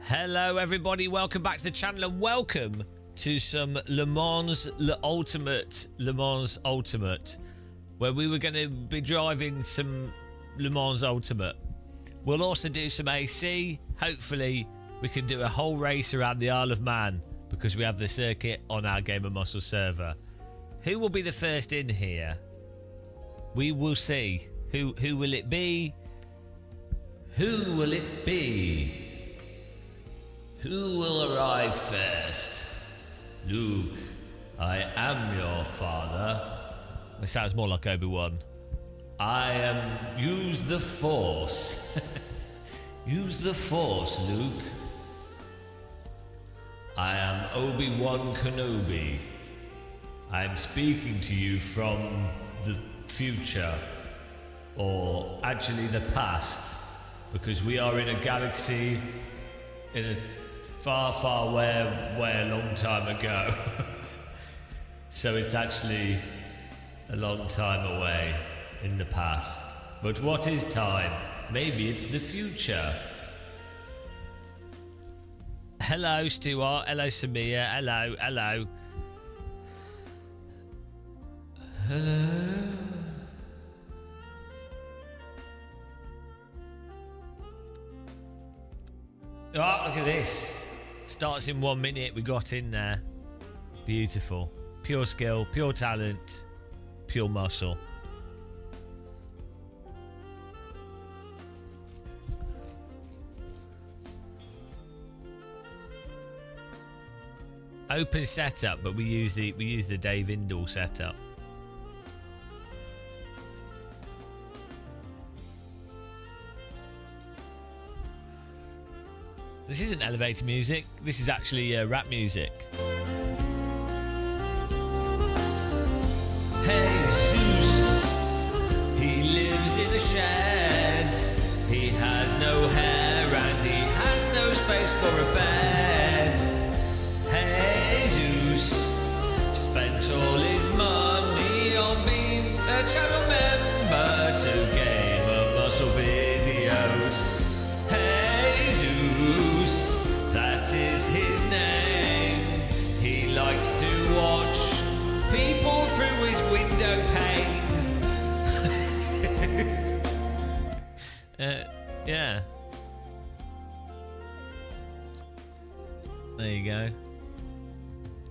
Hello everybody, welcome back to the channel and welcome to some Le Mans Ultimate, where we were going to be driving some Le Mans Ultimate. We'll also do some AC. Hopefully we can do a whole race around the Isle of Man because we have the circuit on our Game of Muscle server. Who will be the first in here? We will see. Who will it be? Who will it be? Who will arrive first? Luke, I am your father. It sounds more like Obi-Wan. I am... Use the Force. Use the Force, Luke. I am Obi-Wan Kenobi. I am speaking to you from the future. Or actually the past. Because we are in a galaxy in a far way a long time ago. So it's actually a long time away in the past. But what is time? Maybe it's the future. Hello Stuart, hello Samia, hello. Hello. Oh, look at this. Starts in 1 minute. We got in there. Beautiful. Pure skill, pure talent, pure muscle. Open setup, but we use the Dave Indall setup. This isn't elevator music, this is actually rap music. Hey Zeus, he lives in a shed. He has no hair and he has no space for a bed. Hey Zeus, spent all his money on being a channel member to Game of Muscle videos. Hey Zeus, that is his name. He likes to watch people through his window pane. Yeah. There you go.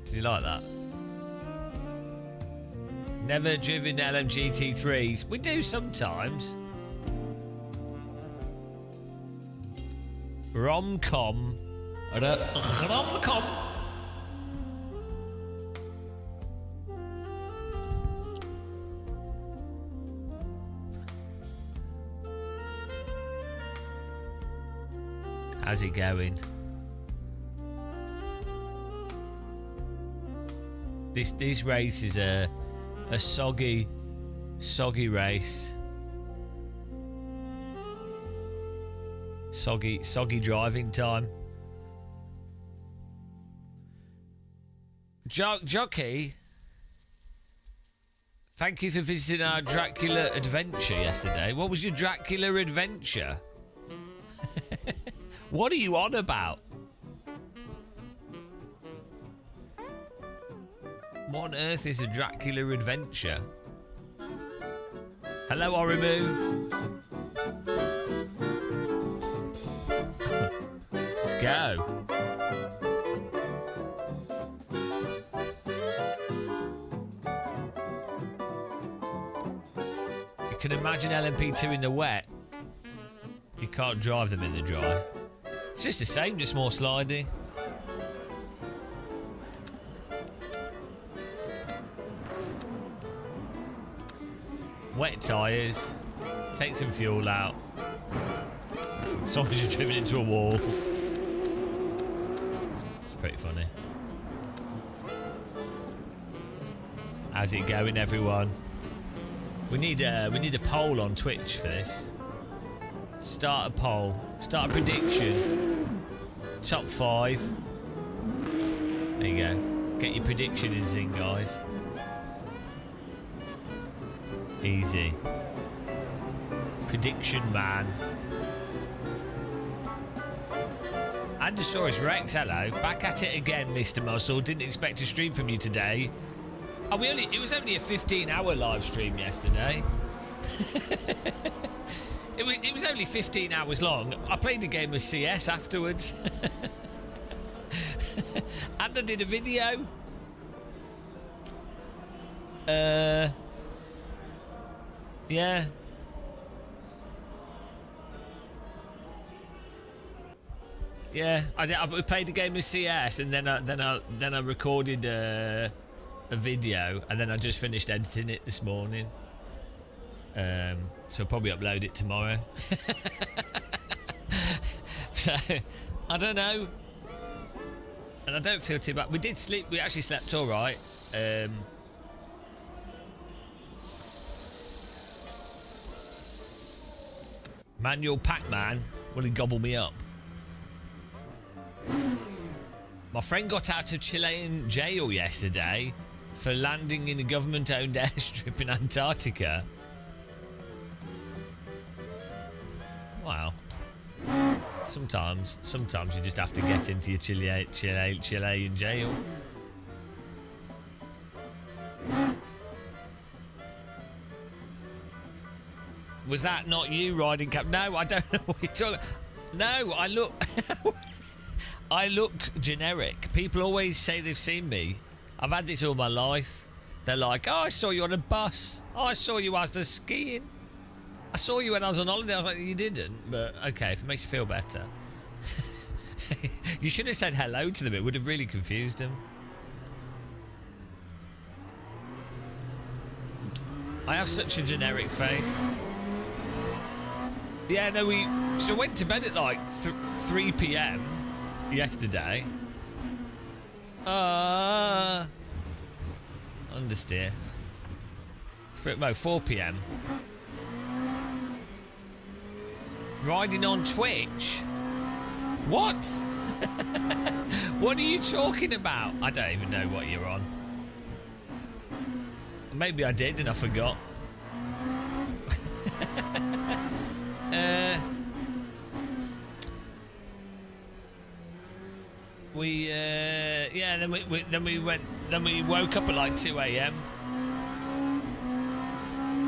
Did you like that? Never driven LMGT3s. We do sometimes. Rom-com. Rom-com. How's it going? This race is a soggy race. Soggy driving time. Jockey, thank you for visiting our Dracula adventure yesterday. What was your Dracula adventure? What are you on about? What on earth is a Dracula adventure? Hello, Orimu. Let's go. You can imagine LMP2 in the wet. You can't drive them in the dry. It's just the same, just more slidey. Wet tyres. Take some fuel out. As long as you're driven into a wall. It's pretty funny. How's it going, everyone? We need a poll on Twitch for this. Start a poll. Start a prediction. Top 5. There you go. Get your prediction in, guys. Easy. Prediction man. Andosaurus Rex, hello. Back at it again, Mr. Muscle. Didn't expect to stream from you today. Oh, it was only a 15-hour live stream yesterday. It was only 15 hours long. I played a game of CS afterwards. And I did a video. Yeah. Yeah, I played a game of CS, and then I recorded a video, and then I just finished editing it this morning. So I'll probably upload it tomorrow. So I don't know, and I don't feel too bad. We did sleep. We actually slept all right. Manual Pac-Man, will he gobble me up? My friend got out of Chilean jail yesterday for landing in a government-owned airstrip in Antarctica. Wow. Sometimes you just have to get into your Chilean jail. Was that not you riding cap? No, I don't know what you're talking about. No, I look generic. People always say they've seen me. I've had this all my life. They're like, oh, I saw you on a bus. Oh, I saw you as the skiing. I saw you when I was on holiday. I was like, you didn't, but okay, if it makes you feel better. You should have said hello to them. It would have really confused them. I have such a generic face. Yeah, no, we went to bed at like 3 p.m. yesterday. Understeer. 4 p.m. Riding on Twitch? What? What are you talking about? I don't even know what you're on. Maybe I did and I forgot. Yeah, then we woke up at like 2 a.m.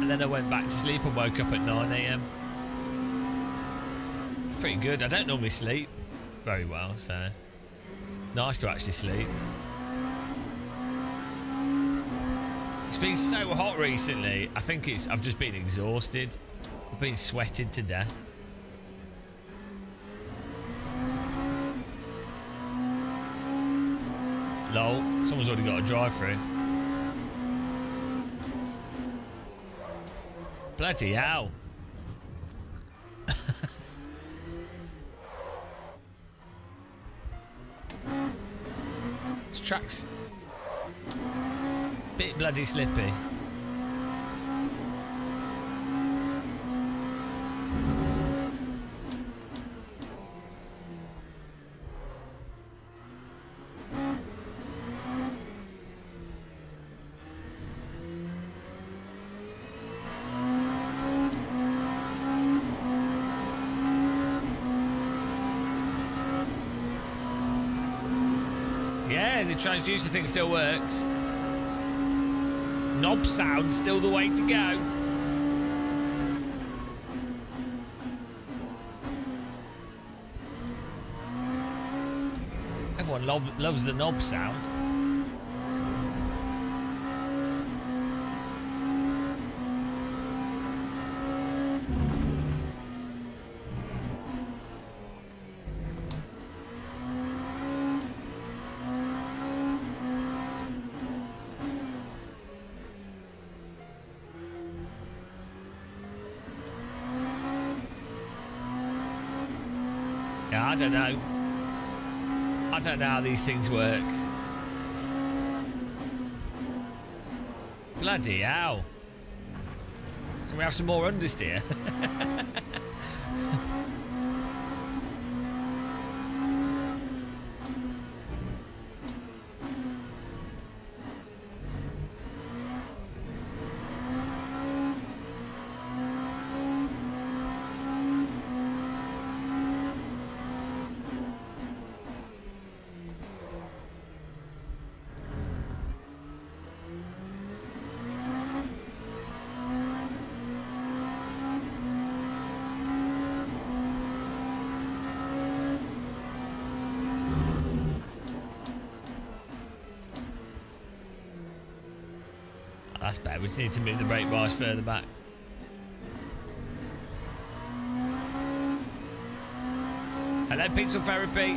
and then I went back to sleep and woke up at 9 a.m. It's pretty good. I don't normally sleep very well, so it's nice to actually sleep. It's been so hot recently. I think I've just been exhausted. I've been sweated to death. Lol, someone's already got a drive-through. Bloody hell. This track's bit bloody slippy. Yeah, the transducer thing still works. Knob sound still the way to go. Everyone loves the knob sound. I don't know. I don't know how these things work. Bloody hell. Can we have some more understeer? That's bad. We just need to move the brake bars further back. Hello, Pixel Therapy.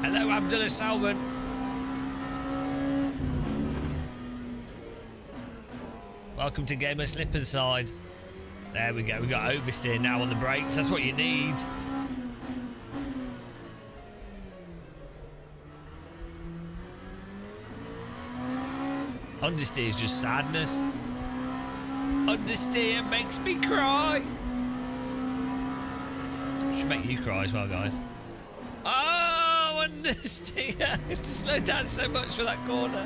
Hello, Abdullah Salman. Welcome to Gamer Slipper Side. There we go. We got oversteer now on the brakes. That's what you need. Understeer is just sadness. Understeer makes me cry. Should make you cry as well, guys. Oh, understeer. I have to slow down so much for that corner.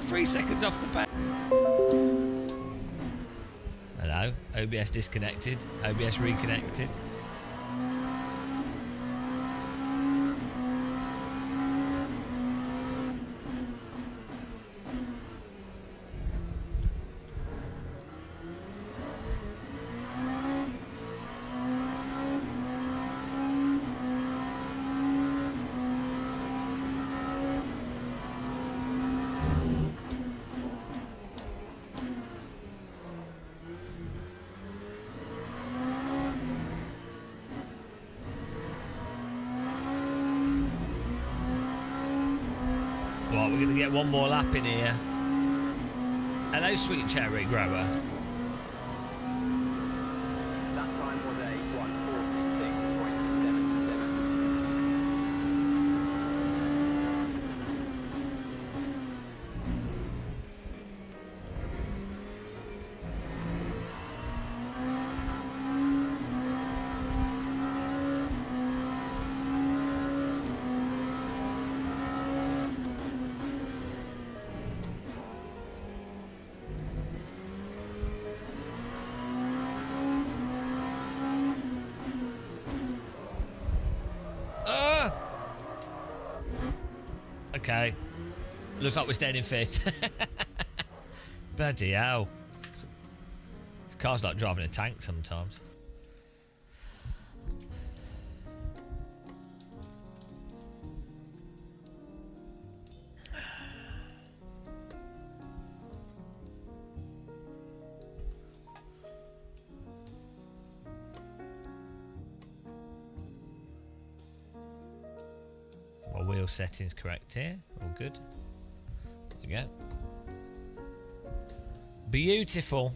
3 seconds off the pace. Hello. OBS disconnected. OBS reconnected. Right, we're going to get one more lap in here. Hello, sweet cherry grower. That time was a 1:46.77. Okay. Looks like we're staying in fifth. Bloody hell. This car's like driving a tank sometimes. Wheel settings correct here. All good. There we go. Beautiful.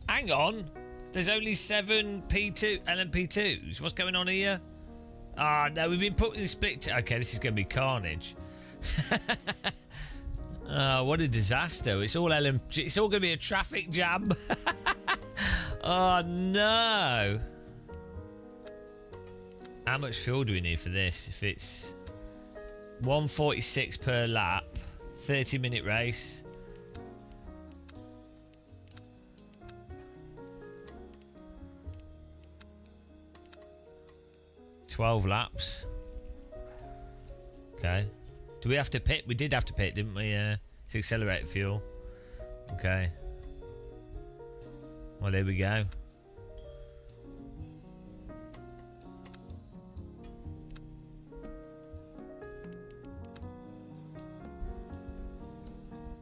Hang on. There's only 7 P2 LMP2s. What's going on here? Ah, no, we've been putting the split. Okay, this is going to be carnage. Oh, what a disaster. It's all LMP. It's all going to be a traffic jam. Oh, no. How much fuel do we need for this? If it's 146 per lap, 30-minute race. $12 laps. Okay. Do we have to pit? We did have to pit, didn't we? It's accelerated fuel. Okay. Well, there we go.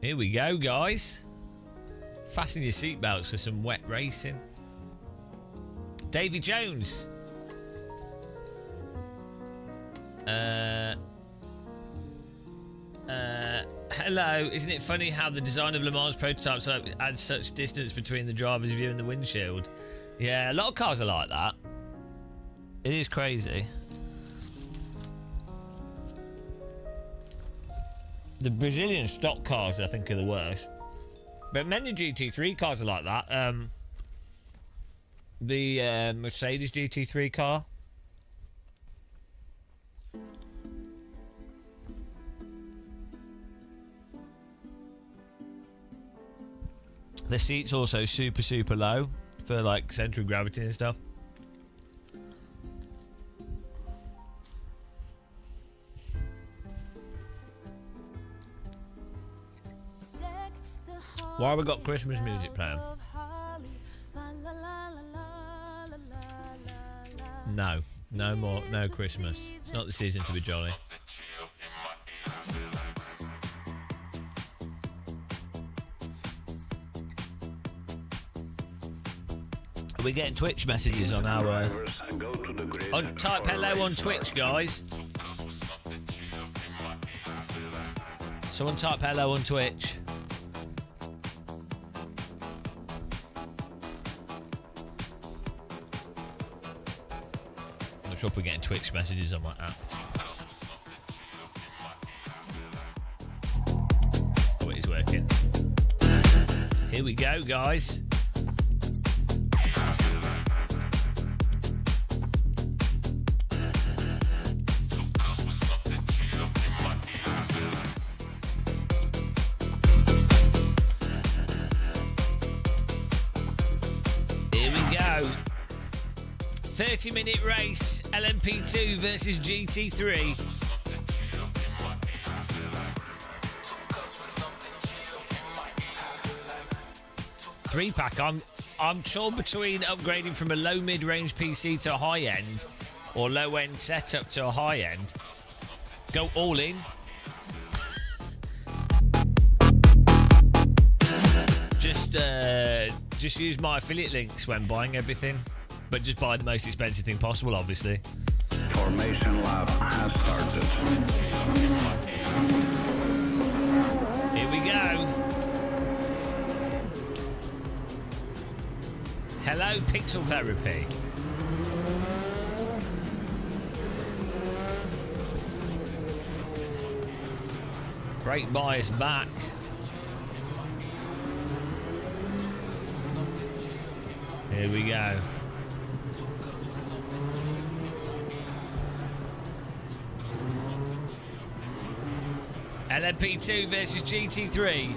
Here we go, guys. Fasten your seatbelts for some wet racing. Davy Jones. Hello. Isn't it funny how the design of Le Mans prototypes adds such distance between the driver's view and the windshield? Yeah, a lot of cars are like that. It is crazy. The Brazilian stock cars, I think, are the worst. But many GT3 cars are like that. The Mercedes GT3 car. The seat's also super, super low for like centre of gravity and stuff. Why have we got Christmas music playing? No, no more, no Christmas. It's not the season to be jolly. Are we getting Twitch messages on our... type hello on Twitch, guys. Someone type hello on Twitch. I'm not sure if we're getting Twitch messages on my app. Oh, it is working. Here we go, guys. Here we go. 30-minute race, LMP2 versus GT3. Three-pack. I'm torn between upgrading from a low mid-range PC to a high-end, or low-end setup to a high-end. Go all in. Just use my affiliate links when buying everything, but just buy the most expensive thing possible, obviously. Formation lab has started. Here we go. Hello, Pixel Therapy. Brake bias back. Here we go. LMP2 versus GT3.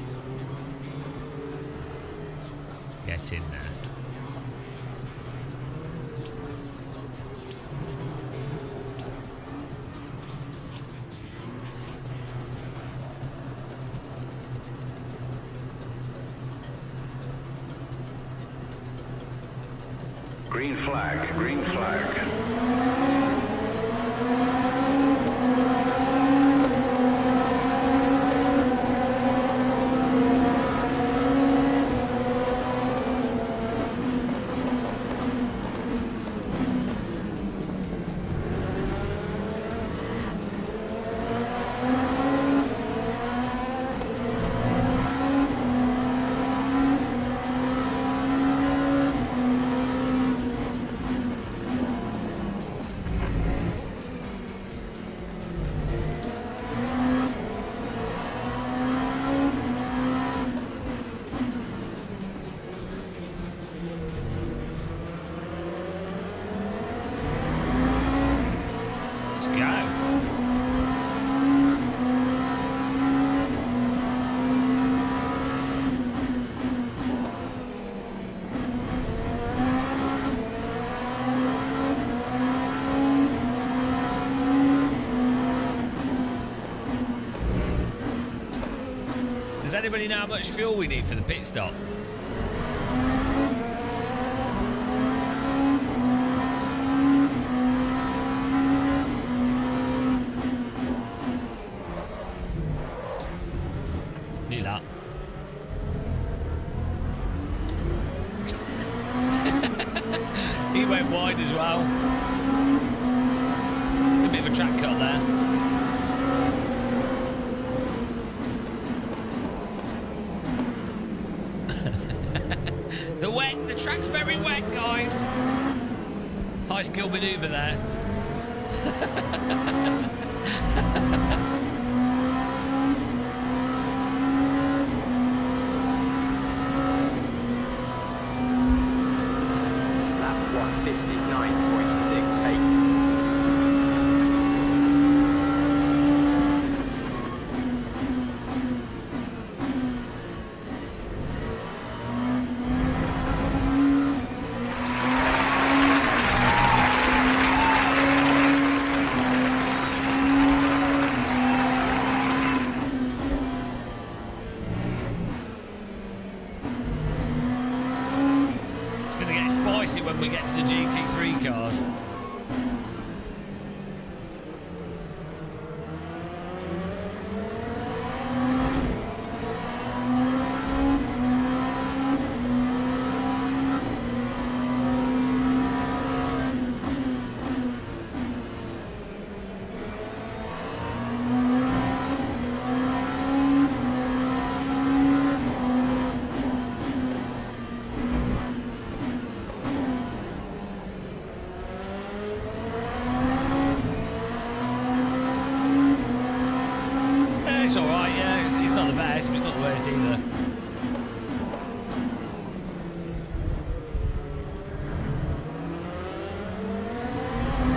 Get in there. Green flag, green flag. Does anybody know how much fuel we need for the pit stop? New lap. He went wide as well. A bit of a track cut there. The track's very wet, guys. High skill manoeuvre there. Lap 159.68. especially when we get to the GT3 cars. It's alright, yeah, it's not the best, but it's not the worst either.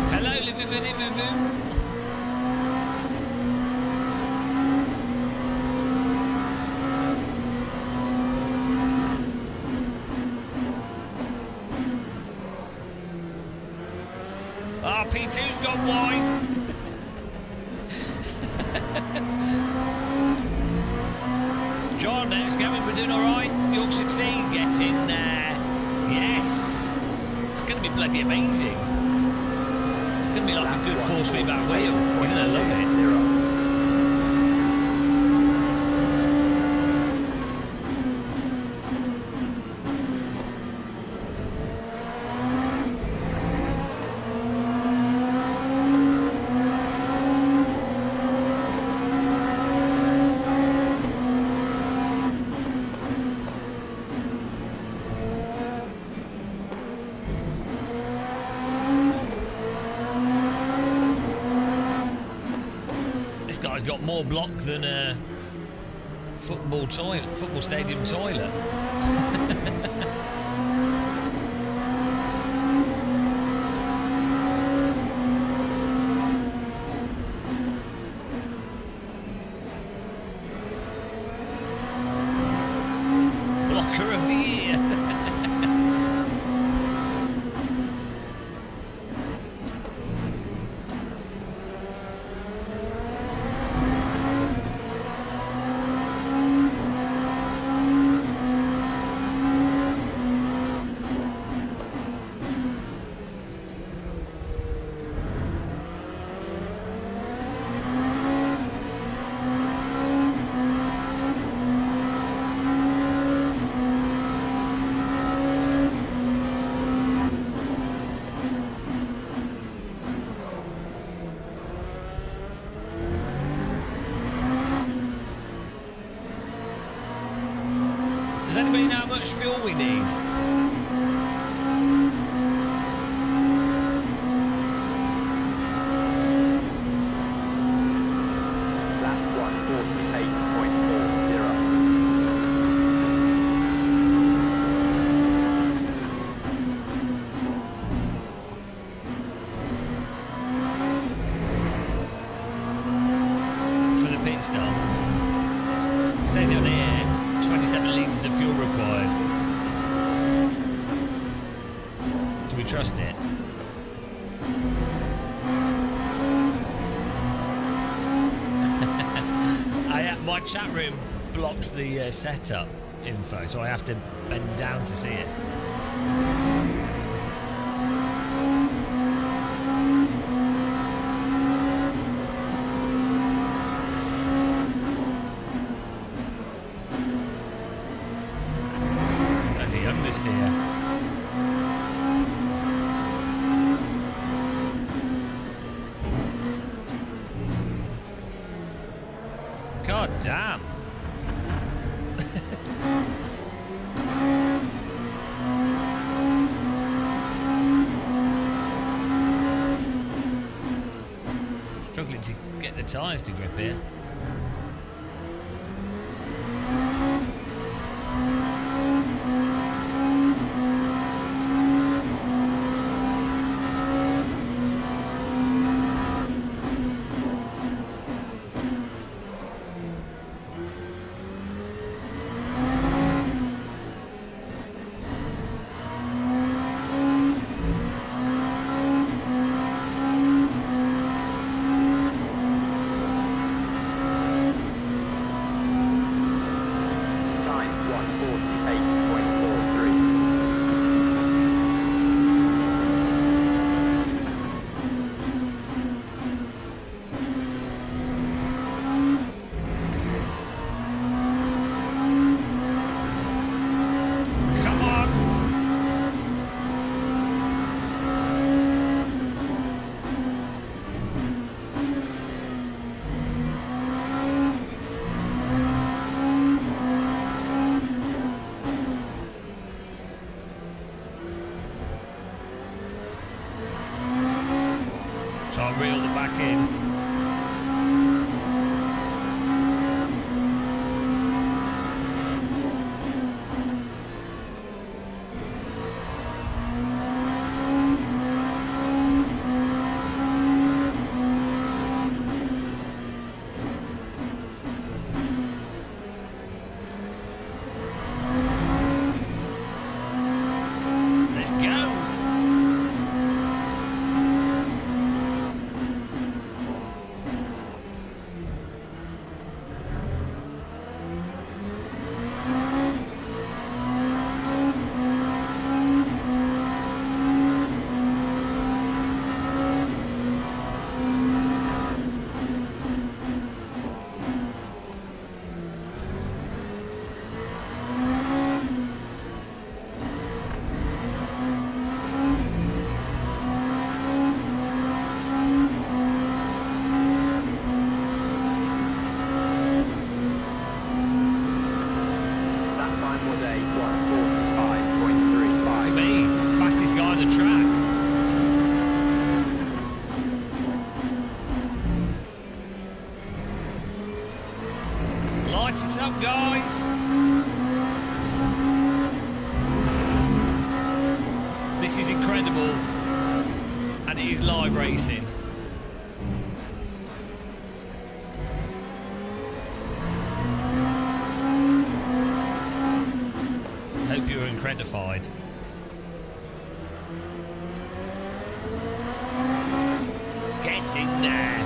Hello, Livividivivu. Ah, P2's gone wide. John, how's it going? We're doing alright. You'll succeed. Get in there. Yes. It's going to be bloody amazing. It's going to be like a good force feedback wheel. You're going to love it. Guy's got more block than a football stadium toilet. Blocker of the year. Does anybody know how much fuel we need? Lap 148.40. For the pit stop. Says it on here. 27 litres of fuel required. Do we trust it? My chat room blocks the setup info, so I have to bend down to see it. Understeer. God damn. Struggling to get the tyres to grip here. I'll reel them back in. Let's go. That time was a 1:45.35. Me, fastest guy on the track. Light it up, guys. This is incredible. And it is live racing. Hope you're incredified. Get in there.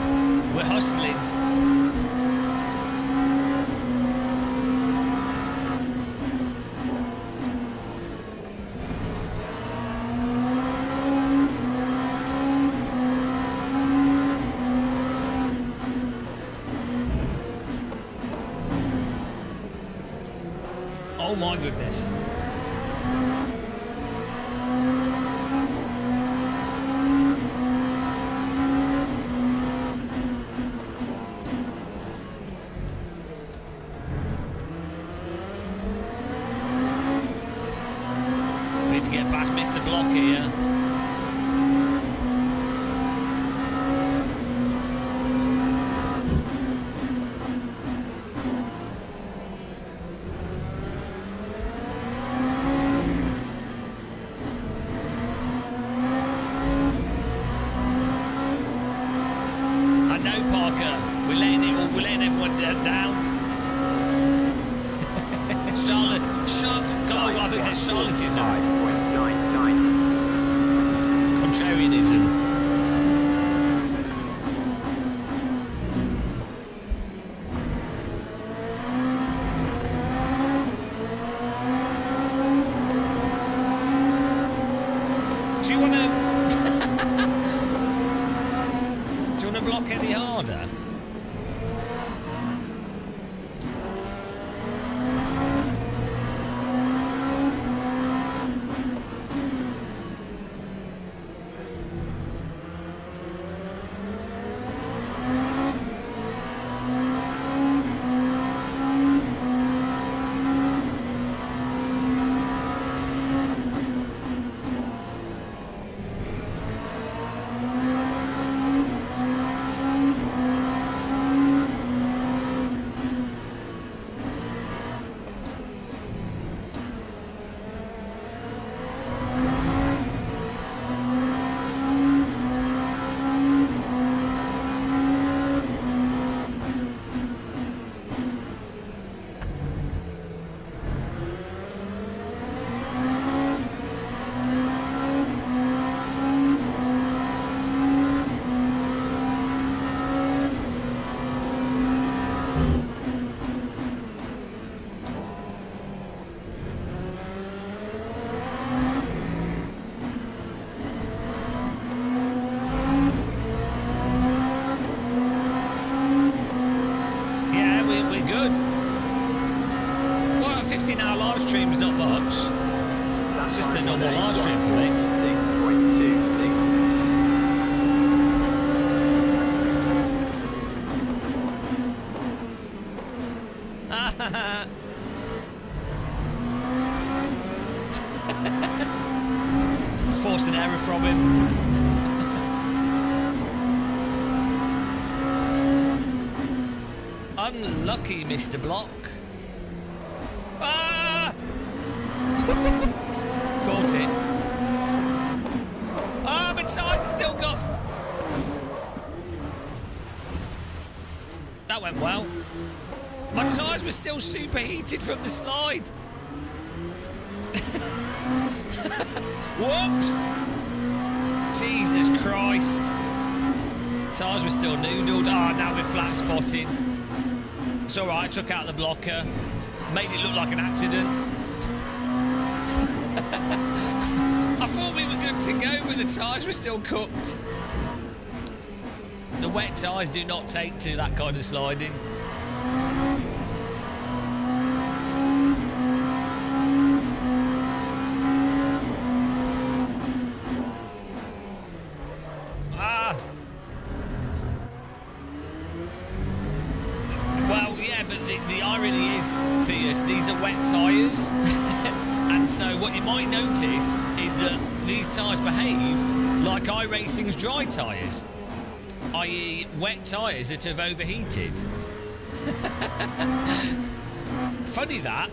We're hustling. Oh my goodness. Need to get past Mr. Block here. I know, Parker. We're letting everyone down. Charlotte, I think it's Charlottism. 5.99. Contrarianism. Do you want to... Do you want to block any harder? Good. Well, a 15-hour live stream's not much. That's just a normal live stream for me. 6.26. Forced an error from him. Unlucky, Mr. Block. Ah! Caught it. Ah, my tyres have still got... That went well. My tyres were still superheated from the slide. Whoops! Jesus Christ. Tyres were still noodled. Ah, now we're flat spotting. It's alright, took out the blocker. Made it look like an accident. I thought we were good to go, but the tyres were still cooked. The wet tyres do not take to that kind of sliding. The irony is, Theus, these are wet tyres. And so what you might notice is that these tyres behave like iRacing's dry tyres, i.e. wet tyres that have overheated. Funny that.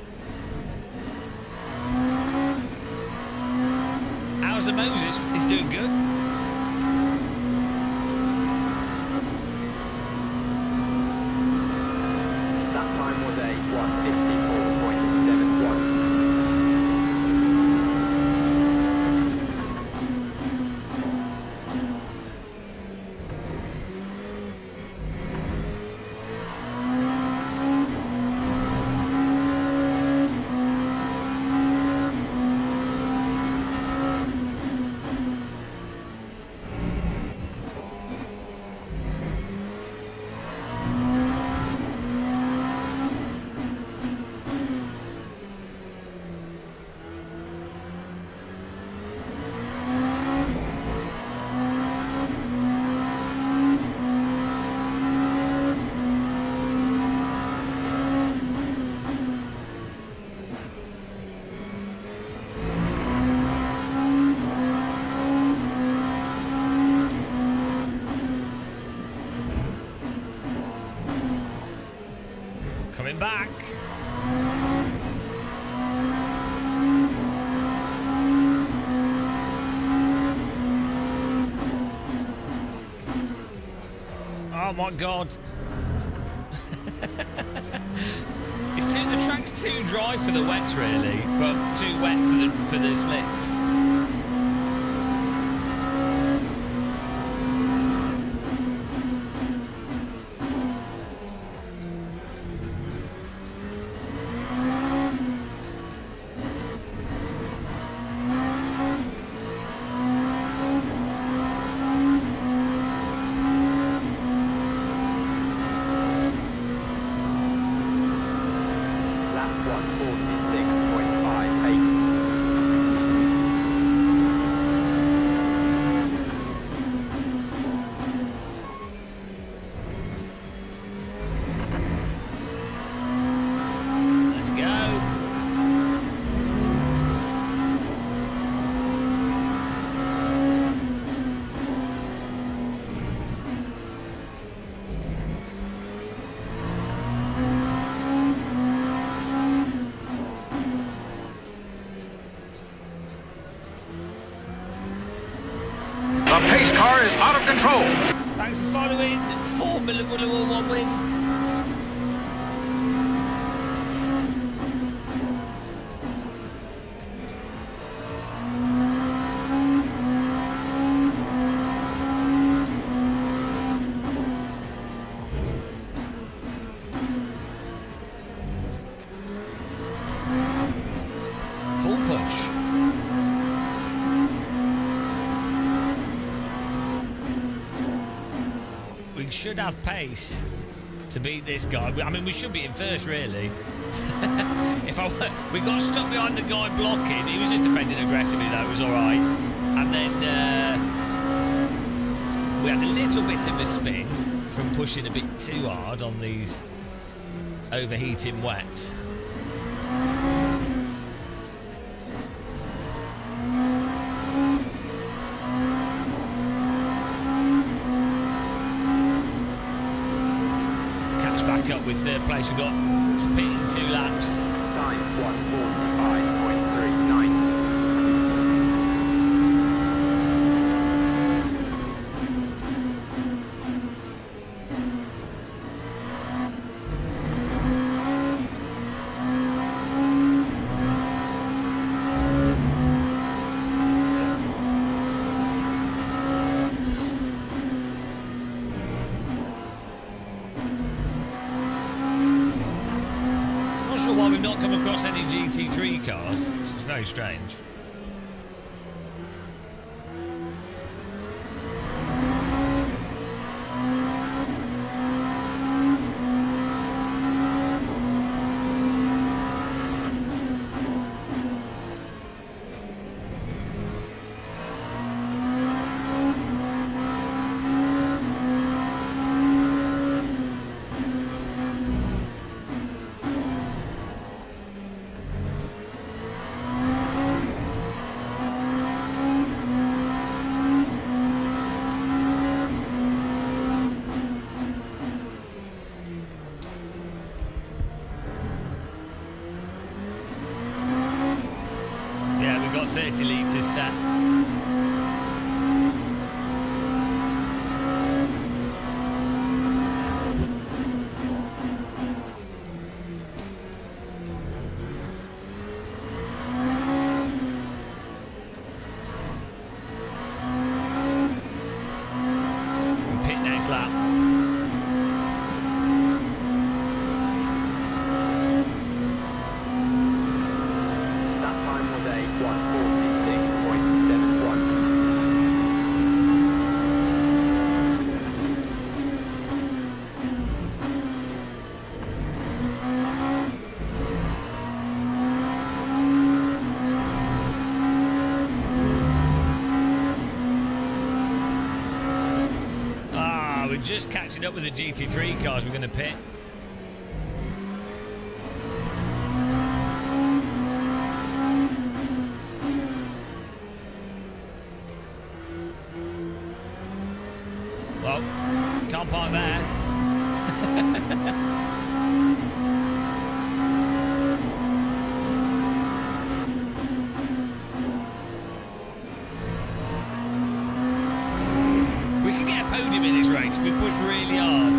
How's the Moses? He's doing good. Coming back. Oh my God. The track's too dry for the wets really, but too wet for the slicks. The pace car is out of control. Thanks for following. 4 million 1 win. Full push. We should have pace to beat this guy. I mean, we should be in first, really. We got stuck behind the guy blocking. He was just defending aggressively, though. It was all right. And then we had a little bit of a spin from pushing a bit too hard on these overheating wets. Back up with with third place. We've got to pit in 2 laps. Time 1:45.39. Not sure why we've not come across any GT3 cars. It's very strange. Yeah, we've got 30 litres set. Pit next lap. That time was a 1:46.71. We're just catching up with the GT3 cars. We're going to pit. Well, can't park there. We can get a podium in this race. We pushed really hard.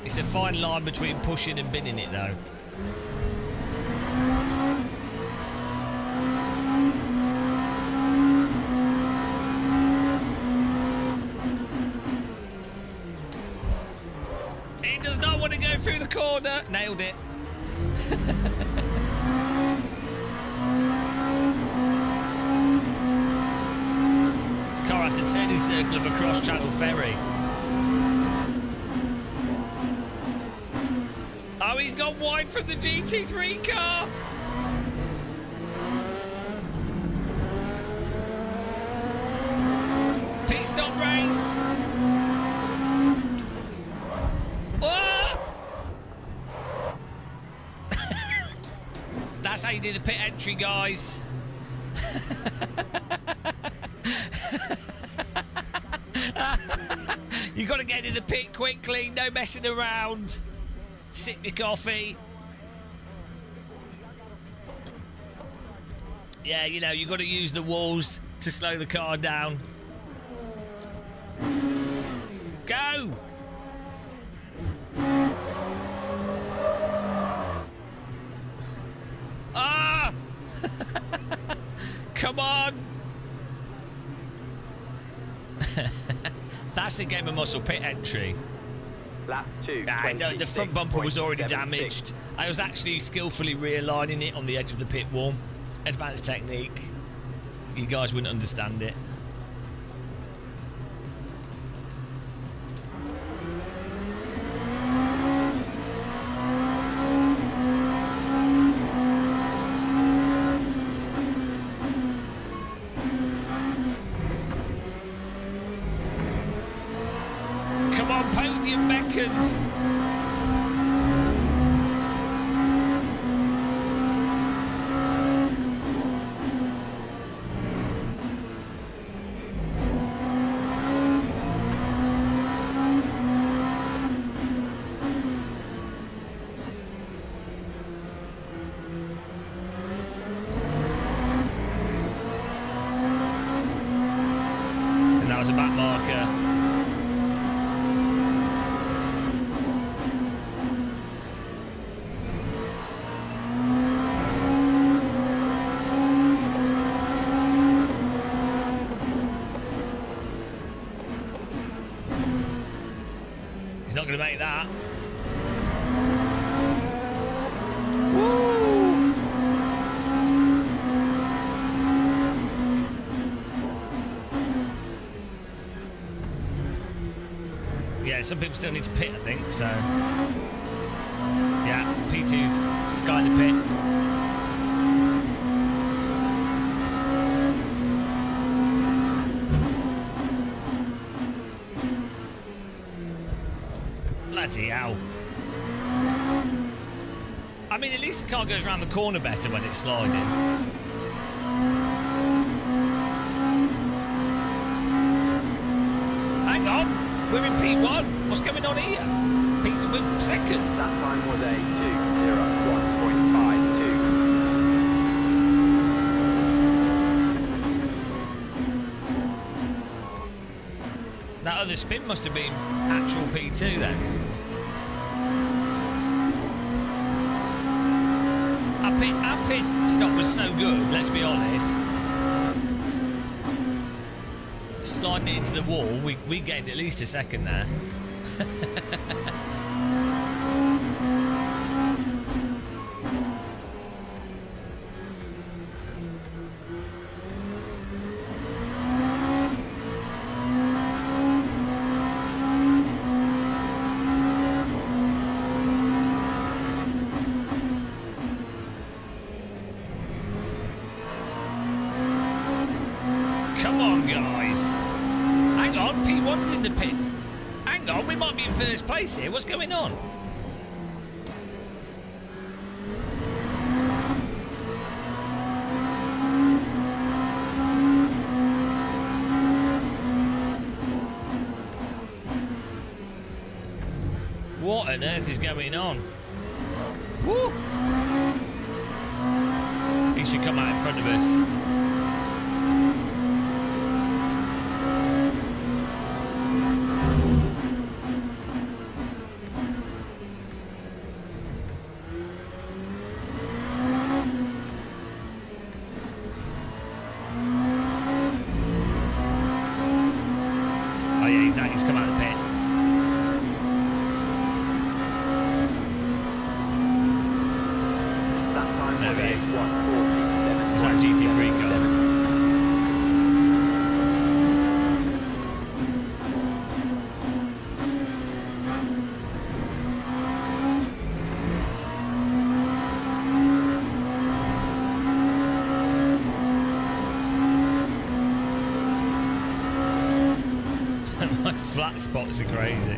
It's a fine line between pushing and binning it, though. He does not want to go through the corner. Nailed it. This car has a turning circle of a cross-channel ferry. Oh, he's gone wide from the GT3 car. Pit stop race. Oh! That's how you do the pit entry, guys. You got to get in the pit quickly. No messing around. Sip your coffee. Yeah, you know, you got to use the walls to slow the car down. Go! Ah! Come on! That's a game of muscle pit entry. Lap 2. The front bumper was already damaged. I was actually skillfully realigning it on the edge of the pit wall. Advanced technique. You guys wouldn't understand it. Come on, podium beckons. going to make that. Woo! Yeah, some people still need to pit, I think, so... Yeah, P2's this guy in the pit. Bloody hell. I mean, at least the car goes around the corner better when it's sliding. Hang on! We're in P1. What's going on here? P2 second. That time was a 2:01.52. That other spin must have been actual P2 then. Our pit stop was so good, let's be honest. Sliding into the wall, we gained at least a second there. Come on, guys. Hang on, P1's in the pit. Hang on, we might be in first place here. What's going on? What on earth is going on? Woo! He should come out in front of us. He's come out of the pit. That time There he was is. a 1:47. Was that GT3 car? My flat spots are crazy.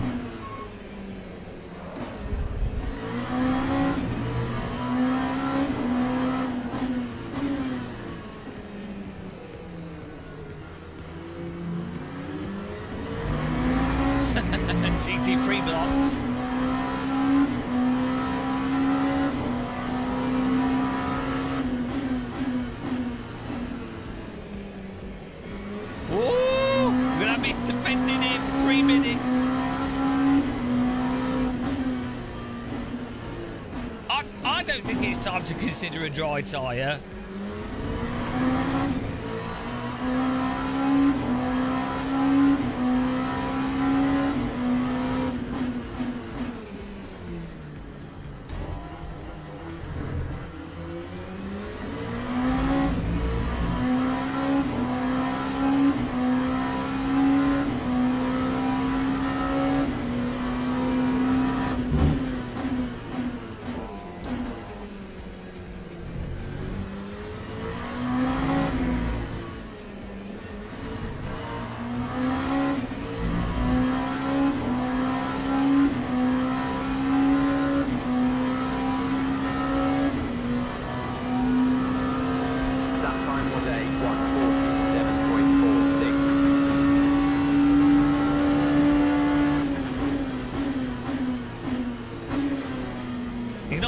GT3 blocks. Defending it for 3 minutes. I don't think it's time to consider a dry tyre.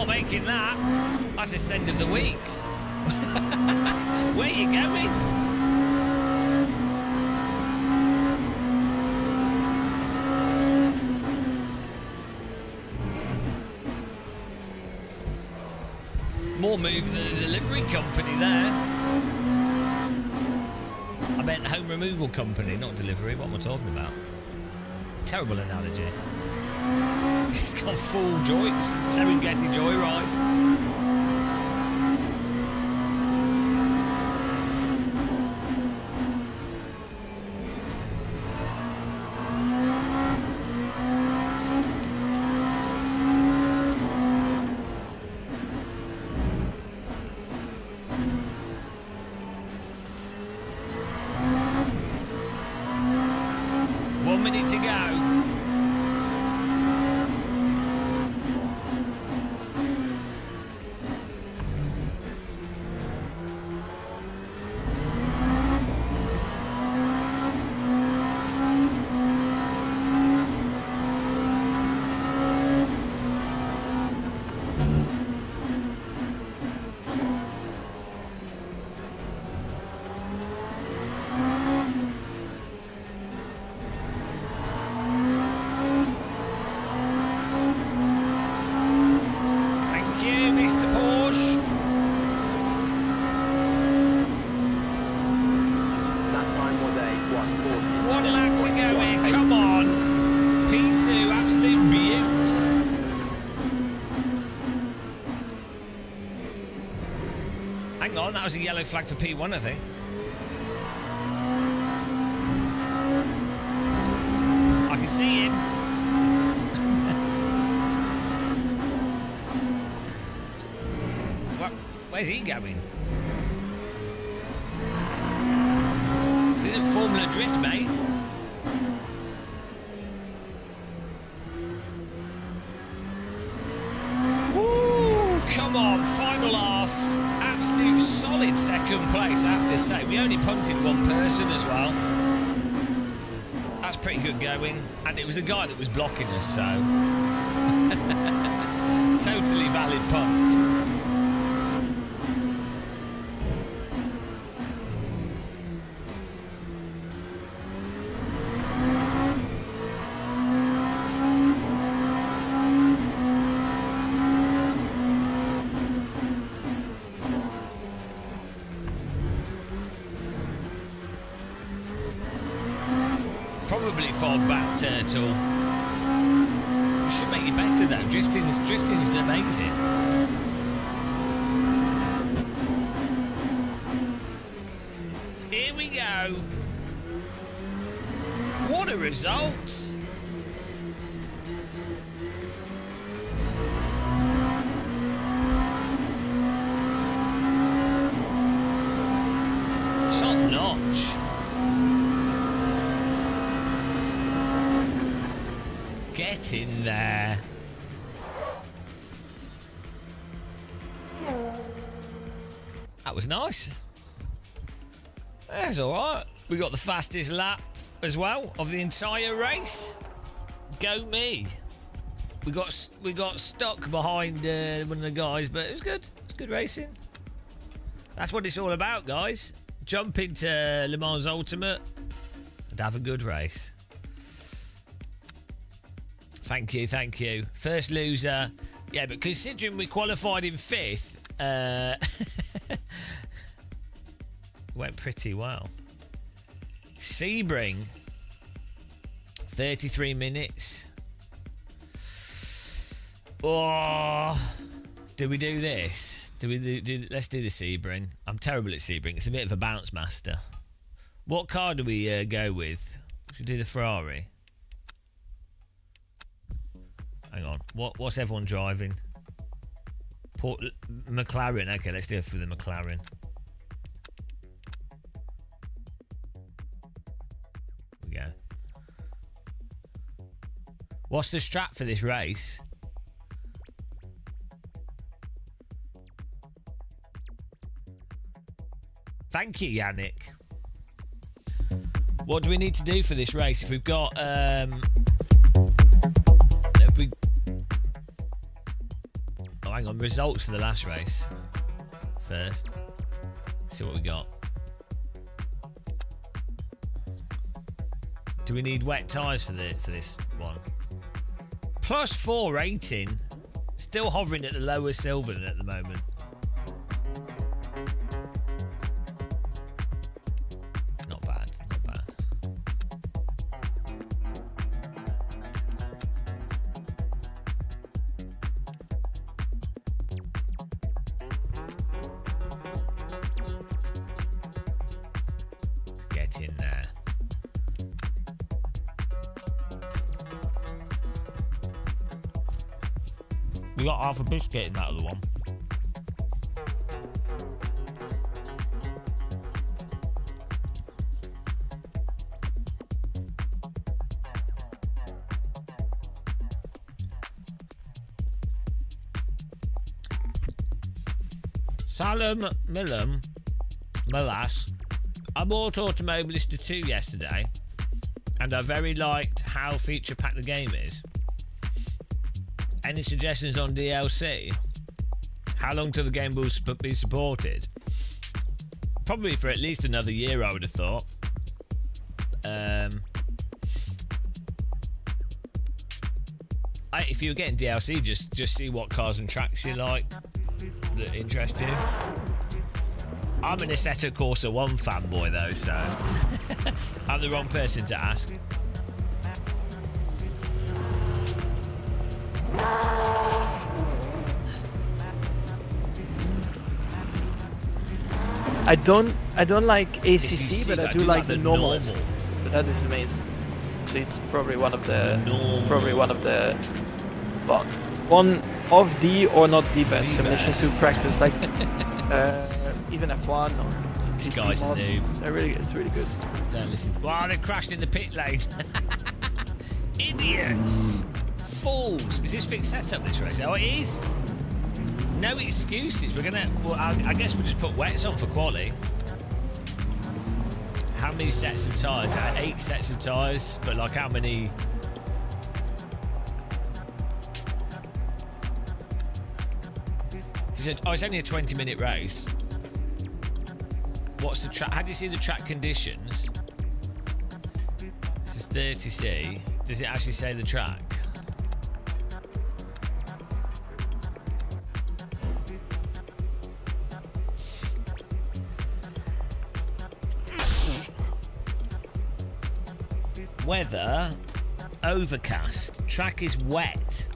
Making that. That's his end of the week. Where are you going? More move than a delivery company there. I meant home removal company, not delivery. What am I talking about? Terrible analogy. It's got full joints. Serengeti Joyride. To go. Hang on, that was a yellow flag for P1, I think. I can see him. Where's he going? This isn't Formula Drift, mate. Woo! Come on, final half. Absolute solid second place, I have to say. We only punted one person as well. That's pretty good going. And it was a guy that was blocking us, so... totally valid punt. Probably fall back turtle. We should make it better though. Drifting is amazing. Here we go. What a result! Top notch. Get in there. That was nice. That's all right. We got the fastest lap as well of the entire race. Go me. We got stuck behind one of the guys, but it was good. It's good racing. That's what it's all about, guys. Jump into Le Mans Ultimate and have a good race. Thank you. First loser. Yeah, but considering we qualified in 5th, went pretty well. Sebring, 33 minutes. Oh, do we do this? Let's do the Sebring. I'm terrible at Sebring. It's a bit of a bounce master. What car do we go with? Should we do the Ferrari? Hang on. What's everyone driving? McLaren. Okay, let's do it for the McLaren. Here we go. What's the strap for this race? Thank you, Yannick. What do we need to do for this race? If we've got hang on, results for the last race first. Let's see what we got. Do we need wet tyres for this one? +4 rating. Still hovering at the lower Silverton at the moment. Not bad. get in there. We got half a biscuit in that other one. Salem Millas. I bought Automobilista 2 yesterday, and I very liked how feature-packed the game is. Any suggestions on DLC? How long till the game will be supported? Probably for at least another year, I would have thought. If you're getting DLC, just see what cars and tracks you like that interest you. I'm an Assetto Corsa 1 fanboy though, so I'm the wrong person to ask. I don't like ACC, but I do like the normal. But that is amazing. So it's probably one of the well, one of the or not the best simulation to practice, like even F1 or this guy's a noob. It's really good. Don't listen. Wow, they crashed in the pit lane. Idiots, fools. Is this fixed setup this race? Oh, it is. No excuses. We're gonna. Well, I guess we'll just put wets on for quali. How many sets of tyres? 8 sets of tyres, but like how many? He said, "Oh, it's only a 20-minute race." What's the track? How do you see the track conditions? This is 30C. Does it actually say the track? Weather, overcast, track is wet.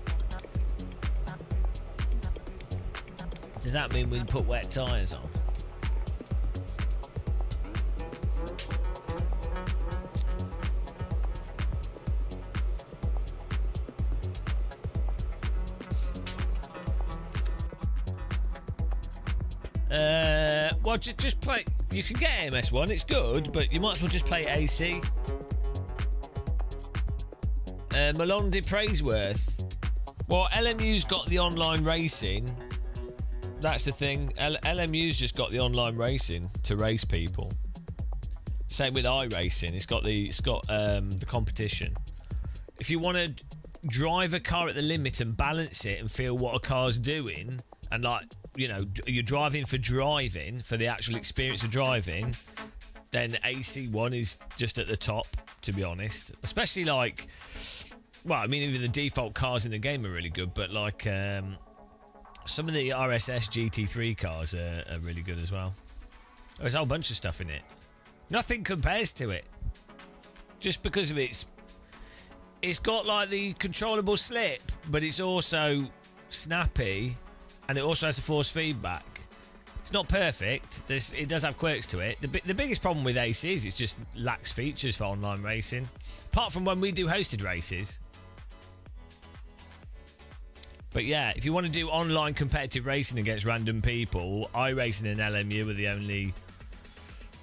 Does that mean we put wet tyres on? Well, just play. You can get MS1, it's good, but you might as well just play AC. Malone de Praiseworth. Well, LMU's got the online racing. That's the thing. LMU's just got the online racing to race people. Same with iRacing. It's got the competition. If you want to drive a car at the limit and balance it and feel what a car's doing, and like, you know, you're driving for the actual experience of driving, then AC1 is just at the top, to be honest. Especially like, well, I mean, even the default cars in the game are really good, but like some of the RSS GT3 cars are really good as well. There's a whole bunch of stuff in it. Nothing compares to it. Just because of it's got like the controllable slip, but it's also snappy, and it also has a force feedback. It's not perfect. It does have quirks to it. The biggest problem with AC is it just lacks features for online racing. Apart from when we do hosted races. But yeah, if you want to do online competitive racing against random people, iRacing and LMU are the only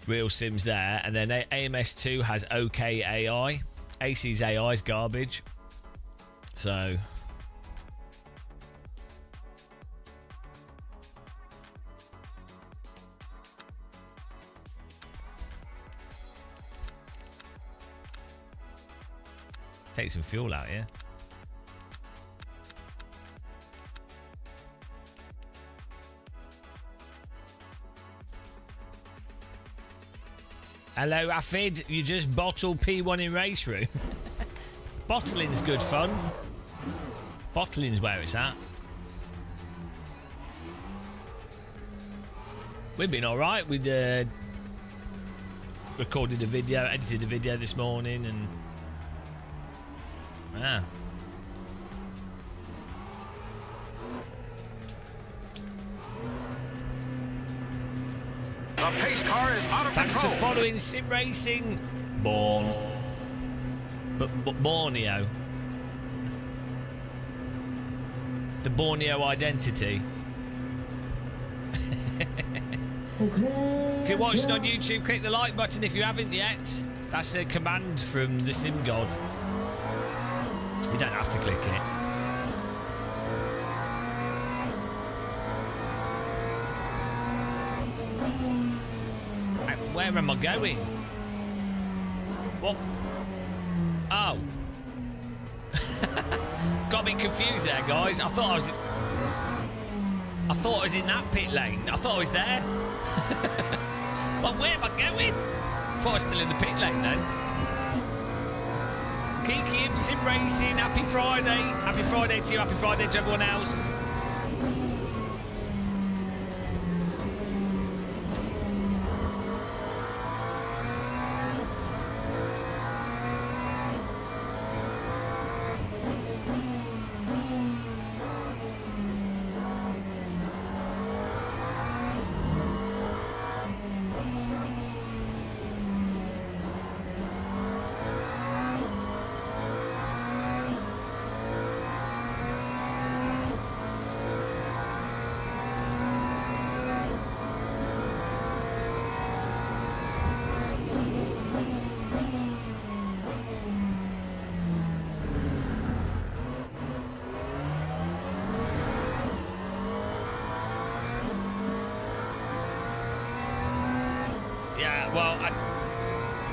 real sims there. And then AMS2 has OK AI. AC's AI is garbage. So... take some fuel out, yeah? Hello, Afid. You just bottle P1 in race room. Bottling's good fun. Bottling's where it's at. We've been alright. We'd recorded a video, edited a video this morning, and... ah. The pace car is out of Thanks control. for following Sim Racing. Borneo. The Borneo identity. If you're watching on YouTube, click the like button if you haven't yet. That's a command from the Sim God. You don't have to click it. Where am I going? What? Oh. Got me confused there, guys. I thought I was in that pit lane. I thought I was there. But where am I going? Thought I was still in the pit lane then. Kiki, Sim Racing, happy Friday. Happy Friday to you, happy Friday to everyone else.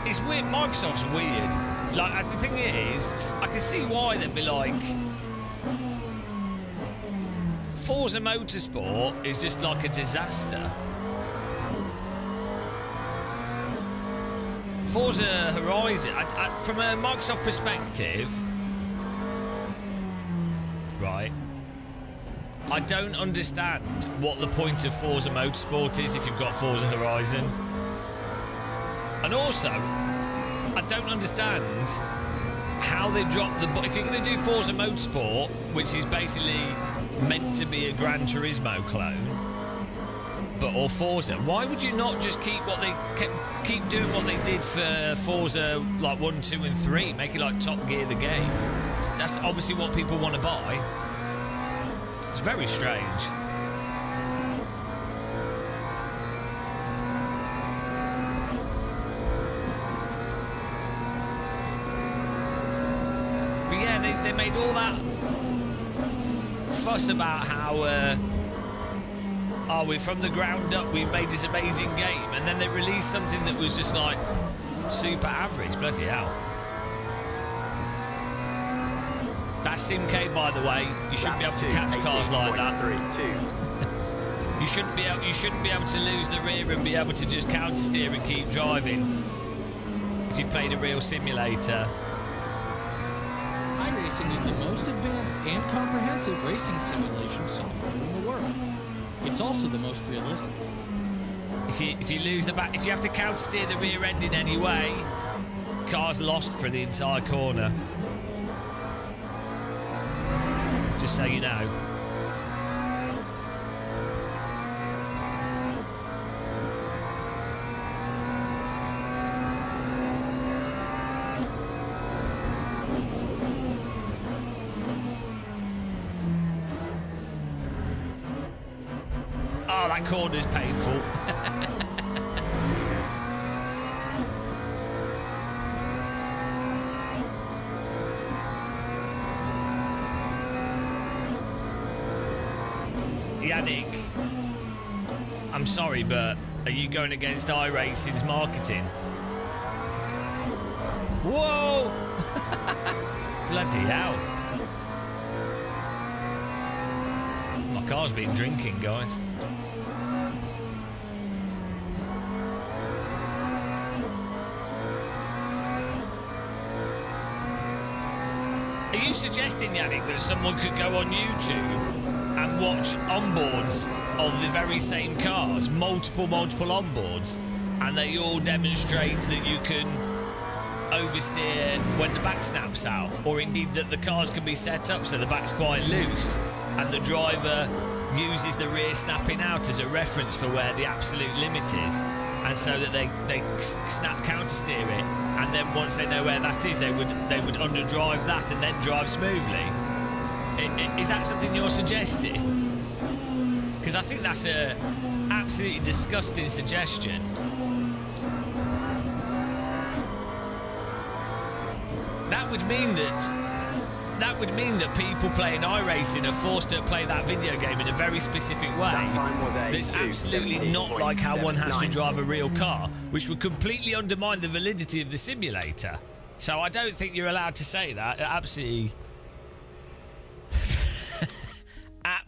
It's weird. Microsoft's weird. Like, the thing is, I can see why they'd be like, Forza Motorsport is just like a disaster. Forza Horizon, from a Microsoft perspective, right, I don't understand what the point of Forza Motorsport is if you've got Forza Horizon. And also, I don't understand how they drop the... If you're going to do Forza Motorsport, which is basically meant to be a Gran Turismo clone, or Forza, why would you not just keep keep doing what they did for Forza like 1, 2 and 3, make it like Top Gear the game? That's obviously what people want to buy. It's very strange. They made all that fuss about how we're from the ground up, we've made this amazing game, and then they released something that was just like super average. Bloody hell. That's Simcade, by the way. You shouldn't be able to catch cars like that. You shouldn't be able to lose the rear and be able to just counter steer and keep driving if you've played a real simulator. iRacing is the most advanced and comprehensive racing simulation software in the world. It's also the most realistic. If you lose the back, if you have to counter steer the rear end in any way, car's lost for the entire corner. Just so you know. Oh, that corner's painful. Yannick, I'm sorry, but are you going against iRacing's marketing? Whoa! Bloody hell. My car's been drinking, guys. Are you suggesting, Yannick, that someone could go on YouTube and watch onboards of the very same cars, multiple onboards, and they all demonstrate that you can oversteer when the back snaps out, or indeed that the cars can be set up so the back's quite loose and the driver uses the rear snapping out as a reference for where the absolute limit is, and so that they snap counter steer it, and then once they know where that is, they would underdrive that and then drive smoothly. Is that something you're suggesting? Because I think that's a absolutely disgusting suggestion. That would mean that people playing iRacing are forced to play that video game in a very specific way that's absolutely not like how one has to drive a real car, which would completely undermine the validity of the simulator. So I don't think you're allowed to say that. Absolutely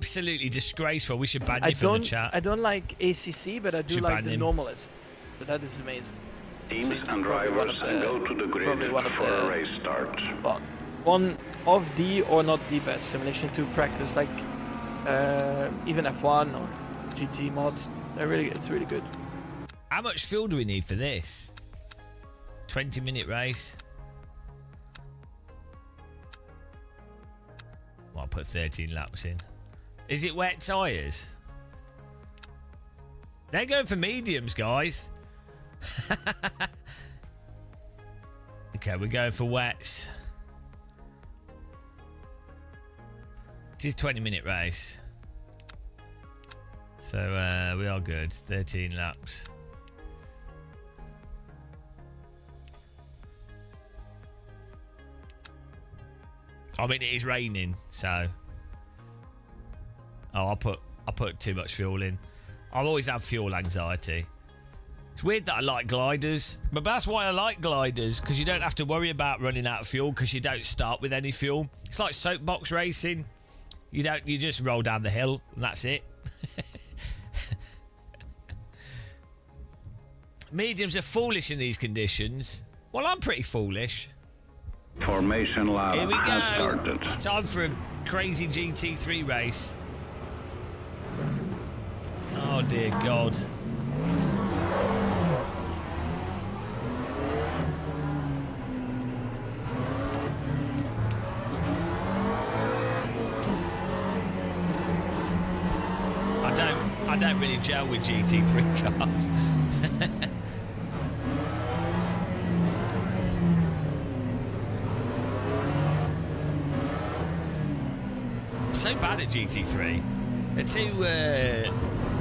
absolutely disgraceful. We should ban you from the chat. I don't like ACC, but I do like the normalist. So that is amazing. Teams and drivers go to the grid for a race start. Well, one of the or not the best simulation to practice, like even F1 or GT mods. It's really good. How much fuel do we need for this? 20-minute race. Well, I'll put 13 laps in. Is it wet tyres? They're going for mediums, guys. Okay, we're going for wets. It is a 20-minute race. So we are good. 13 laps. I mean, it is raining, so... Oh, I put too much fuel in. I always have fuel anxiety. It's weird that I like gliders, but that's why I like gliders, because you don't have to worry about running out of fuel because you don't start with any fuel. It's like soapbox racing. You just roll down the hill and that's it. Mediums are foolish in these conditions. Well, I'm pretty foolish. Formation lap Here we has go. started. It's time for a crazy GT3 race. Oh dear God. I don't really gel with GT3 cars. So bad at GT3.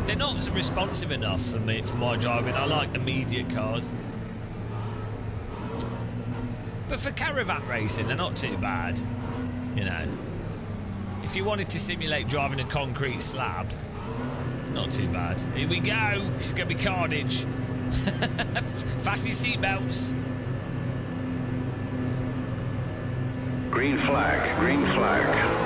They're not responsive enough for me, for my driving. I like immediate cars. But for caravan racing, they're not too bad. You know. If you wanted to simulate driving a concrete slab, it's not too bad. Here we go. This is going to be carnage. Fasten your seatbelts. Green flag, green flag.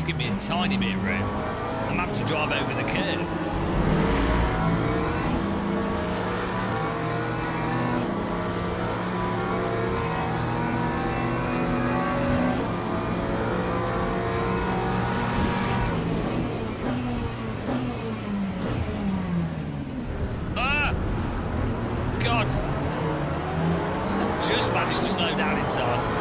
Give me a tiny bit of room. I'm having to drive over the curb. Ah! God! Just managed to slow down in time.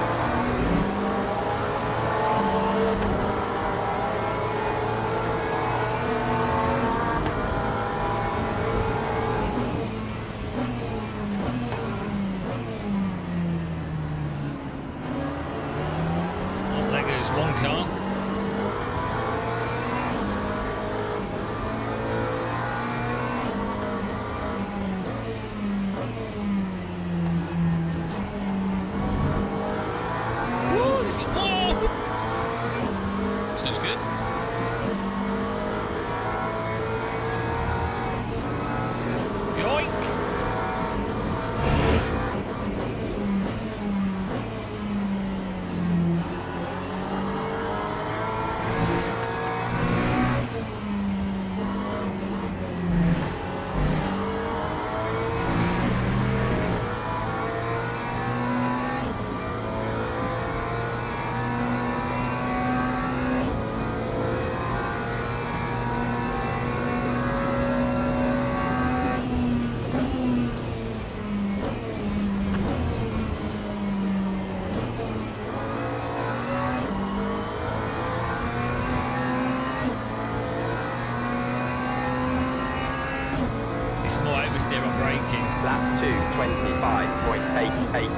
oversteer on braking. Lap 2:25.88.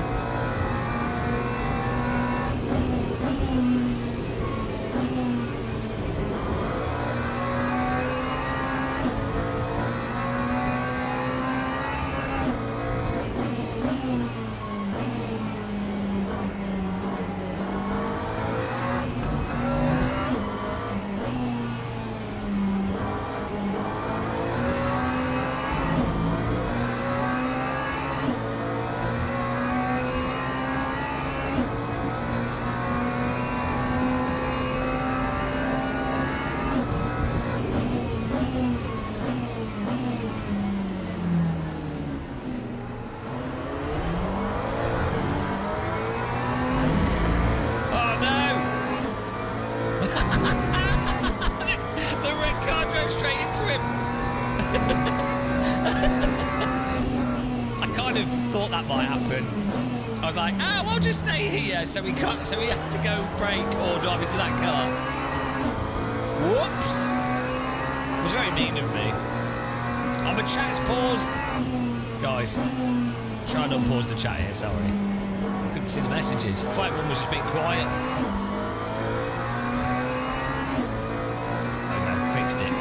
Thought that might happen. I was like, oh, I'll just stay here, so we can't. So he has to go brake or drive into that car. Whoops! It was very mean of me. Oh, the chat's paused. Guys, try and unpause the chat here. Sorry, couldn't see the messages. I thought everyone was just being quiet. Oh no, fixed it.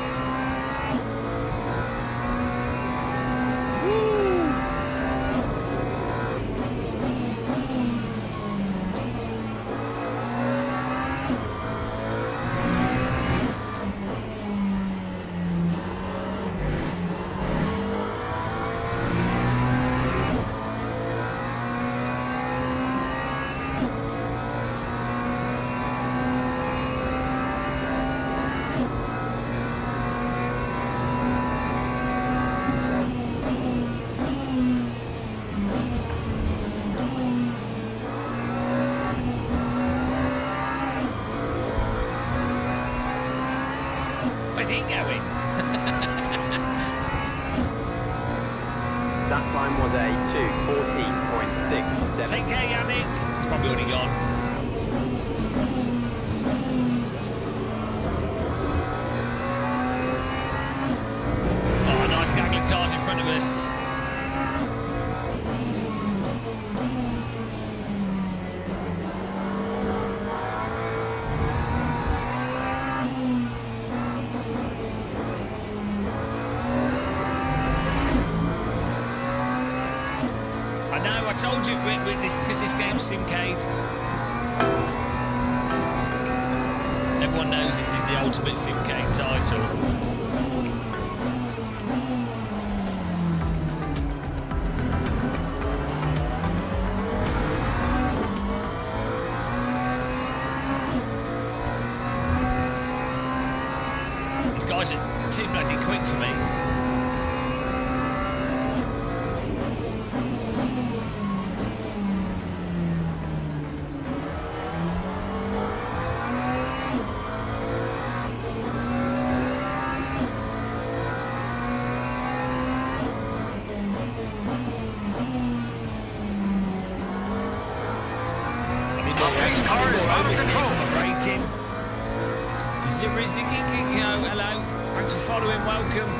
Where's he going? That time was a 2:14.67. Take care, Yannick. He's probably already gone. Oh, nice gaggle of cars in front of us. I told you, with this, because this game's Simcade. Everyone knows this is the ultimate Simcade title. These guys are too bloody quick for me. Hello, thanks for following, welcome.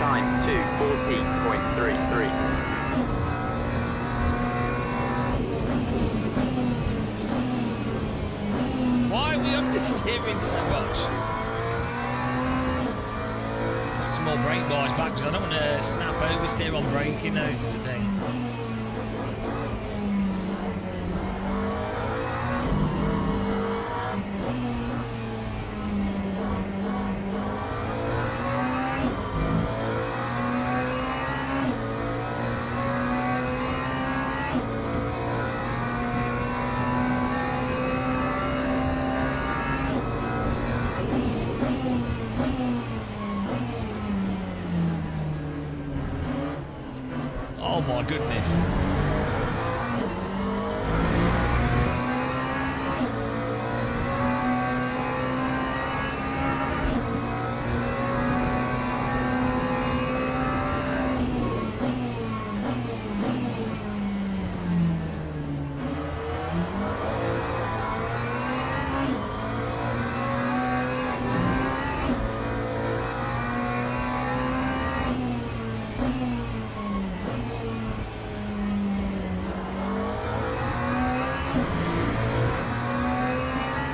Time 2:14.33. Why are we understeering so much? Put some more brake bars back because I don't want to snap oversteer on braking, those is the thing. my goodness.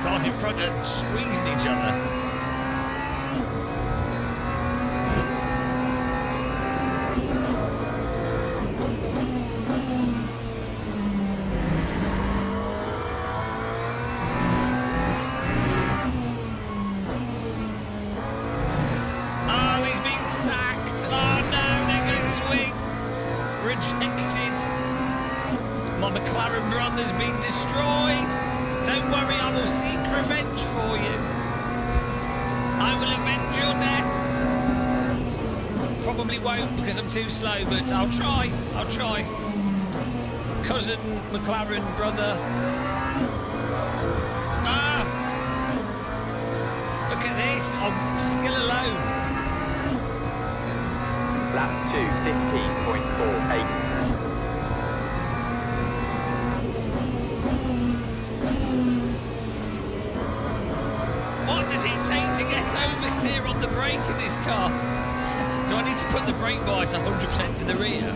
Cars in front are squeezing each other. Oh, he's been sacked. Oh no, there goes his wing. Rejected. My McLaren brother's been destroyed. Don't worry, I will seek revenge for you. I will avenge your death. Probably won't because I'm too slow, but I'll try. I'll try. Cousin, McLaren, brother. Ah! Look at this. I'm still alone. Lap 2, 15.48. What does it take to get oversteer on the brake in this car? Do I need to put the brake bias 100% to the rear?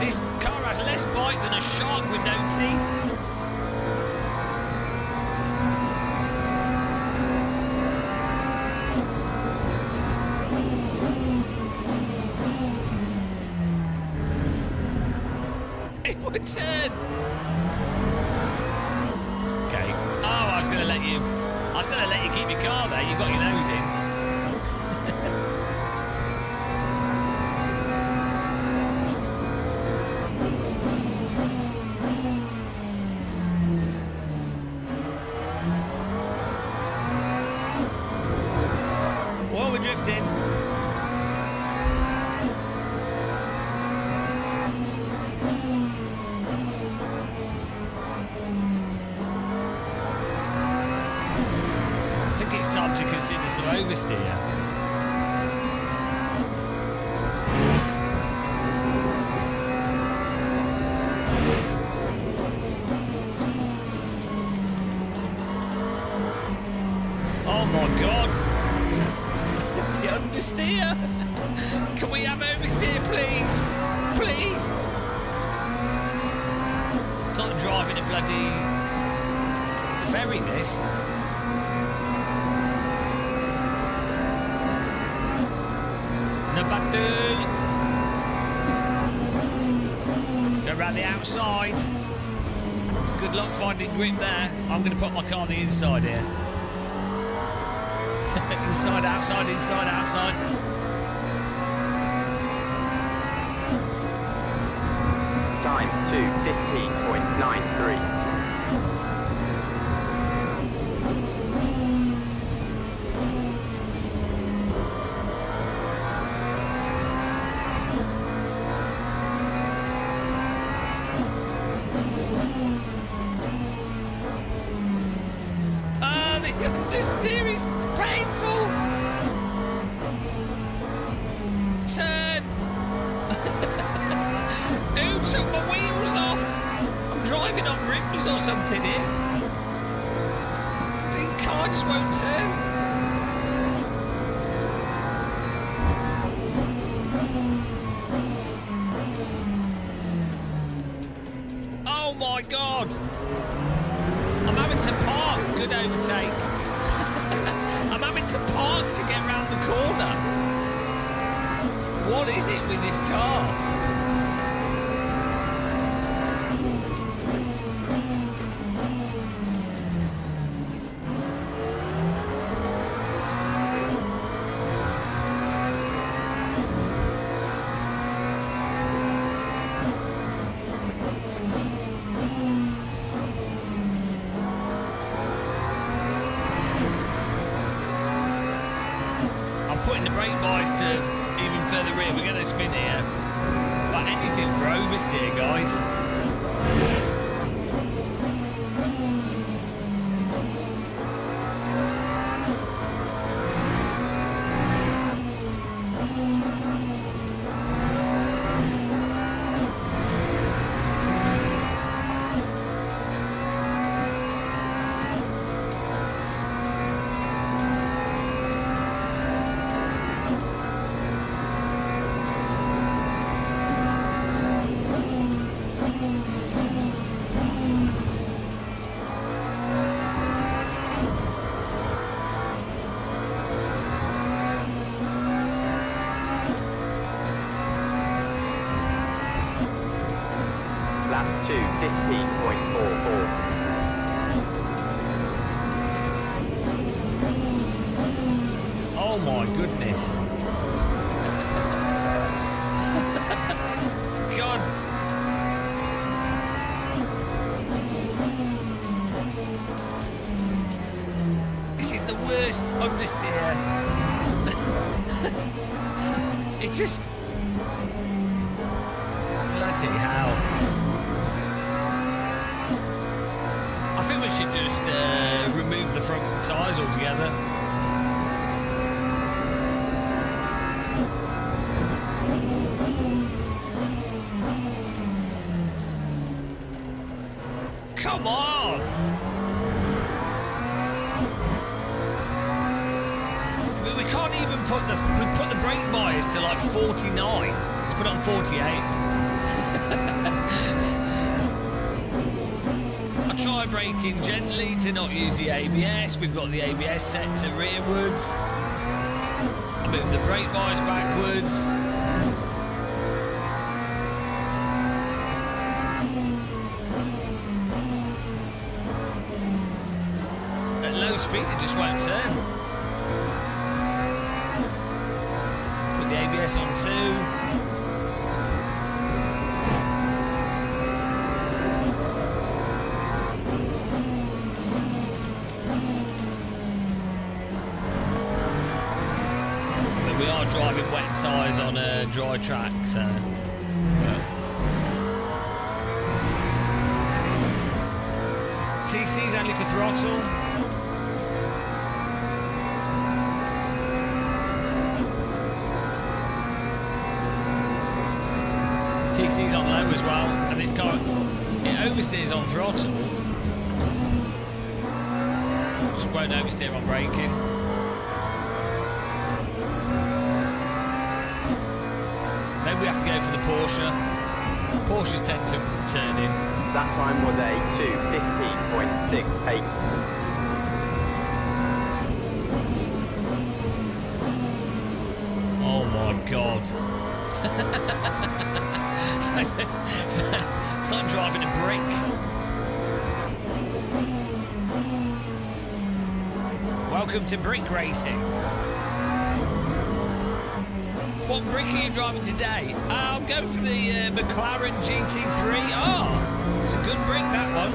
This car has less bite than a shark with no teeth. It would turn. Okay. Oh, I was gonna let you keep your car there. You got your nose in. Whoa, we're drifting. I think it's time to consider some oversteer. Oh my god! The understeer! Can we have oversteer, please? Please! It's like driving a bloody ferry, this. No button. Let's go around the outside. Good luck finding grip there. I'm going to put my car on the inside here. Inside, outside, inside, outside. Time 2:15.93. Ah, the understeer is painful. Turn. Who took my wheels off? I'm driving on rims or something here. The car just won't turn. Oh my god! I'm having to park. Good overtake. I'm having to park to get round the corner. What is it with this car? putting the brake bias to even further rear. We're going to spin here. But anything for oversteer, guys. Lap 2, 15.44. Oh my goodness. God. This is the worst understeer. It just... Bloody hell. I think we should just remove the front tyres altogether. Come on! We can't even put the brake bias to like 49. Let's put it on 48. I try braking gently to not use the ABS. We've got the ABS set to rearwards. I move the brake bias backwards. At low speed, it just won't turn. Put the ABS on too. We are driving wet tyres on a dry track, so... TC's only for throttle. TC's on low as well, and this car, it oversteers on throttle. Just won't oversteer on braking. Maybe we have to go for the Porsche. Porsches tend to turn in. That time was a 2:15.68. Oh my god. It's like driving a brick. Welcome to brick racing. What brick are you driving today? I'm going for the McLaren GT3. Oh, it's a good brick, that one.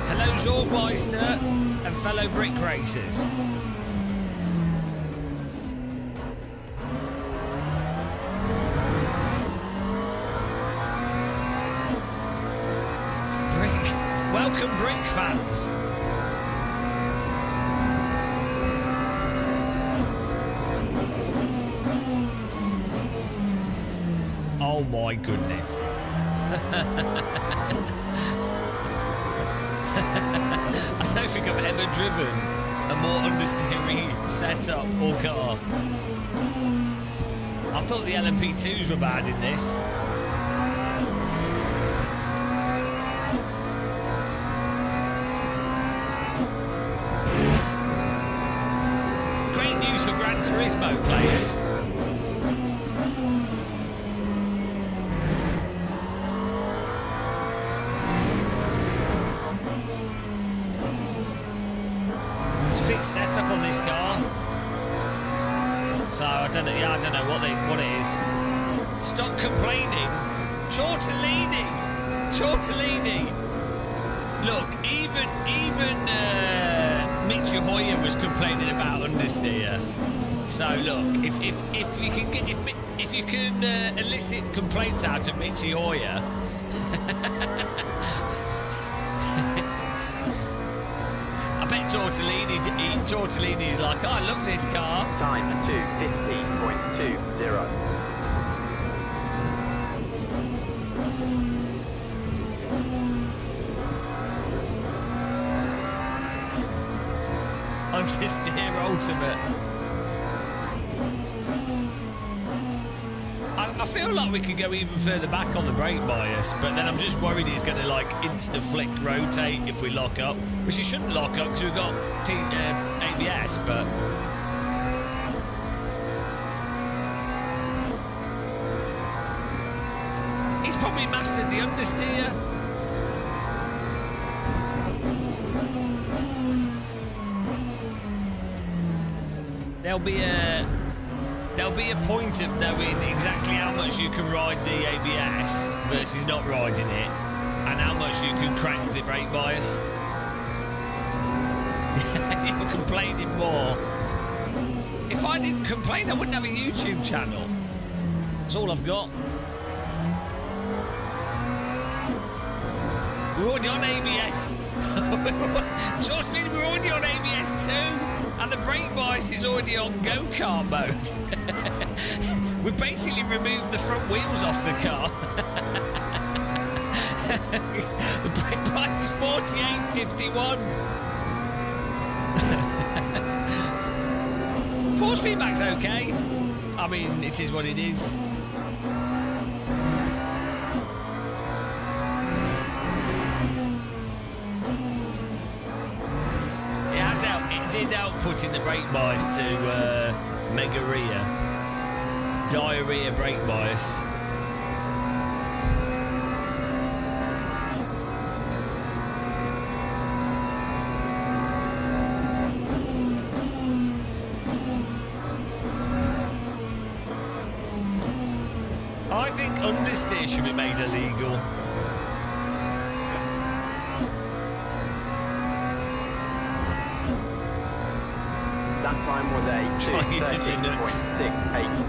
Hello, Zorgmeister and fellow brick racers. Welcome, brick fans. Oh my goodness. I don't think I've ever driven a more understeering setup or car. I thought the LMP2s were bad in this. For Gran Turismo players. It's fixed setup on this car. So I don't know what it is. Stop complaining. Tortellini. Tortellini. Look, even Mitchell Hoyer was complaining about understeer. So look, if you can get if you can elicit complaints out of Mitchell Hoyer. I bet Tortellini's like, oh, I love this car. Time 2:15.20. Understeer ultimate. I feel like we could go even further back on the brake bias, but then I'm just worried he's going to like insta-flick rotate if we lock up, which he shouldn't lock up because we've got ABS, but... He's probably mastered the understeer. There'll be a point of knowing exactly how much you can ride the ABS versus not riding it, and how much you can crank the brake bias. You're complaining more. If I didn't complain, I wouldn't have a YouTube channel. That's all I've got. We're already on ABS. Tortellini, we're already on ABS too. And the brake bias is already on go-kart mode. We basically removed the front wheels off the car. The brake bias is 48.51. Force feedback's okay. I mean, it is what it is. It did output in the brake bias to megaria. Diarrhea brake bias. I think understeer should be made illegal. That time was a 2:13.68.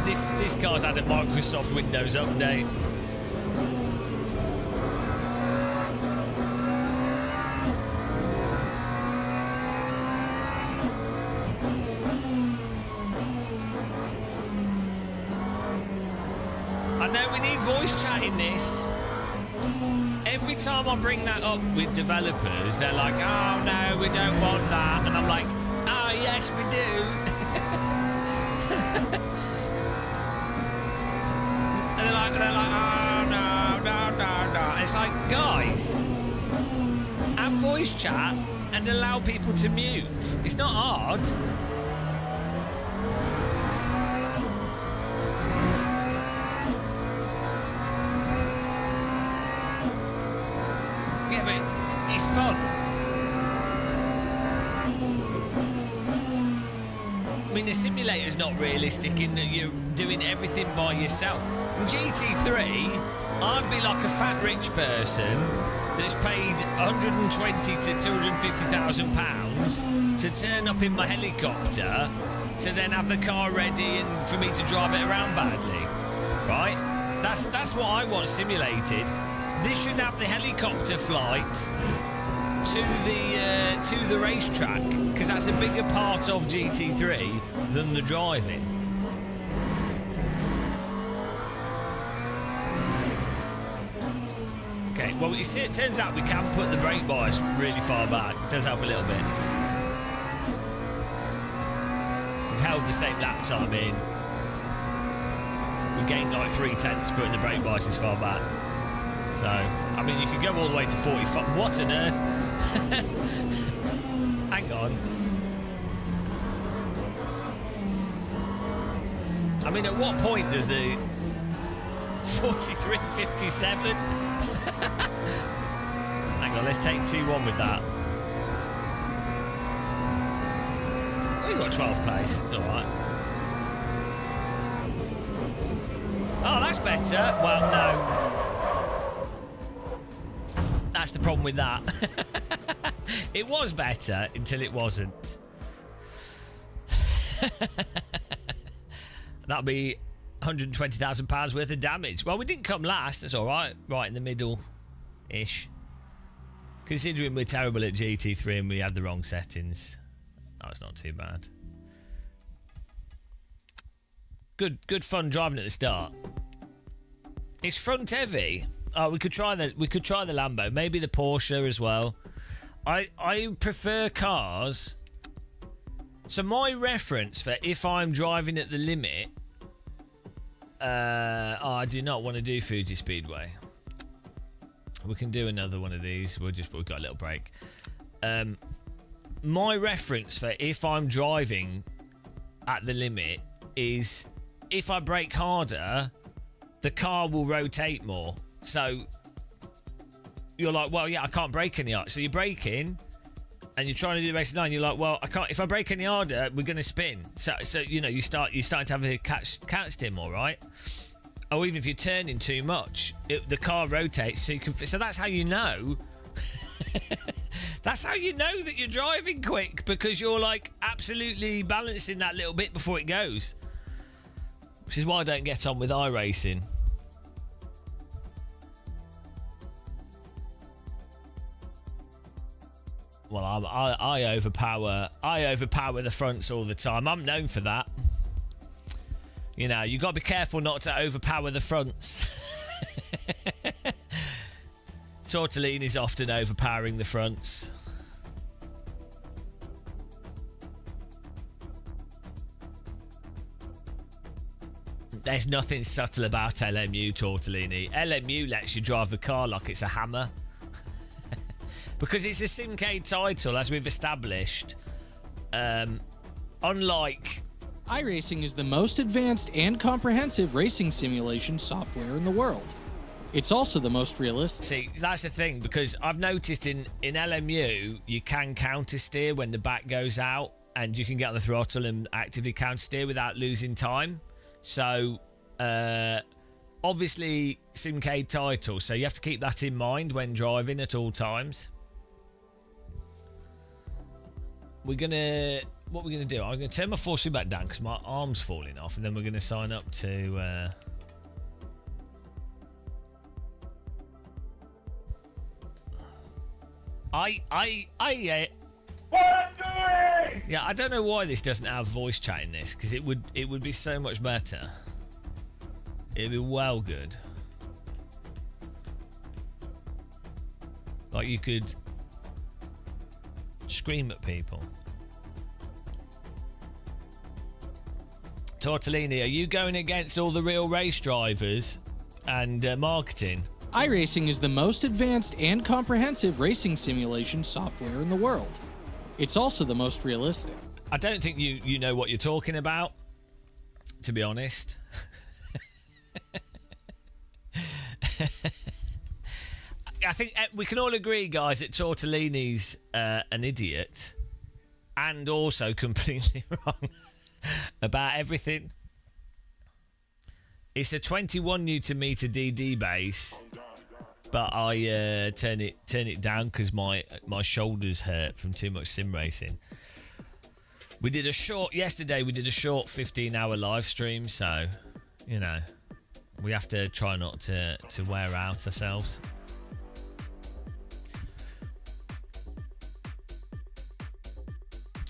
This car's had a Microsoft Windows update. I know we need voice chat in this. Every time I bring that up with developers, they're like, oh no, we don't want that. And I'm like, oh yes, we do. And they're like, oh no. It's like, guys, have voice chat and allow people to mute. It's not hard. Yeah, but it's fun. I mean, the simulator's not realistic in that you're doing everything by yourself. In GT3, I'd be like a fat rich person that's paid 120 to 250,000 pounds to turn up in my helicopter to then have the car ready and for me to drive it around badly, right? That's what I want simulated. This should have the helicopter flight to the racetrack, because that's a bigger part of GT3 than the driving. Okay, well, you see, it turns out we can put the brake bias really far back. It does help a little bit. We've held the same lap time in. We gained like 0.3 putting the brake bias as far back. So, I mean, you could go all the way to 45. What on earth? Hang on. I mean, at what point does the 43.57? Hang on, let's take T1 with that. We got 12th place. It's all right. Oh, that's better. Well, no. That's the problem with that. It was better until it wasn't. That'll be £120,000 worth of damage. Well, we didn't come last. That's all right. Right in the middle-ish. Considering we're terrible at GT3 and we had the wrong settings. Oh, it's not too bad. Good fun driving at the start. It's front heavy. Oh, we could try the Lambo. Maybe the Porsche as well. I prefer cars. So my reference for if I'm driving at the limit, I do not want to do Fuji Speedway. We can do another one of these. We've got a little break. My reference for if I'm driving at the limit is if I brake harder, the car will rotate more. So you're like, well, yeah, I can't brake any harder. So you're braking and you're trying to do the race line. You're like, well, I can't. If I brake any harder, we're going to spin. So you know, you're starting to have a catch stim, all right. Or even if you're turning too much, the car rotates. So you can. So that's how you know. That's how you know that you're driving quick, because you're like absolutely balancing that little bit before it goes. Which is why I don't get on with iRacing. Well, I overpower the fronts all the time. I'm known for that. You know, you got to be careful not to overpower the fronts. Tortellini's often overpowering the fronts. There's nothing subtle about LMU, Tortellini. LMU lets you drive the car like it's a hammer. Because it's a Simcade title, as we've established. Unlike... iRacing is the most advanced and comprehensive racing simulation software in the world. It's also the most realistic. See, that's the thing, because I've noticed in LMU, you can counter steer when the back goes out, and you can get on the throttle and actively counter steer without losing time. So, obviously, Simcade title, so you have to keep that in mind when driving at all times. What we're gonna do, I'm gonna turn my force feed back down because my arm's falling off, and then we're gonna sign up to yeah, I don't know why this doesn't have voice chat in this, because it would be so much better. It'd be well good. Like you could scream at people. Tortellini, are you going against all the real race drivers and marketing? iRacing is the most advanced and comprehensive racing simulation software in the world. It's also the most realistic. I don't think you know what you're talking about, to be honest. I think we can all agree, guys, that Tortellini's an idiot and also completely wrong about everything. It's a 21 Newton meter DD base, but I turn it down because my shoulders hurt from too much sim racing. Yesterday we did a short 15-hour live stream, so you know we have to try not to wear out ourselves.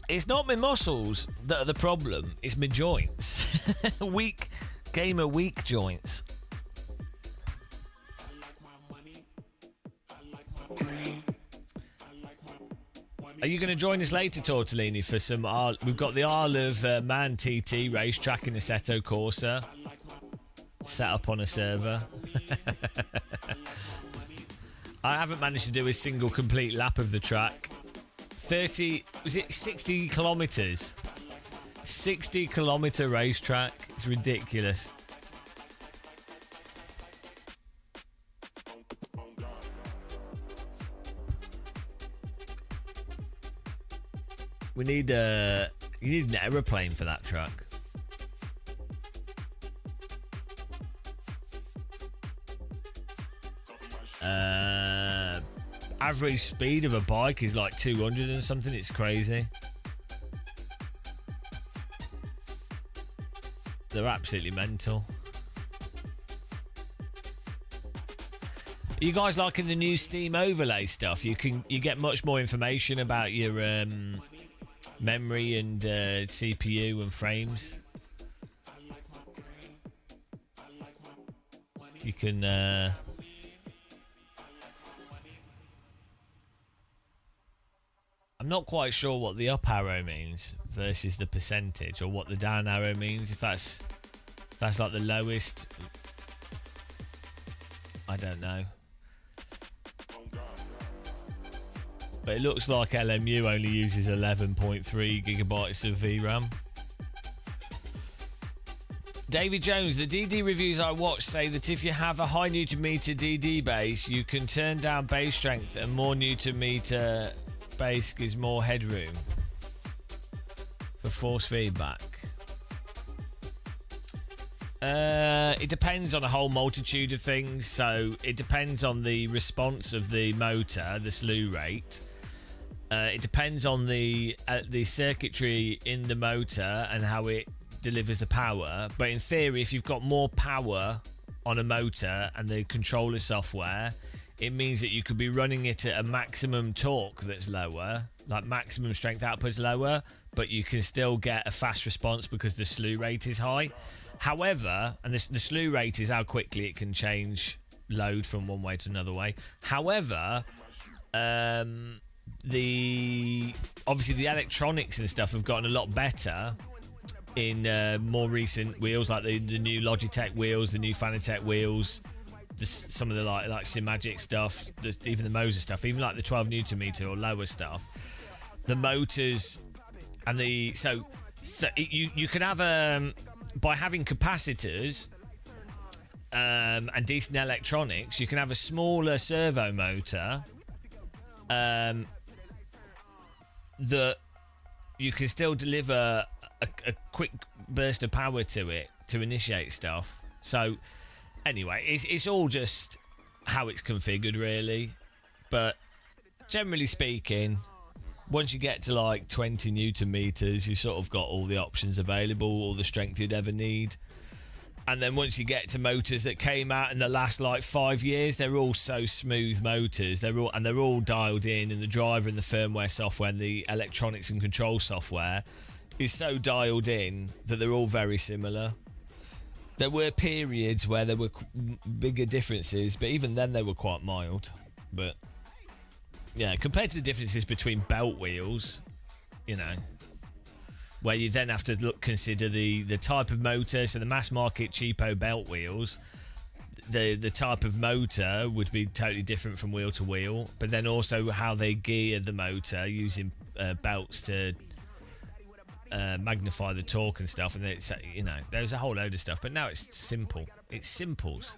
It's not my muscles that are the problem, it's my joints. Weak joints. Are you going to join us later, Tortellini, for some... we've got the Isle of Man TT racetrack in the Assetto Corsa set up on a server. I haven't managed to do a single complete lap of the track. 60 kilometres? 60 kilometre racetrack. It's ridiculous. You need an aeroplane for that truck. average speed of a bike is like 200 and something. It's crazy. They're absolutely mental. Are you guys liking the new Steam overlay stuff? You get much more information about your memory and CPU and frames. You can I'm not quite sure what the up arrow means versus the percentage, or what the down arrow means. If that's like the lowest, I don't know. But it looks like LMU only uses 11.3 gigabytes of VRAM. David Jones, the DD reviews I watched say that if you have a high Newton meter DD base, you can turn down base strength, and more Newton meter base gives more headroom for force feedback. It depends on a whole multitude of things. So it depends on the response of the motor, the slew rate. It depends on the circuitry in the motor and how it delivers the power. But in theory, if you've got more power on a motor and the controller software, it means that you could be running it at a maximum torque that's lower, like maximum strength output's lower, but you can still get a fast response because the slew rate is high. However, and the slew rate is how quickly it can change load from one way to another way. However, obviously the electronics and stuff have gotten a lot better in more recent wheels, like the new Logitech wheels, the new Fanatec wheels, some of the like Simcade stuff, even the Moser stuff, even like the 12 Newton meter or lower stuff. The motors and you can have by having capacitors and decent electronics, you can have a smaller servo motor that you can still deliver a quick burst of power to it to initiate stuff. So anyway, it's all just how it's configured, really. But generally speaking, once you get to like 20 Newton meters, you sort of got all the options available, all the strength you'd ever need. And then once you get to motors that came out in the last like 5 years, they're all so smooth motors. They're all dialed in, and the driver and the firmware software and the electronics and control software is so dialed in that they're all very similar. There were periods where there were bigger differences, but even then they were quite mild. But yeah, compared to the differences between belt wheels, you know, where you then have to consider the type of motor. So the mass market cheapo belt wheels, the type of motor would be totally different from wheel to wheel, but then also how they gear the motor using belts to magnify the torque and stuff. And it's, you know, there's a whole load of stuff, but now it's simple. It's simples.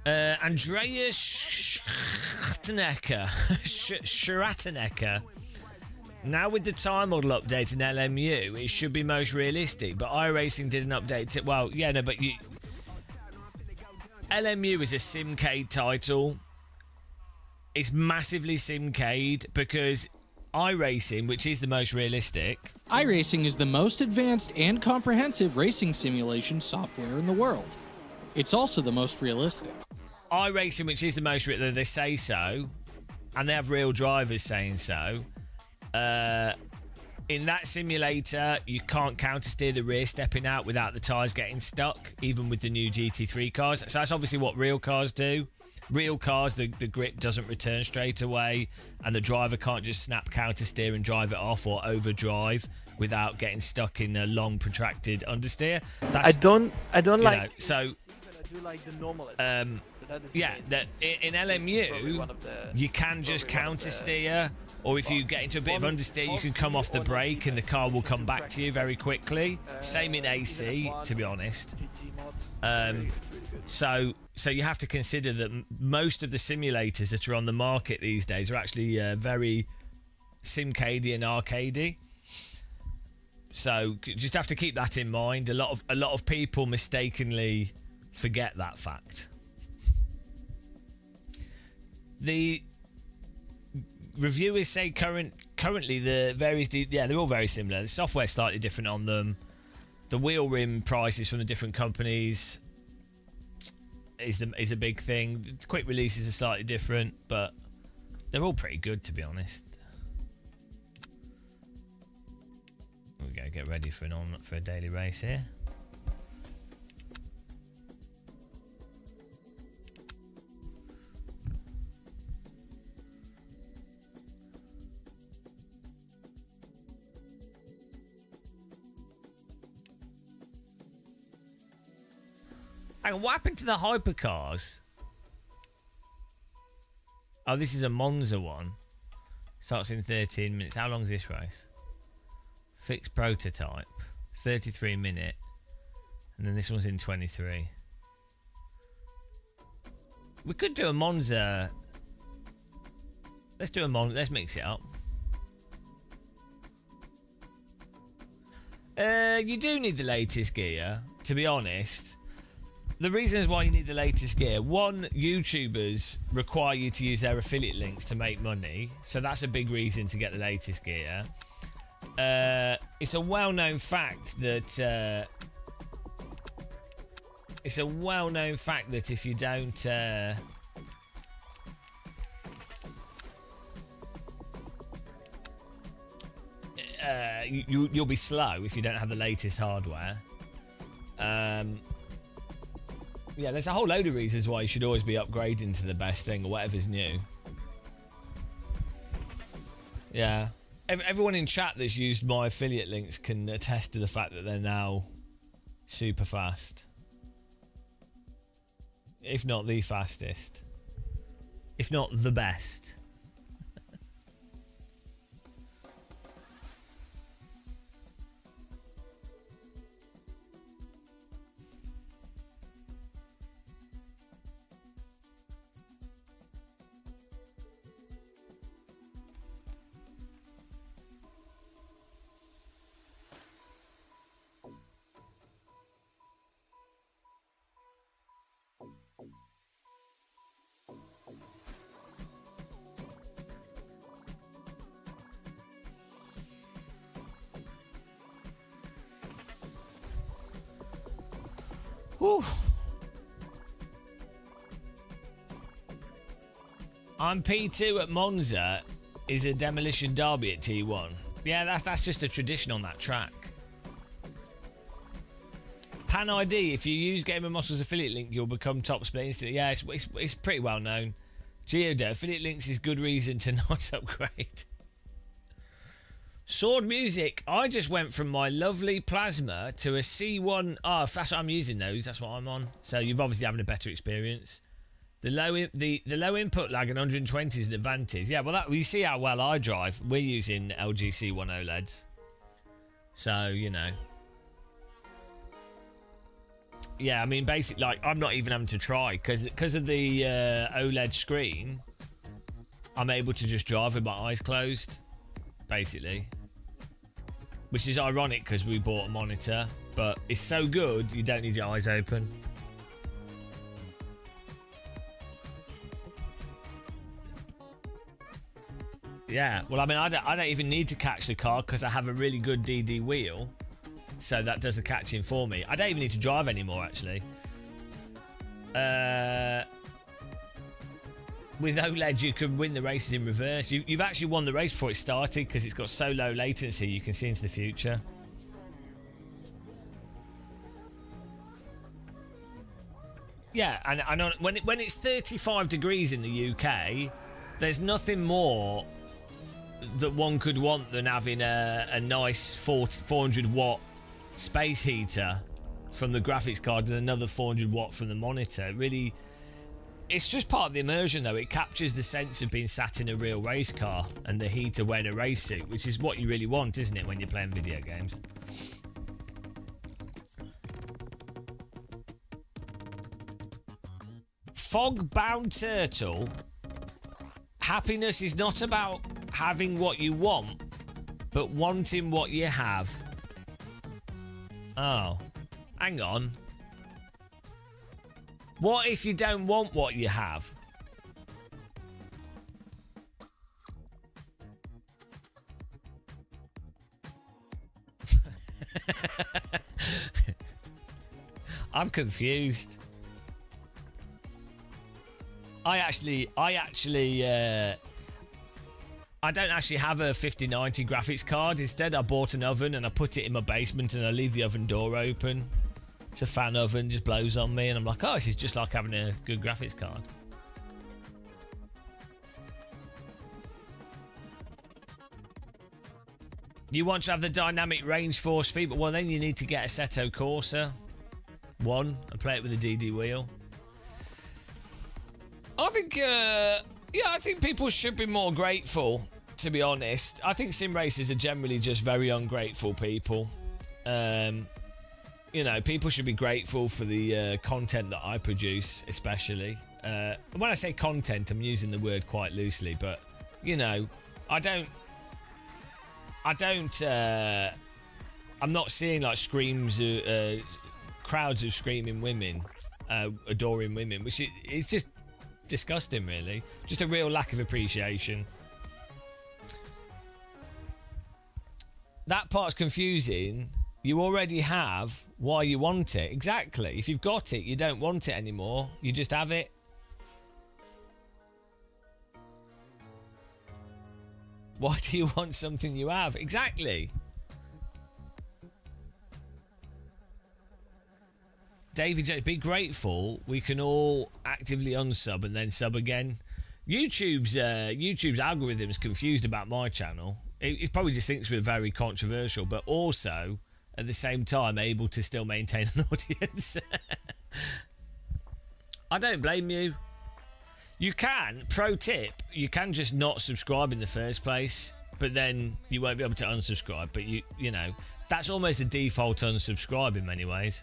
Andreas Schrattenecker. Now with the time model update in LMU, it should be most realistic, but iRacing didn't update it. Well, yeah, no, but LMU is a Simcade title. It's massively Simcade because iRacing, which is the most realistic... iRacing is the most advanced and comprehensive racing simulation software in the world. It's also the most realistic. iRacing, which is the most realistic, they say so, and they have real drivers saying so. In that simulator, you can't counter-steer the rear stepping out without the tyres getting stuck, even with the new GT3 cars. So that's obviously what real cars do. Real cars, the grip doesn't return straight away, and the driver can't just snap counter-steer and drive it off or overdrive without getting stuck in a long, protracted understeer. I don't like... know, so... I do like the normalist. Yeah, in LMU, you can just counter-steer, or if you get into a bit of understeer, you can come off the brake and the car will come back to you very quickly. Same in AC, to be honest. So you have to consider that most of the simulators that are on the market these days are actually very Simcade and arcadey. So just have to keep that in mind. A lot of people mistakenly forget that fact. The reviewers say currently the various they're all very similar. The software's slightly different on them. The wheel rim prices from the different companies is a big thing. The quick releases are slightly different, but they're all pretty good, to be honest. We go get ready for a daily race here. Hang on, what happened to the hypercars? Oh, this is a Monza one. Starts in 13 minutes. How long is this race? Fixed prototype. 33 minute. And then this one's in 23. We could do a Monza. Let's do a Monza. Let's mix it up. You do need the latest gear, to be honest. The reasons why you need the latest gear: one, YouTubers require you to use their affiliate links to make money, so that's a big reason to get the latest gear. It's a well-known fact that if you don't you'll be slow if you don't have the latest hardware. Yeah, there's a whole load of reasons why you should always be upgrading to the best thing or whatever's new. Yeah. Everyone in chat that's used my affiliate links can attest to the fact that they're now super fast. If not the fastest. If not the best. Whew. I'm P2 at Monza is a demolition derby at T1. Yeah, that's just a tradition on that track. Pan ID, if you use Game of Muscles affiliate link, you'll become top split instantly. Yeah, it's pretty well known. Geodo, affiliate links is good reason to not upgrade. Sword Music, I just went from my lovely Plasma to a C1. Oh, that's what I'm using those. That's what I'm on. So you've obviously having a better experience. The low input lag and 120 is an advantage. Yeah, well, you see how well I drive. We're using LG C1 OLEDs. So, you know. Yeah, I mean, basically, like, I'm not even having to try because of the OLED screen. I'm able to just drive with my eyes closed, basically. Which is ironic because we bought a monitor, but it's so good you don't need your eyes open. Yeah, well, I mean, I don't even need to catch the car because I have a really good DD wheel, so that does the catching for me. I don't even need to drive anymore, actually. With OLED, you can win the races in reverse. You've actually won the race before it started because it's got so low latency you can see into the future. Yeah, and when it's 35 degrees in the UK, there's nothing more that one could want than having a nice 400 watt space heater from the graphics card and another 400 watt from the monitor. Really, it's just part of the immersion, though. It captures the sense of being sat in a real race car and the heater wearing a race suit, which is what you really want, isn't it, when you're playing video games? Fog-bound turtle. Happiness is not about having what you want, but wanting what you have. Oh, hang on. What if you don't want what you have? I'm confused. I don't actually have a 5090 graphics card. Instead, I bought an oven and I put it in my basement and I leave the oven door open. It's a fan oven, just blows on me and I'm like, oh, this is just like having a good graphics card. You want to have the dynamic range force feed, but well, then you need to get a Assetto Corsa 1 and play it with a DD wheel. I think, I think people should be more grateful, to be honest. I think sim racers are generally just very ungrateful people. You know, people should be grateful for the content that I produce, especially. When I say content, I'm using the word quite loosely, but, you know, I'm not seeing like screams, crowds of screaming women, adoring women, which it's just disgusting, really. Just a real lack of appreciation. That part's confusing. You already have why you want it. Exactly. If you've got it, you don't want it anymore. You just have it. Why do you want something you have? Exactly. David Jones, be grateful. We can all actively unsub and then sub again. YouTube's algorithm's confused about my channel. It probably just thinks we're very controversial, but also at the same time able to still maintain an audience. I don't blame you. You can, pro tip, you can just not subscribe in the first place, but then you won't be able to unsubscribe. But you know, that's almost a default unsubscribe in many ways.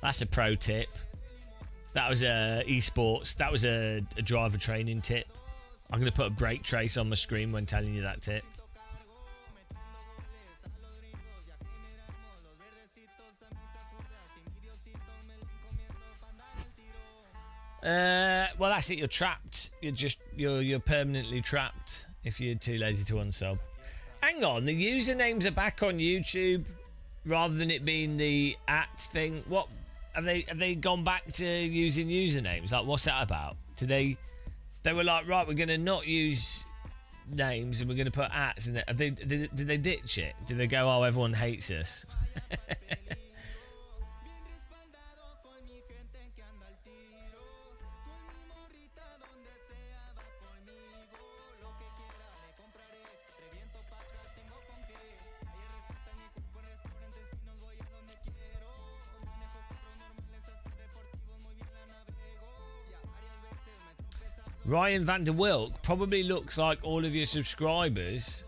That's a pro tip. That was a esports. That was a driver training tip. I'm going to put a brake trace on my screen when telling you that tip. Well, that's it. You're trapped. You're permanently trapped if you're too lazy to unsub. Hang on, the usernames are back on YouTube rather than it being the @ thing. What have they gone back to using usernames? Like, what's that about? They were like, right, we're going to not use names and we're going to put ats in there. Did they ditch it? Did they go, oh, everyone hates us? Ryan van der Wilk probably looks like all of your subscribers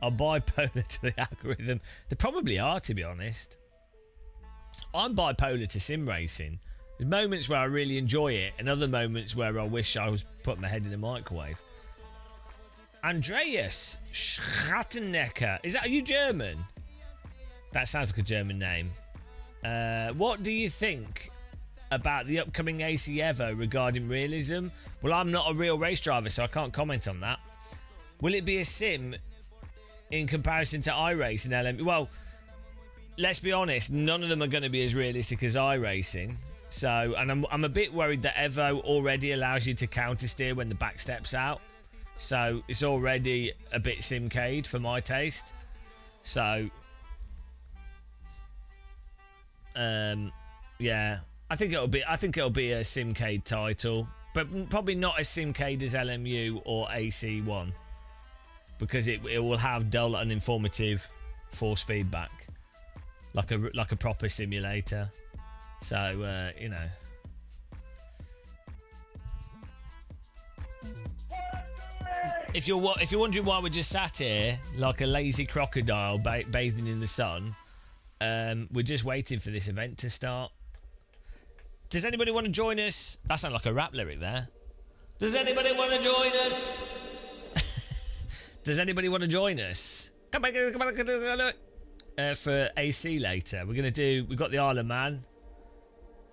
are bipolar to the algorithm. They probably are, to be honest. I'm bipolar to sim racing. There's moments where I really enjoy it and other moments where I wish I was putting my head in a microwave. Andreas Schrattenecker. Are you German? That sounds like a German name. What do you think about the upcoming AC Evo regarding realism? Well, I'm not a real race driver, so I can't comment on that. Will it be a sim in comparison to iRacing LM? Well, let's be honest, none of them are going to be as realistic as iRacing. So, and I'm a bit worried that Evo already allows you to counter steer when the back steps out. So it's already a bit Simcade for my taste. So, yeah. I think it'll be a Simcade title, but probably not as Simcade as LMU or AC1, because it will have dull, uninformative force feedback, like a proper simulator. So you know. If you're wondering why we're just sat here like a lazy crocodile bathing in the sun, we're just waiting for this event to start. Does anybody want to join us? That sounded like a rap lyric there. Does anybody want to join us? Does anybody want to join us? Come on. For AC later. We've got the Isle of Man.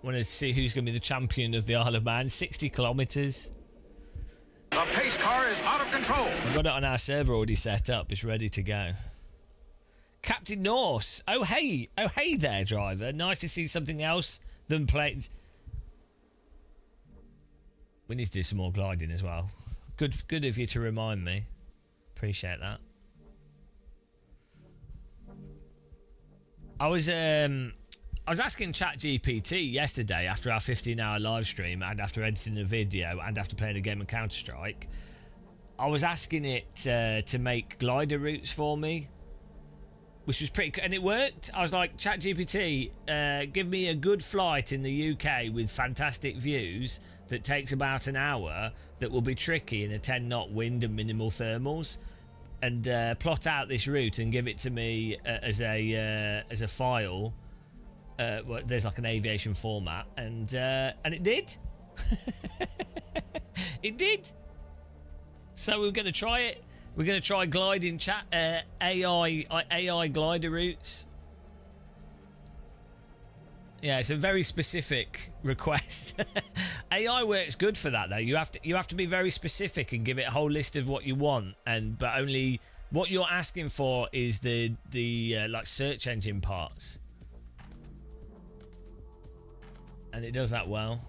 Want to see who's going to be the champion of the Isle of Man. 60 kilometres. The pace car car is out of control. We've got it on our server already set up. It's ready to go. Captain Norse. Oh hey there, driver. Nice to see something else than planes. We need to do some more gliding as well. Good of you to remind me. Appreciate that. I was asking ChatGPT yesterday after our 15-hour live stream and after editing a video and after playing a game of Counter-Strike. I was asking it to make glider routes for me, which was pretty, and it worked. I was like, ChatGPT, give me a good flight in the UK with fantastic views that takes about an hour, that will be tricky in a 10-knot wind and minimal thermals, and plot out this route and give it to me as a file. Well, there's like an aviation format, and it did. It did. So we're going to try it. We're going to try gliding AI glider routes. Yeah, it's a very specific request. AI works good for that though. You have to be very specific and give it a whole list of what you want, but only what you're asking for is the like search engine parts. And it does that well.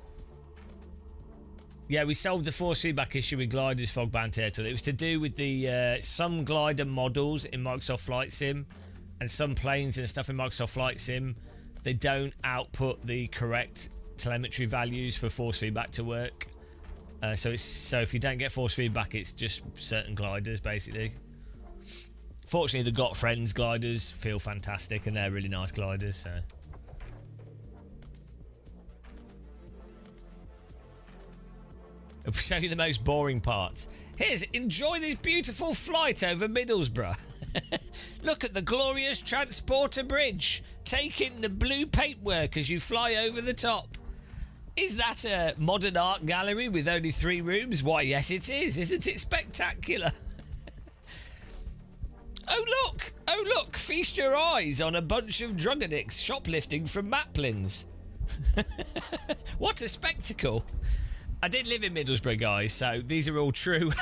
Yeah, we solved the force feedback issue with gliders, Fogbound Turtle. It was to do with the some glider models in Microsoft Flight Sim and some planes and stuff in Microsoft Flight Sim. They don't output the correct telemetry values for force feedback to work. So if you don't get force feedback, it's just certain gliders basically. Fortunately, the Got Friends gliders feel fantastic and they're really nice gliders. So. I'll show you the most boring parts. Here's, enjoy this beautiful flight over Middlesbrough. Look at the glorious Transporter Bridge. Take in the blue paintwork as you fly over the top. Is that a modern art gallery with only 3 rooms? Why, yes it is. Isn't it spectacular? Oh look, feast your eyes on a bunch of drug addicts shoplifting from Maplins. What a spectacle. I did live in Middlesbrough, guys, so these are all true.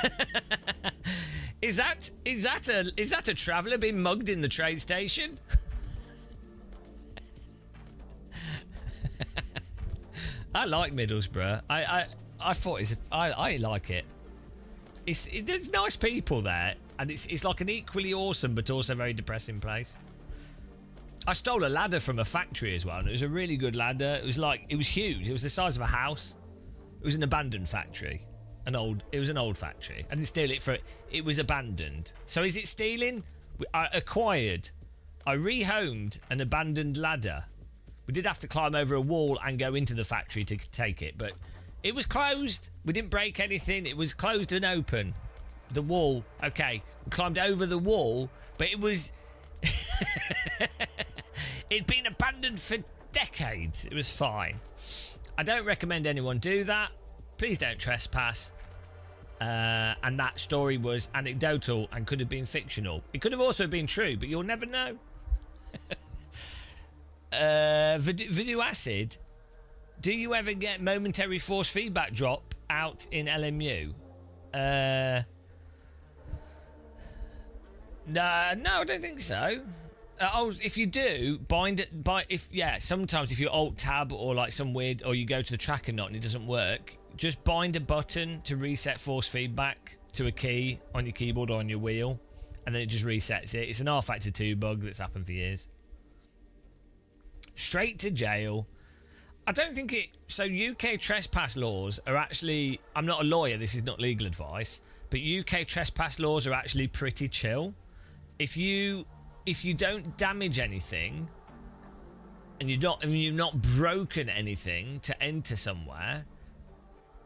Is that a traveller being mugged in the train station? I like Middlesbrough. I thought I like it. There's nice people there, and it's like an equally awesome but also very depressing place. I stole a ladder from a factory as well, and it was a really good ladder. It was huge. It was the size of a house. It was an abandoned factory. It was an old factory. I didn't steal it it was abandoned. So is it stealing? I rehomed an abandoned ladder. We did have to climb over a wall and go into the factory to take it, but it was closed. We didn't break anything. It was closed and open. The wall, okay. We climbed over the wall, but it was... It'd been abandoned for decades. It was fine. I don't recommend anyone do that. Please don't trespass. And that story was anecdotal and could have been fictional. It could have also been true, but you'll never know. Video Acid, do you ever get momentary force feedback drop out in LMU? No, I don't think so. If you do, bind it sometimes if you alt tab or like some weird, or you go to the tracker knot and it doesn't work, just bind a button to reset force feedback to a key on your keyboard or on your wheel, and then it just resets it. It's an R-Factor 2 bug that's happened for years. Straight to jail. I don't think it... So UK trespass laws are actually... I'm not a lawyer, this is not legal advice, but UK trespass laws are actually pretty chill. If you don't damage anything and you've not broken anything to enter somewhere,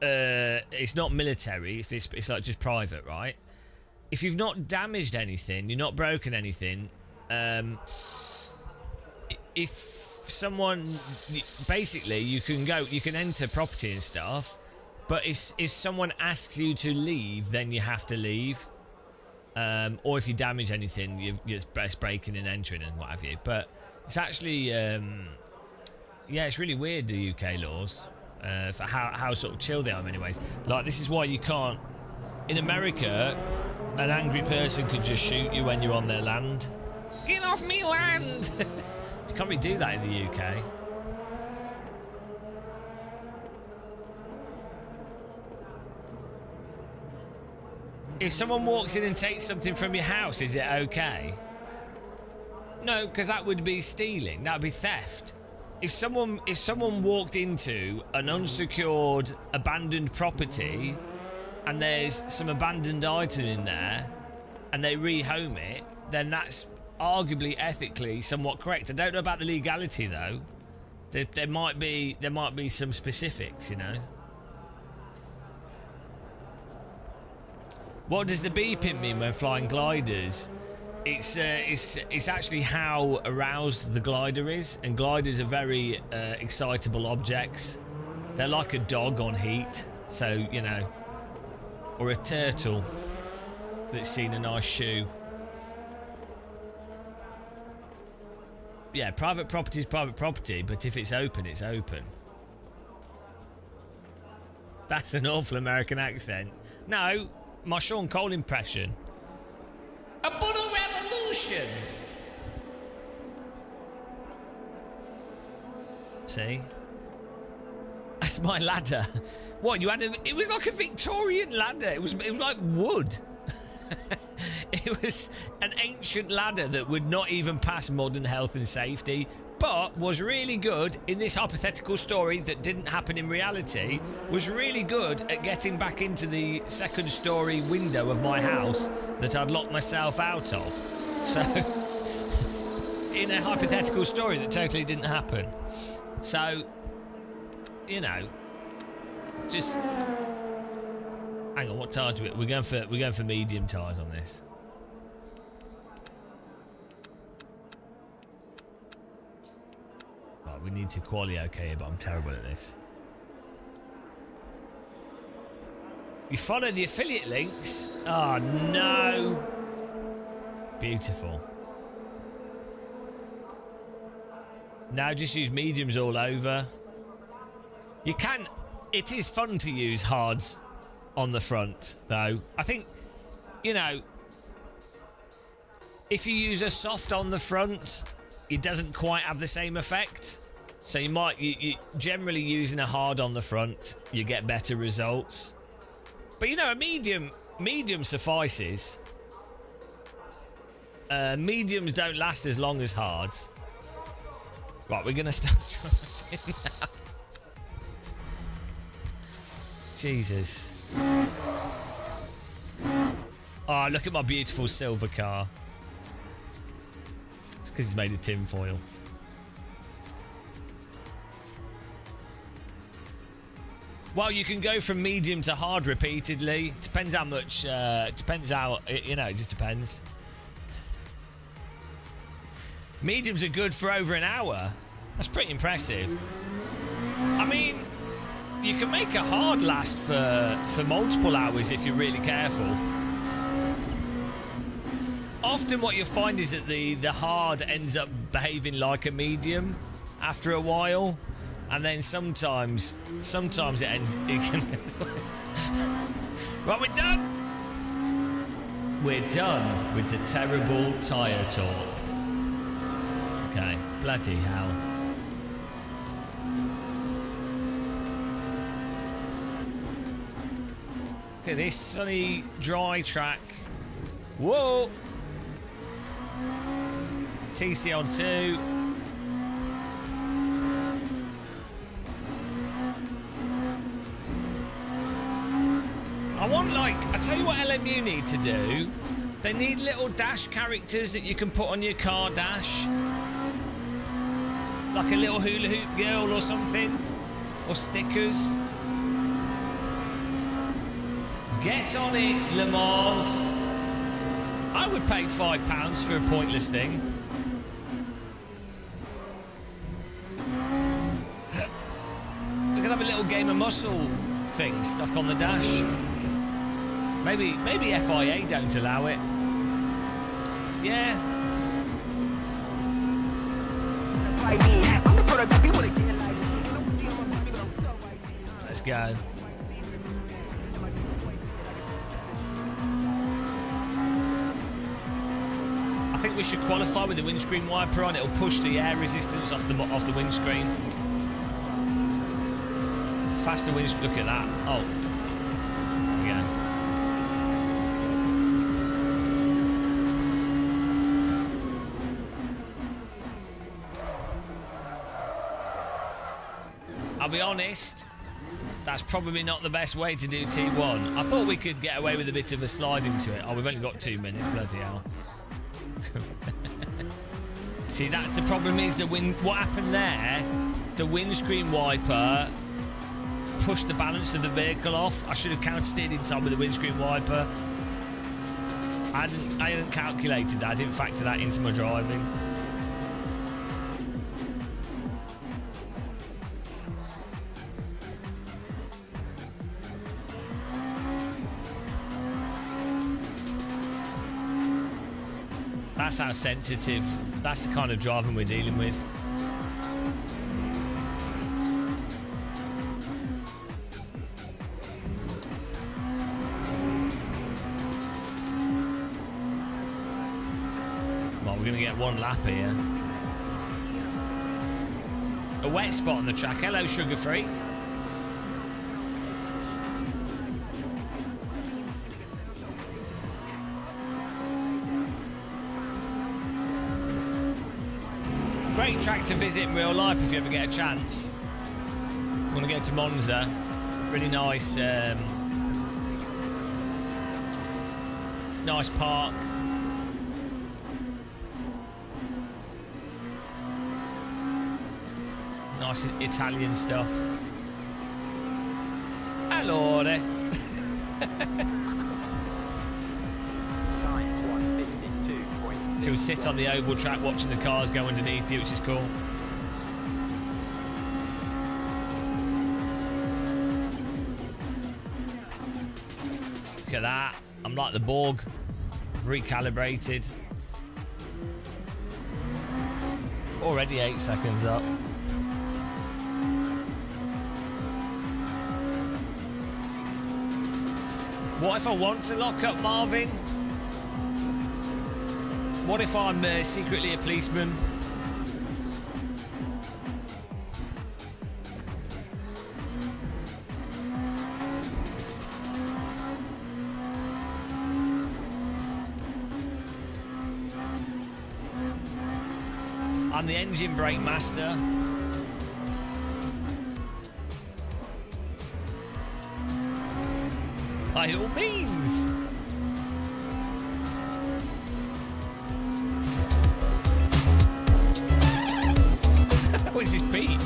it's not military. If it's like just private, right? If you've not damaged anything, you're not broken anything. If someone, basically, you can enter property and stuff, but if someone asks you to leave, then you have to leave. Or if you damage anything, you're breaking and entering and what have you. But it's actually, it's really weird, the UK laws, for how sort of chill they are in many ways. Like, this is why you can't, in America, an angry person could just shoot you when you're on their land. Get off me land! You can't really do that in the UK. If someone walks in and takes something from your house, is it okay? No, because that would be stealing. That would be theft. If someone walked into an unsecured abandoned property and there's some abandoned item in there and they rehome it, then that's arguably ethically somewhat correct. I don't know about the legality though. There might be some specifics, you know. What does the beeping mean when flying gliders? It's actually how aroused the glider is, and gliders are very excitable objects. They're like a dog on heat, so you know, or a turtle that's seen a nice shoe. Yeah, private property is private property, but if it's open, it's open. That's an awful American accent. No, my Sean Cole impression. A Buddha revolution! See? That's my ladder. What, you had it was like a Victorian ladder. It was like wood. It was an ancient ladder that would not even pass modern health and safety, but was really good in this hypothetical story that didn't happen in reality, was really good at getting back into the second story window of my house that I'd locked myself out of. So, in a hypothetical story that totally didn't happen. So, you know, just hang on, what tire do we're going for medium tires on this. Right, we need to quali okay, but I'm terrible at this. You follow the affiliate links? Oh no. Beautiful. Now just use mediums all over. You can, it is fun to use hards on the front though. I think, you know, if you use a soft on the front, it doesn't quite have the same effect. So you generally using a hard on the front, you get better results. But you know, a medium suffices. Mediums don't last as long as hards. Right, we're gonna start driving now. Jesus. Oh, look at my beautiful silver car. It's because it's made of tin foil. Well, you can go from medium to hard repeatedly. Depends how much. Depends how. You know, it just depends. Mediums are good for over an hour. That's pretty impressive. I mean, you can make a hard last for multiple hours if you're really careful. Often what you'll find is that the hard ends up behaving like a medium after a while, and then sometimes it ends. Right, we're done. We're done with the terrible tyre talk. Okay, bloody hell. Look at this sunny, dry track. Whoa! TC on 2. I tell you what LMU need to do. They need little dash characters that you can put on your car dash. Like a little hula hoop girl or something. Or stickers. Get on it, Le Mans. I would pay £5 for a pointless thing. We could have a little game of muscle thing stuck on the dash. Maybe FIA don't allow it. Yeah. Let's go. think we should qualify with the windscreen wiper on. It'll push the air resistance off the windscreen. Faster windscreen. Look at that. Oh. Yeah. I'll be honest, that's probably not the best way to do T1. I thought we could get away with a bit of a slide into it. Oh, we've only got 2 minutes, bloody hell. See, that's the problem is what happened there, the windscreen wiper pushed the balance of the vehicle off. I should have counter-steered in time with the windscreen wiper. I hadn't calculated that. I didn't factor that into my driving. That's how sensitive. That's the kind of driving we're dealing with. Well, we're going to get 1 lap here. A wet spot on the track. Hello, Sugar Free. Great track to visit in real life if you ever get a chance. I want to get to Monza. Really nice, nice park. Nice Italian stuff. Hello there. You can sit on the oval track watching the cars go underneath you, which is cool. Look at that. I'm like the Borg. Recalibrated. Already 8 seconds up. What if I want to lock up Marvin? What if I'm secretly a policeman? I'm the engine brake master. By all means. What is this beat?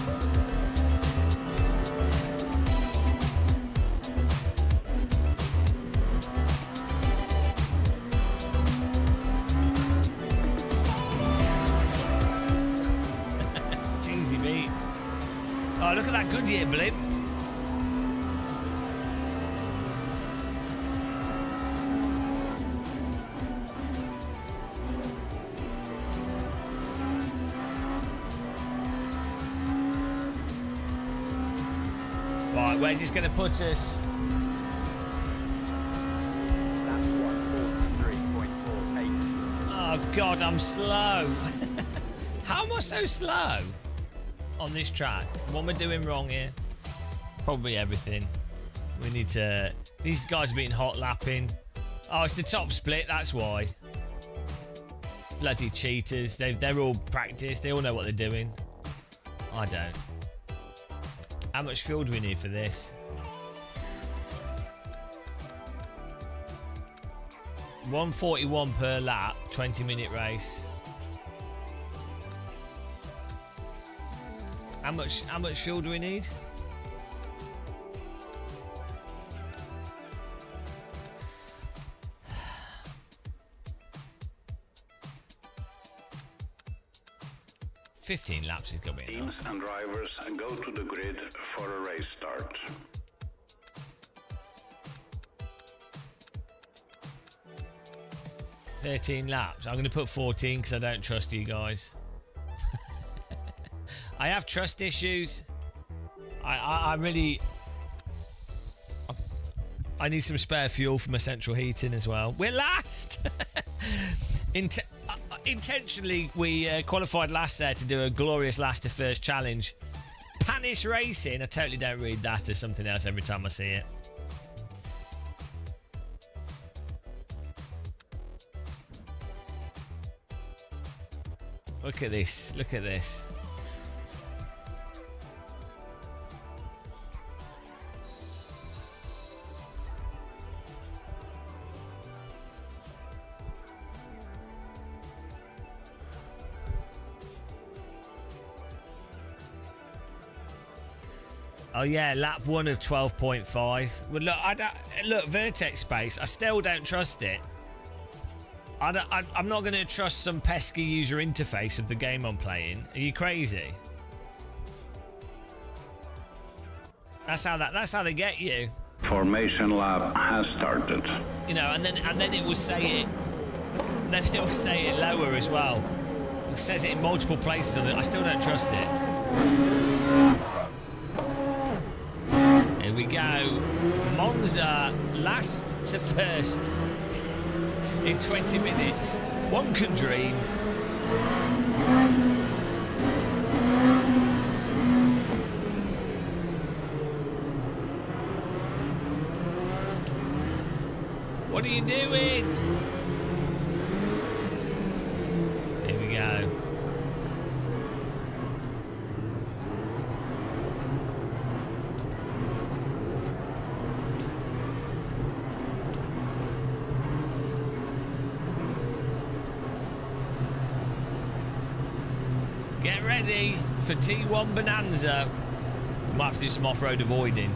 Cheesy beat. Oh, look at that Goodyear blimp. Right, where's this going to put us? That's 143.48. Oh, God, I'm slow. How am I so slow on this track? What am I doing wrong here? Probably everything. We need to... These guys are being hot lapping. Oh, it's the top split, that's why. Bloody cheaters. They're all practiced. They all know what they're doing. I don't. How much fuel do we need for this? 141 per lap, 20-minute race. How much fuel do we need? $15 laps is going to be Teams enough. and drivers go to the grid for a race start. $13 laps. I'm going to put 14 because I don't trust you guys. I have trust issues. I really... I need some spare fuel for my central heating as well. We're last! intentionally, we qualified last there to do a glorious last to first challenge. Panis Racing. I totally don't read that as something else every time I see it. Look at this. Look at this. Oh yeah, lap 1 of 12.5. Well, look, Vertex Space. I still don't trust it. I'm not going to trust some pesky user interface of the game I'm playing. Are you crazy? That's how they get you. Formation lap has started. You know, and then it will say it. Then it will say it lower as well. It says it in multiple places on it. I still don't trust it. Here we go. Monza last to first in 20 minutes. One can dream. What are you doing? Here we go. Get ready for T1 Bonanza. We might have to do some off-road avoiding.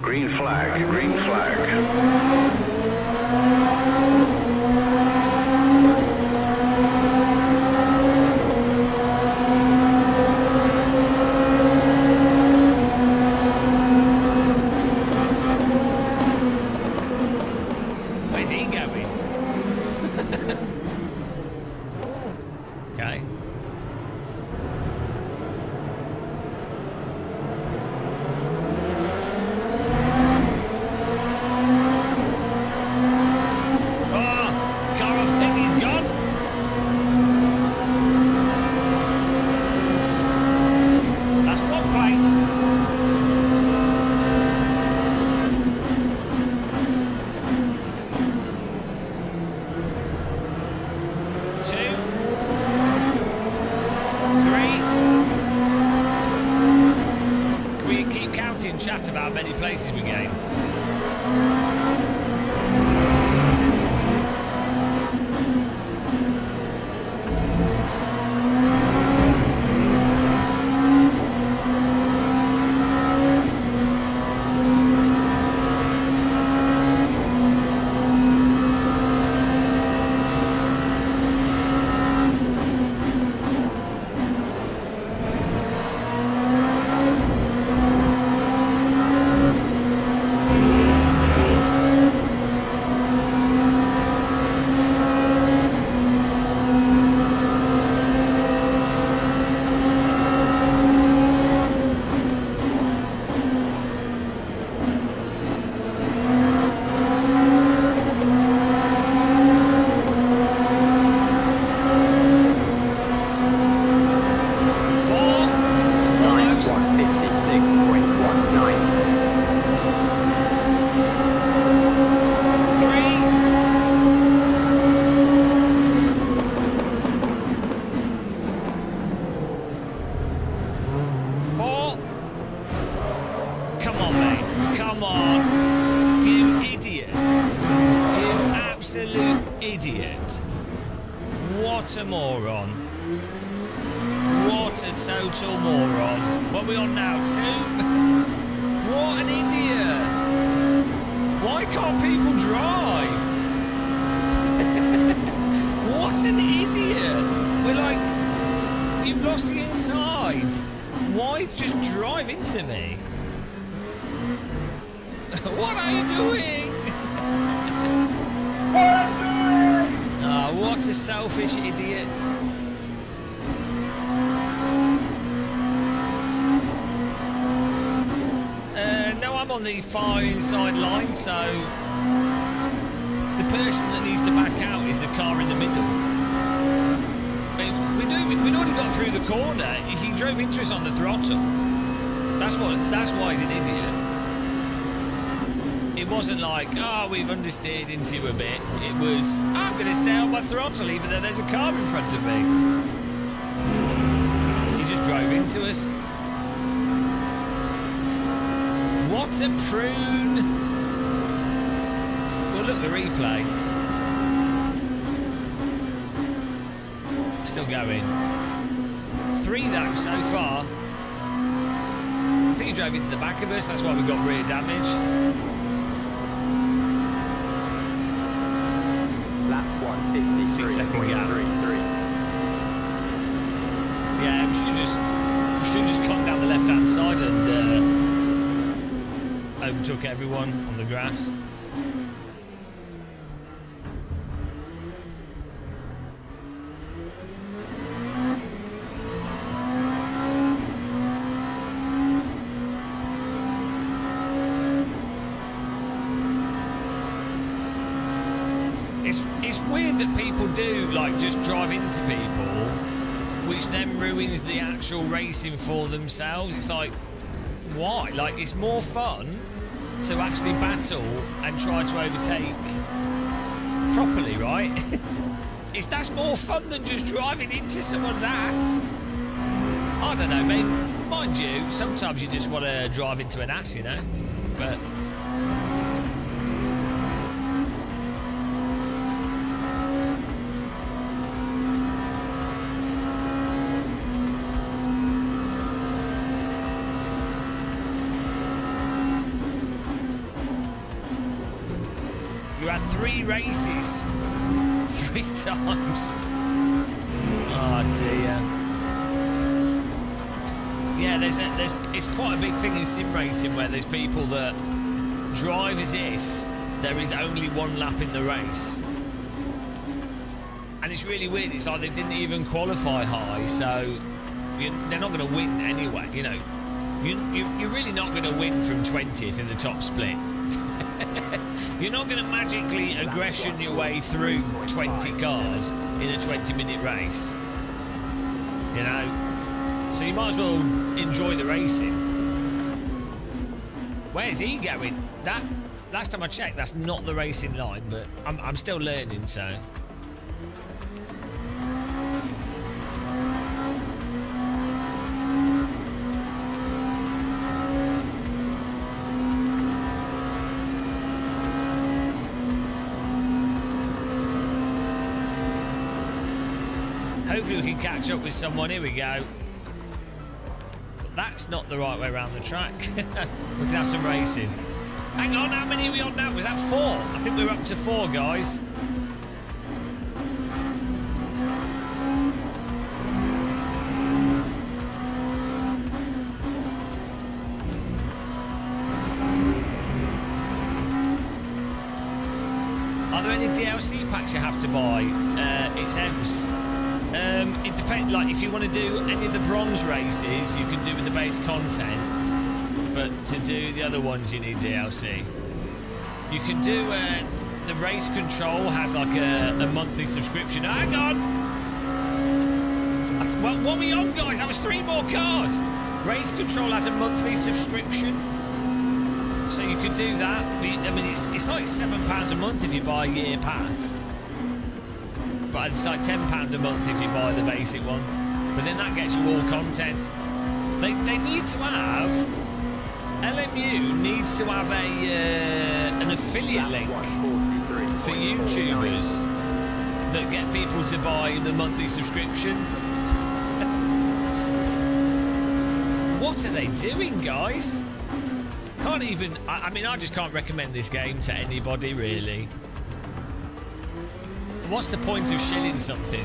Green flag, green flag. Where's he going? Okay. Chat about how many places we gained. What a moron. What a total moron. What are we on now? 2? What an idiot. Why can't people drive? What an idiot. We're like, you've lost the inside. Why just drive into me? What are you doing? Oh, what a selfish idiot. No, I'm on the far inside line, so the person that needs to back out is the car in the middle. went through the corner, he drove into us on the throttle. That's why he's an idiot. It wasn't like, oh, we've understeered into you a bit. It was, I'm going to stay on my throttle even though there's a car in front of me. He just drove into us. What a prune. Well, look, the replay. Still going. 3 though so far. I think he drove into the back of us, that's why we got rear damage. Lap 153.33. 6 second gap. Yeah, we should have just gone down the left hand side and overtook everyone on the grass. It's weird that people do like just drive into people, which then ruins the actual racing for themselves. It's like, why? Like, it's more fun to actually battle and try to overtake properly, right? That's more fun than just driving into someone's ass. I don't know, mate. Mind you, sometimes you just want to drive into an ass, you know? But you had 3 races 3 times. Oh dear. Yeah, it's quite a big thing in sim racing where there's people that drive as if there is only 1 lap in the race, and it's really weird. It's like they didn't even qualify high, so they're not going to win anyway. You know, you're really not going to win from 20th in the top split. You're not going to magically aggression your way through 20 cars in a 20-minute race. You know? So you might as well enjoy the racing. Where's he going? That last time I checked, that's not the racing line, but I'm still learning, so. Hopefully we can catch up with someone. Here we go. But that's not the right way around the track. We can have some racing. Hang on, how many are we on now? Was that 4? I think we're up to 4, guys. Are there any DLC packs you have to buy? It's M's. It depends. Like, if you want to do any of the bronze races, you can do with the base content. But to do the other ones, you need DLC. You can do the race control has like a monthly subscription. Hang on. Well, what are we on, guys? That was 3 more cars. Race control has a monthly subscription, so you could do that. I mean, it's like £7 a month if you buy a year pass. But it's like £10 a month if you buy the basic one. But then that gets you all content. They need to have... LMU needs to have an affiliate link for YouTubers that get people to buy the monthly subscription. What are they doing, guys? Can't even... I mean, I just can't recommend this game to anybody, really. What's the point of shilling something?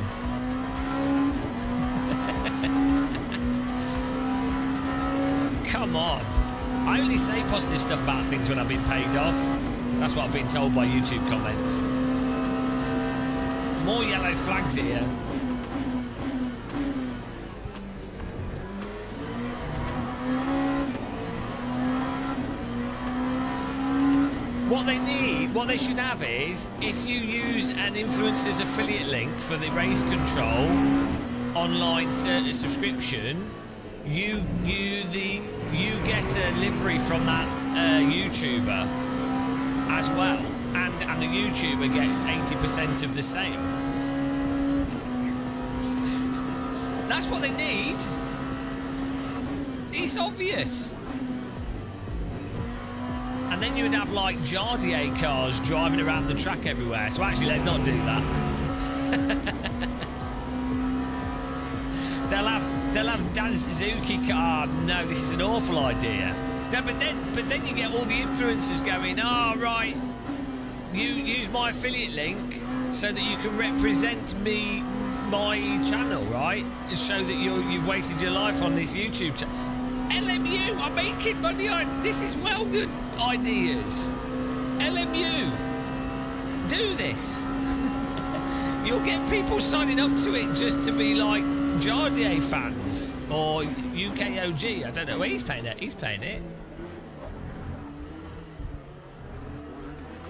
Come on. I only say positive stuff about things when I've been paid off. That's what I've been told by YouTube comments. More yellow flags here. What they should have is, if you use an influencer's affiliate link for the race control, online subscription, you get a livery from that YouTuber as well, and the YouTuber gets 80% of the sale. That's what they need. It's obvious. And then you would have like Jardier cars driving around the track everywhere. So actually, let's not do that. they'll have Dan Suzuki car. No, this is an awful idea. No, but then you get all the influencers going, oh, right, you use my affiliate link so that you can represent my channel, right? And show that you've wasted your life on this YouTube channel. LMU, I'm making money on this. Is well good ideas. LMU, do this. You'll get people signing up to it just to be like Jardier fans or UKOG. I don't know where he's paying it. He's paying it.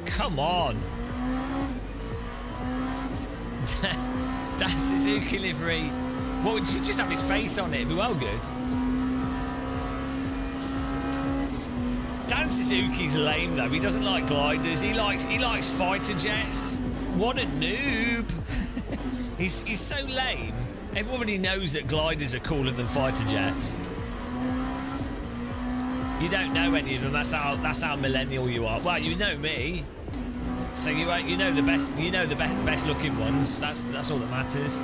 Come on. Dan Suzuki livery. What would you just have his face on it? It'd be well good. Dan Suzuki's lame though. He doesn't like gliders. He likes fighter jets. What a noob. he's so lame. Everybody knows that gliders are cooler than fighter jets. You don't know any of them. That's how millennial you are. Well, you know me. So you know the best looking ones. That's all that matters.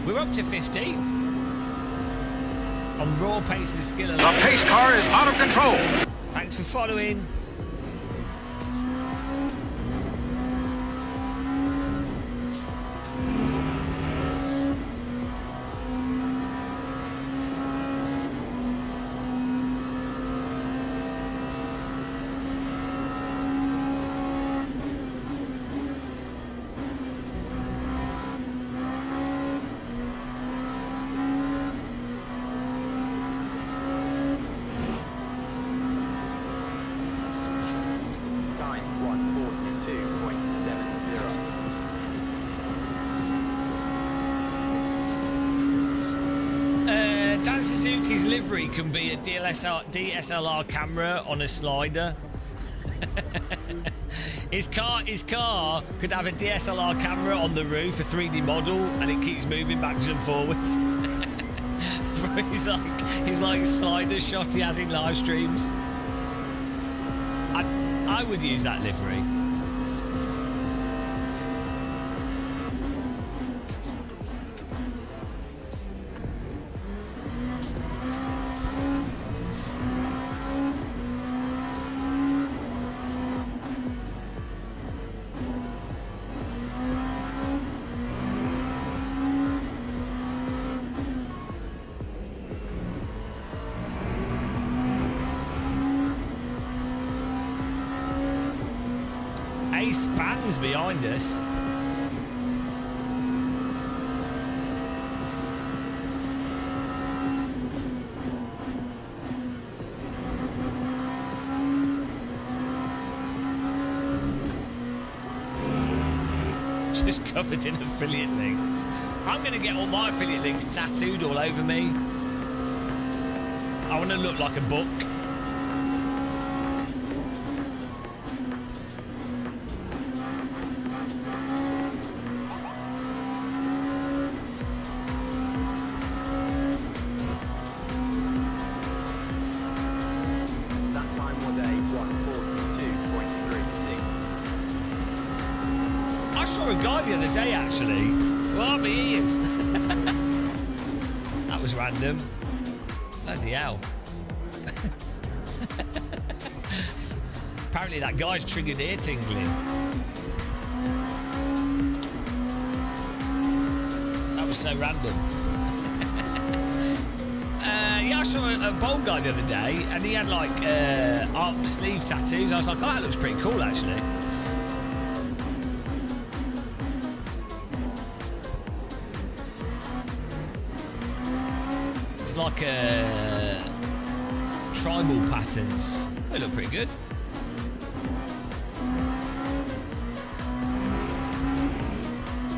We're up to 15th on raw pace and skill alone. The pace car is out of control. Thanks for following. Suzuki's livery can be a DSLR camera on a slider. His car could have a DSLR camera on the roof, a 3D model, and it keeps moving backwards and forwards. he's like slider shot he has in live streams. I would use that livery. Spans behind us. Just covered in affiliate links. I'm going to get all my affiliate links tattooed all over me. I want to look like a book. The other day actually. Well, my ears. That was random. Bloody hell. Apparently that guy's triggered ear tingling. That was so random. Yeah, I saw a bald guy the other day and he had like arm sleeve tattoos. I was like, oh, that looks pretty cool actually. Like a tribal patterns. They look pretty good.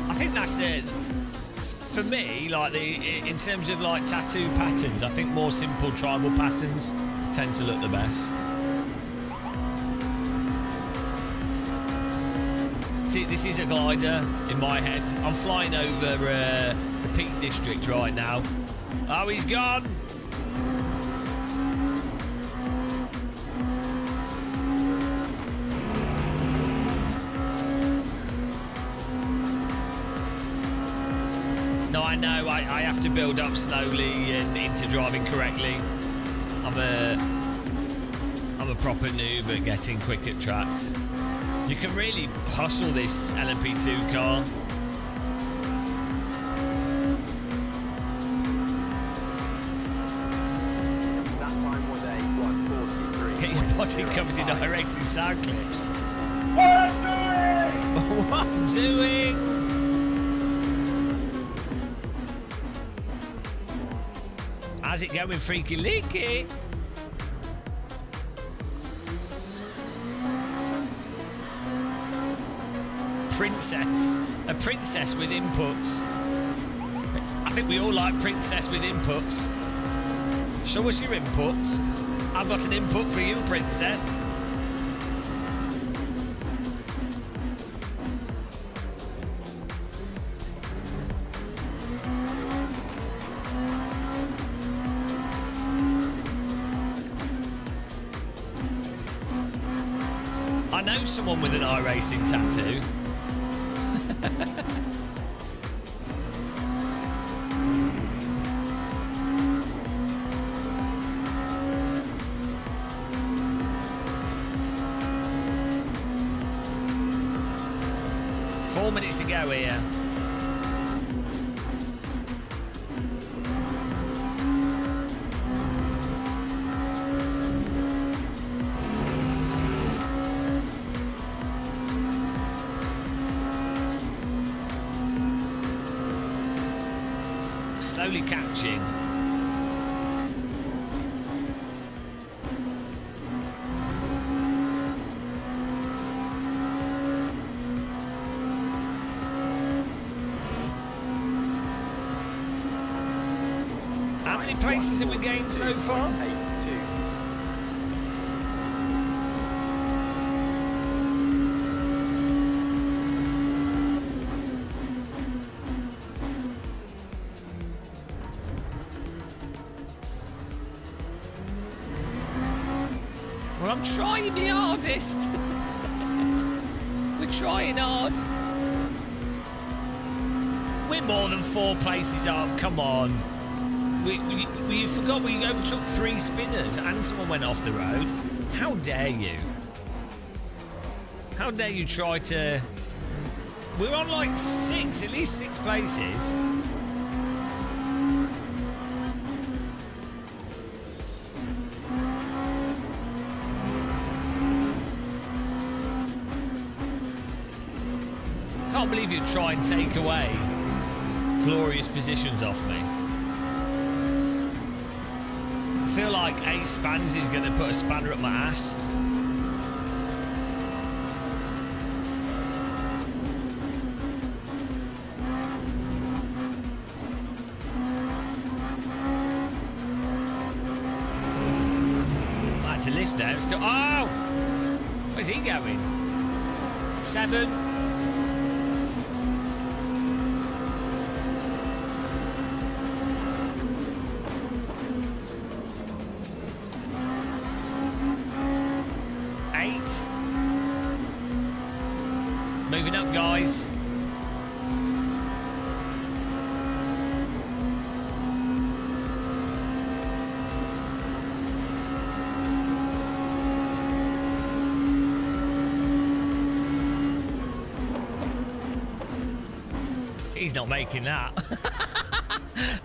I think that's it. For me, like in terms of like tattoo patterns, I think more simple tribal patterns tend to look the best. See, this is a glider in my head. I'm flying over the Peak District right now. Oh, he's gone. No, I know. I have to build up slowly and into driving correctly. I'm a proper noob at getting quick at tracks. You can really hustle this LMP2 car. That time was a 1:43. Get your body covered in iRacing sound clips. What I'm doing? How's it going, Freaky Leaky? Princess. A princess with inputs. I think we all like princess with inputs. Show us your inputs. I've got an input for you, princess. I know someone with an iRacing tattoo. Four minutes to go here. Slowly catching. How many places have we gained so far? 82. Well, I'm trying my hardest. We're trying hard. We're more than 4 places up. Come on. We forgot we overtook 3 spinners and someone went off the road. How dare you? How dare you try to... We're on like 6, at least 6 places. Can't believe you'd try and take away glorious positions off me. I feel like Ace Spans is going to put a spanner up my ass. I had to lift there. Still, oh! Where's he going? 7. Moving up, guys. He's not making that.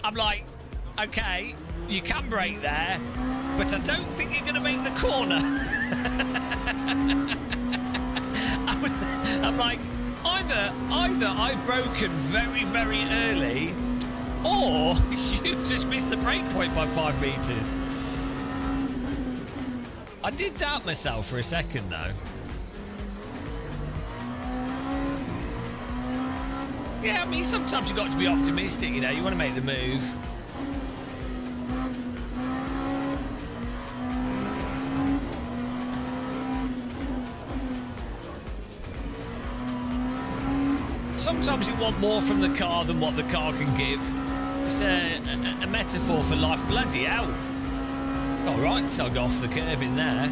I'm like, okay, you can brake there, but I don't think you're going to make the corner. I'm like, either I've broken very, very early, or you've just missed the break point by 5 meters. I did doubt myself for a second, though. Yeah, I mean, sometimes you've got to be optimistic, you know. You want to make the move. Sometimes you want more from the car than what the car can give. It's a metaphor for life. Bloody hell. All right, so I'll go off the curve in there.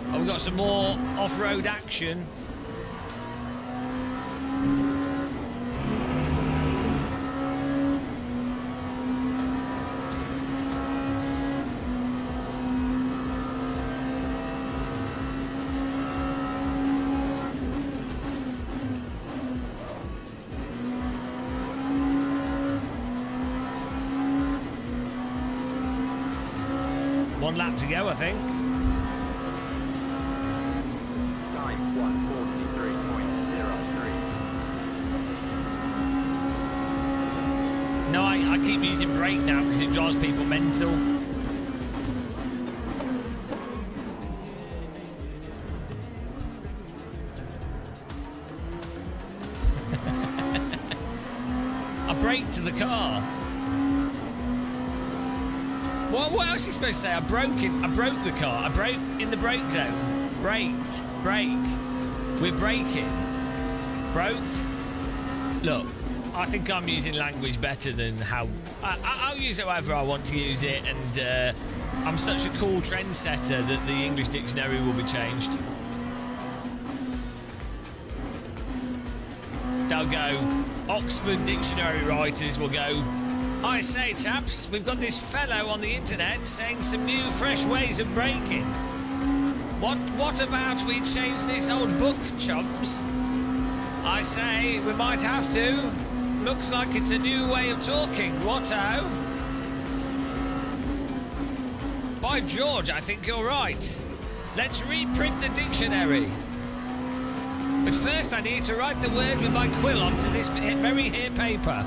Oh, we've got some more off-road action. One lap to go, I think. Time 1:43.03. No, I keep using brake now because it drives people mental. I braked to the car. What else are you supposed to say? I broke the car. I broke in the brake zone. Braked. Brake. We're braking. Broked. Look, I think I'm using language better than how... I'll use it however I want to use it, and I'm such a cool trendsetter that the English dictionary will be changed. They'll go... Oxford dictionary writers will go... I say, chaps, we've got this fellow on the internet saying some new, fresh ways of braking. What about we change this old book, chums? I say, we might have to. Looks like it's a new way of talking, what-o? By George, I think you're right. Let's reprint the dictionary. But first I need to write the word with my quill onto this very here paper.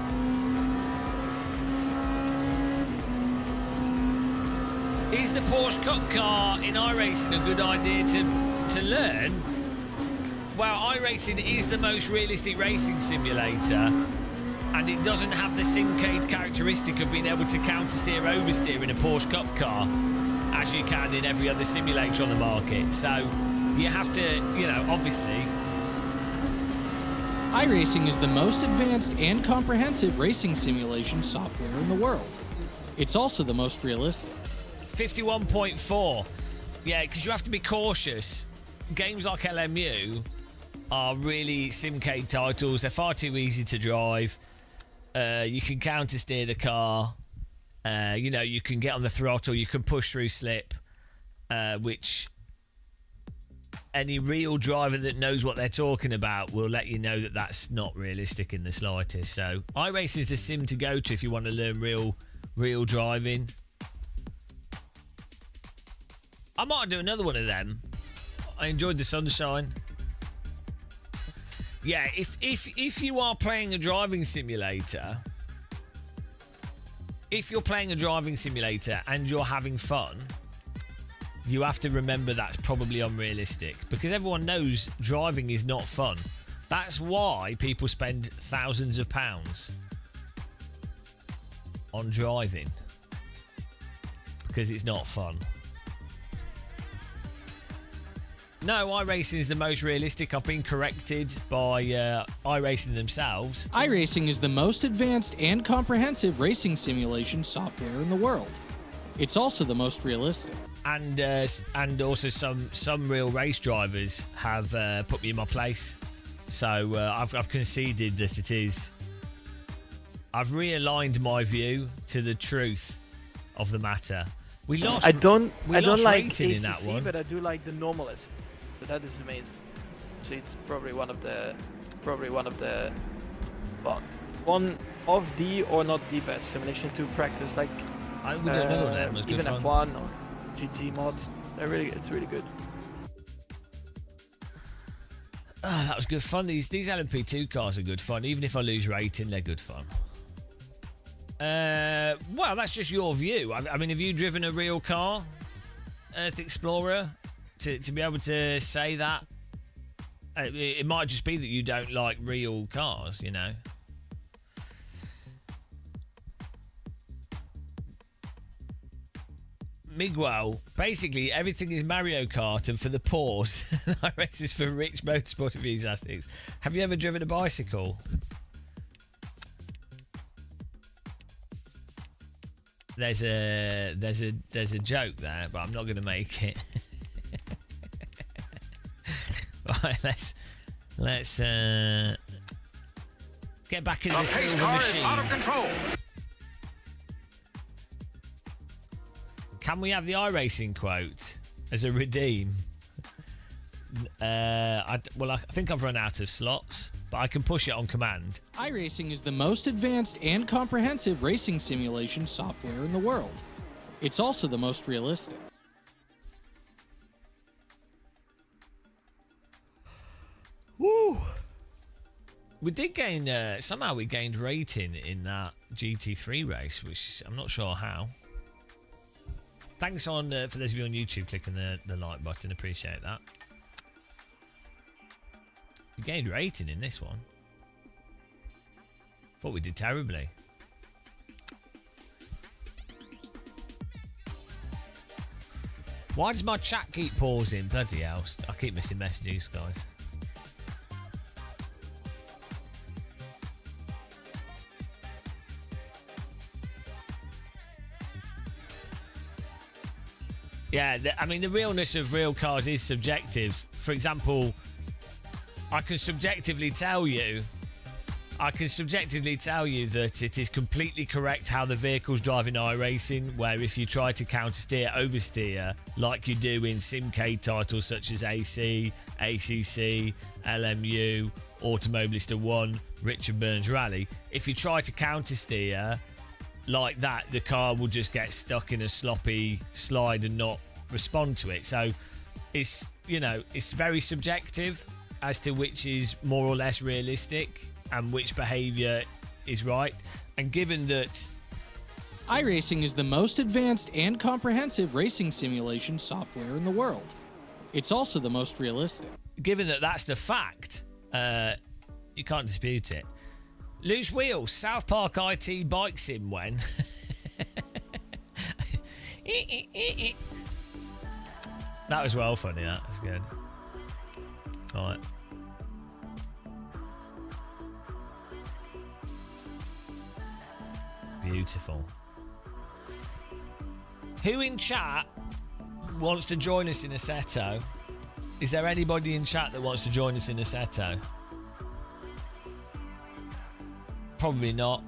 Is the Porsche Cup car in iRacing a good idea to learn? Well, iRacing is the most realistic racing simulator, and it doesn't have the Simcade characteristic of being able to countersteer, oversteer in a Porsche Cup car, as you can in every other simulator on the market. So you have to, you know, obviously... iRacing is the most advanced and comprehensive racing simulation software in the world. It's also the most realistic. 51.4. Yeah, because you have to be cautious. Games like LMU are really Simcade titles. They're far too easy to drive. You can counter-steer the car. You know, you can get on the throttle. You can push through slip, which any real driver that knows what they're talking about will let you know that that's not realistic in the slightest. So iRacing is the sim to go to if you want to learn real driving. I might do another one of them. I enjoyed the sunshine. Yeah, if you are playing a driving simulator, if you're playing a driving simulator and you're having fun, you have to remember that's probably unrealistic, because everyone knows driving is not fun. That's why people spend thousands of pounds on driving, because it's not fun. No, iRacing is the most realistic. I've been corrected by iRacing themselves. iRacing is the most advanced and comprehensive racing simulation software in the world. It's also the most realistic. And also some real race drivers have put me in my place. So I've conceded that it is. I've realigned my view to the truth of the matter. We lost. I don't like rating ACC, in that one, but I do like the normalist. So that is amazing. So it's probably one of the well, one of the or not the best simulation to practice. Like we don't know them. It's good even fun. F1 or GT mods. It's really good. Oh, that was good fun. These LMP2 cars are good fun. Even if I lose rating, they're good fun. Well, that's just your view. I mean, have you driven a real car, Earth Explorer, to be able to say that? It might just be that you don't like real cars, you know. Miguel, basically everything is Mario Kart, and for the pause, iRaces for rich motorsport enthusiasts. Have you ever driven a bicycle? There's a joke there, but I'm not going to make it. Right, let's get back in the silver machine. Out of control. Can we have the iRacing quote as a redeem? I think I've run out of slots, but I can push it on command. iRacing is the most advanced and comprehensive racing simulation software in the world. It's also the most realistic. Woo! We did gain, somehow we gained rating in that GT3 race, which I'm not sure how. Thanks for those of you on YouTube clicking the like button, appreciate that. We gained rating in this one. Thought we did terribly. Why does my chat keep pausing? Bloody hell, I keep missing messages, guys. Yeah, I mean, the realness of real cars is subjective. For example, I can subjectively tell you that it is completely correct how the vehicles drive in iRacing, where if you try to countersteer, oversteer, like you do in Simcade titles such as AC, ACC, LMU, Automobilista 1, Richard Burns Rally, if you try to countersteer like that, the car will just get stuck in a sloppy slide and not respond to it. So it's, you know, it's very subjective as to which is more or less realistic and which behaviour is right. And given that iRacing is the most advanced and comprehensive racing simulation software in the world, it's also the most realistic. Given that that's the fact, you can't dispute it. Loose Wheels, South Park IT bike sim when? That was well funny, that was good. Alright. Beautiful. Who in chat wants to join us in Assetto? Is there anybody in chat that wants to join us in Assetto? Probably not.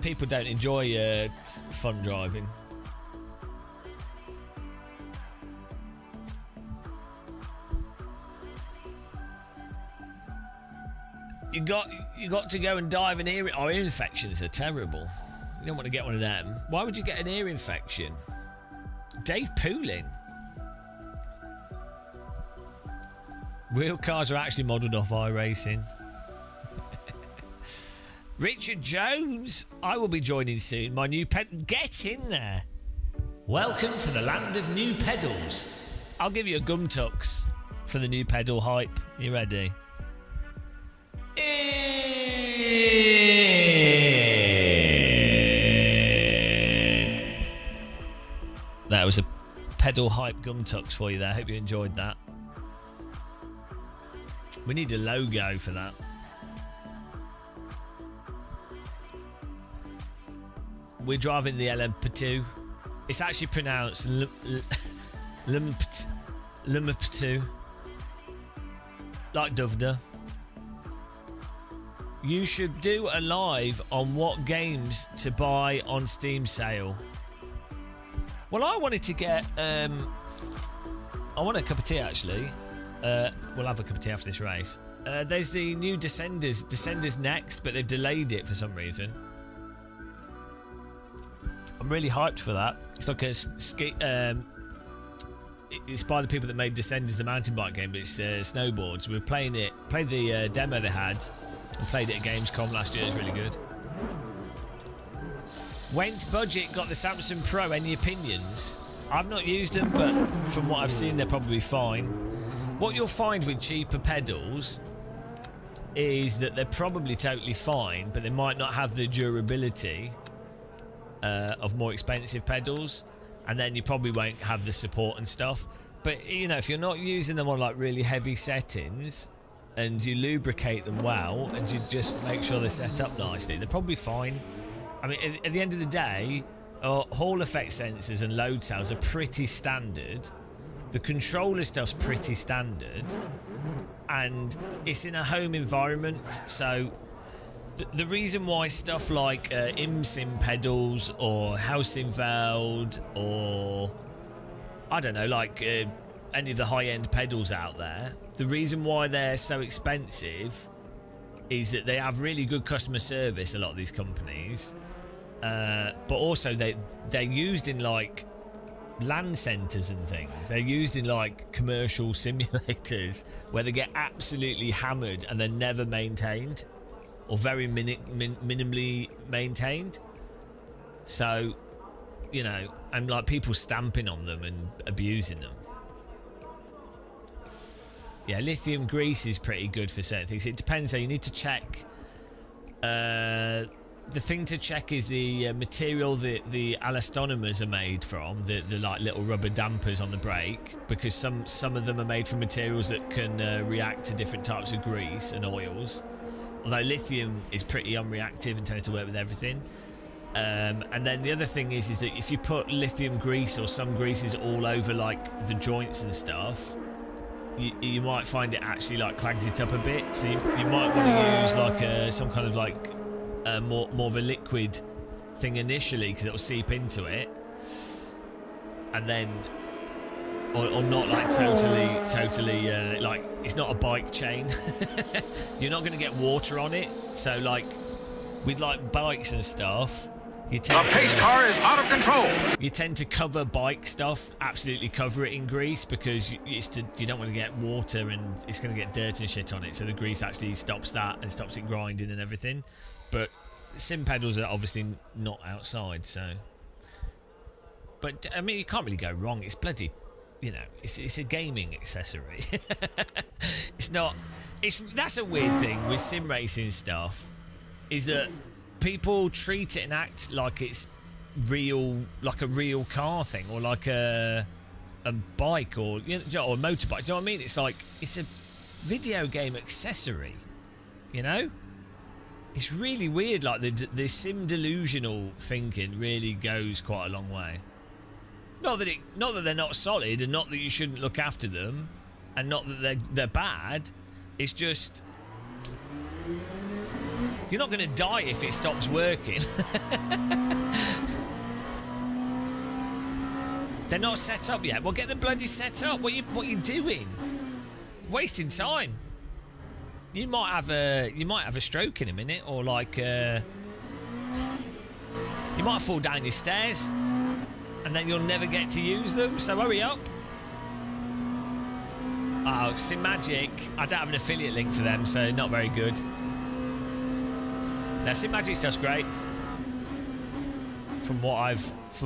People don't enjoy fun driving. You got to go and dive an ear. Ear infections are terrible. You don't want to get one of them. Why would you get an ear infection? Dave Poulin. Real cars are actually modelled off iRacing. Richard Jones, I will be joining soon. My new get in there. Welcome to the land of new pedals. I'll give you a gum tux for the new pedal hype. You ready? That was a pedal hype gum tux for you there. Hope you enjoyed that. We need a logo for that. We're driving the LMP2. It's actually pronounced LMP2. Like Dovda. You should do a live on what games to buy on Steam sale. Well, I wanted to get... I want a cup of tea, actually. We'll have a cup of tea after this race. There's the new Descenders. Descenders next, but they've delayed it for some reason. I'm really hyped for that. It's like a it's by the people that made Descenders, a mountain bike game, but it's snowboards. We were playing the demo they had, and played it at Gamescom last year. It's really good. Went Budget got the Samsung Pro. Any opinions? I've not used them, but from what I've seen, they're probably fine. What you'll find with cheaper pedals is that they're probably totally fine, but they might not have the durability of more expensive pedals, and then you probably won't have the support and stuff. But you know, if you're not using them on like really heavy settings and you lubricate them well and you just make sure they're set up nicely, they're probably fine. I mean, at the end of the day, Hall effect sensors and load cells are pretty standard. The controller stuff's pretty standard, and it's in a home environment. So the reason why stuff like ImSim pedals or Hausenfeld or I don't know, like any of the high-end pedals out there, the reason why they're so expensive is that they have really good customer service, a lot of these companies, but also they're used in like land centres and things. They're used in like commercial simulators where they get absolutely hammered and they're never maintained or very minimally maintained. So, you know, and like people stamping on them and abusing them. Yeah, lithium grease is pretty good for certain things. It depends. So you need to check. The thing to check is the material that the elastonomers are made from, the like little rubber dampers on the brake, because some of them are made from materials that can react to different types of grease and oils. Although lithium is pretty unreactive and tends to work with everything. And then the other thing is that if you put lithium grease or some greases all over like the joints and stuff, you might find it actually like clags it up a bit. So you might want to use like some kind of like more of a liquid thing initially, because it'll seep into it, and then or not like totally like it's not a bike chain. You're not going to get water on it. So like with like bikes and stuff, you tend The pace car is out of control. You tend to cover bike stuff, absolutely cover it in grease, because you don't want to get water and it's going to get dirt and shit on it. So the grease actually stops that and stops it grinding and everything. But sim pedals are obviously not outside, so. But I mean, you can't really go wrong. It's bloody, you know, it's a gaming accessory. It's not. That's a weird thing with sim racing stuff, is that people treat it and act like it's real, like a real car thing, or like a bike, or you know, or a motorbike. Do you know what I mean? It's like it's a video game accessory, you know. It's really weird. Like the sim delusional thinking really goes quite a long way. Not that they're not solid, and not that you shouldn't look after them, and not that they're bad. It's just you're not going to die if it stops working. They're not set up yet. Well, get them bloody set up. What you doing? Wasting time. You might have a stroke in a minute, or like you might fall down your stairs, and then you'll never get to use them. So hurry up. Oh, Simmagic. I don't have an affiliate link for them, so not very good. Now, Simmagic stuff's great from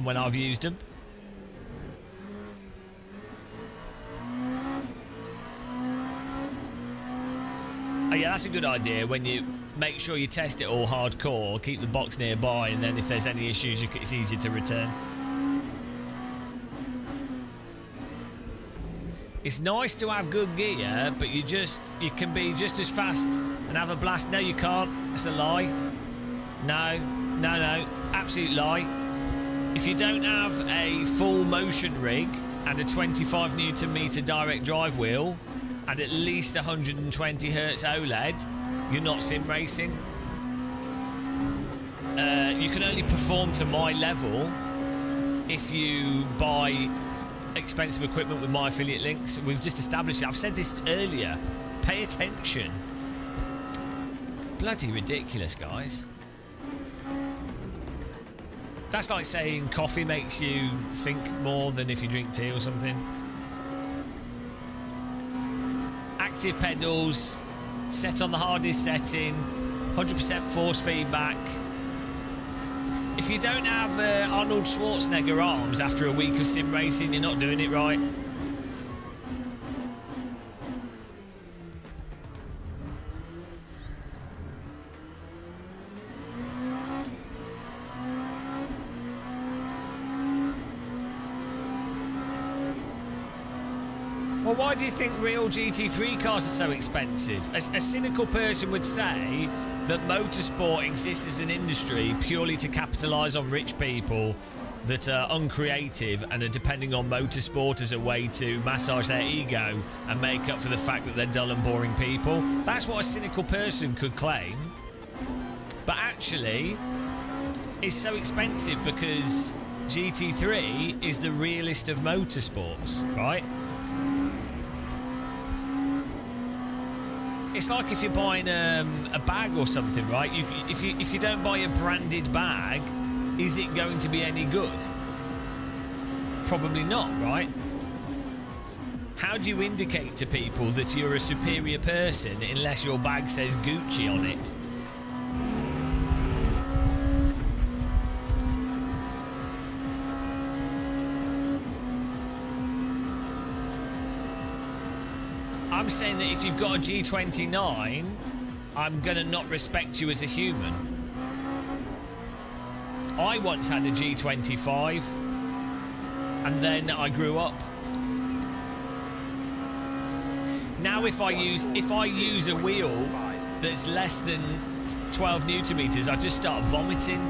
when I've used them. Oh yeah, that's a good idea. When you make sure you test it all hardcore, keep the box nearby, and then if there's any issues, it's easy to return. It's nice to have good gear, but you can be just as fast and have a blast. No, you can't. It's a lie. No. Absolute lie. If you don't have a full motion rig and a 25 Newton meter direct drive wheel and at least 120 Hertz OLED, you're not sim racing. You can only perform to my level if you buy expensive equipment with my affiliate links. We've just established it. I've said this earlier. Pay attention. Bloody ridiculous, guys. That's like saying coffee makes you think more than if you drink tea or something. Active pedals, set on the hardest setting, 100% force feedback. If you don't have Arnold Schwarzenegger arms after a week of sim racing, you're not doing it right. Well, why do you think real GT3 cars are so expensive? A cynical person would say that motorsport exists as an industry purely to capitalise on rich people that are uncreative and are depending on motorsport as a way to massage their ego and make up for the fact that they're dull and boring people. That's what a cynical person could claim. But actually, it's so expensive because GT3 is the realest of motorsports, right? It's like if you're buying a bag or something, right? If you don't buy a branded bag, is it going to be any good? Probably not, right? How do you indicate to people that you're a superior person unless your bag says Gucci on it? I'm saying that if you've got a G29, I'm going to not respect you as a human. I once had a G25, and then I grew up. Now if I use a wheel that's less than 12 newton meters, I just start vomiting.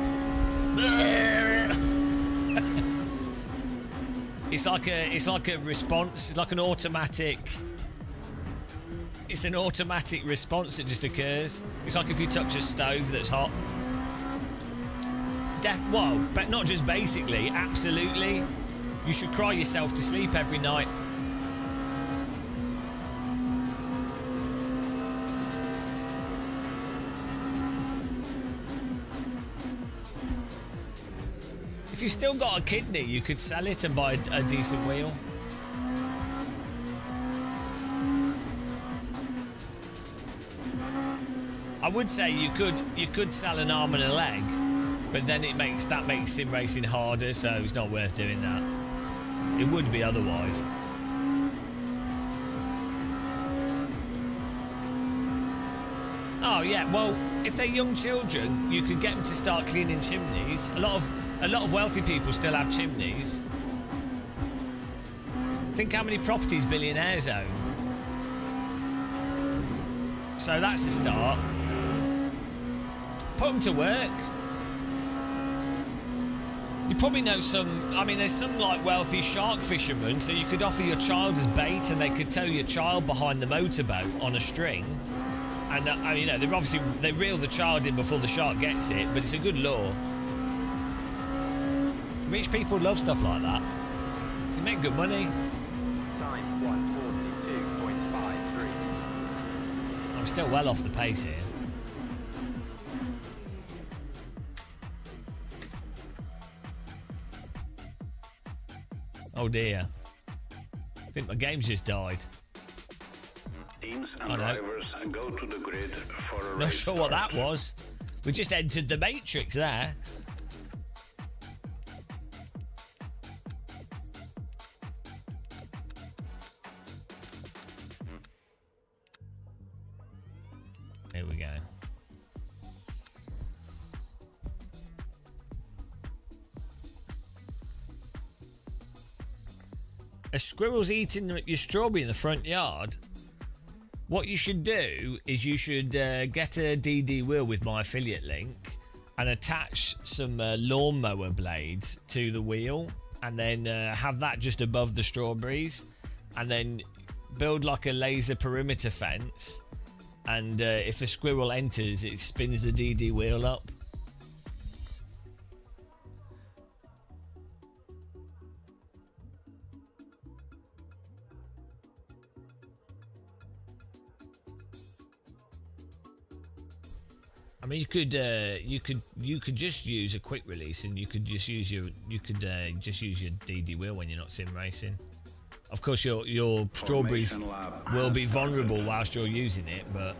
It's like a response. It's like an automatic. It's an automatic response that just occurs. It's like if you touch a stove that's hot. Well, but not just basically, absolutely. You should cry yourself to sleep every night. If you've still got a kidney, you could sell it and buy a decent wheel. I would say you could sell an arm and a leg, but then that makes sim racing harder, so it's not worth doing that. It would be otherwise. Oh yeah, well, if they're young children, you could get them to start cleaning chimneys. A lot of wealthy people still have chimneys. Think how many properties billionaires own. So that's a start. Put them to work. You probably know there's some like wealthy shark fishermen, so you could offer your child as bait and they could tow your child behind the motorboat on a string. And they reel the child in before the shark gets it, but it's a good law. Rich people love stuff like that. You make good money. Time 142.53. I'm still well off the pace here. Oh dear. I think my game's just died. Teams and drivers go to the grid for a Not race sure what start. that was. We just entered the Matrix there. Here we go. A squirrel's eating your strawberry in the front yard. What you should do is you should get a DD wheel with my affiliate link and attach some lawnmower blades to the wheel, and then have that just above the strawberries, and then build like a laser perimeter fence, and if a squirrel enters, it spins the DD wheel up. I mean, you could just use a quick release, and you could just use your DD wheel when you're not sim racing. Of course, your strawberries will be vulnerable whilst you're using it, but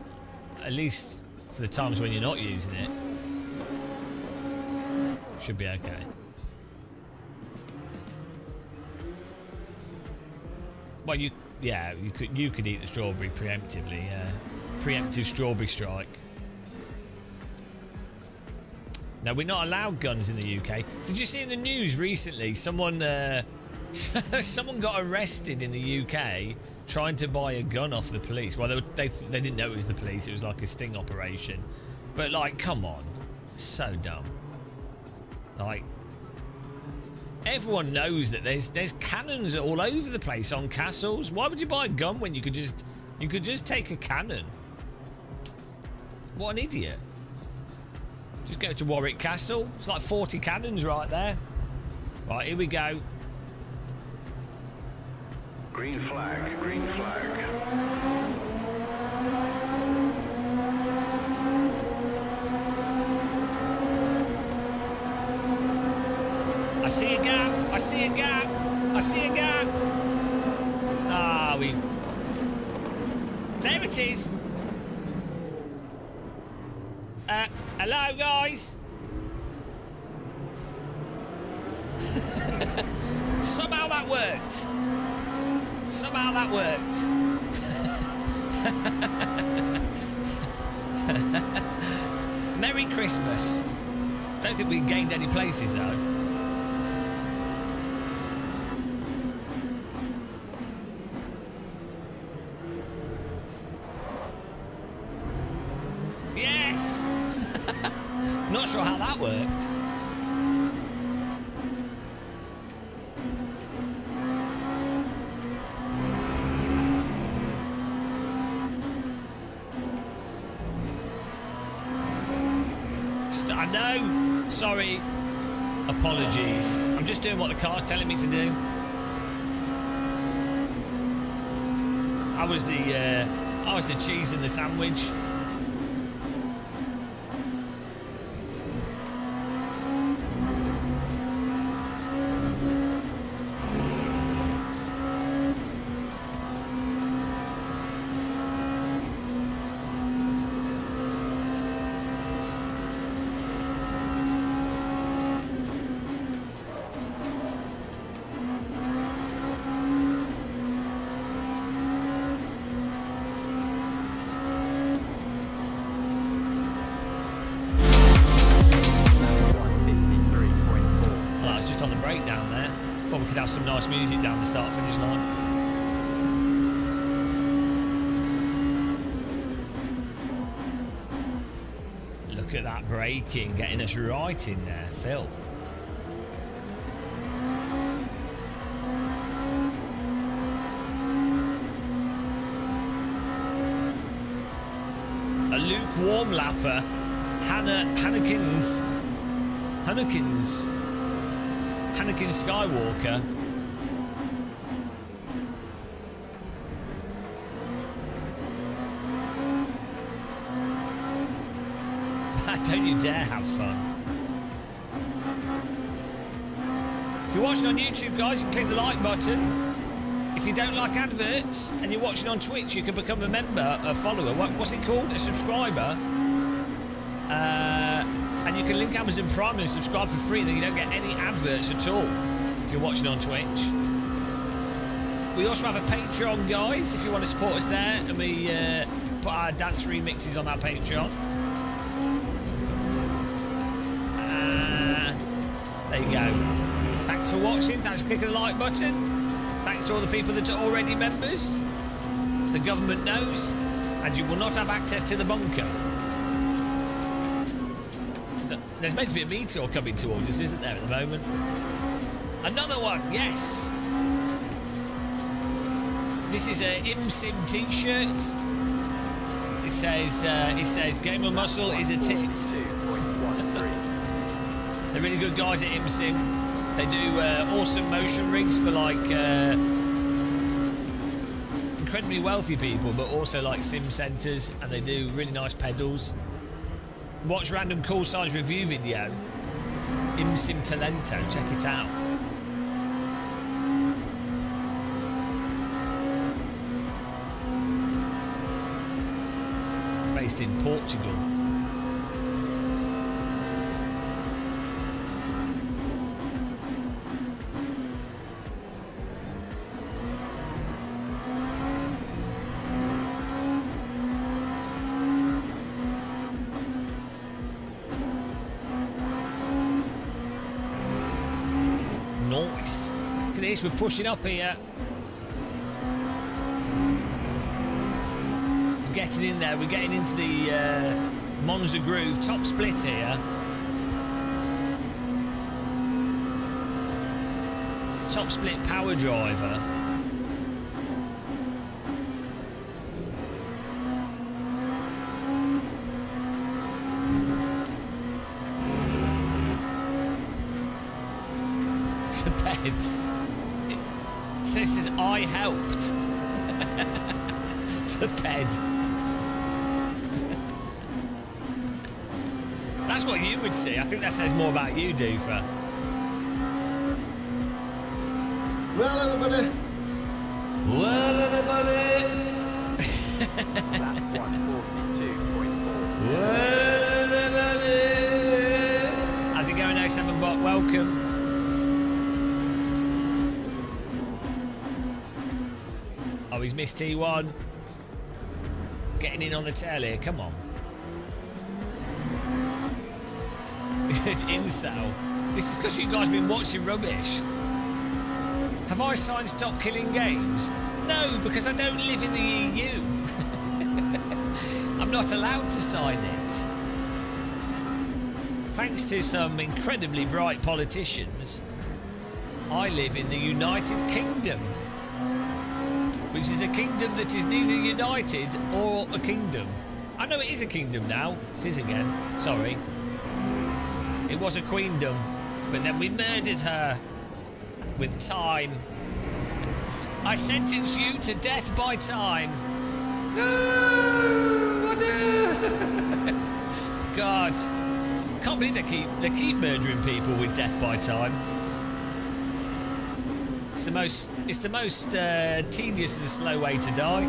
at least for the times when you're not using it, Should be okay. Well, you could eat the strawberry preemptively. Preemptive strawberry strike. Now, we're not allowed guns in the UK. Did you see in the news recently someone got arrested in the UK trying to buy a gun off the police? Well, they didn't know it was the police. It was like a sting operation. But like, come on, so dumb. Like, everyone knows that there's cannons all over the place on castles. Why would you buy a gun when you could just take a cannon? What an idiot. Just go to Warwick Castle. It's like 40 cannons right there. Right, here we go. Green flag, green flag. I see a gap. I see a gap. I see a gap. Ah, there it is. Hello, guys. Somehow that worked. Somehow that worked. Merry Christmas. Don't think we gained any places, though. Yes! Not sure how that worked. I know. Sorry. Apologies. I'm just doing what the car's telling me to do. I was the cheese in the sandwich. Some nice music down the start finish line. Look at that braking, getting us right in there. Filth. A lukewarm lapper. Hannekins Skywalker. Don't you dare have fun. If you're watching on YouTube, guys, you can click the like button. If you don't like adverts and you're watching on Twitch, you can become a member, a follower. What's it called? A subscriber. And you can link Amazon Prime and subscribe for free, then you don't get any adverts at all if you're watching on Twitch. We also have a Patreon, guys, if you want to support us there, and we put our dance remixes on our Patreon. There you go. Thanks for watching. Thanks for clicking the like button. Thanks to all the people that are already members. The government knows, and you will not have access to the bunker. There's meant to be a meteor coming towards us, isn't there, at the moment? Another one, yes. This is a ImSim t-shirt. It says Gamer Muscle is a tit. They're really good guys at ImSim. They do awesome motion rigs for like incredibly wealthy people, but also like sim centres, and they do really nice pedals. Watch Random Call Signs review video. ImSim Talento, check it out. Based in Portugal. this. We're pushing up here. We're getting in there. We're getting into the Monza groove. Top split here. Top split power driver. The bed. It says I helped. The bed. That's what you would see. I think that says more about you, Doofer. Well, everybody. Well, everybody. That's 142.4. Well, everybody. How's it going, 07 Bot? Welcome. Oh, he's missed T1. Getting in on the tail here. Come on. It's incel. This is because you guys have been watching rubbish. Have I signed Stop Killing Games? No, because I don't live in the EU. I'm not allowed to sign it. Thanks to some incredibly bright politicians, I live in the United Kingdom, which is a kingdom that is neither united or a kingdom. I know it is a kingdom now. It is again. Sorry. It was a queendom, but then we murdered her with time. I sentence you to death by time. No! What God. Can't believe they keep murdering people with death by time. It's the most tedious and slow way to die.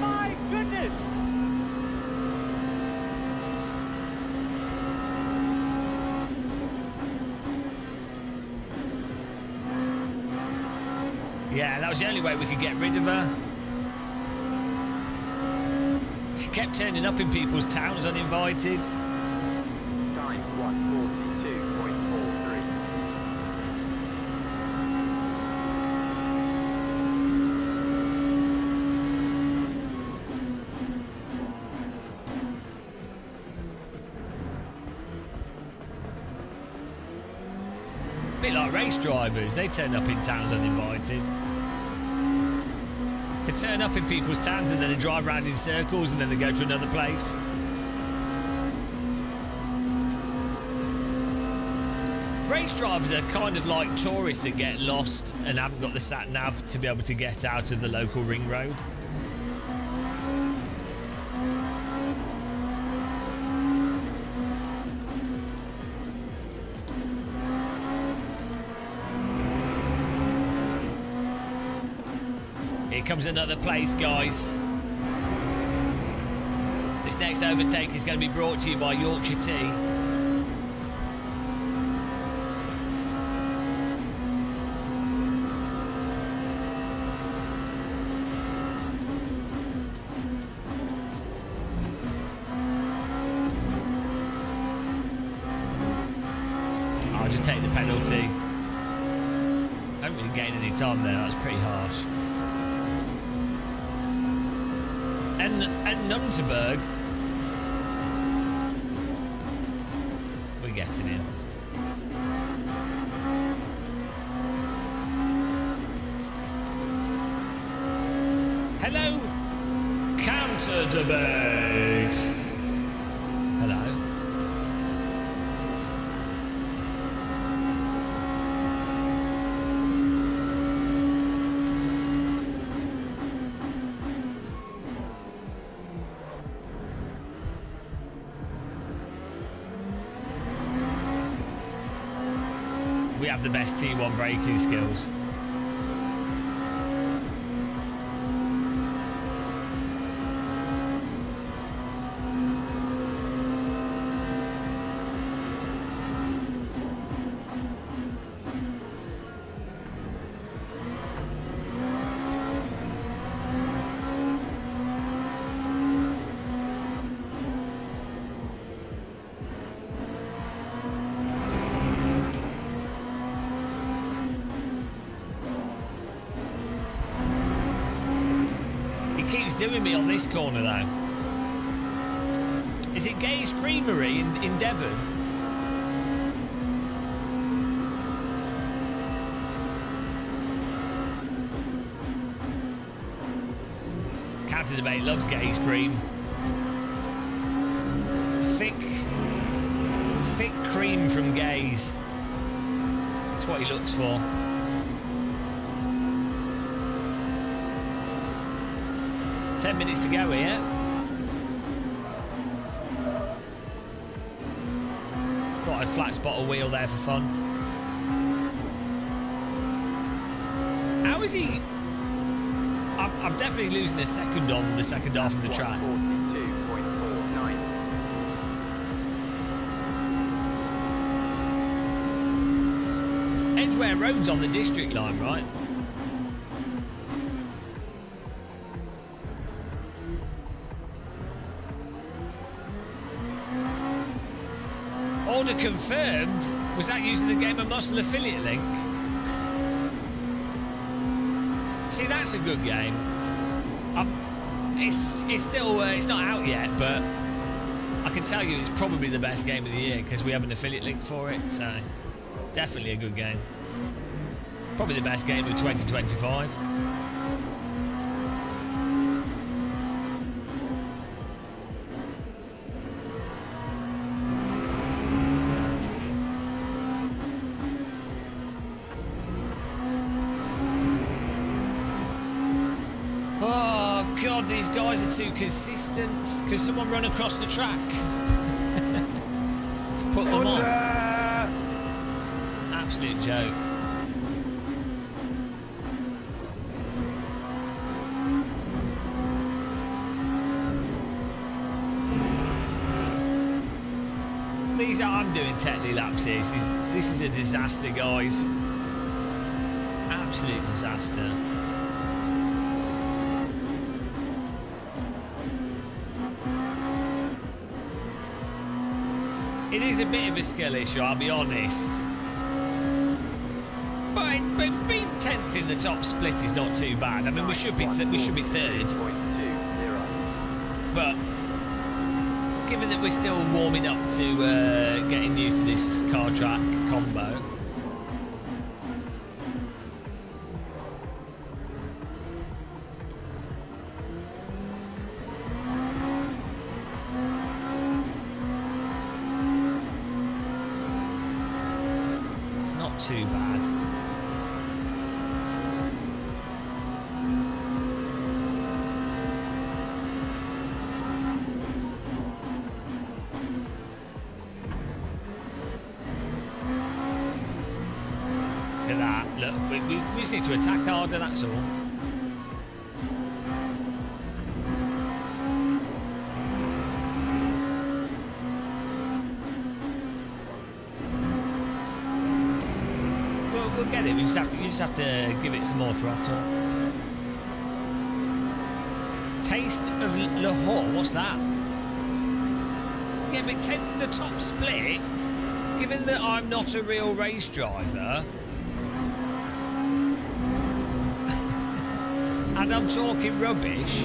My goodness! Yeah, that was the only way we could get rid of her. She kept turning up in people's towns uninvited. Time 142.43. Bit like race drivers, they turn up in towns uninvited. They turn up in people's towns and then they drive around in circles and then they go to another place. Race drivers are kind of like tourists that get lost and haven't got the sat nav to be able to get out of the local ring road. Here comes another place, guys. This next overtake is going to be brought to you by Yorkshire Tea. I'll just take the penalty. I haven't really gained any time there, that was pretty harsh. And Nunterberg, we're getting in. Hello, counter debate. Hello. We have the best T1 braking skills. keeps doing me on this corner though. Is it Gay's Creamery in Devon? Counter Debate loves Gay's Cream. Thick cream from Gay's. That's what he looks for. Ten minutes to go here. Thought I'd flat spot a wheel there for fun. How is he? I'm definitely losing a second on the second half of the track. 142.49. Edgware Road's on the district line, right? Order confirmed. Was that using the Game of Muscle affiliate link? See, that's a good game. It's still it's not out yet, but I can tell you it's probably the best game of the year because we have an affiliate link for it. So definitely a good game. Probably the best game of 2025. God, these guys are too consistent. Can someone run across the track to put them on? Absolute joke. I'm doing technical lapses. This is a disaster, guys. Absolute disaster. It is a bit of a skill issue, I'll be honest. But being 10th in the top split is not too bad. I mean, we should be third. But given that we're still warming up to getting used to this car track combo. Not too bad. Look at that. Look, we just need to attack harder, that's all. We'll get it. You just have to give it some more throttle. Taste of Lahore. What's that? Yeah, but 10th in the top split. Given that I'm not a real race driver, and I'm talking rubbish.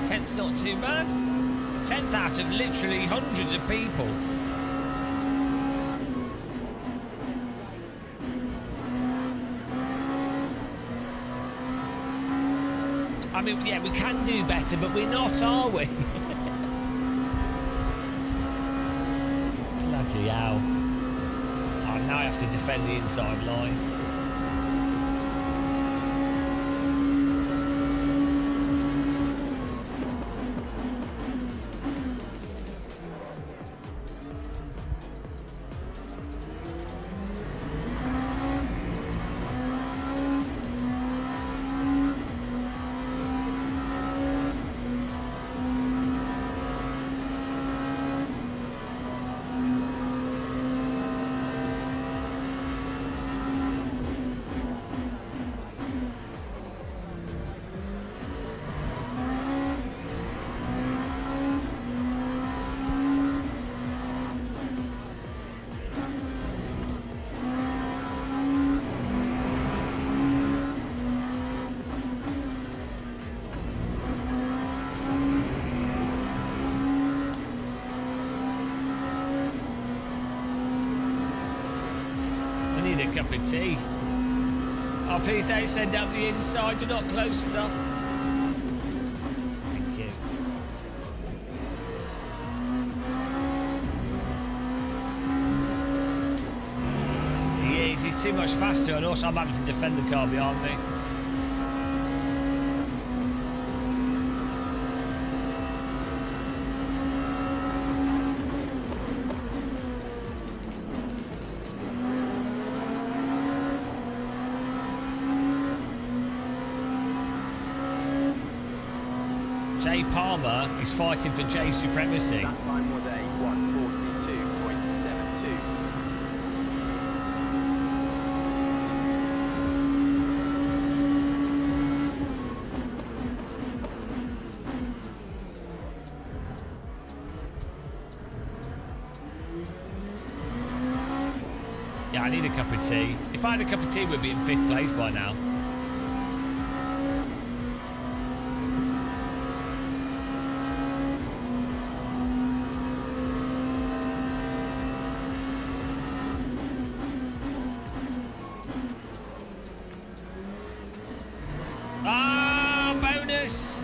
Tenth's not too bad. 10th out of literally hundreds of people. I mean, yeah, we can do better, but we're not, are we? Bloody hell. Oh, now I have to defend the inside line. cup of tea. Oh, please don't send out the inside. You're not close enough. Thank you. He is. He's too much faster, and also I'm having to defend the car behind me. Jay Palmer is fighting for Jay supremacy. That time was a 142.72. Yeah, I need a cup of tea. If I had a cup of tea, we'd be in 5th place by now. Ah, bonus!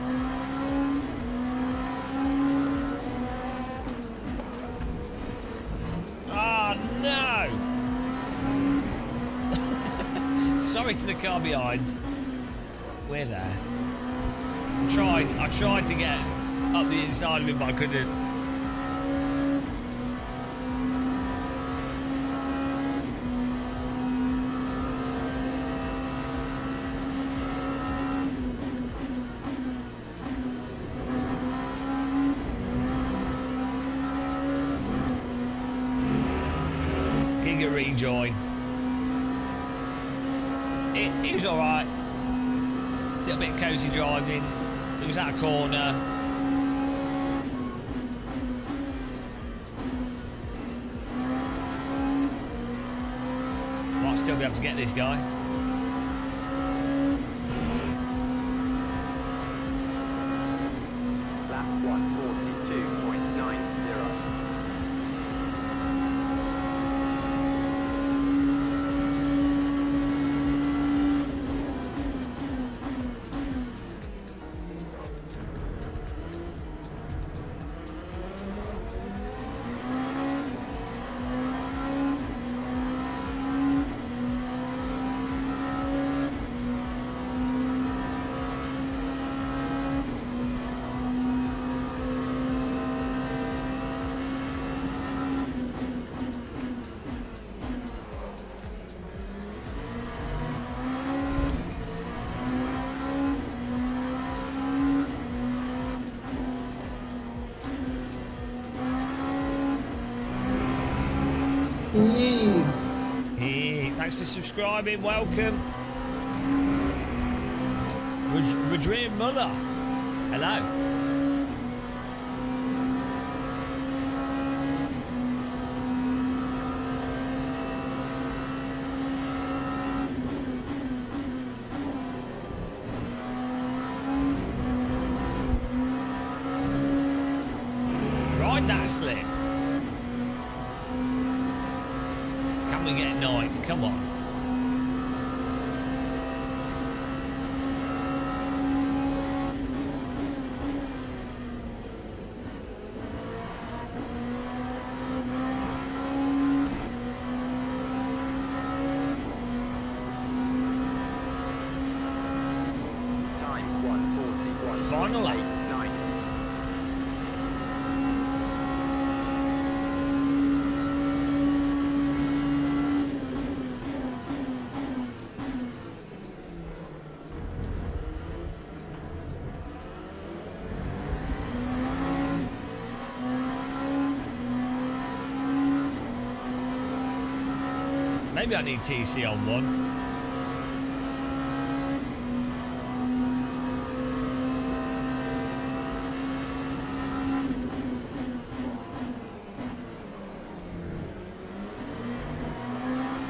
Oh, no! Sorry to the car behind. We're there. I tried to get up the inside of him, but I couldn't. Giga rejoin. It was alright. Little bit cosy driving. It was at a corner. Might still be able to get this guy. Lap 142.90. Hey, thanks for subscribing. Welcome. Rodrigo Muller. Hello. Ride that slip. Can we get 9th? Come on. Time 141. Final lap. 89. Maybe I need TC on one.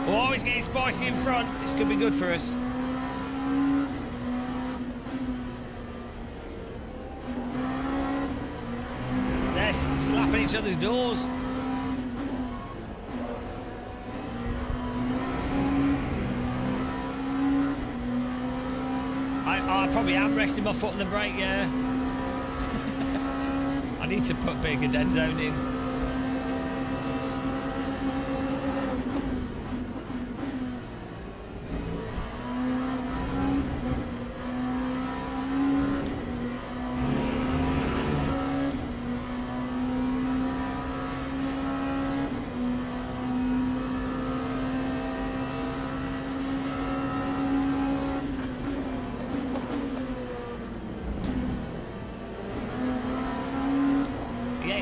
Oh, he's getting spicy in front. This could be good for us. They're slapping each other's doors. I probably am resting my foot on the brake, yeah. I need to put bigger dead zone in.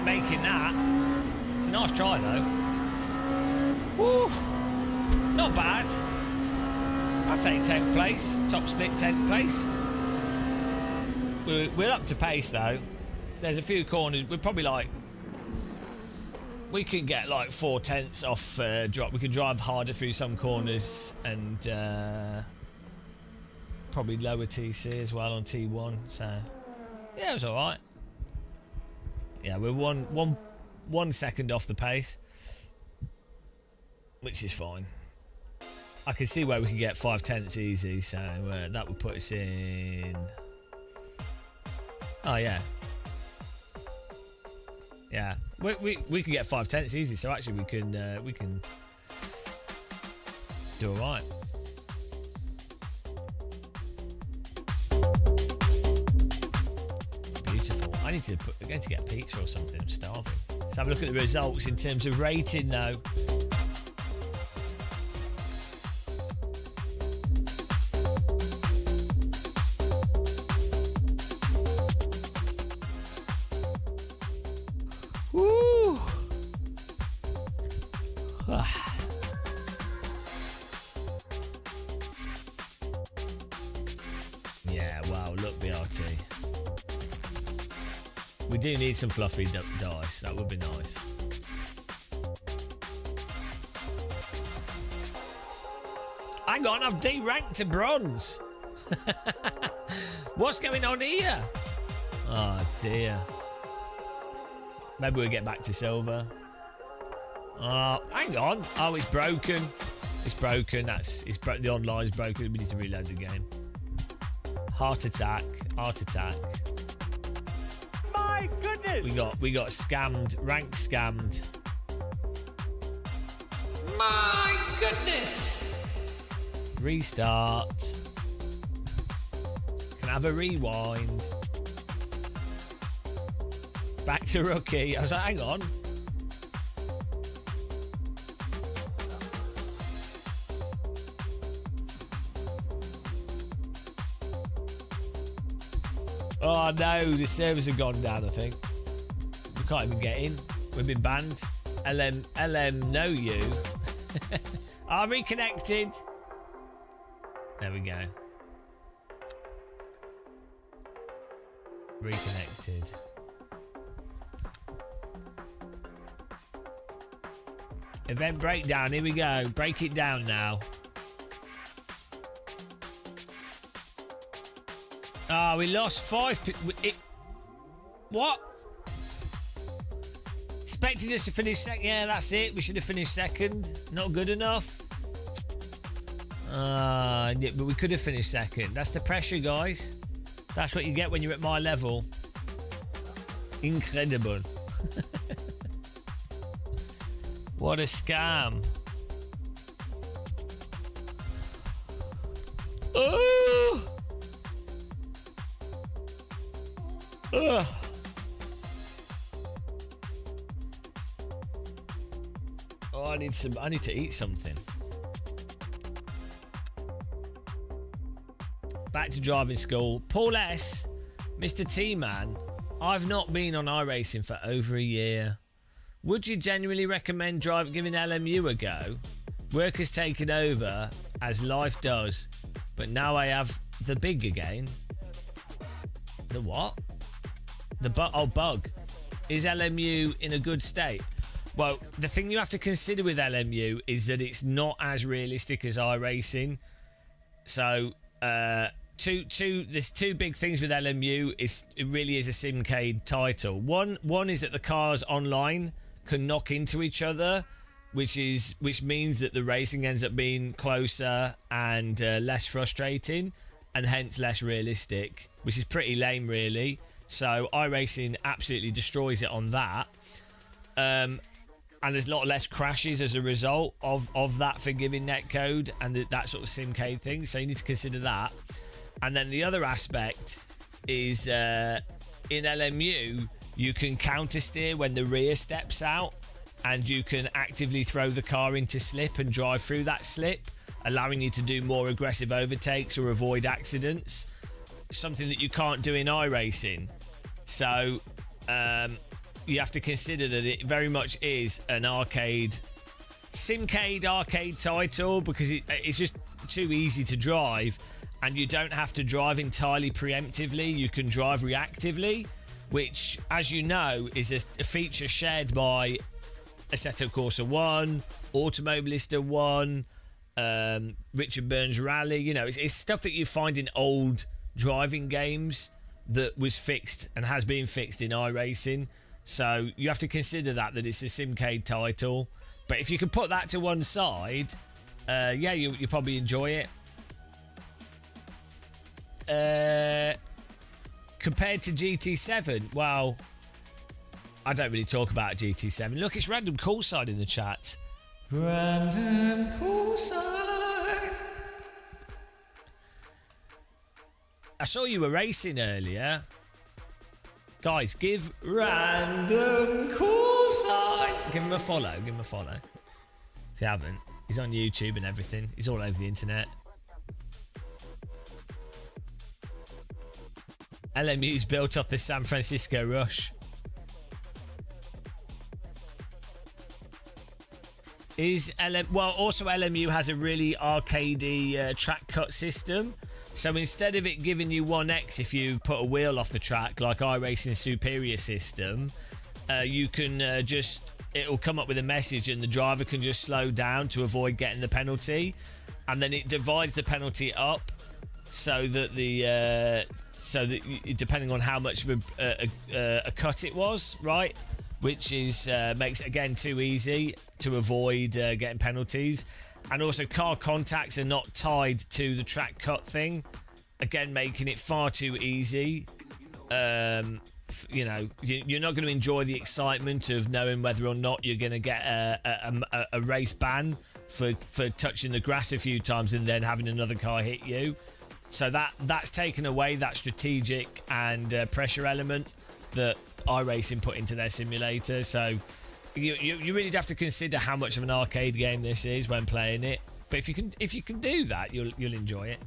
Making that. It's a nice try though. Woo! Not bad. I'll take 10th place. Top split 10th place. We're up to pace though. There's a few corners. We're probably like... We can get like 4 tenths off drop. We can drive harder through some corners and probably lower TC as well on T1. So yeah, it was alright. Yeah, we're one second off the pace, which is fine. I can see where we can get 5 tenths easy, so that would put us in. Oh yeah, yeah. We can get 5 tenths easy, so actually we can do all right. I need to I'm going to get pizza or something. I'm starving. Let's have a look at the results in terms of rating though. Woo! Yeah, wow, look, BRT. We do need some fluffy dice. That would be nice. Hang on, I've D-ranked to bronze. What's going on here? Oh dear. Maybe we'll get back to silver. Oh, hang on. Oh, it's broken. It's broken. The online's broken. We need to reload the game. Heart attack. Heart attack. My goodness! We got scammed, rank scammed. My goodness! Restart. Can I have a rewind? Back to rookie. I was like, hang on. Oh no, the servers have gone down, I think. We can't even get in. We've been banned. LM know you. Are reconnected. There we go. Reconnected. Event breakdown, here we go. Break it down now. Ah, we lost 5. What? Expected us to finish second. Yeah, that's it. We should have finished second. Not good enough. Yeah, but we could have finished second. That's the pressure, guys. That's what you get when you're at my level. Incredible. What a scam. Oh! Ugh. Oh, I need to eat something. Back to driving school. Paul S, Mr. T-Man, I've not been on iRacing for over a year. Would you genuinely recommend giving LMU a go? Work has taken over, as life does, but now I have the big again. The what? The bug. Is LMU in a good state? Well, the thing you have to consider with LMU is that it's not as realistic as iRacing. So, there's two big things with LMU. It really is a Simcade title. One is that the cars online can knock into each other, which means that the racing ends up being closer and less frustrating. and hence less realistic, which is pretty lame, really. So iRacing absolutely destroys it on that. And there's a lot less crashes as a result of that forgiving netcode and that sort of Simcade thing. So you need to consider that. And then the other aspect is in LMU, you can counter steer when the rear steps out, and you can actively throw the car into slip and drive through that slip, allowing you to do more aggressive overtakes or avoid accidents. Something that you can't do in iRacing. So you have to consider that it very much is an Simcade arcade title, because it's just too easy to drive, and you don't have to drive entirely preemptively. You can drive reactively, which, as you know, is a feature shared by Assetto Corsa 1, Automobilista 1, Richard Burns Rally. You know, it's stuff that you find in old driving games that was fixed and has been fixed in iRacing. So you have to consider that it's a Simcade title. But if you can put that to one side, yeah, you probably enjoy it. Compared to GT7, well, I don't really talk about GT7. Look, it's Random Callside in the chat. Random Callside. I saw you were racing earlier. Guys, give Random Callside. Give him a follow. Give him a follow. If you haven't, he's on YouTube and everything. He's all over the internet. LMU's built off the San Francisco Rush. Also LMU has a really arcadey track cut system. So instead of it giving you 1x if you put a wheel off the track, like iRacing's superior system, you can it'll come up with a message and the driver can just slow down to avoid getting the penalty. And then it divides the penalty up so that depending on how much of a cut it was, right? Which is makes it again too easy to avoid getting penalties. And also car contacts are not tied to the track cut thing, again making it far too easy. You know, you're not going to enjoy the excitement of knowing whether or not you're going to get a race ban for touching the grass a few times and then having another car hit you. So that's taken away that strategic and pressure element that iRacing put into their simulator. So you really have to consider how much of an arcade game this is when playing it. But if you can do that, you'll enjoy it.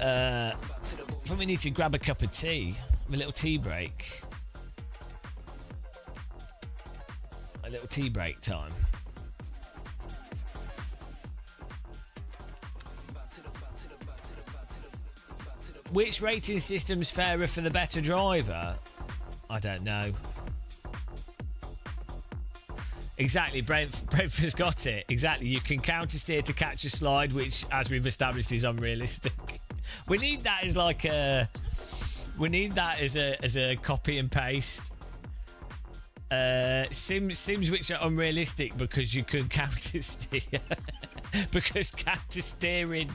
I think we need to grab a cup of tea. Have a little tea break. A little tea break time. Which rating system's fairer for the better driver? I don't know. Exactly, Brentford's got it. Exactly, you can counter steer to catch a slide, which, as we've established, is unrealistic. We need that as like a. We need that as a copy and paste. Sims which are unrealistic because you can counter steer. Because counter steering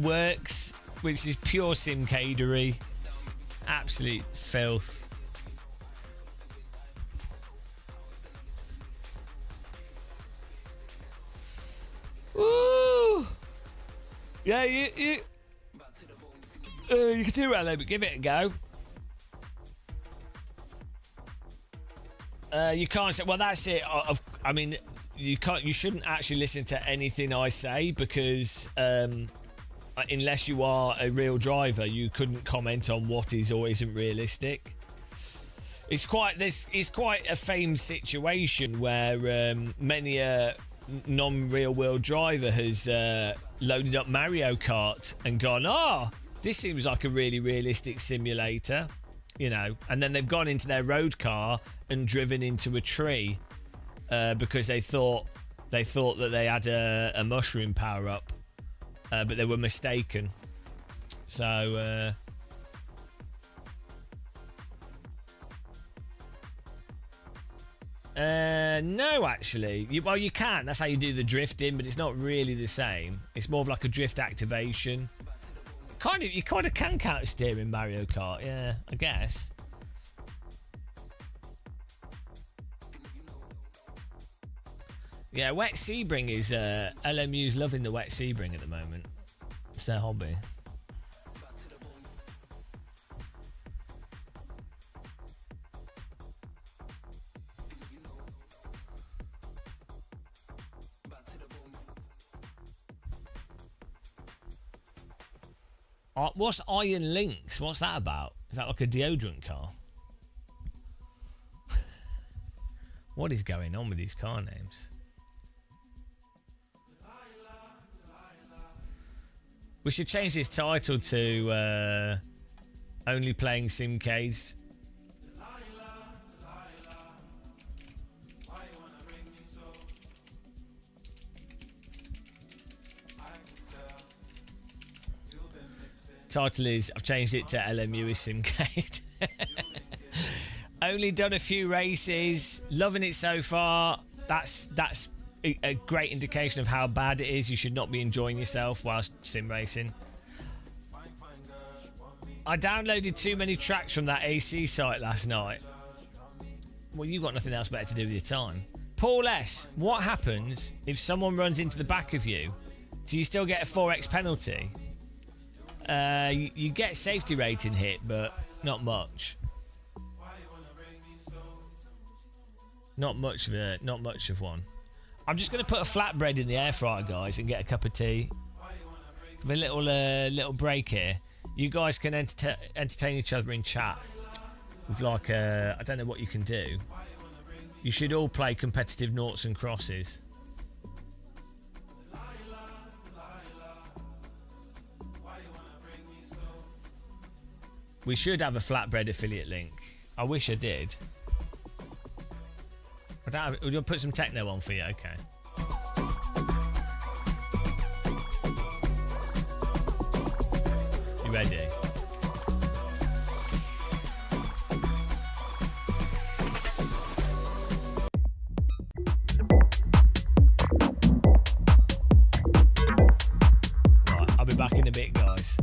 works, which is pure Simcadery. Absolute filth. Woo! Yeah, you can do it, but give it a go. You can't say. Well, that's it. I mean, you can't. You shouldn't actually listen to anything I say because unless you are a real driver, you couldn't comment on what is or isn't realistic. It's quite a famed situation where many non-real world driver has loaded up Mario Kart and gone, this seems like a really realistic simulator, you know, and then they've gone into their road car and driven into a tree because they thought that they had a mushroom power up, but they were mistaken. So No, actually. Well, you can. That's how you do the drifting, but it's not really the same. It's more of like a drift activation. You kind of can counter steer in Mario Kart. Yeah, I guess. Yeah, wet Sebring is LMU's loving the wet Sebring at the moment. It's their hobby. What's Iron Lynx? What's that about? Is that like a deodorant car? What is going on with these car names? We should change this title to Only Playing Simcades. Title is, I've changed it to LMU is Simcade. Only done a few races, loving it so far. That's a great indication of how bad it is. You should not be enjoying yourself whilst sim racing. I downloaded too many tracks from that AC site last night. Well, you've got nothing else better to do with your time. Paul S, what happens if someone runs into the back of you? Do you still get a 4x penalty? You get safety rating hit, but not much. Not much of one. I'm just going to put a flatbread in the air fryer, guys, and get a cup of tea. Have a little break here. You guys can entertain each other in chat with like I don't know what you can do. You should all play competitive noughts and crosses. We should have a flatbread affiliate link. I wish I did. We'll put some techno on for you, okay. You ready? Right, I'll be back in a bit, guys.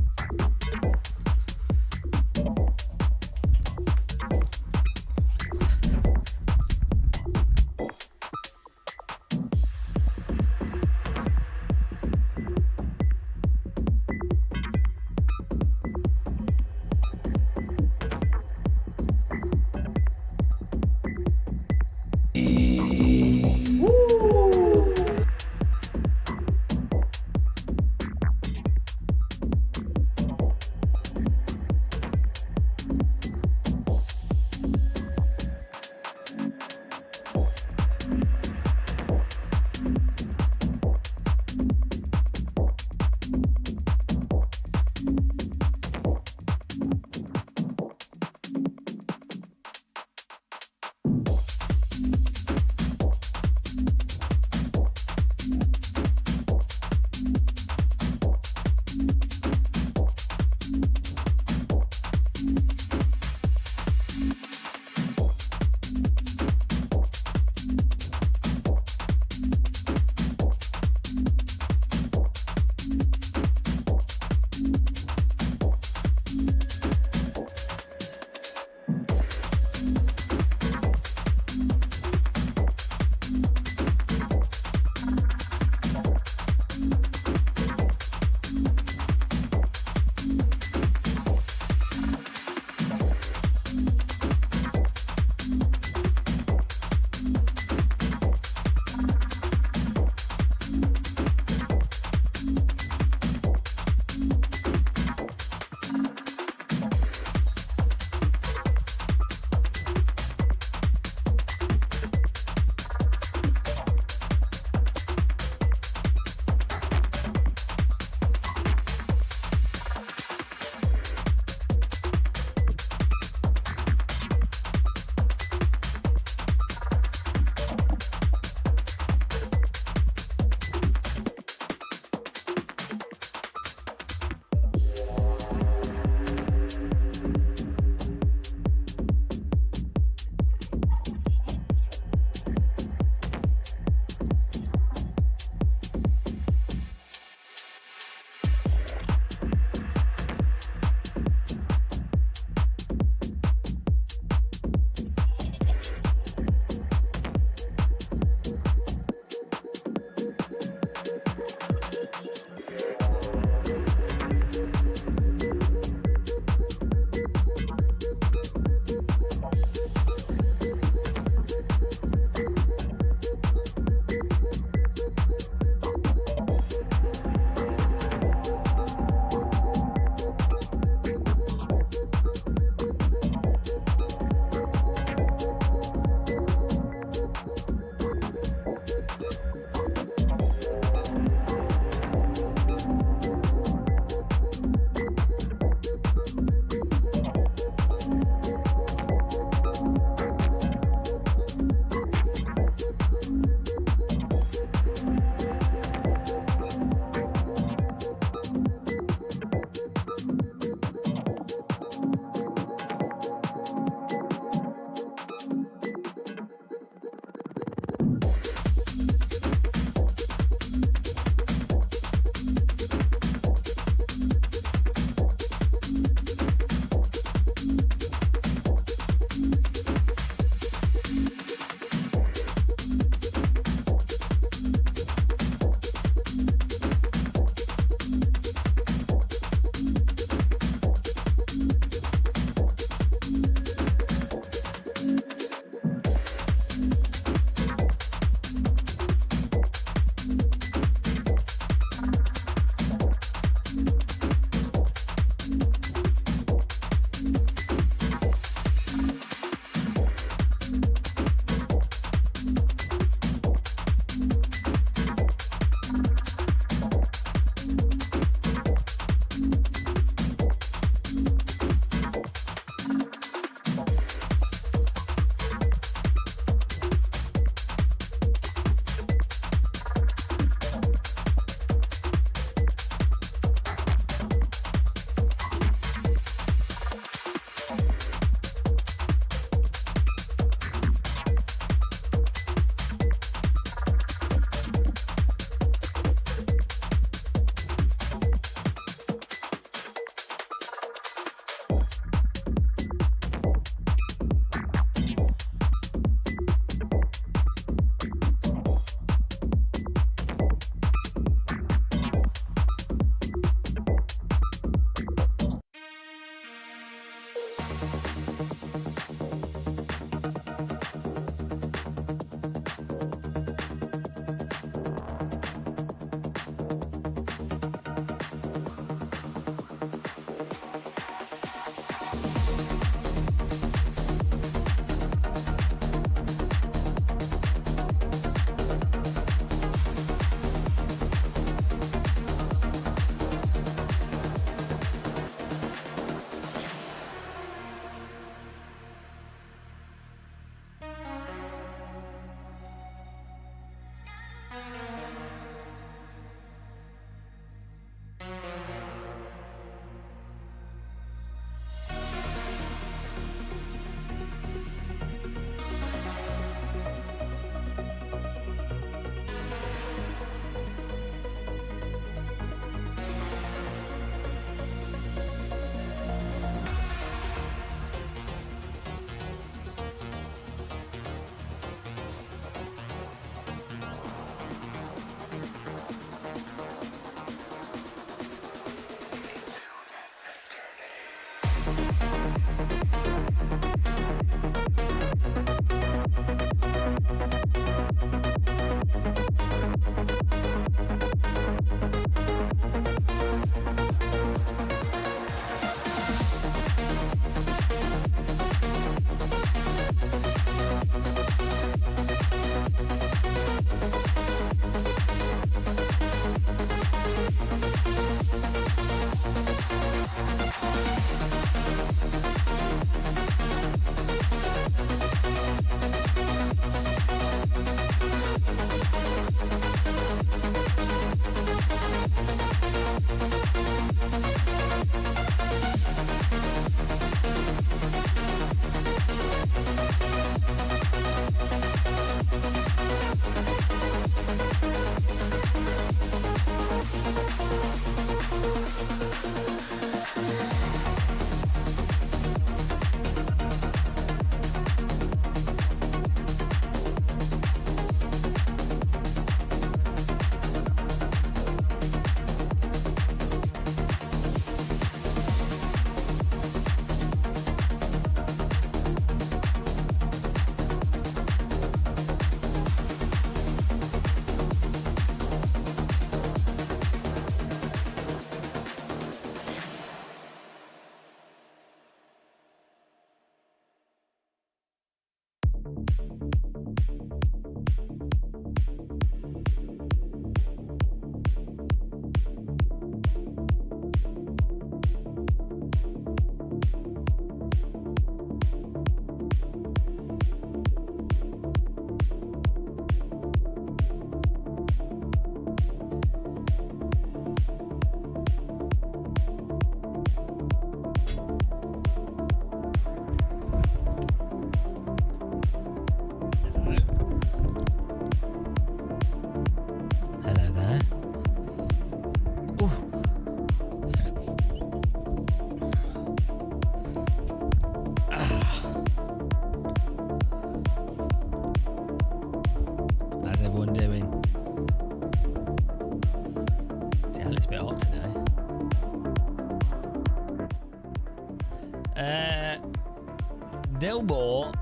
Dilbor,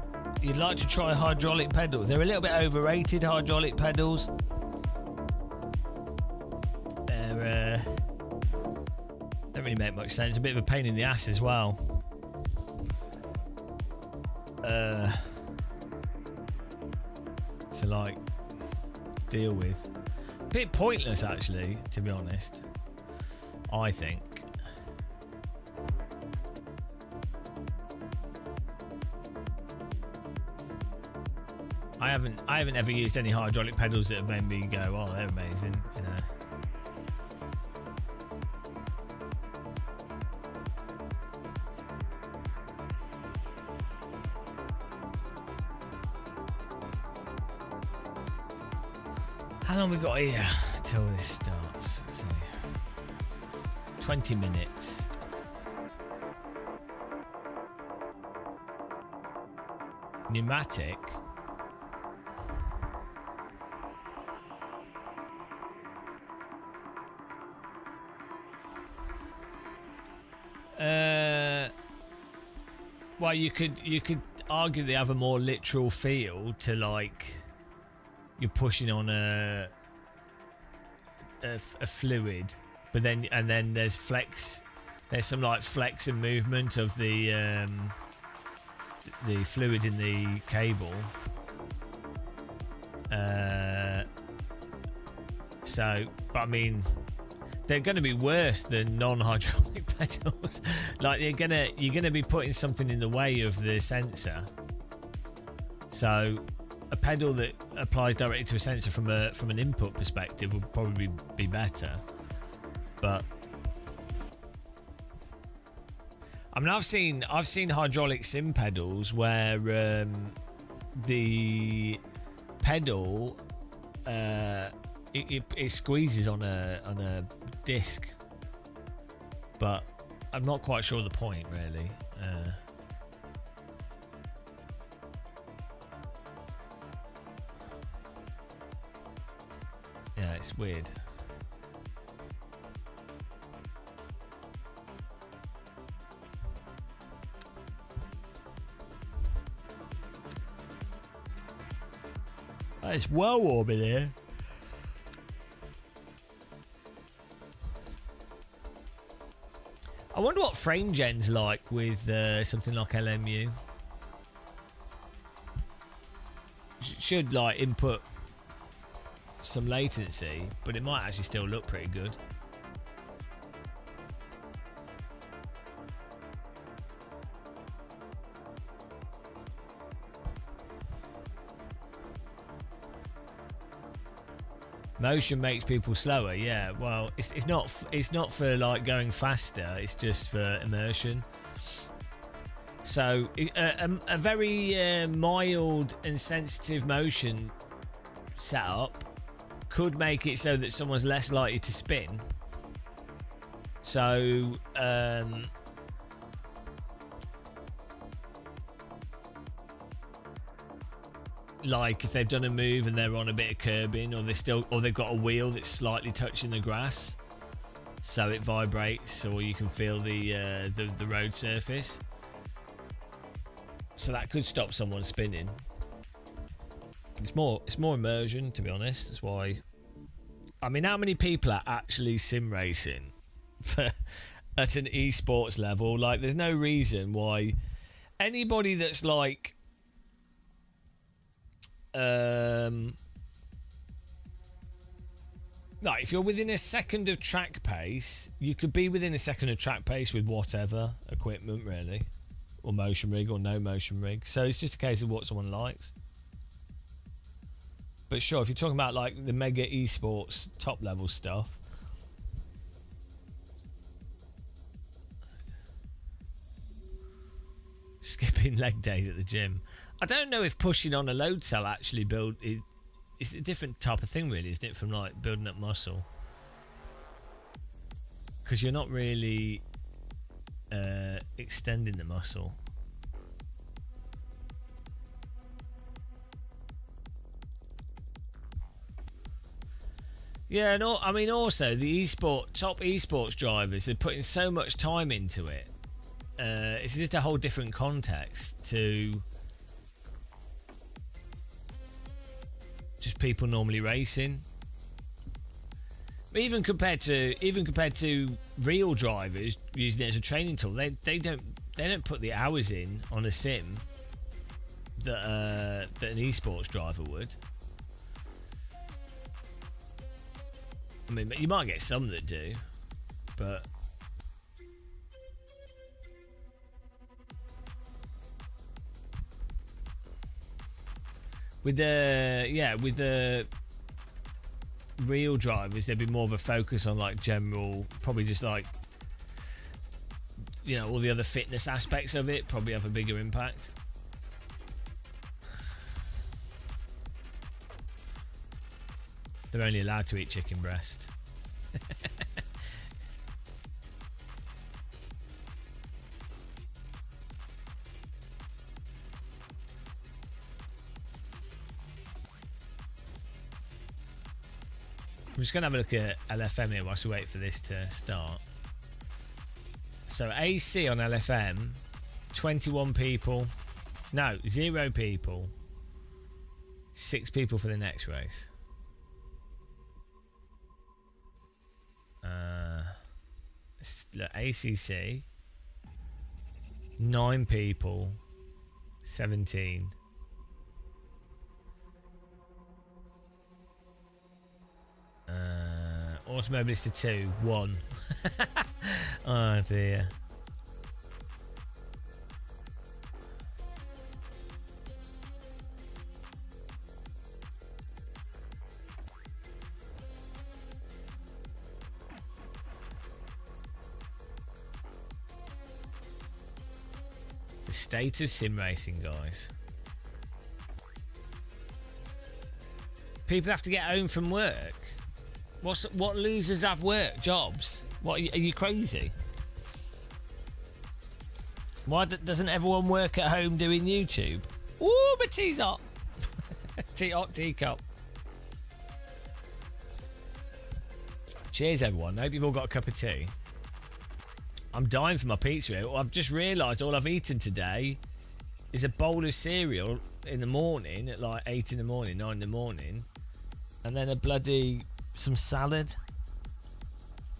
you'd like to try hydraulic pedals. They're a little bit overrated, hydraulic pedals. They're don't really make much sense. A bit of a pain in the ass as well. To like deal with. A bit pointless actually, to be honest. I think. I haven't ever used any hydraulic pedals that have made me go, oh, they're amazing, you know. How long we got here till this starts? Let's see. 20 minutes. Pneumatic. Well, you could argue they have a more literal feel to like you're pushing on a fluid, but then there's flex. There's some like flex and movement of the fluid in the cable. But I mean, they're going to be worse than non-hydraulic pedals. Like you're gonna be putting something in the way of the sensor. So a pedal that applies directly to a sensor from an input perspective would probably be better. But I mean, I've seen hydraulic sim pedals where the pedal it squeezes on a disc, but I'm not quite sure the point really. Yeah, it's weird. It's well warm in here. I wonder what frame gen's like with something like LMU. Should like input some latency, but it might actually still look pretty good. Motion makes people slower. Yeah, well, it's not for like going faster. It's just for immersion. So a very mild and sensitive motion setup could make it so that someone's less likely to spin. So like if they've done a move and they're on a bit of curbing, or they've got a wheel that's slightly touching the grass, so it vibrates, or you can feel the road surface. So that could stop someone spinning. It's more immersion, to be honest. That's why. I mean, how many people are actually sim racing at an esports level? Like, there's no reason why anybody that's like, like if you're within a second of track pace, you could be within a second of track pace with whatever equipment, really, or motion rig or no motion rig. So it's just a case of what someone likes. But sure, if you're talking about like the mega esports top level stuff, skipping leg days at the gym. I don't know if pushing on a load cell actually it's a different type of thing, really, isn't it, from like building up muscle? Because you're not really extending the muscle. Yeah, no, I mean, also the top esports drivers are putting so much time into it. It's just a whole different context to just people normally racing. Even compared to real drivers using it as a training tool, they don't put the hours in on a sim that an esports driver would. I mean, you might get some that do, but with the real drivers, there'd be more of a focus on like general, probably just like, you know, all the other fitness aspects of it probably have a bigger impact. They're only allowed to eat chicken breast. I'm just going to have a look at LFM here whilst we wait for this to start. So AC on LFM, 21 people. No, 0 people. 6 people for the next race. Look, ACC, 9 people, 17. Automobilista 2, 1. Oh dear. The state of sim racing, guys. People have to get home from work. What losers have work jobs? What are you crazy? Why doesn't everyone work at home doing YouTube? Ooh, my tea's hot. Hot teacup. Cheers, everyone. I hope you've all got a cup of tea. I'm dying for my pizza. I've just realised all I've eaten today is a bowl of cereal in the morning at like 8 in the morning, 9 in the morning, and then some salad.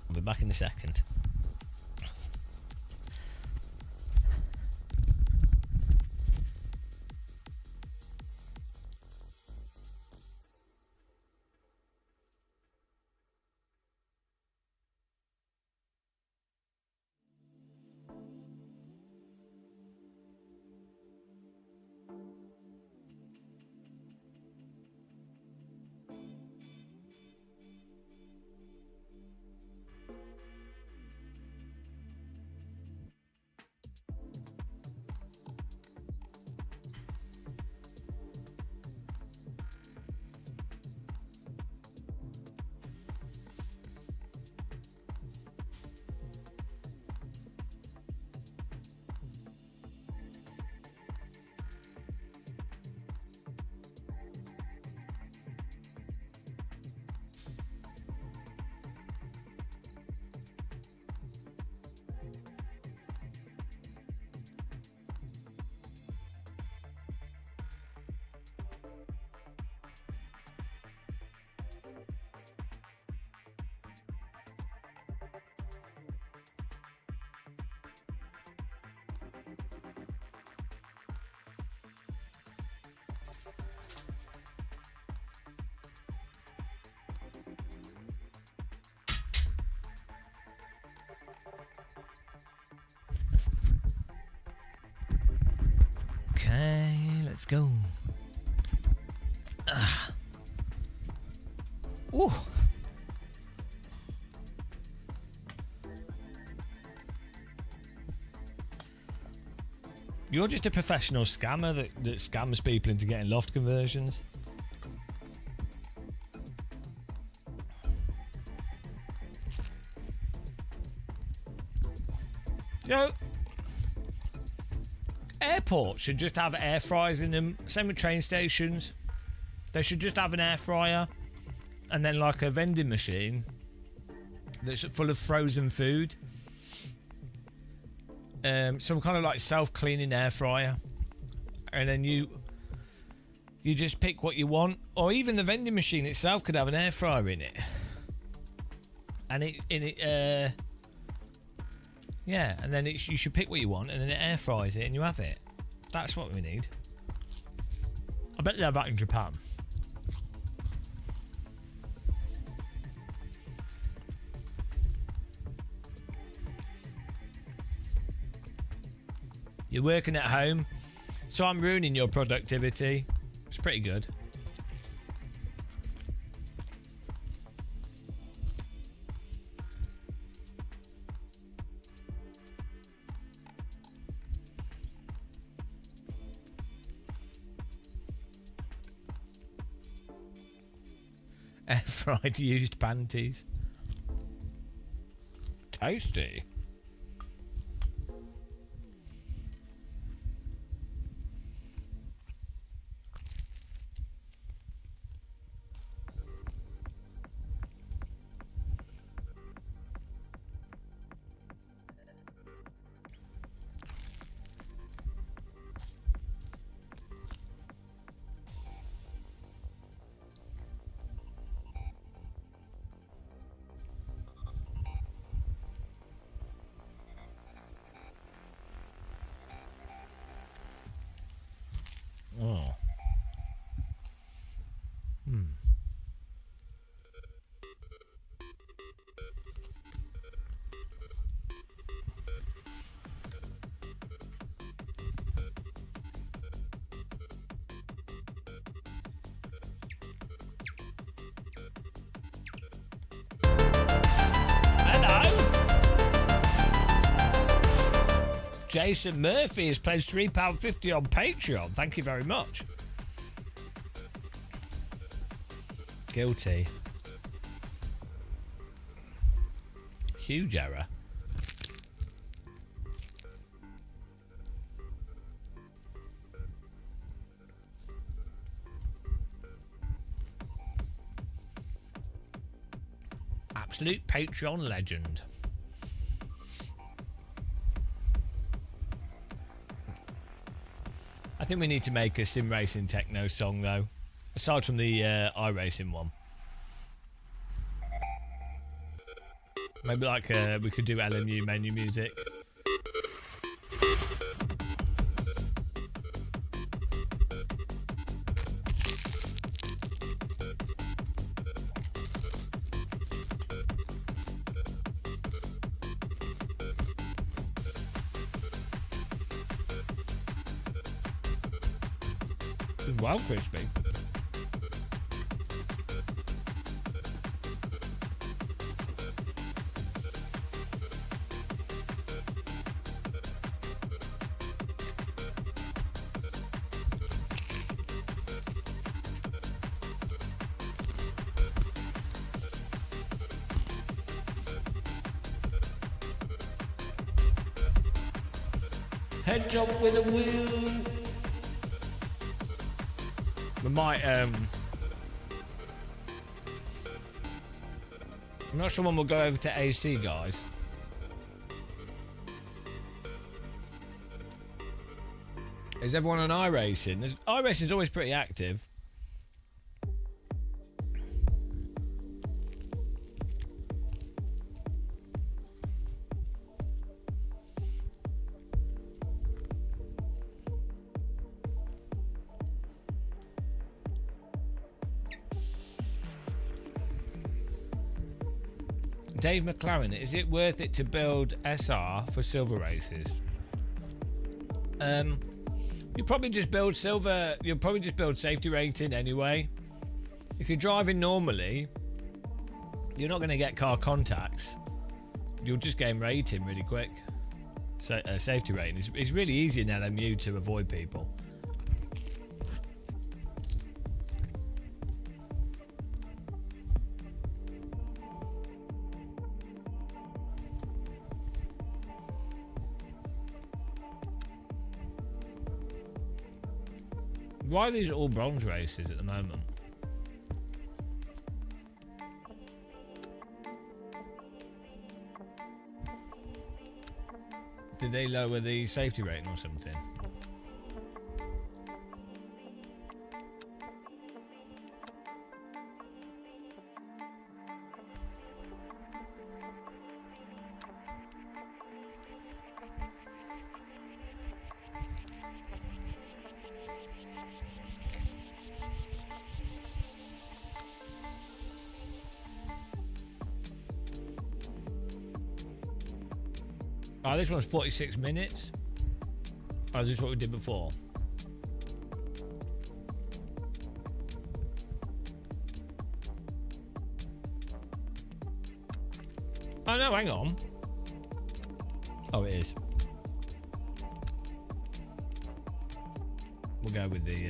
I'll be back in a second. Okay, let's go. Ooh. You're just a professional scammer that scams people into getting loft conversions. You know, airports should just have air fryers in them. Same with train stations. They should just have an air fryer and then like a vending machine that's full of frozen food. Some kind of like self-cleaning air fryer, and then you just pick what you want, or even the vending machine itself could have an air fryer in it, and yeah, and then you should pick what you want, and then it air fries it, and you have it. That's what we need. I bet they have that in Japan. You're working at home, so I'm ruining your productivity. It's pretty good. Air fried used panties. Tasty. Oh. Jason Murphy has pledged £3.50 on Patreon. Thank you very much. Guilty. Huge error. Absolute Patreon legend. I think we need to make a sim racing techno song though, aside from the iRacing one. Maybe like we could do LMU menu music. Wow, crispy. Head jump with a wheel. We might, I'm not sure when we'll go over to AC, guys. Is everyone on iRacing? iRacing is always pretty active. Dave McLaren, is it worth it to build SR for silver races? You probably just build silver. You'll probably just build safety rating anyway. If you're driving normally, you're not going to get car contacts. You'll just gain rating really quick. So safety rating is really easy in LMU to avoid people. Why are these all bronze races at the moment? Did they lower the safety rating or something? Oh, this one's 46 minutes. Oh, this is what we did before. Oh no, hang on. Oh, it is. We'll go with the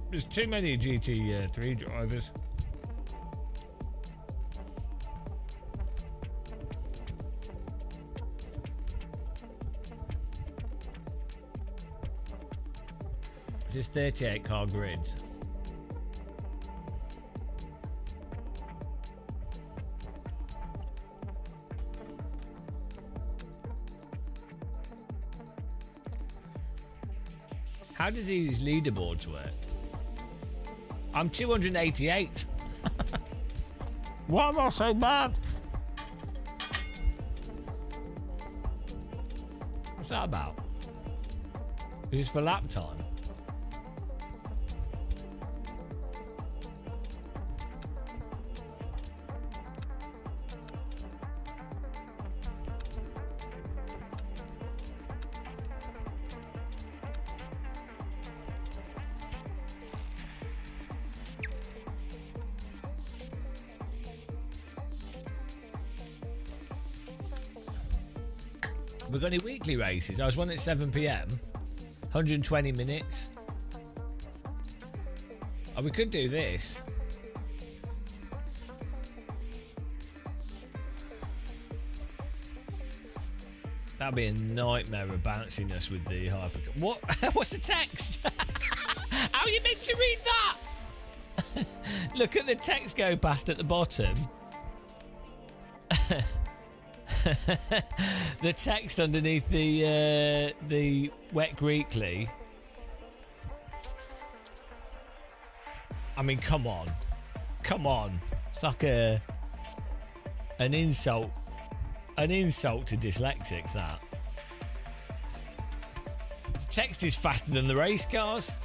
there's too many GT3 drivers. This is 38 car grids. How do these leaderboards work? I'm 288. Why am I so bad? What's that about? Is this for lap time? We've got any weekly races? I was one at 7 PM, 120 minutes. Oh, we could do this. That'd be a nightmare of bounciness with the hyper. What? What's the text? How are you meant to read that? Look at the text go past at the bottom. the text underneath the Wet Greekly. I mean, come on. It's like an insult to dyslexics. That the text is faster than the race cars.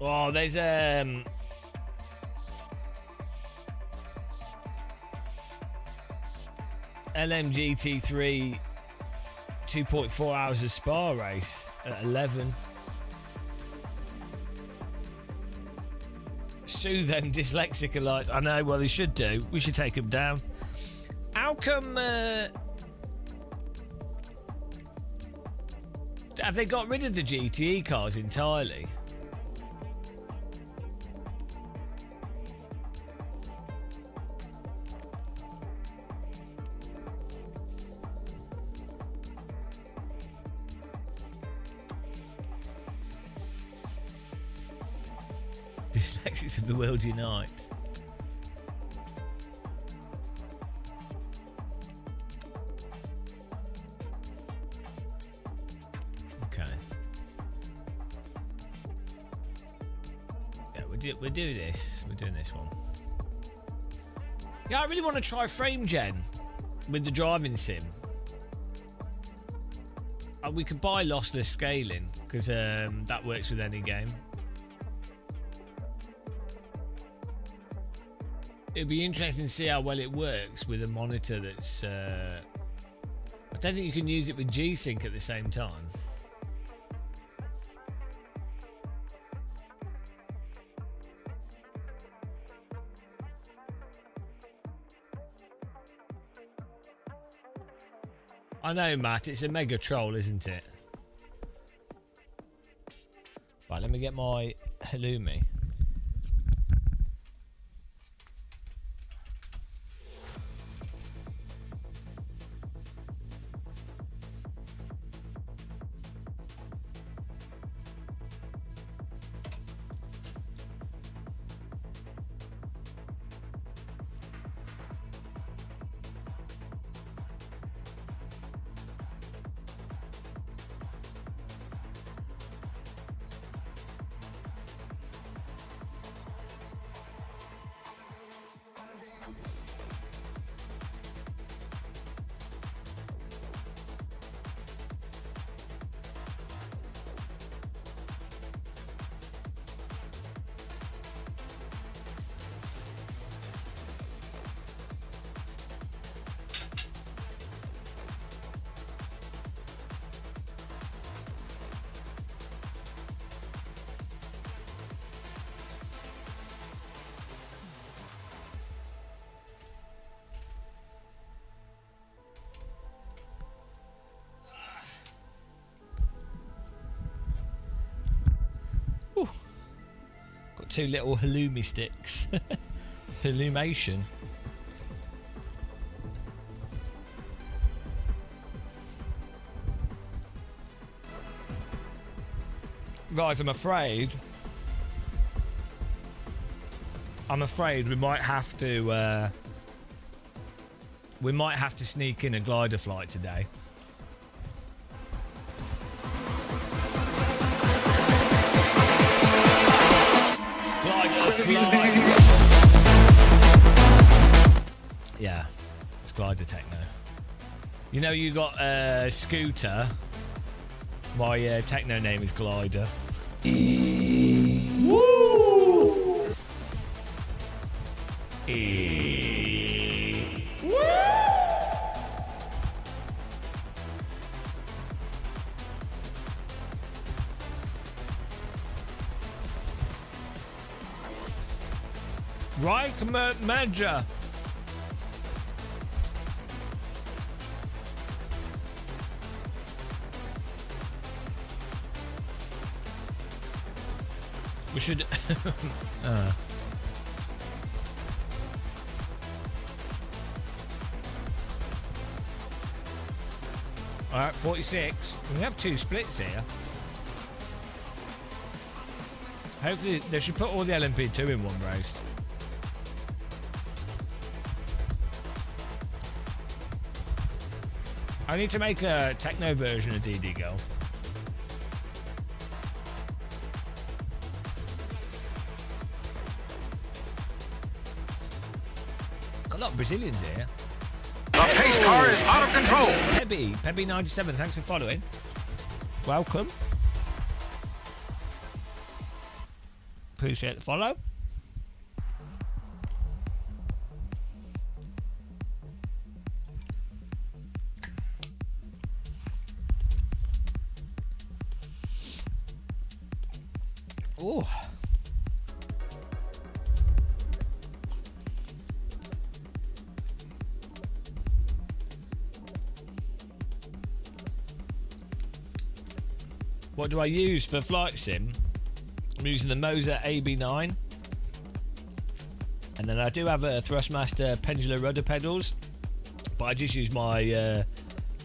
Oh, there's LMGT3 2.4 hours of Spa race at 11. Sue them dyslexic alights. I know, well, they should do. We should take them down. How come... have they got rid of the GTE cars entirely? Dyslexics of the world unite. Okay. Yeah, we'll do this. We're doing this one. Yeah, I really want to try frame gen with the driving sim. We could buy lossless scaling because that works with any game. It'd be interesting to see how well it works with a monitor that's... I don't think you can use it with G-Sync at the same time. I know, Matt, it's a mega troll, isn't it? Right, let me get my Halloumi. Two little halloumi sticks. Hallumation. Guys, I'm afraid we might have to sneak in a glider flight today. Yeah, it's glider techno. You know, you got a scooter. My techno name is Glider. Woo! Woo! Right, Major. We should... Alright, 46. We have two splits here. Hopefully they should put all the LMP2 in one race. I need to make a techno version of DD Girl. Got a lot of Brazilians here. The pace car is out of control. Pebby 97, thanks for following. Welcome. Appreciate the follow. Oh. What do I use for flight sim? I'm using the Moser AB9. And then I do have a Thrustmaster pendular rudder pedals. But I just use my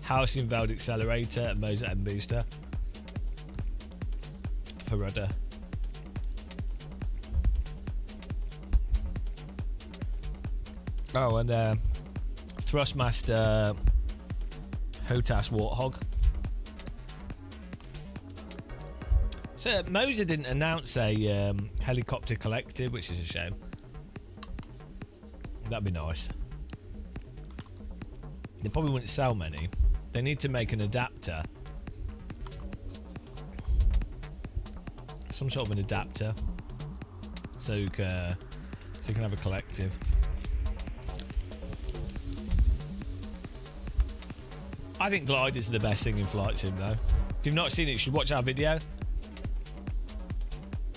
housing valve accelerator and Moser M booster for rudder. Oh, and Thrustmaster HOTAS Warthog. So Moser didn't announce a helicopter collective, which is a shame. That'd be nice. They probably wouldn't sell many. They need to make an adapter. Some sort of an adapter. So you can have a collective. I think gliders are the best thing in flight sim though. If you've not seen it, you should watch our video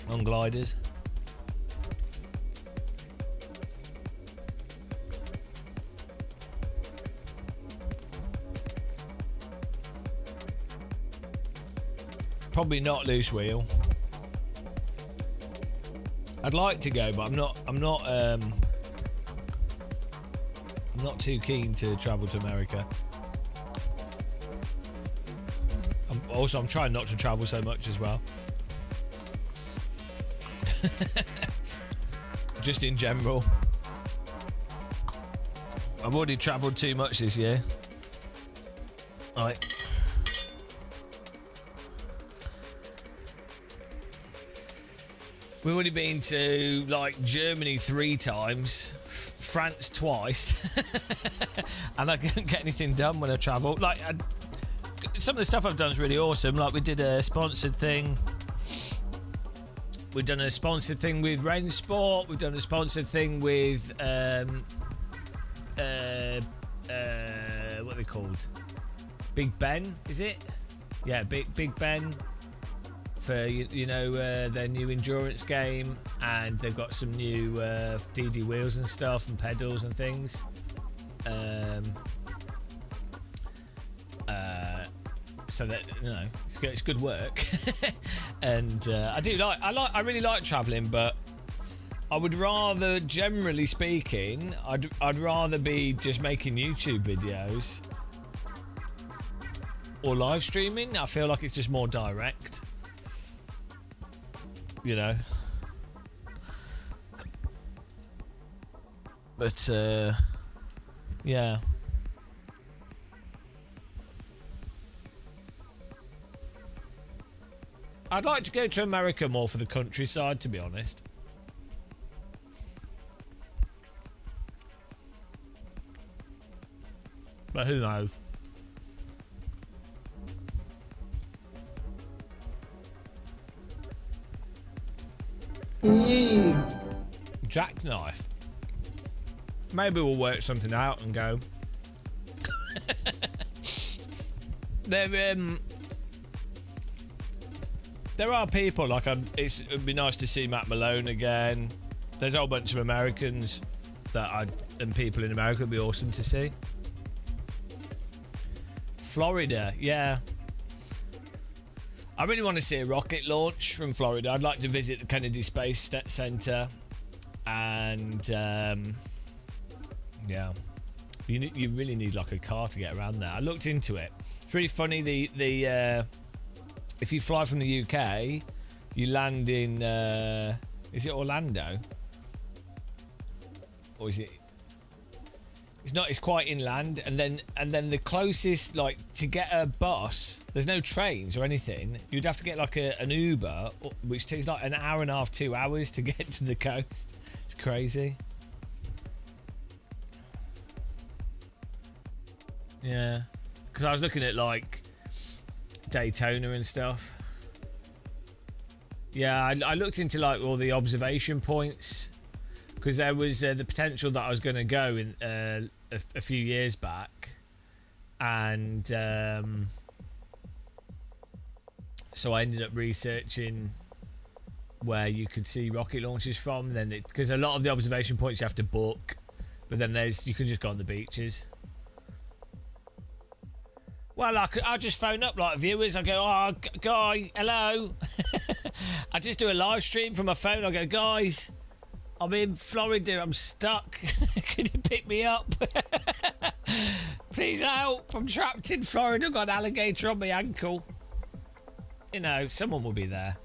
on gliders. Probably not loose wheel. I'd like to go, but I'm not too keen to travel to America. I'm trying not to travel so much as well. Just in general. I've already travelled too much this year. Right. We've already been to like Germany 3 times, France twice, and I couldn't get anything done when I travel. Like some of the stuff I've done is really awesome. Like we did a sponsored thing. We've done a sponsored thing with Rain Sport. We've done a sponsored thing with what are they called? Big Ben, is it? Yeah, Big Ben for their new endurance game, and they've got some new DD wheels and stuff and pedals and things. So that it's good work. And I really like traveling, but I would rather, generally speaking, I'd rather be just making YouTube videos or live streaming. I feel like it's just more direct, but yeah. I'd like to go to America more for the countryside, to be honest. But who knows? Jackknife. Maybe we'll work something out and go. There are people like it'd be nice to see Matt Malone again. There's a whole bunch of Americans and people in America would be awesome to see. Florida, yeah. I really want to see a rocket launch from Florida. I'd like to visit the Kennedy Space Center, and yeah, you really need like a car to get around there. I looked into it. It's really funny. The if you fly from the UK, you land in is it Orlando, or is it? It's quite inland, and then the closest, like, to get a bus, there's no trains or anything. You'd have to get like an Uber, which takes like an hour and a half, 2 hours to get to the coast. It's crazy. Yeah, because I was looking at like Daytona and stuff. Yeah, I looked into like all the observation points, because there was the potential that I was going to go in a few years back, and so I ended up researching where you could see rocket launches from. Then because a lot of the observation points you have to book, but then you can just go on the beaches. Well, I'll just phone up like viewers. I go, oh, guy, hello. I just do a live stream from my phone. I go, guys, I'm in Florida. I'm stuck. Can you pick me up? Please help. I'm trapped in Florida. I've got an alligator on my ankle. You know, someone will be there.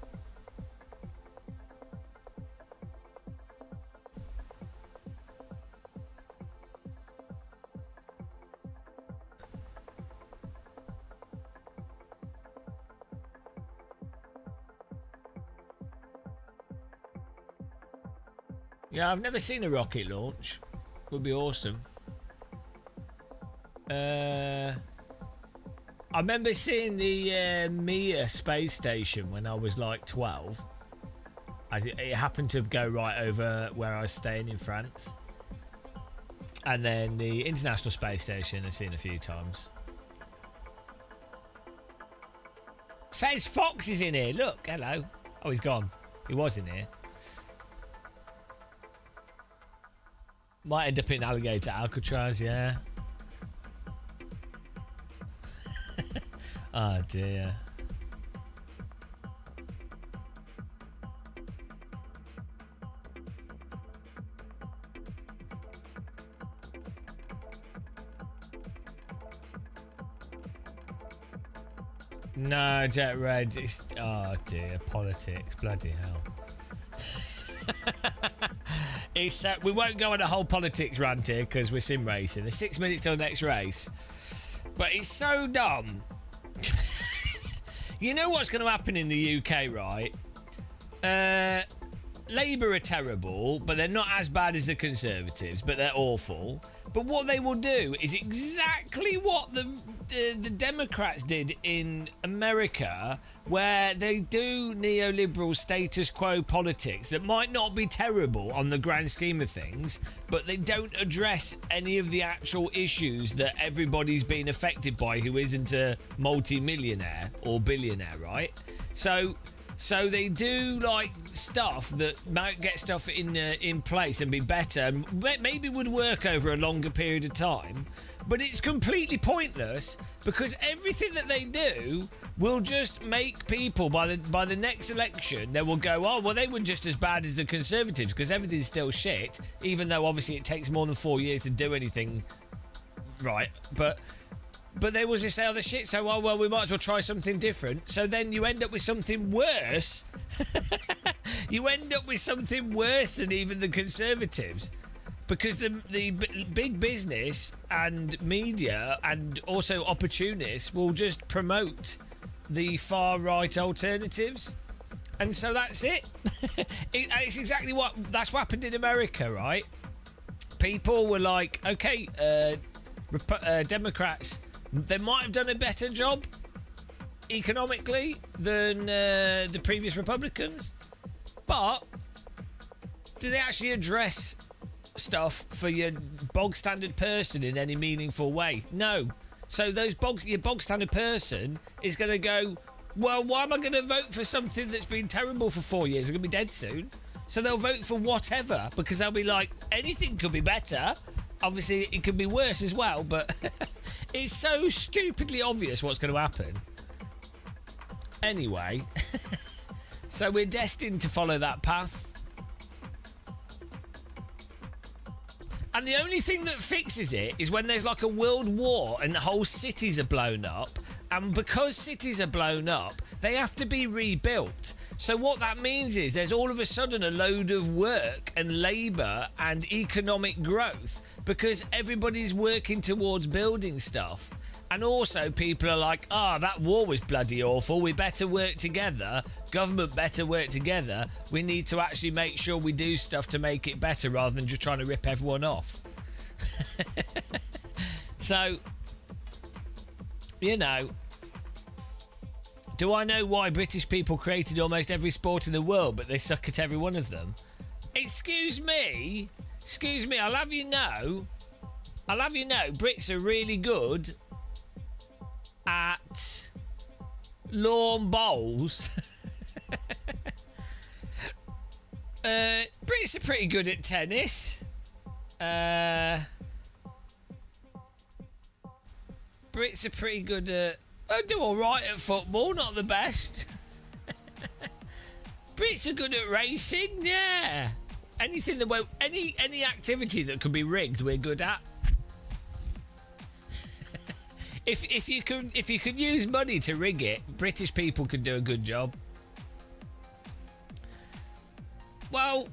Yeah, I've never seen a rocket launch. Would be awesome. I remember seeing the Mir space station when I was like 12. It happened to go right over where I was staying in France. And then the International Space Station I've seen a few times. Fez Fox is in here. Look, hello. Oh, he's gone. He was in here. Might end up in Alligator Alcatraz, yeah. Oh dear. No, Jet Red. It's, oh dear, politics. Bloody hell. We won't go on a whole politics rant here because we're sim racing. There's 6 minutes till the next race. But it's so dumb. You know what's going to happen in the UK, right? Labour are terrible, but they're not as bad as the Conservatives, but they're awful. But what they will do is exactly what the Democrats did in America, where they do neoliberal status quo politics that might not be terrible on the grand scheme of things, but they don't address any of the actual issues that everybody's been affected by who isn't a multi-millionaire or billionaire, right? So they do like stuff that might get stuff in place and be better and maybe would work over a longer period of time, but it's completely pointless because everything that they do will just make people by the next election they will go, oh well, they were just as bad as the Conservatives because everything's still shit, even though obviously it takes more than 4 years to do anything right, but they will just say other shit, so, oh, well, we might as well try something different. So then you end up with something worse. You end up with something worse than even the Conservatives. Because the big business and media and also opportunists will just promote the far-right alternatives. And so that's it. It's exactly that's what happened in America, right? People were like, okay, Democrats... They might have done a better job economically than the previous Republicans, but do they actually address stuff for your bog standard person in any meaningful way? No. So your bog standard person is going to go, well, why am I going to vote for something that's been terrible for 4 years? I'm going to be dead soon. So they'll vote for whatever because they'll be like, anything could be better. Obviously, it could be worse as well, but it's so stupidly obvious what's going to happen. Anyway, so we're destined to follow that path. And the only thing that fixes it is when there's like a world war and the whole cities are blown up And because cities are blown up, they have to be rebuilt. So what that means is there's all of a sudden a load of work and labour and economic growth because everybody's working towards building stuff. And also people are like, that war was bloody awful. We better work together. Government better work together. We need to actually make sure we do stuff to make it better rather than just trying to rip everyone off. So, do I know why British people created almost every sport in the world, but they suck at every one of them? Excuse me, I'll have you know, Brits are really good at lawn bowls. Brits are pretty good at tennis. Brits are pretty good at... I do alright at football, not the best. Brits are good at racing, yeah. Anything that any activity that could be rigged, we're good at. If you could use money to rig it, British people could do a good job. Well,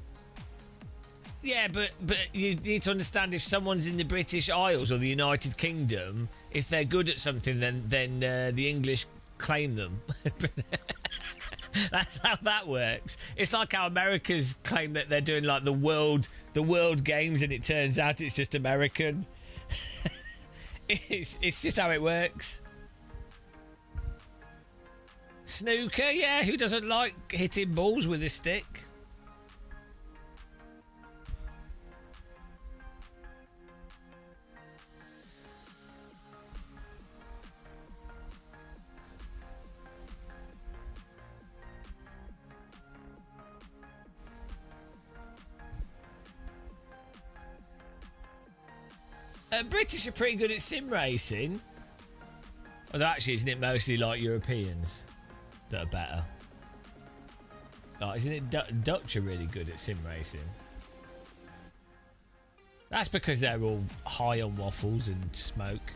yeah, but you need to understand if someone's in the British Isles or the United Kingdom, if they're good at something, then the English claim them. That's how that works. It's like how Americans claim that they're doing like the world games, and it turns out it's just American. It's just how it works. Snooker, yeah. Who doesn't like hitting balls with a stick? British are pretty good at sim racing. Although actually, isn't it mostly like Europeans that are better? Oh, isn't it Dutch are really good at sim racing? That's because they're all high on waffles and smoke.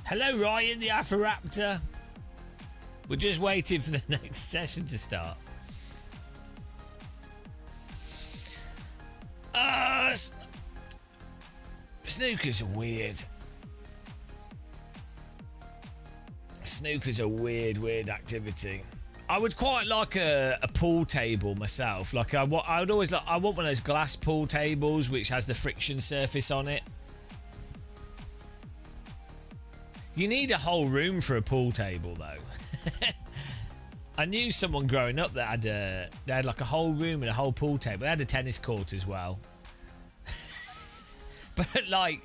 Hello, Ryan, the Afroraptor. We're just waiting for the next session to start. Snooker's weird. Snooker's a weird activity. I would quite like a pool table myself. Like I want one of those glass pool tables which has the friction surface on it. You need a whole room for a pool table, though. I knew someone growing up that had like a whole room and a whole pool table. They had a tennis court as well. But like,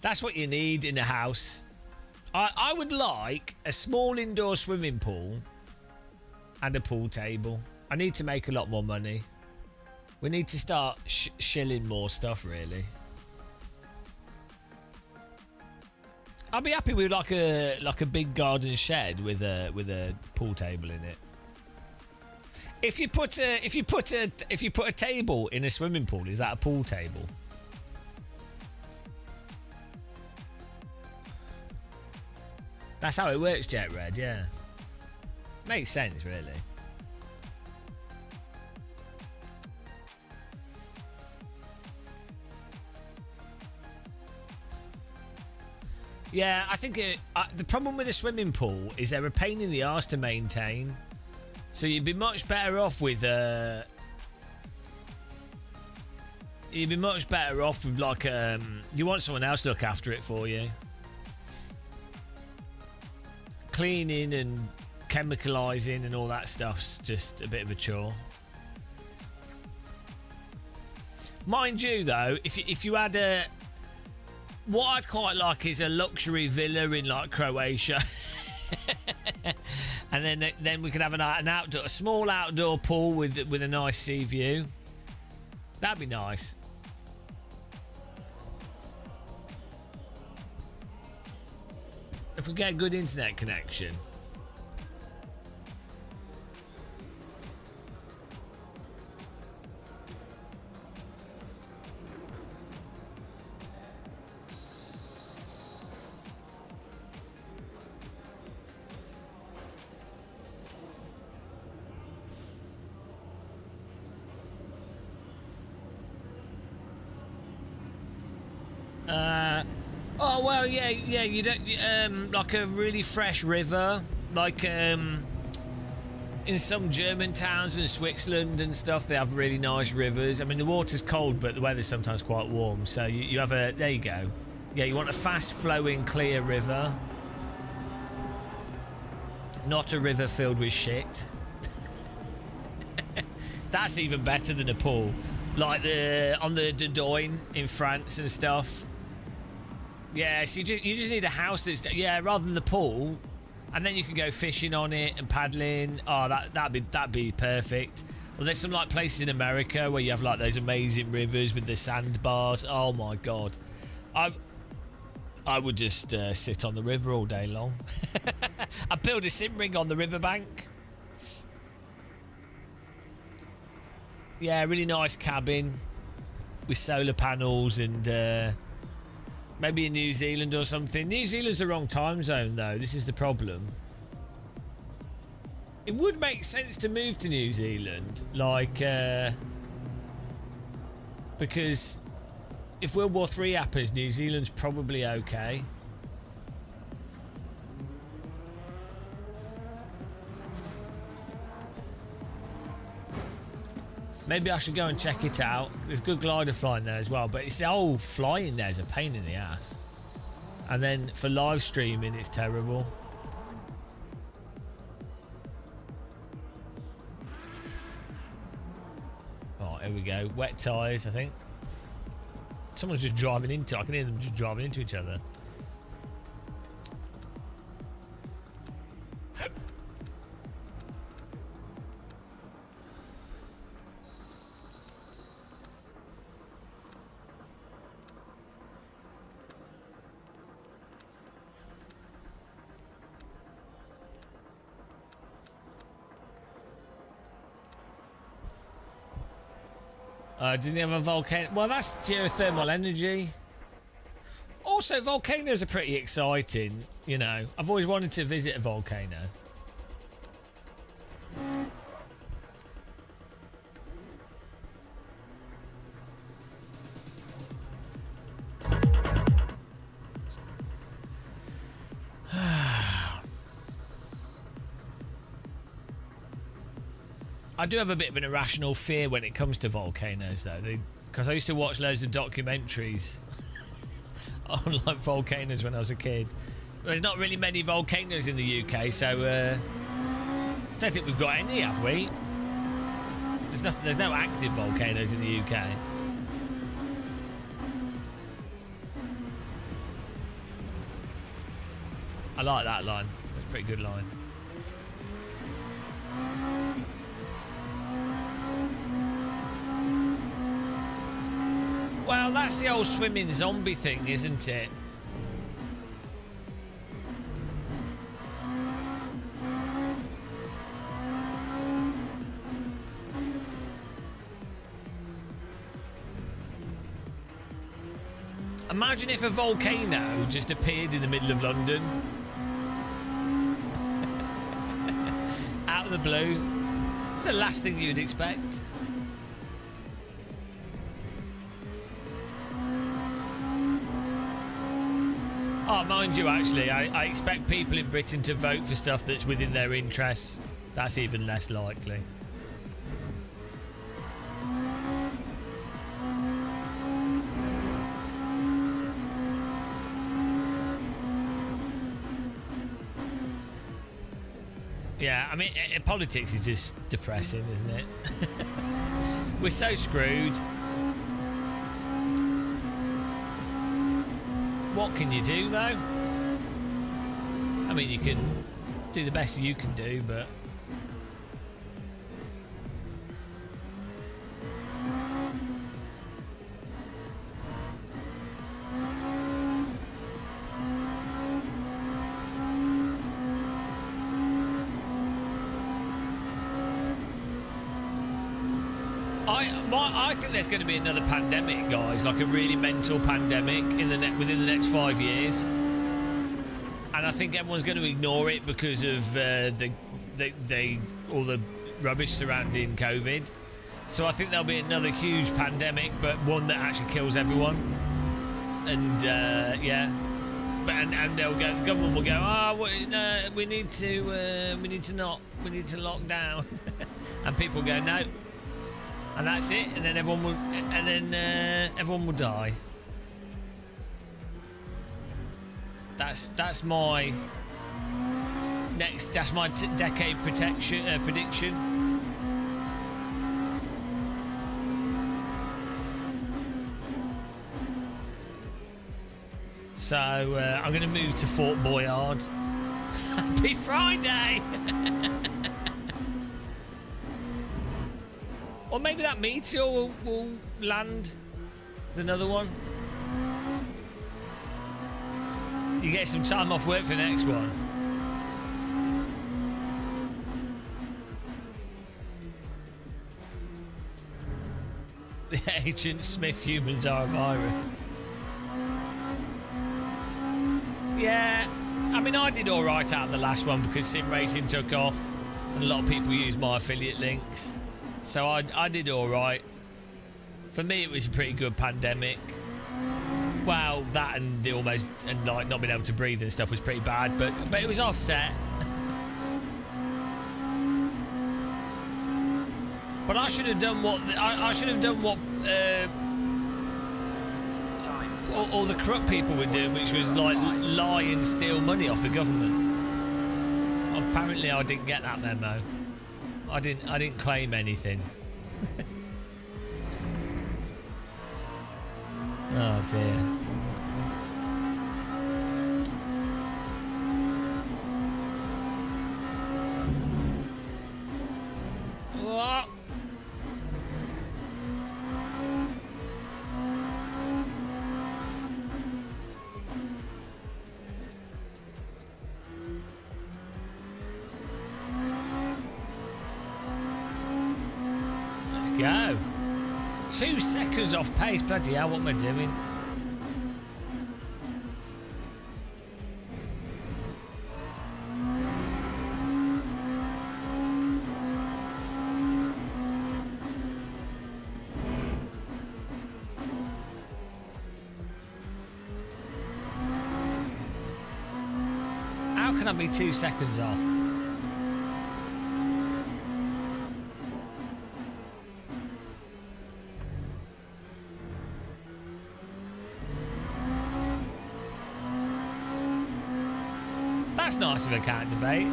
that's what you need in a house. I would like a small indoor swimming pool and a pool table. I need to make a lot more money. We need to start shilling more stuff, really. I'd be happy with like a big garden shed with a pool table in it. If you put a table in a swimming pool, is that a pool table? That's how it works, Jet Red. Yeah, makes sense, really. Yeah, I think the problem with a swimming pool is they're a pain in the arse to maintain. So you'd be much better off with like you want someone else to look after it for you. Cleaning and chemicalising and all that stuff's just a bit of a chore. Mind you, though, if you had what I'd quite like is a luxury villa in like Croatia, and then we could have a small outdoor pool with a nice sea view. That'd be nice. If we get a good internet connection. Oh well, yeah. You don't like a really fresh river, like in some German towns in Switzerland and stuff. They have really nice rivers. I mean, the water's cold, but the weather's sometimes quite warm. So you have a there you go. Yeah, you want a fast flowing, clear river, not a river filled with shit. That's even better than a pool, like on the Dordogne in France and stuff. Yeah, so you just need a house that's rather than the pool, and then you can go fishing on it and paddling. Oh, that'd be perfect. Well, there's some like places in America where you have like those amazing rivers with the sandbars. Oh my god, I would just sit on the river all day long. I'd build a sim ring on the riverbank. Yeah, really nice cabin with solar panels and maybe in New Zealand or something. New Zealand's the wrong time zone though. This is the problem. It would make sense to move to New Zealand, like because if World War III happens, New Zealand's probably okay. Maybe I should go and check it out. There's good glider flying there as well, but it's the whole flying there's a pain in the ass. And then for live streaming, it's terrible. Oh, here we go. Wet tyres, I think. Someone's just driving into. I can hear them just driving into each other. Didn't he have a volcano? Well, that's geothermal energy. Also, volcanoes are pretty exciting, you know. I've always wanted to visit a volcano. I do have a bit of an irrational fear when it comes to volcanoes, though, because I used to watch loads of documentaries on like volcanoes when I was a kid. There's not really many volcanoes in the UK, so I don't think we've got any, have we? There's no active volcanoes in the UK. I like that line. That's a pretty good line. Well, that's the old swimming zombie thing, isn't it? Imagine if a volcano just appeared in the middle of London. Out of the blue. It's the last thing you'd expect. Oh, mind you, actually, I expect people in Britain to vote for stuff that's within their interests. That's even less likely. Yeah, I mean, politics is just depressing, isn't it? We're so screwed. What can you do, though? I mean, you can do the best you can do, but... I think there's going to be another pandemic, guys, like a really mental pandemic within the next 5 years, and I think everyone's going to ignore it because of all the rubbish surrounding COVID. So I think there'll be another huge pandemic, but one that actually kills everyone. And yeah, and they'll go. The government will go. Oh, no, we need to lock down, and people go no, and that's it. And then everyone will die. That's my next. That's my decade prediction. So I'm going to move to Fort Boyard. Happy Friday! Or maybe that meteor will land. There's another one. You get some time off work for the next one. The Agent Smith humans are a virus. Yeah, I mean, I did all right out of the last one because sim racing took off and a lot of people use my affiliate links. So I did all right. For me, it was a pretty good pandemic. Well, that and like not being able to breathe and stuff was pretty bad, but it was offset. But I should have done what all the corrupt people were doing, which was like lie and steal money off the government. Apparently, I didn't get that memo. I didn't claim anything. Oh dear. What? Let's go. 2 seconds off pace, bloody hell, what am I doing? How can I be 2 seconds off? That's nice of a cat debate.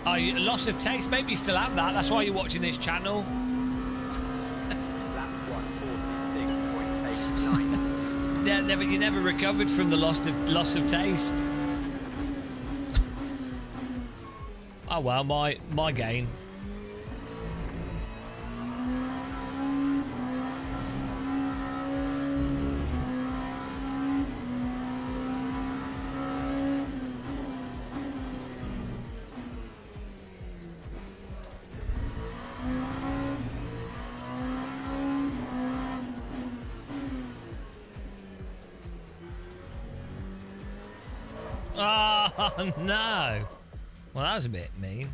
Oh, loss of taste. Maybe you still have that. That's why you're watching this channel. You never recovered from the loss of taste. Oh well, my gain. Oh no! Well, that was a bit mean.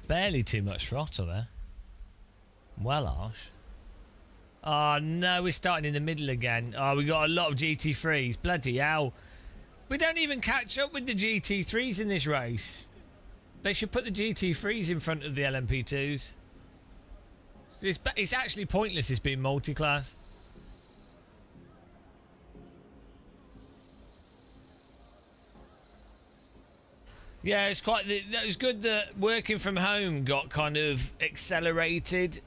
Barely too much throttle there. Well, harsh. Oh no, we're starting in the middle again. Oh, we got a lot of GT3s. Bloody hell. We don't even catch up with the GT3s in this race. They should put the GT3s in front of the LMP2s. It's actually pointless, it's being multi-class. Yeah, it's quite. That was good that working from home got kind of accelerated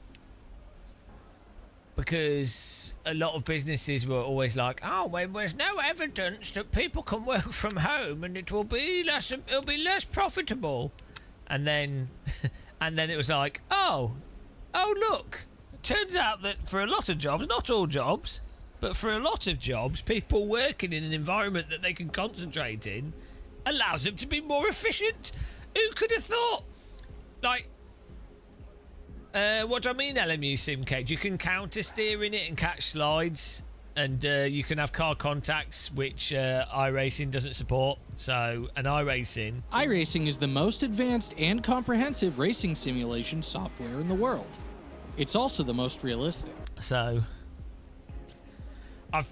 because a lot of businesses were always like, "Oh, well, there's no evidence that people can work from home, and it'll be less profitable." And then, it was like, "Oh, look! It turns out that for a lot of jobs, not all jobs, but for a lot of jobs, people working in an environment that they can concentrate in." Allows them to be more efficient. Who could have thought? Like, What do I mean, LMU Simcade? You can counter steer in it and catch slides, and you can have car contacts, which iRacing doesn't support. So, an iRacing... iRacing is the most advanced and comprehensive racing simulation software in the world. It's also the most realistic. So,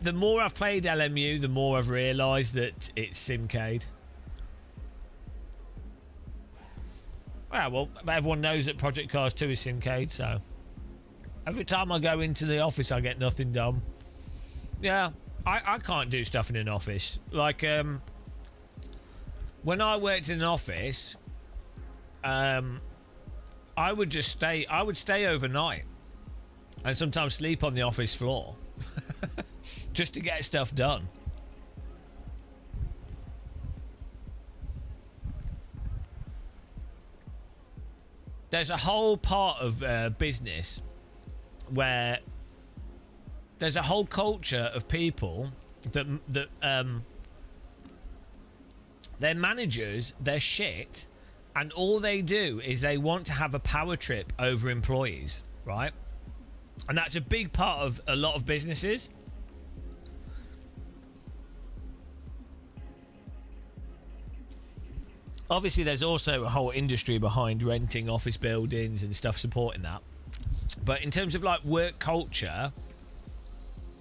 the more I've played LMU, the more I've realised that it's Simcade. Well, everyone knows that Project Cars 2 is Simcade, so... Every time I go into the office, I get nothing done. Yeah, I can't do stuff in an office. Like, when I worked in an office, I would just stay... I would stay overnight. And sometimes sleep on the office floor. Just to get stuff done. There's a whole part of business where there's a whole culture of people that their managers, they're shit, and all they do is they want to have a power trip over employees, right? And that's a big part of a lot of businesses. Obviously, there's also a whole industry behind renting office buildings and stuff supporting that. But in terms of like work culture,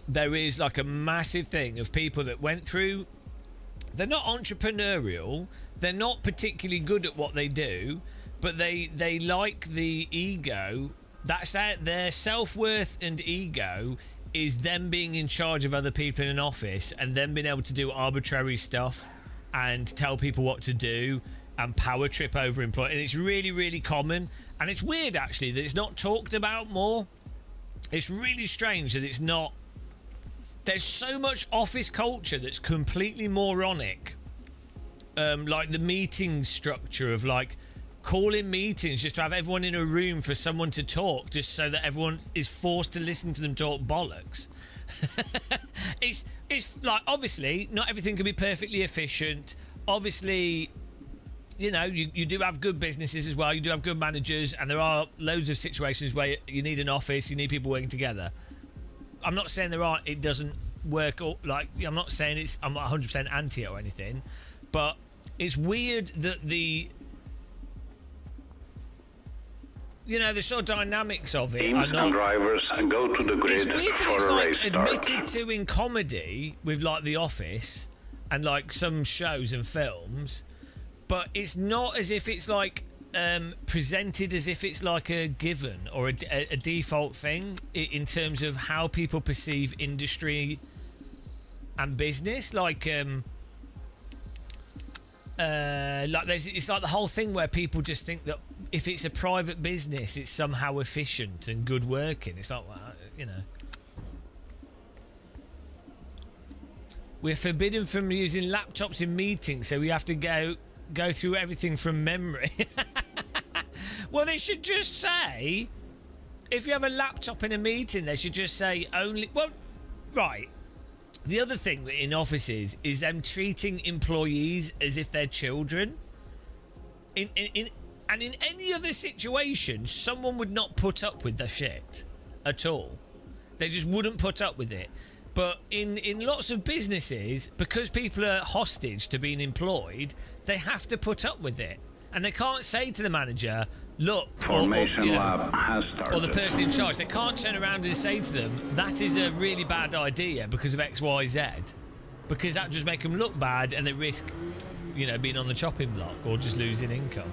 there is like a massive thing of people that went through... They're not entrepreneurial. They're not particularly good at what they do, but they like the ego. That's their self-worth and ego is them being in charge of other people in an office and them being able to do arbitrary stuff and tell people what to do and power trip over employees. And it's really, really common. And it's weird, actually, that it's not talked about more. It's really strange that it's not... There's so much office culture that's completely moronic. Like the meeting structure of, like, calling meetings just to have everyone in a room for someone to talk just so that everyone is forced to listen to them talk bollocks. It's like, obviously, not everything can be perfectly efficient. Obviously... You know, you do have good businesses as well. You do have good managers, and there are loads of situations where you need an office, you need people working together. I'm not saying it doesn't work. Or, like, I'm not saying I'm not 100% anti it or anything, but it's weird that the sort of dynamics of it Teams are not... and drivers go to the grid it's weird that for it's a like race start. admitted to in comedy with like The Office and like some shows and films. But it's not as if it's like presented as if it's like a given or a default thing in terms of how people perceive industry and business. Like it's like the whole thing where people just think that if it's a private business, it's somehow efficient and good working. It's like, well, you know. We're forbidden from using laptops in meetings, so we have to go through everything from memory. Well, they should just say, if you have a laptop in a meeting, they should just say only... Well, right. The other thing in offices is them treating employees as if they're children. And in any other situation, someone would not put up with the shit at all. They just wouldn't put up with it. But in lots of businesses, because people are hostage to being employed, they have to put up with it. And they can't say to the manager, look, Formation lab has started. or the person in charge, they can't turn around and say to them, that is a really bad idea because of X, Y, Z. Because that just make them look bad and they risk, being on the chopping block or just losing income.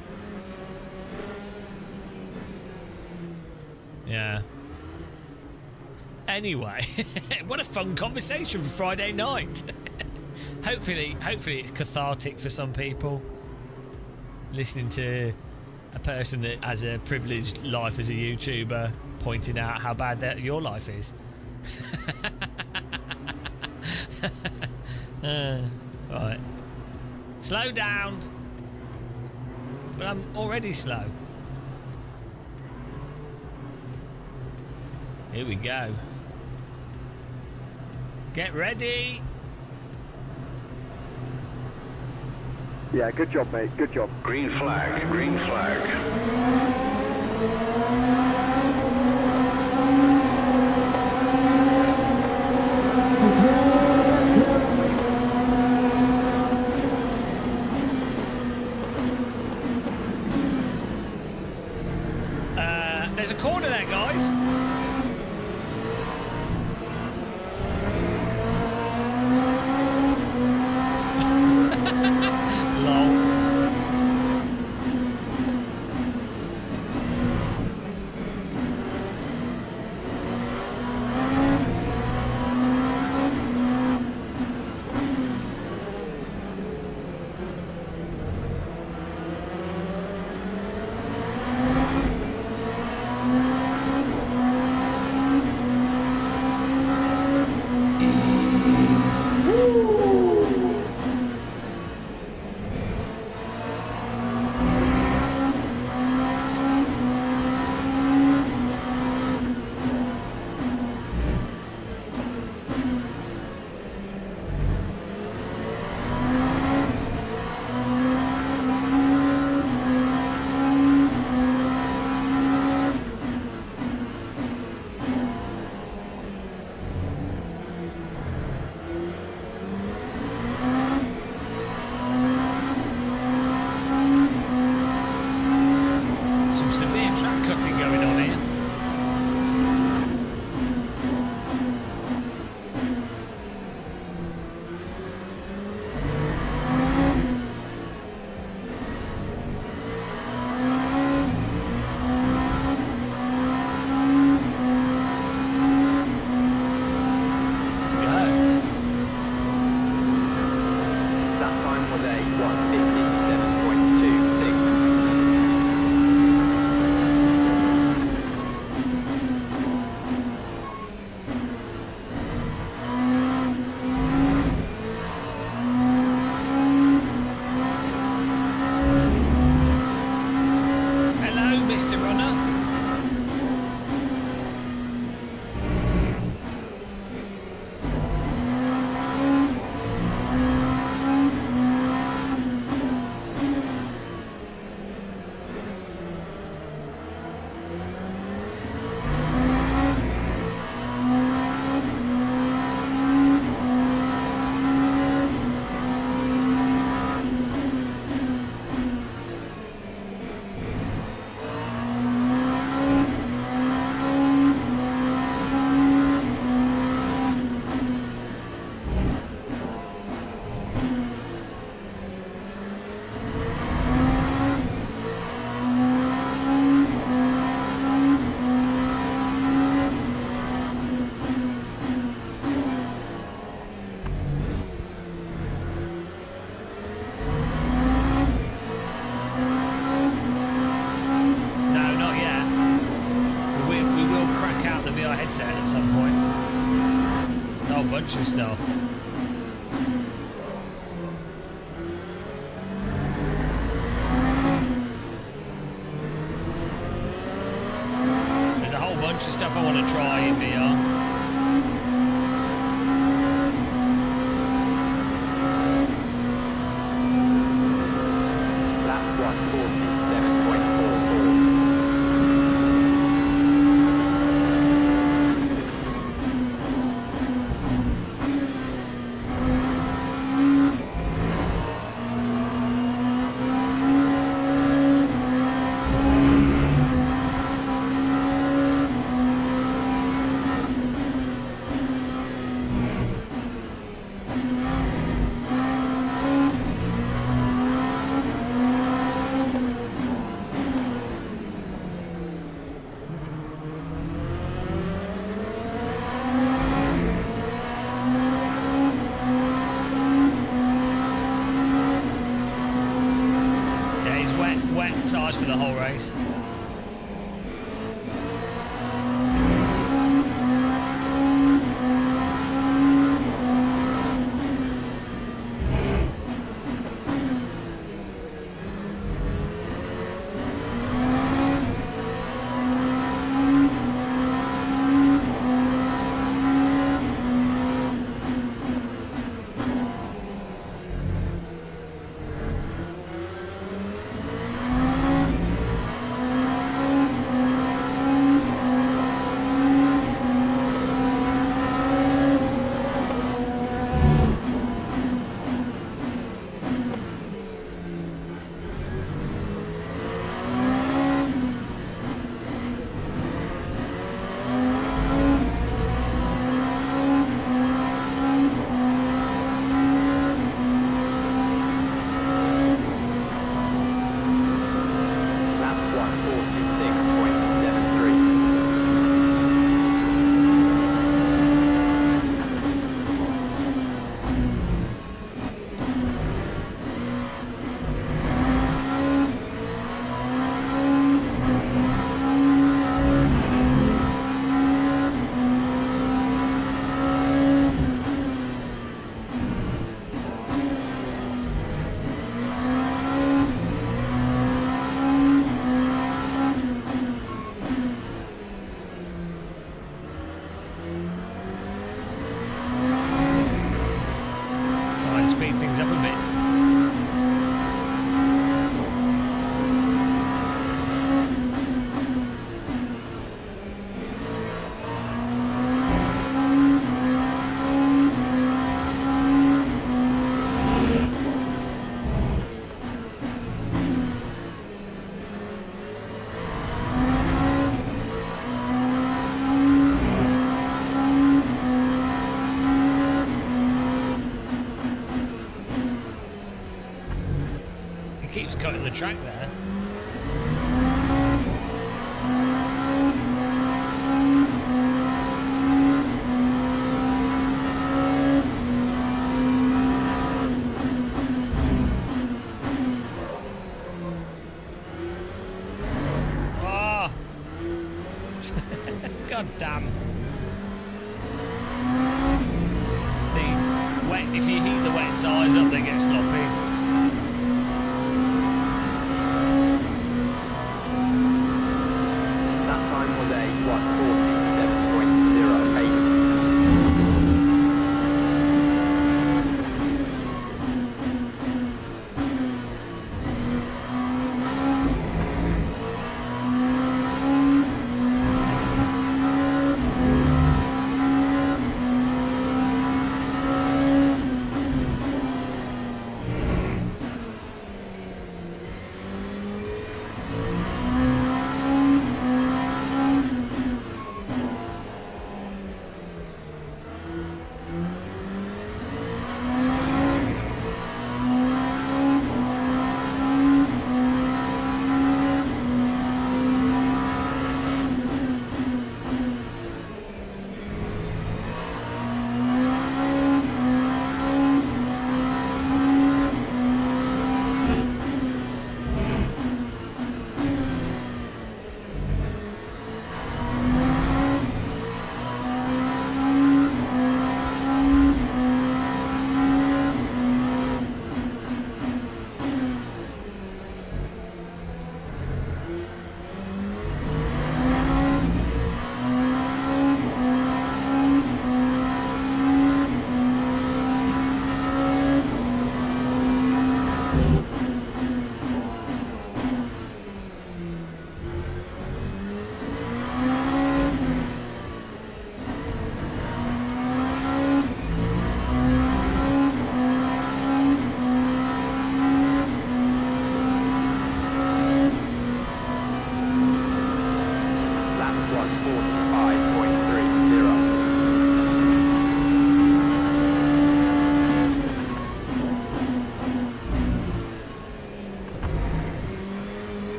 Yeah. Anyway, what a fun conversation for Friday night. Hopefully it's cathartic for some people. Listening to a person that has a privileged life as a YouTuber pointing out how bad your life is. Right. Slow down. But I'm already slow. Here we go. Get ready. Yeah, good job, mate. Good job. Green flag, green flag. bunch of stuff. There's a whole bunch of stuff I want to try in VR. Tyres for the whole race. Speed things up a bit. Keeps cutting the track there. Oh. God damn. The wet, if you heat the wet tyres up, they get sloppy.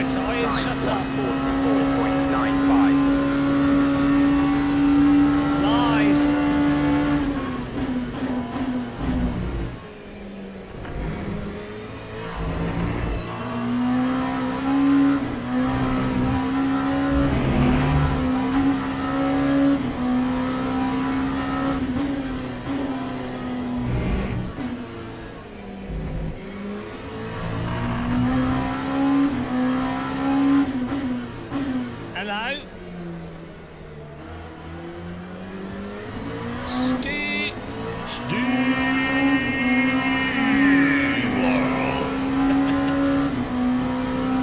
tyres, shut up. 144.95. Lies. Hello? Steve.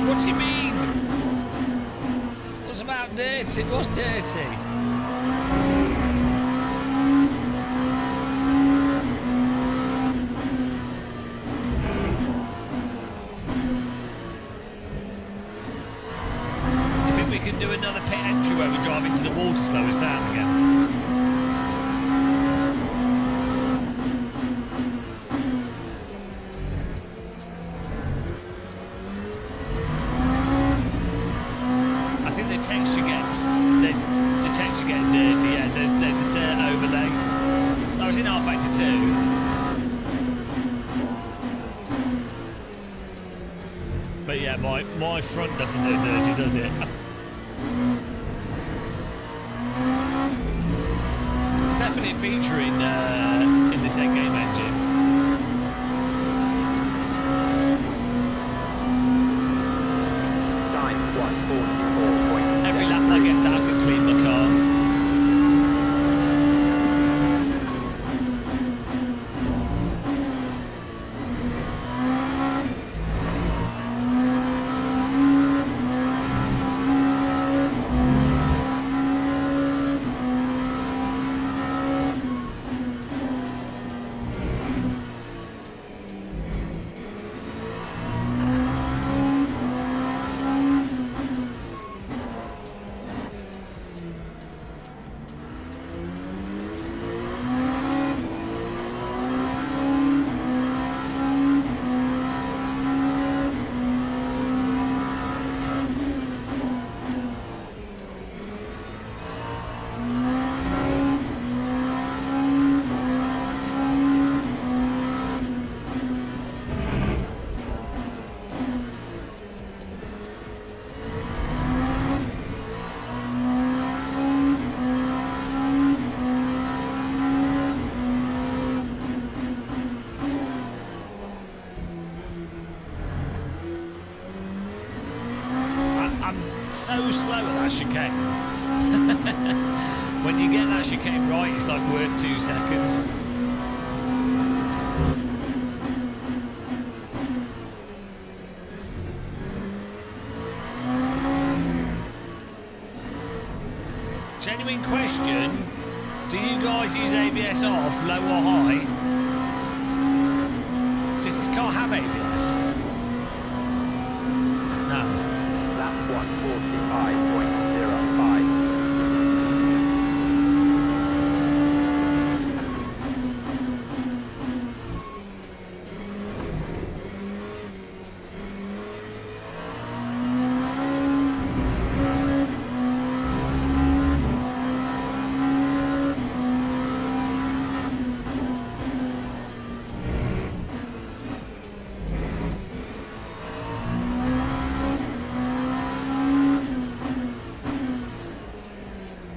What do you mean? What's about dirty? What's dirty? Do you think we can do another pit entry where we drive into the wall to slow us down again? I think the texture gets dirty. Yeah, there's a dirt overlay. I was in R Factor 2. But yeah, my front doesn't look dirty, does it? It's definitely a feature in this game engine. Time 144.7. Every lap I get out and clean my car. So slow at that chicane. When you get that chicane right, it's like worth 2 seconds. Genuine question, do you guys use ABS off, low or high? Does this car have ABS? No. Lap 145.05.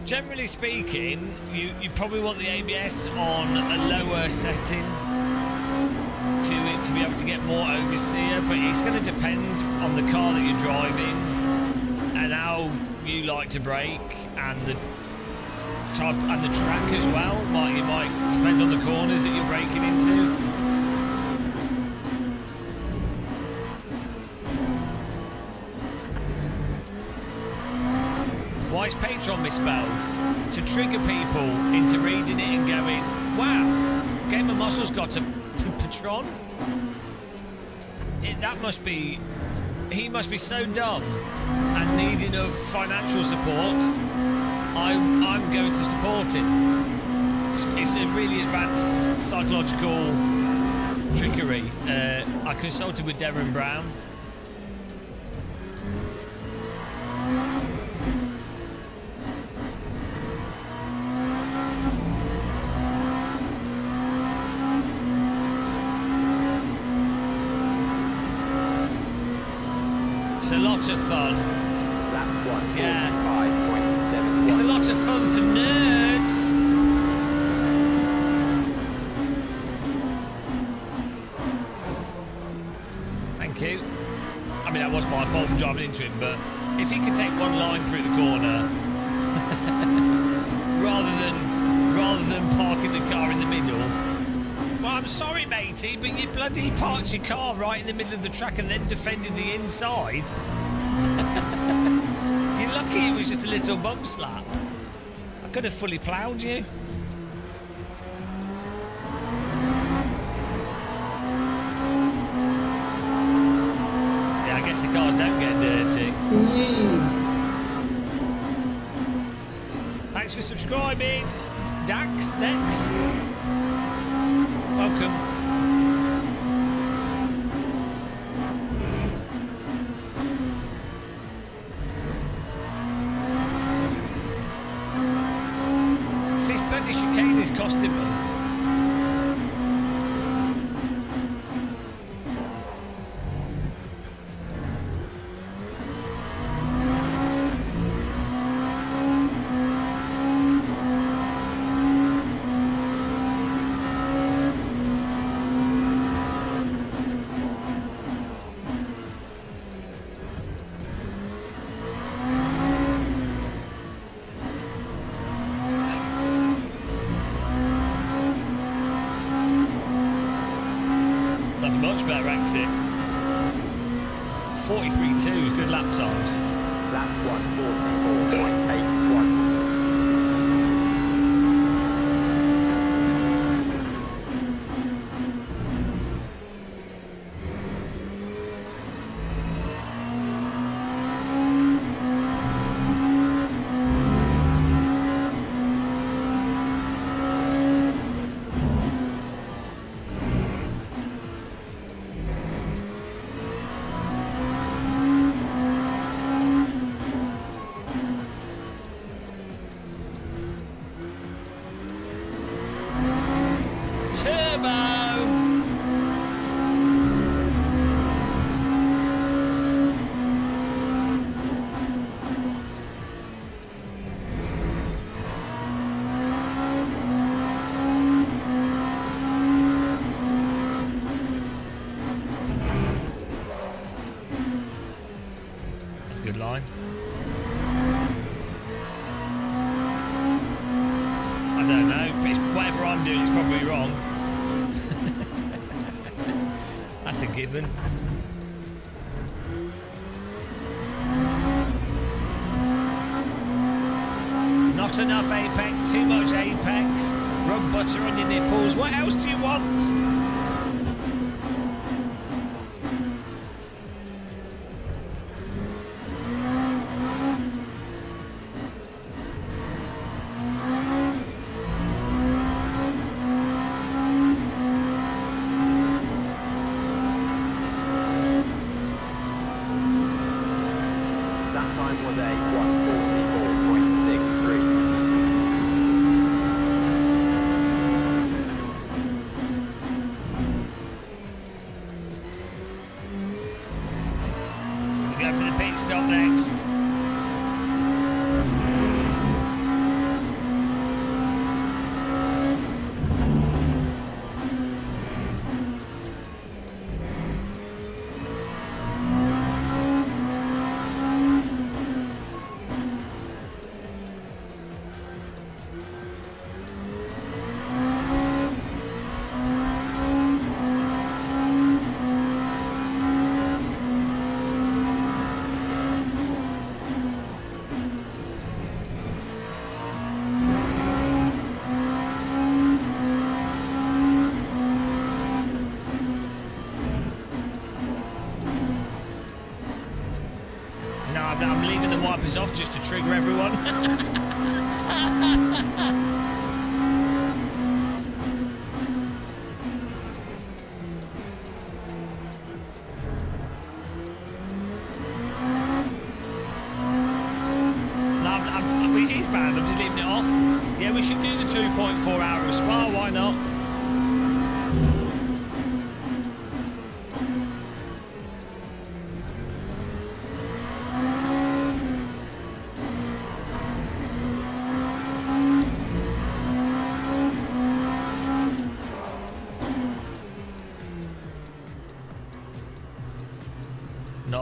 Generally speaking, you probably want the ABS on a lower setting to be able to get more oversteer, but it's going to depend on the car that you're driving and how you like to brake and the type and the track as well. It might depend on the corners that you're braking into. Why is Patron misspelled? To trigger people into reading it and going, wow, Game of Muscle's got a Patron? He must be so dumb and needing of financial support. I'm going to support him. It's a really advanced psychological trickery. I consulted with Darren Brown. a lot of fun. Lap 1, Yeah. 45.71. It's a lot of fun for nerds. Thank you. I mean, that was my fault for driving into him, but if he could take one line through the corner rather than parking the car in the middle. Well, I'm sorry, matey, but you bloody parked your car right in the middle of the track and then defended the inside. You're lucky it was just a little bump slap. I could have fully ploughed you. Yeah, I guess the cars don't get dirty. Thanks for subscribing, Dex. Welcome. This bloody chicane is costing me. That's much better exit. 43.2 is good lap times. Lap 144.81. That's a good line. I don't know. It's, whatever I'm doing is probably wrong. That's a given. Not enough apex, too much apex. Rub butter on your nipples. What else do you want? That time was a 144.63. We go for the pit stop next. No, I'm leaving the wipers off just to trigger everyone. No, it is bad. I'm just leaving it off. Yeah, we should do the 2.4 hour of Spa. Why not?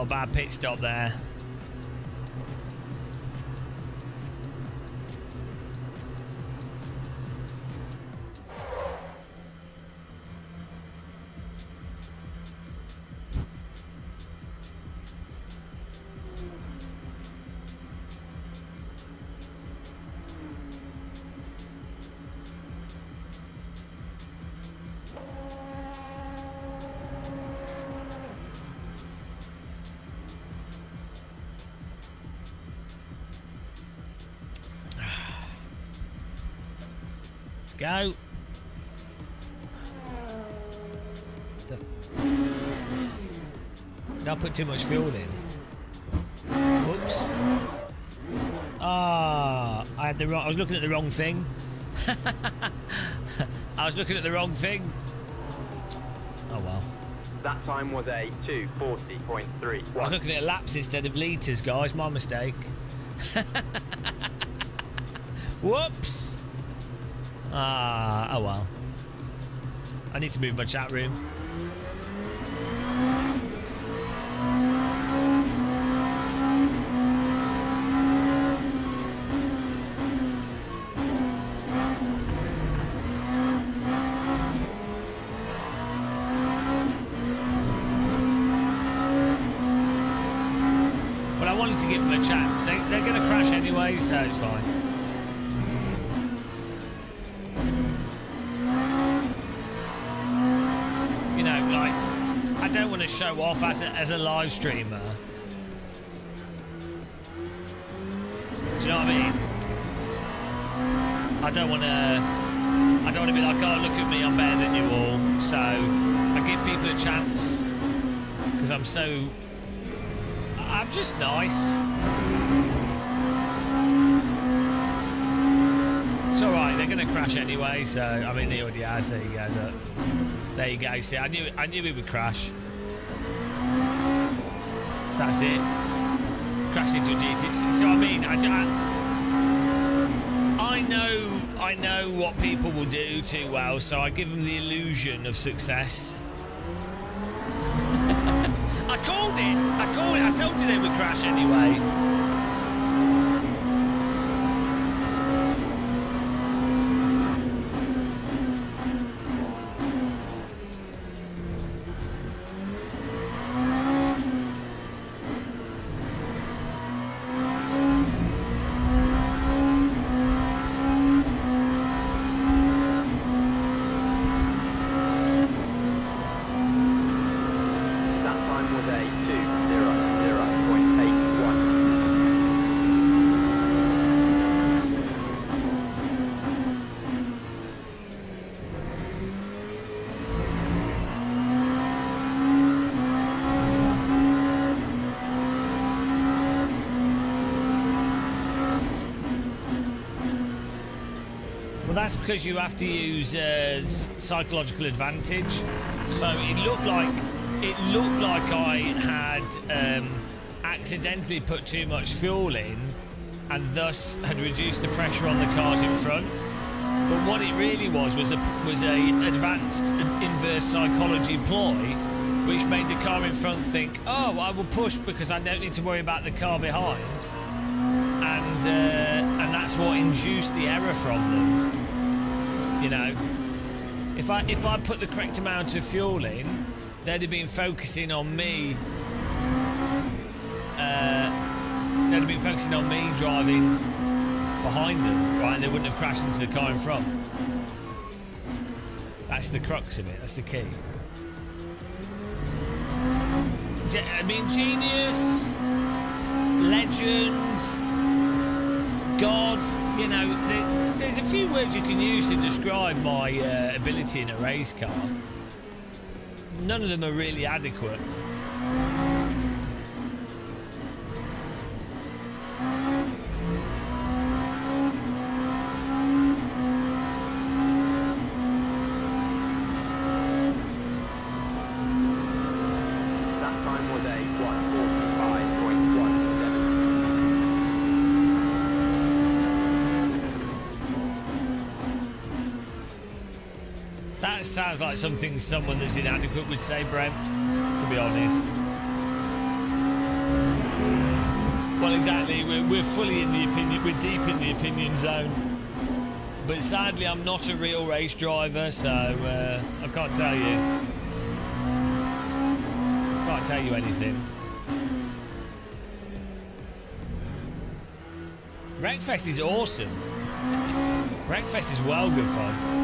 Not a bad pit stop there. Go. Don't put too much fuel in. Whoops. Ah, I was looking at the wrong thing. I was looking at the wrong thing. Oh well. That time was a 2:40.3. I was looking at laps instead of litres, guys. My mistake. Whoops. Ah, oh well. I need to move my chat room. Well, I wanted to give them a chance. They're going to crash anyway, so it's fine. I don't want to show off as a live streamer. Do you know what I mean? I don't want to be like, oh, look at me, I'm better than you all. So I give people a chance because I'm just nice. It's all right. They're going to crash anyway. So I mean, they already has. There you go. Look. There you go. See, I knew he would crash. So that's it. Crashed into a GT. So I mean, I know what people will do too well. So I give them the illusion of success. I called it. I told you they would crash anyway. That's because you have to use psychological advantage. So it looked like I had accidentally put too much fuel in, and thus had reduced the pressure on the cars in front. But what it really was a advanced inverse psychology ploy, which made the car in front think, oh, I will push because I don't need to worry about the car behind, and that's what induced the error from them. You know, if I put the correct amount of fuel in, they'd have been focusing on me. They'd have been focusing on me driving behind them, right? And they wouldn't have crashed into the car in front. That's the crux of it. That's the key. I mean, genius, legend, God, you know, there's a few words you can use to describe my ability in a race car. None of them are really adequate. That time was a 1:45.17. That sounds like something someone that's inadequate would say, Brent, to be honest. Well, exactly. We're fully in the opinion. We're deep in the opinion zone. But sadly, I'm not a real race driver, so I can't tell you. Can't tell you anything. Wreckfest is awesome. Wreckfest is well good fun.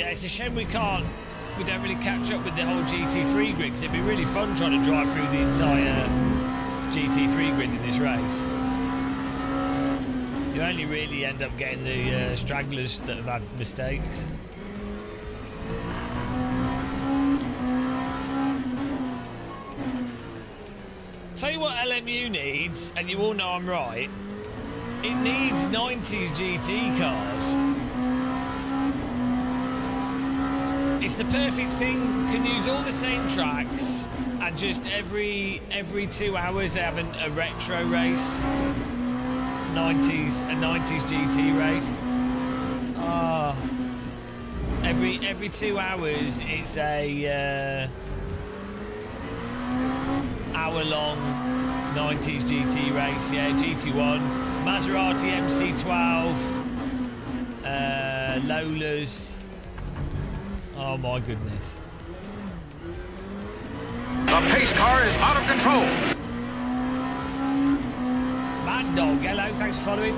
It's a shame we don't really catch up with the whole GT3 grid, because it'd be really fun trying to drive through the entire GT3 grid in this race. You only really end up getting the stragglers that have had mistakes. Tell you what LMU needs, and you all know I'm right, it needs 90s GT cars. It's the perfect thing. Can use all the same tracks, and just every 2 hours they have a retro race, a 90s GT race. Every 2 hours it's a hour-long 90s GT race. Yeah, GT1, Maserati MC12, Lolas. Oh my goodness. The pace car is out of control. Mad Dog, hello, thanks for following.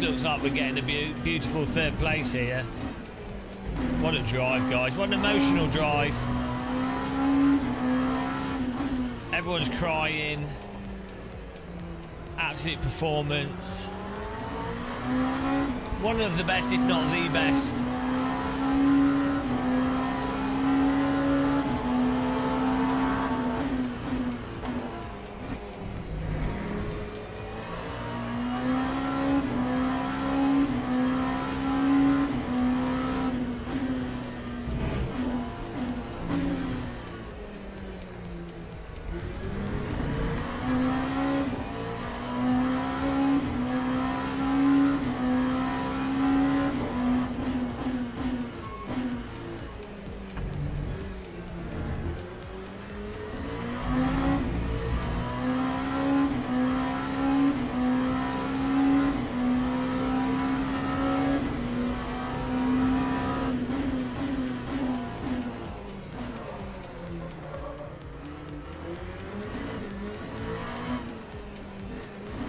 Looks like we're getting a beautiful third place here. What a drive, guys. What an emotional drive. Everyone's crying. Absolute performance. One of the best, if not the best.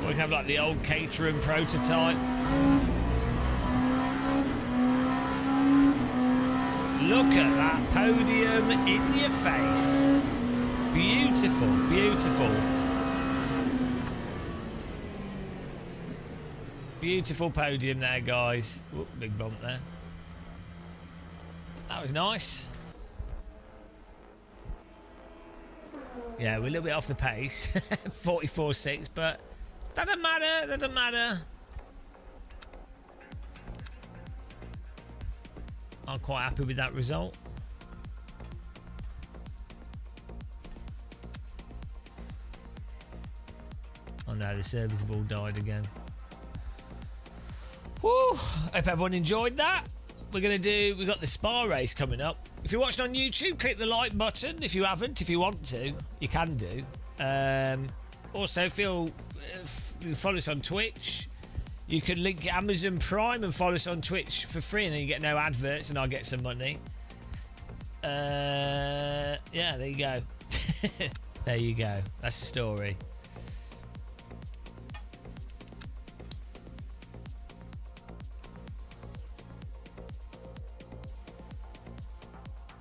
We have like the old Caterham prototype. Look at that podium in your face. Beautiful, beautiful. Beautiful podium there, guys. Whoop, big bump there. That was nice. Yeah, we're a little bit off the pace. 44.6, but that doesn't matter. That doesn't matter. I'm quite happy with that result. Oh no, the servers have all died again. Woo! Hope everyone enjoyed that. We've got the Spa race coming up. If you're watching on YouTube, click the like button. If you haven't, if you want to, you can do. Also, follow us on Twitch. You can link Amazon Prime and follow us on Twitch for free, and then you get no adverts, and I'll get some money. Yeah, there you go. There you go. That's the story.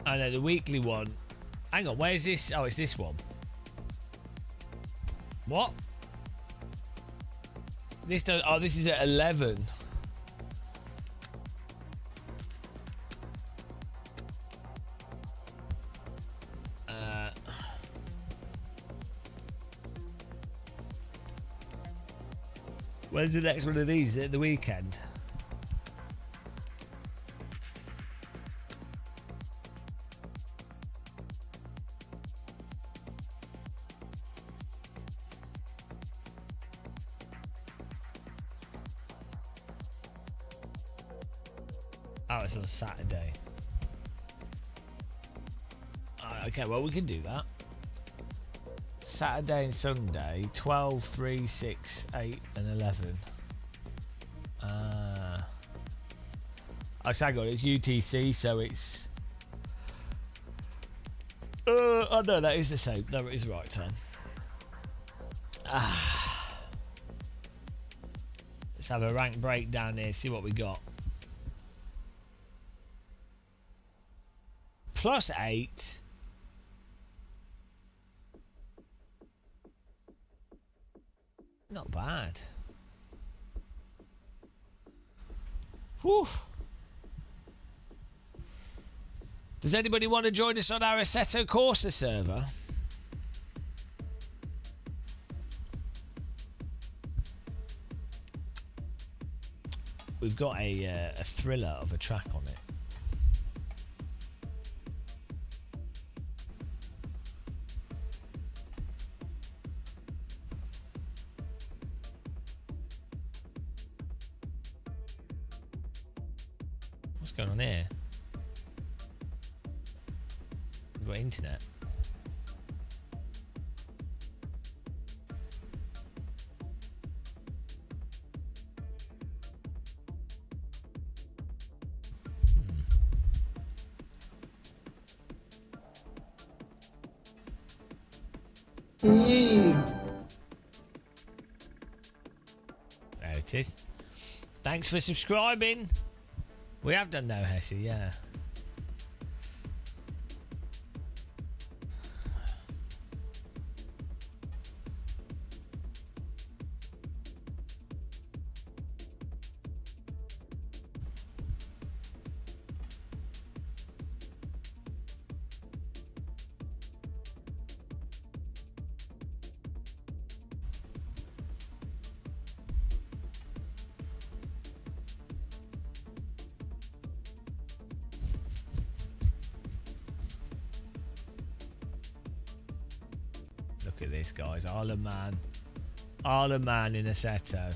I know, the weekly one. Hang on, where's this? Oh, it's this one. What? This does. Oh, this is at 11. When's the next one of these? At the weekend? Oh, it's on Saturday. Okay, well, we can do that. Saturday and Sunday, 12, 3, 6, 8 and 11. I got it's UTC, so it's... oh no, that is the same. No, it is the right time. Let's have a rank breakdown here, see what we got. +8. Not bad. Whew. Does anybody want to join us on our Assetto Corsa server? We've got a thriller of a track on it. What's going on here? We've got internet. There it is. Thanks for subscribing. We have done now, Hesse, yeah. Look at this, guys. Isle of Man in Assetto.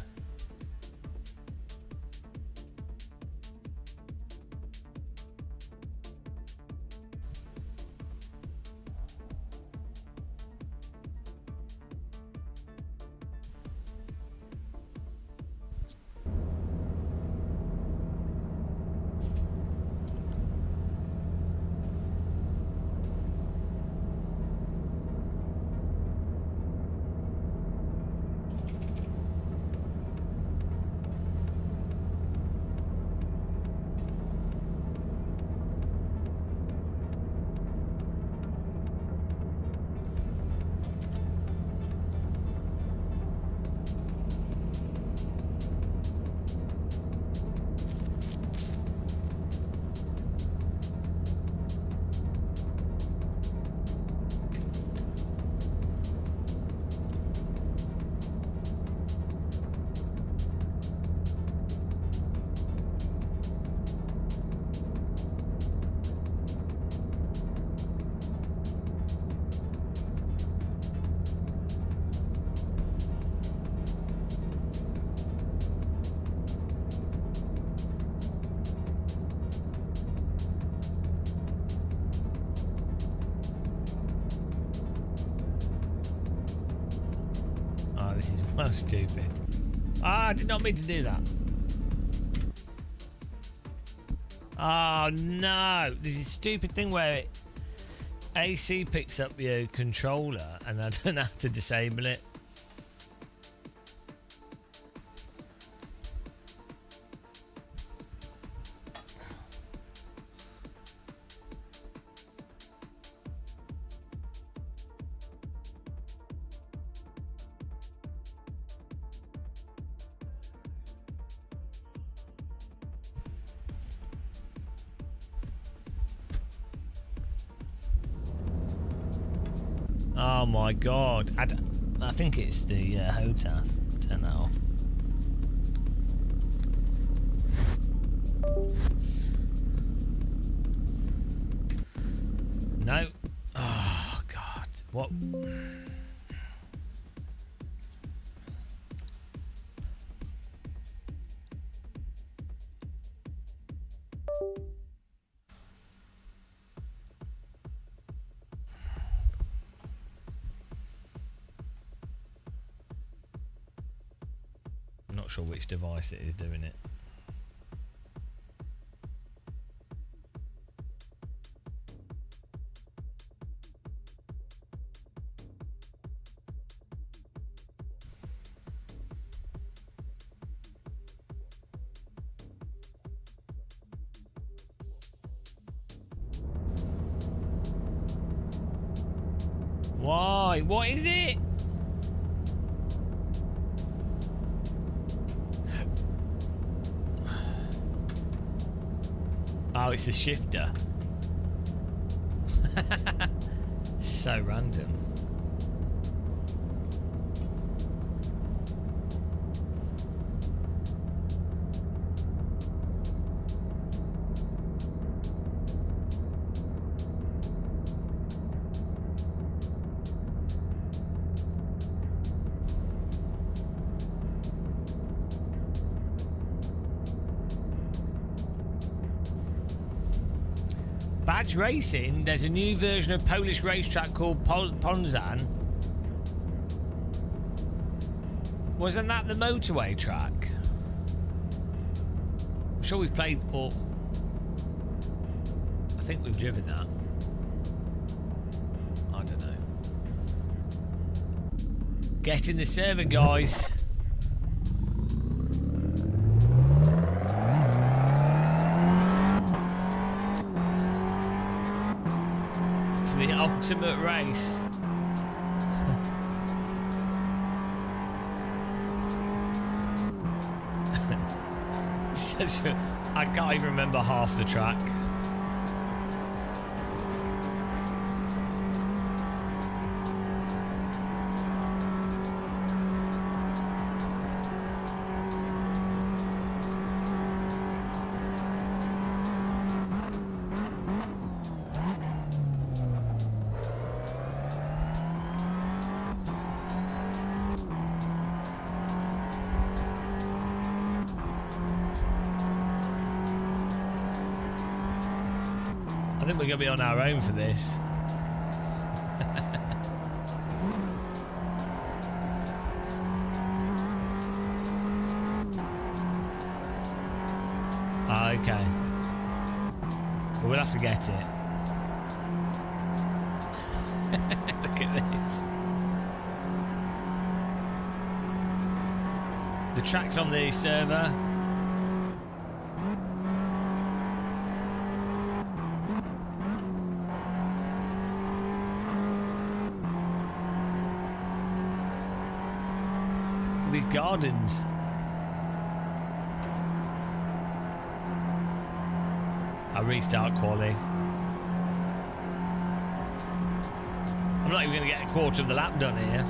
How stupid. Ah, I did not mean to do that. Oh no, this is a stupid thing where AC picks up your controller and I don't know how to disable it. Oh my god. I think it's the HOTAS. Turn that off. No. Oh god. What? Not sure which device it is doing it. Why? What is it? Oh, it's the shifter. So random. Badge Racing, there's a new version of Polish racetrack called Ponzan. Wasn't that the motorway track? I'm sure we've played, or I think we've driven that. I don't know. Get in the server, guys. The ultimate race. I can't even remember half the track. I think we're going to be on our own for this. Okay. Well, we'll have to get it. Look at this. The track's on the server. These gardens. I restart quali. I'm not even going to get a quarter of the lap done here.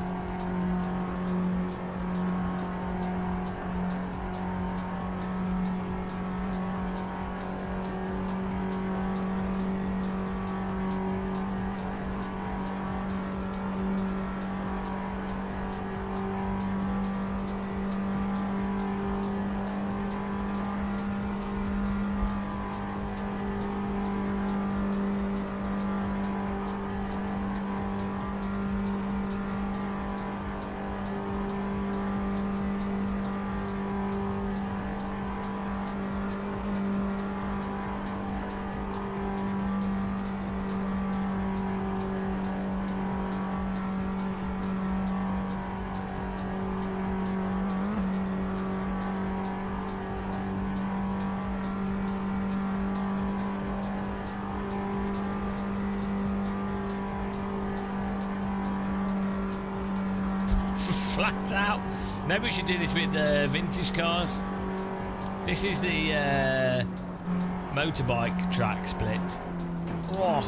flat out. Maybe we should do this with the vintage cars. This is the motorbike track split. Oh.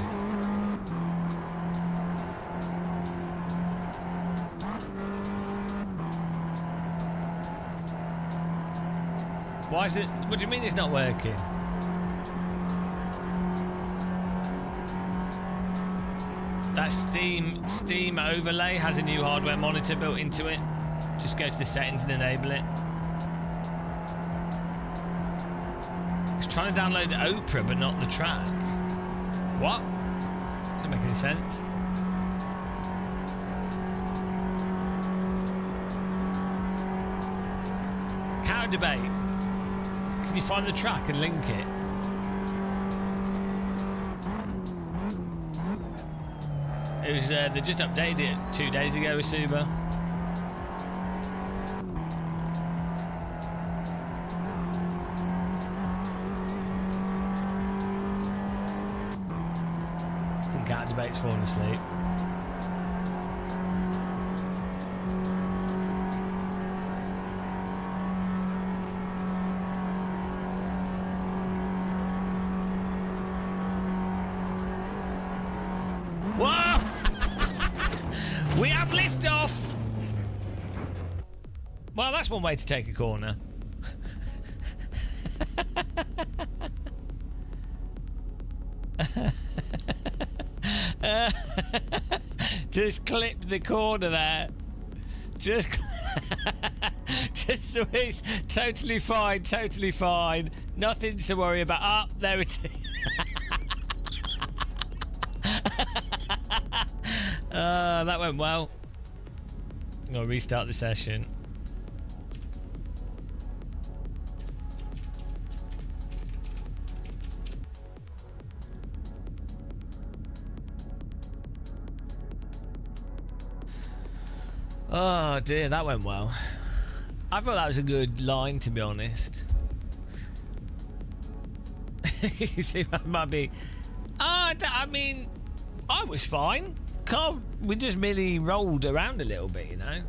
Why is it? What do you mean it's not working? That Steam overlay has a new hardware monitor built into it. Just go to the settings and enable it. It's trying to download Oprah but not the track. What? Doesn't make any sense. Cow debate. Can you find the track and link it? It was, they just updated it 2 days ago with Suba. I think Cat Debate's falling asleep. Whoa! We have liftoff! Well, that's one way to take a corner. Just clip the corner there. Just so it's totally fine, totally fine. Nothing to worry about. Up there it is. That went well. I'm gonna restart the session. Oh dear, that went well. I thought that was a good line, to be honest. You see, that might be. I mean, I was fine. We just merely rolled around a little bit, you know.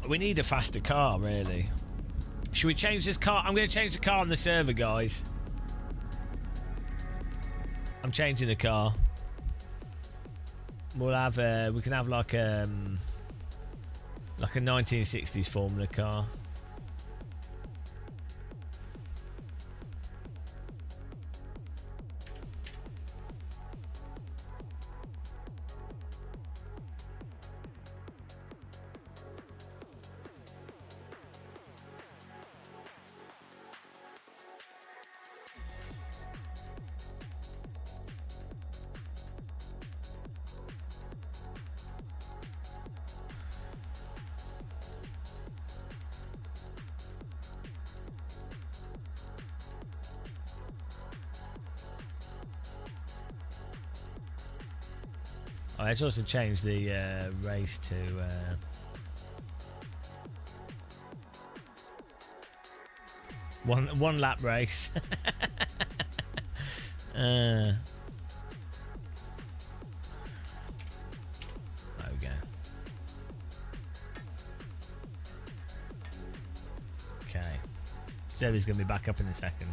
We need a faster car, really. Should we change this car? I'm going to change the car on the server, guys. I'm changing the car. We'll have we can have like a 1960s Formula car. Oh, let's also change the race to one lap race. There we go. Okay. Zella's going to be back up in a second.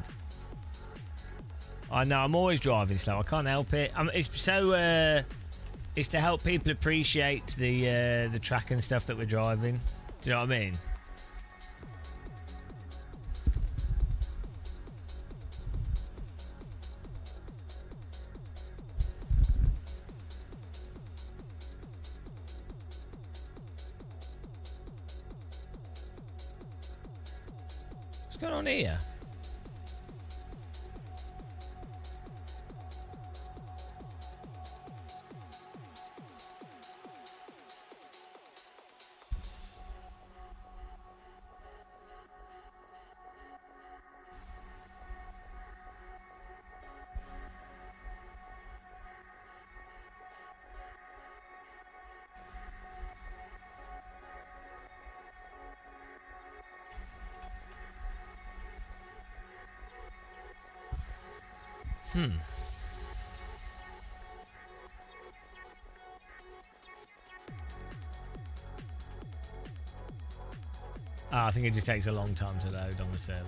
I know, I'm always driving slow. I can't help it. It's so. It's to help people appreciate the track and stuff that we're driving. Do you know what I mean? What's going on here? I think it just takes a long time to load on the server.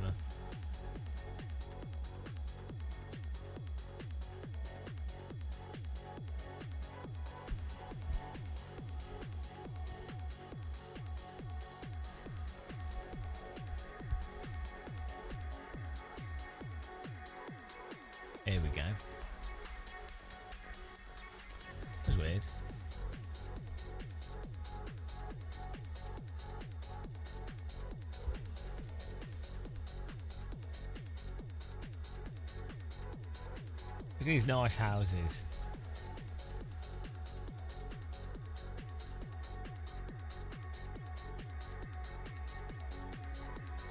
Here we go. That's weird. Look at these nice houses.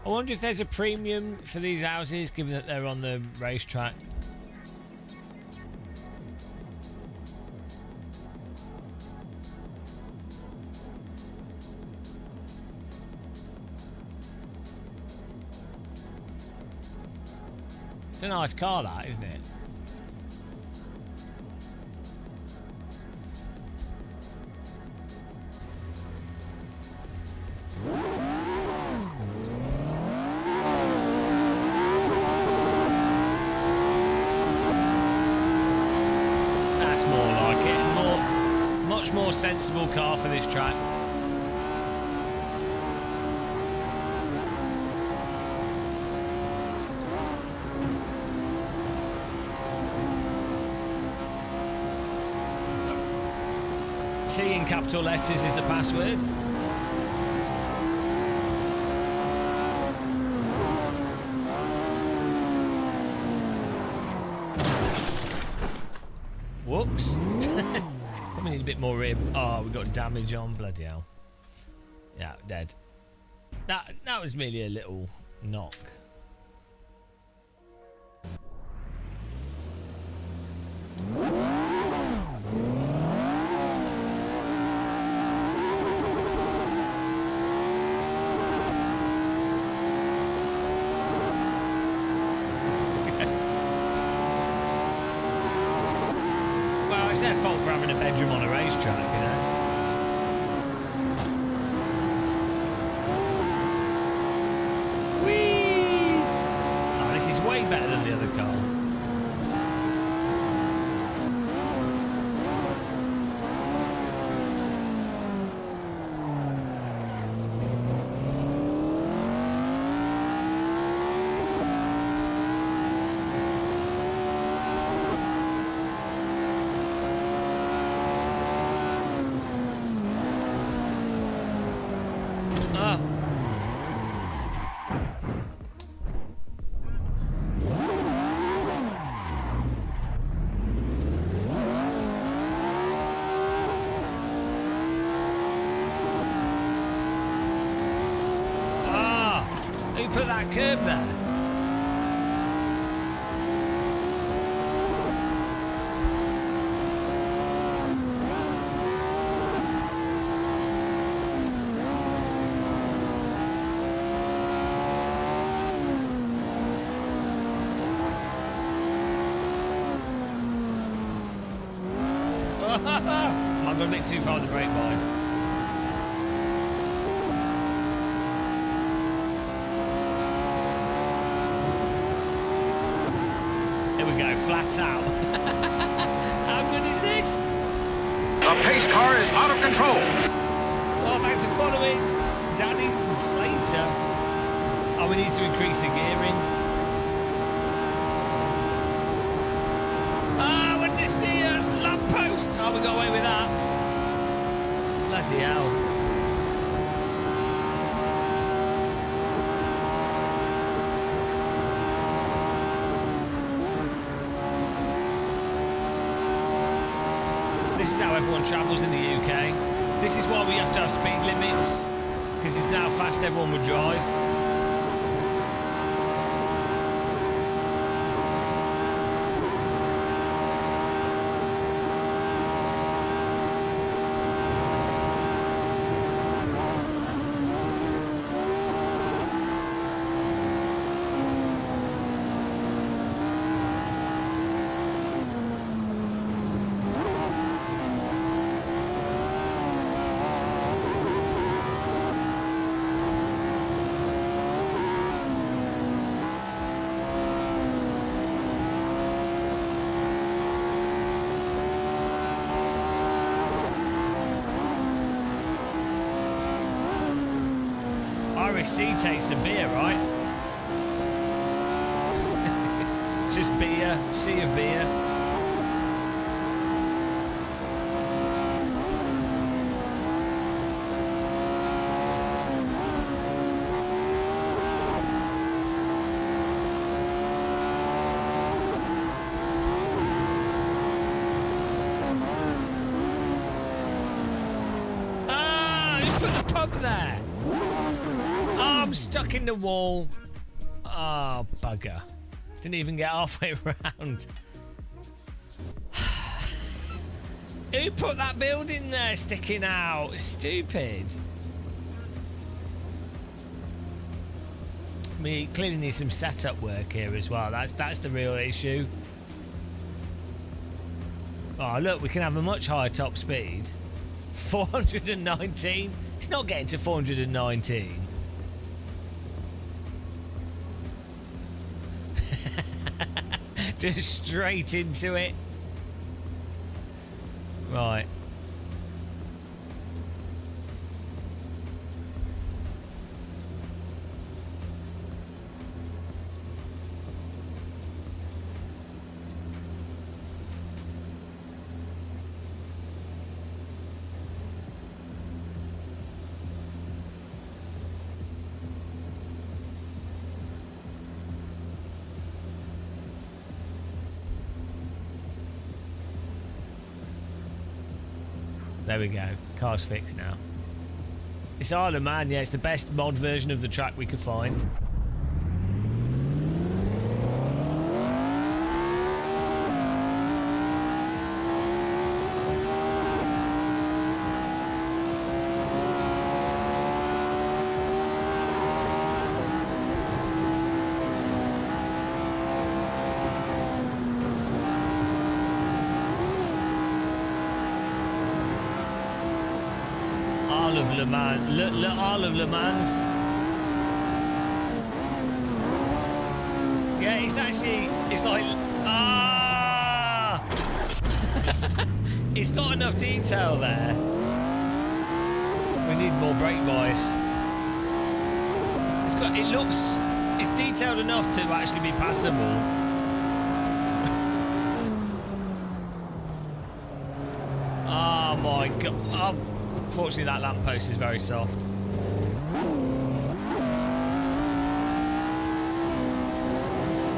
I wonder if there's a premium for these houses, given that they're on the racetrack. It's a nice car, that, isn't it? That's more like it. Much more sensible car for this track. T in capital letters is the password. Whoops. Probably need a bit more rear. Oh, we got damage on. Bloody hell. Yeah, dead. That was merely a little knock. It's their fault for having a bedroom on a racetrack, you know. Whee! Oh, this is way better than the other car. Put that curb there. I've gone a bit too far on the brake, boys. Flat out. How good is this? The pace car is out of control. Well, thanks for following, Danny Slater. Oh, we need to increase the gearing. Ah, what this the lamppost? Oh, we got away with that. Bloody hell. This is how everyone travels in the UK. This is why we have to have speed limits, because this is how fast everyone would drive. Irish sea tastes of beer, right? It's just beer, sea of beer. There. Oh, I'm stuck in the wall. Oh, bugger. Didn't even get halfway around. Who put that building there sticking out? Stupid. We clearly need some setup work here as well. That's the real issue. Oh, look, we can have a much higher top speed. 419. It's not getting to 419. Just straight into it. Right. There we go. Car's fixed now. It's Isle of Man, yeah. It's the best mod version of the track we could find. Isle of Le Mans. Yeah, it's actually, it's like, it's got enough detail there. We need more brake bias. It's detailed enough to actually be passable. Oh my god. Oh, unfortunately, that lamppost is very soft.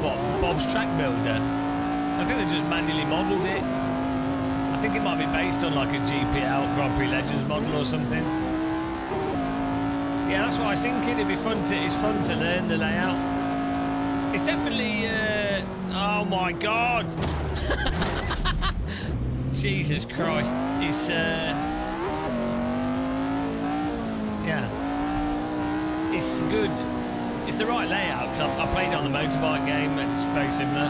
What, Bob's Track Builder? I think they just manually modelled it. I think it might be based on like a GPL Grand Prix Legends model or something. Yeah, that's what I was thinking. It'd be fun it's fun to learn the layout. It's definitely. Oh my god! Jesus Christ! It's yeah, it's good. It's the right layout, because I played it on the motorbike game, and it's very similar.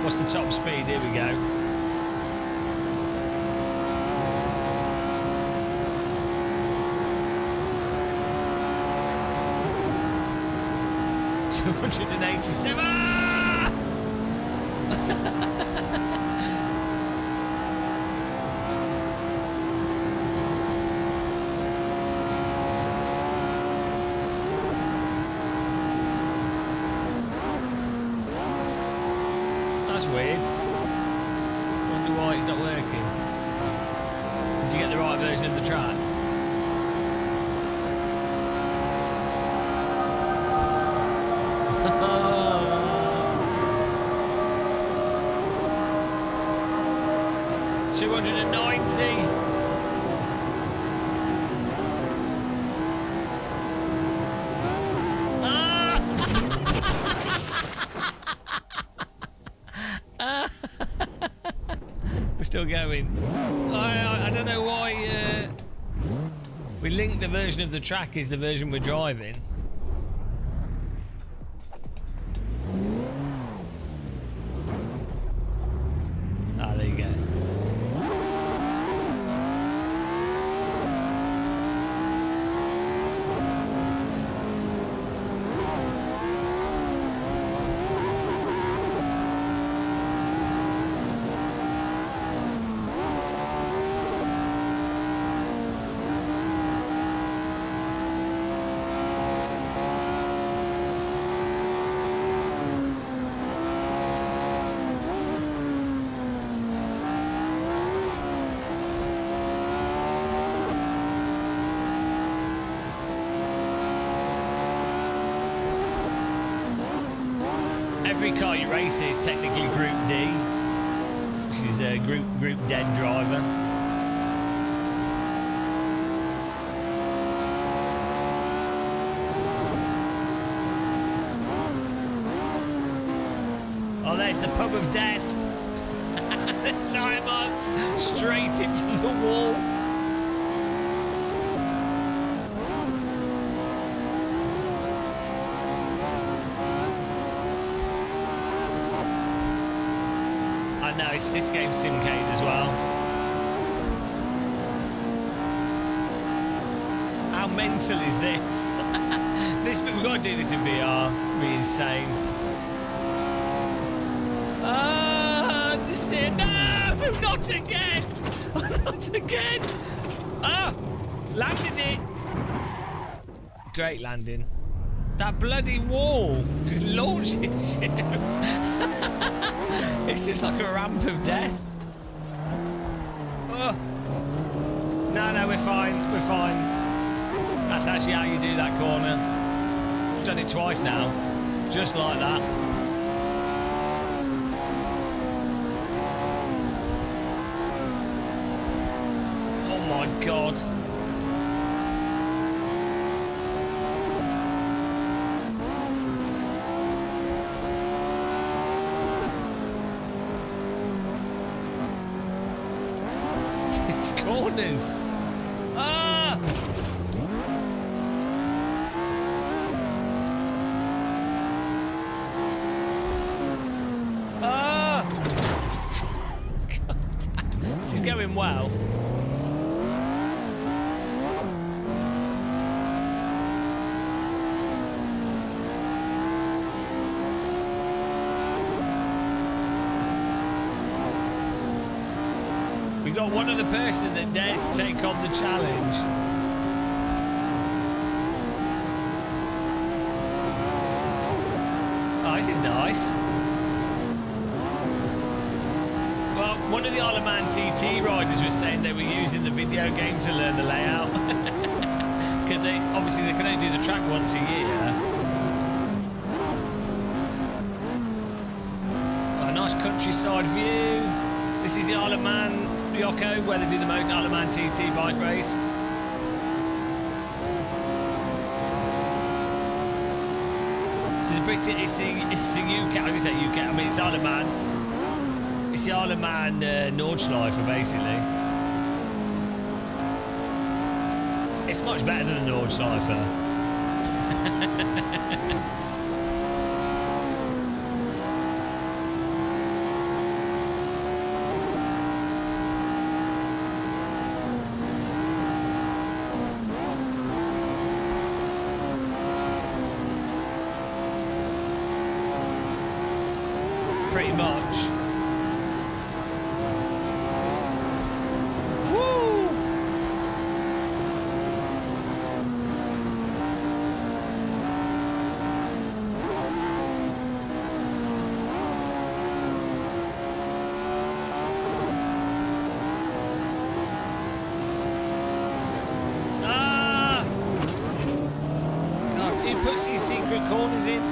What's the top speed? Here we go. $287. That's weird. Wonder why it's not working. Did you get the right version of the track? $290. Still going. I don't know why we linked the version of the track is the version we're driving. Ah, there you go. every car you race is technically Group D, which is a Group Dead driver. Oh, there's the pub of death. The tyre marks straight into the wall. I know, it's this game Simcade as well. How mental is this? We've got to do this in VR. It'd be insane. Understand? No, not again! Not again! Ah, landed it. Great landing. That bloody wall just launches you. It's just like a ramp of death. Oh. No, we're fine. We're fine. That's actually how you do that corner. I've done it twice now. Just like that. Oh my God. Corners. Ah! Ah! God damn. This is going well. We got one other person that dares to take on the challenge. Oh, this is nice. Well, one of the Isle of Man TT riders was saying they were using the video game to learn the layout. Because they can only do the track once a year. Oh, nice countryside view. This is the Isle of Man Yoko, where they do the Isle of Man TT bike race. This is it's the UK. I'm going to say UK. I mean, it's Isle of Man. It's the Isle of Man Nordschleife, basically. It's much better than the Nordschleife. Pretty much. Woo! Ah! God, he puts these secret corners in.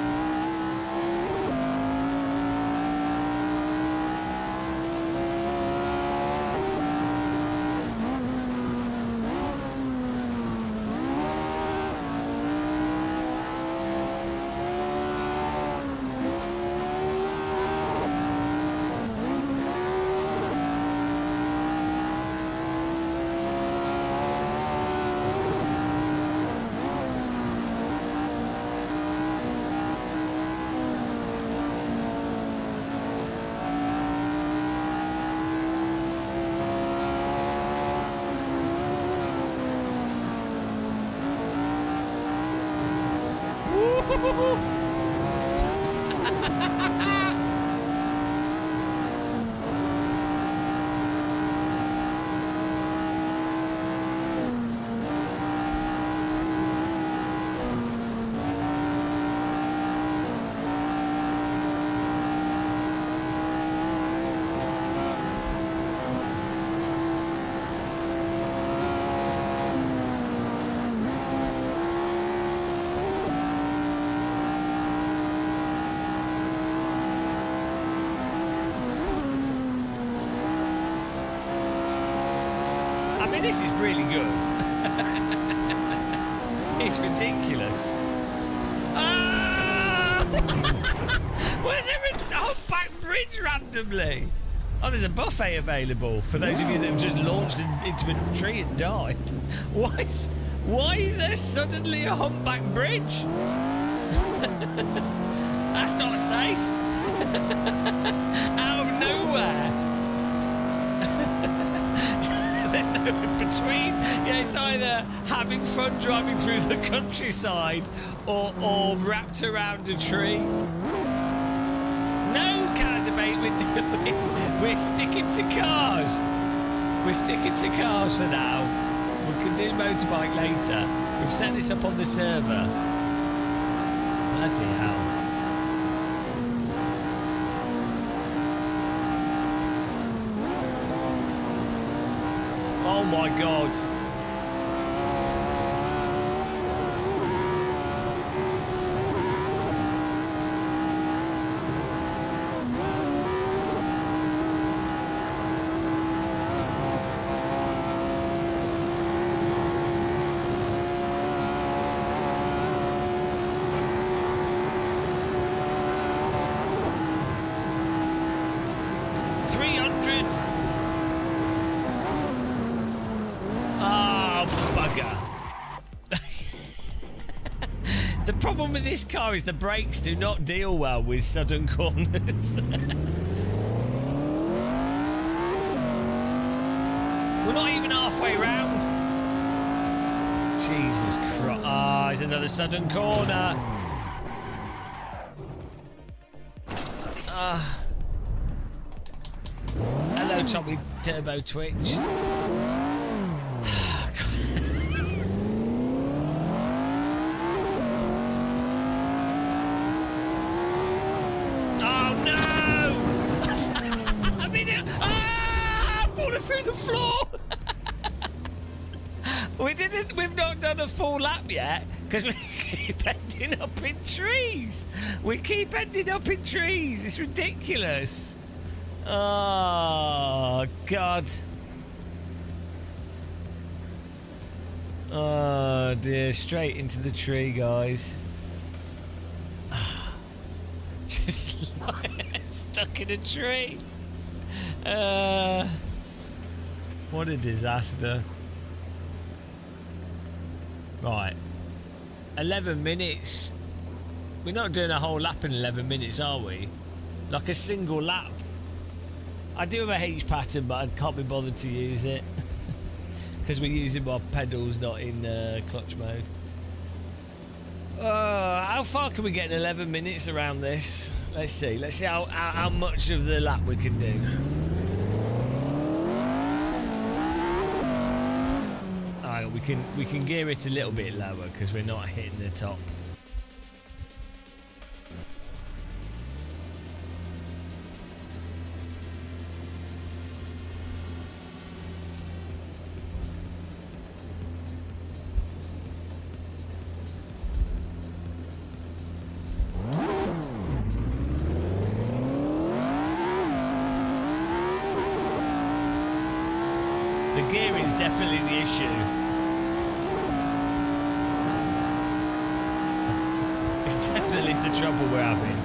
this is really good. It's ridiculous. Ah! Where's there a humpback bridge randomly? Oh, there's a buffet available for those of you that have just launched into a tree and died. Why is there suddenly a humpback bridge? That's not safe. Out of nowhere. There's no in between. Yeah, it's either having fun driving through the countryside or wrapped around a tree. No kind of debate we're doing. We're sticking to cars. We're sticking to cars for now. We can do motorbike later. We've set this up on the server. Bloody hell. Oh my god. The problem with this car is the brakes do not deal well with sudden corners. We're not even halfway round. Jesus Christ. Ah, it's another sudden corner. Hello, Tommy Turbo Twitch. Through the floor. We've not done a full lap yet because we keep ending up in trees. We keep ending up in trees. It's ridiculous. Oh God. Oh dear, straight into the tree, guys. Just stuck in a tree. What a disaster. Right. 11 minutes. We're not doing a whole lap in 11 minutes, are we? Like a single lap. I do have a H pattern, but I can't be bothered to use it. Because we're using our pedals, not in clutch mode. How far can we get in 11 minutes around this? Let's see. Let's see how much of the lap we can do. We can gear it a little bit lower because we're not hitting the top. The gearing is definitely the issue. It's definitely the trouble we're having.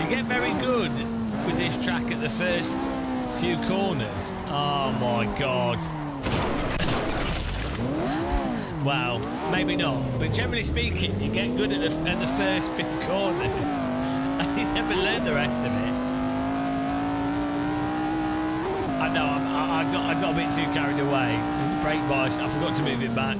You get very good with this track at the first few corners. Oh my God. Well, maybe not, but generally speaking, you get good at the first few corners. You never learn the rest of it. I know, I got a bit too carried away. The brake bars, I forgot to move it back.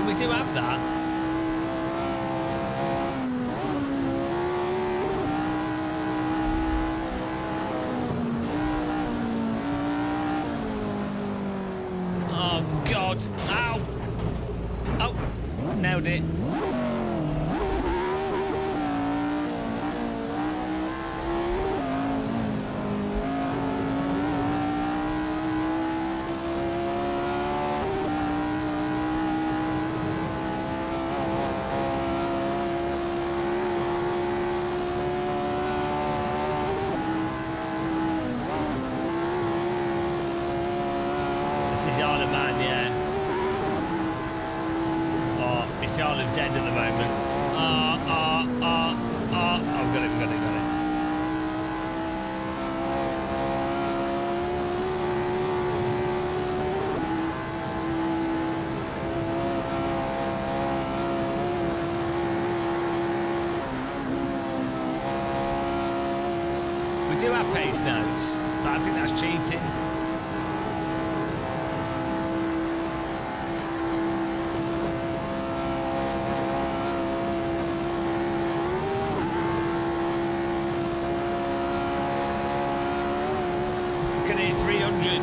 We do have that. Oh God! Ow! nailed it. This is the Isle of Man, yeah. Oh, it's the Isle of Dead at the moment. Oh, we've got it. We do have pace notes, but I think that's cheating. Can hit 300.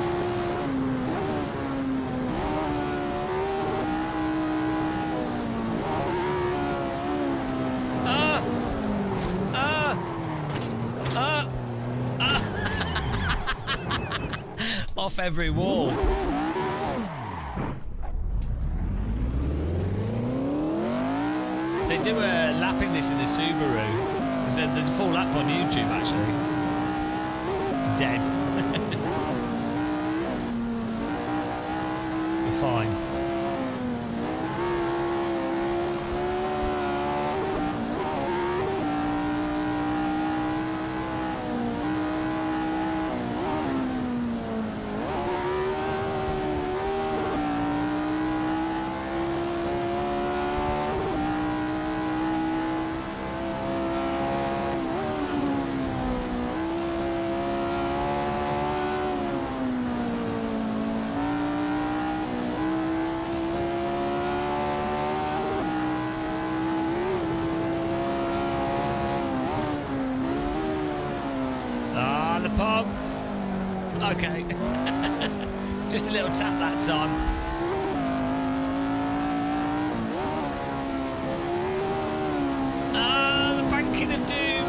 Off every wall. They do a lapping this in the Subaru. There's a full lap on YouTube actually. Dead. We're fine. The pub. Okay. Just a little tap that time. The banking of doom.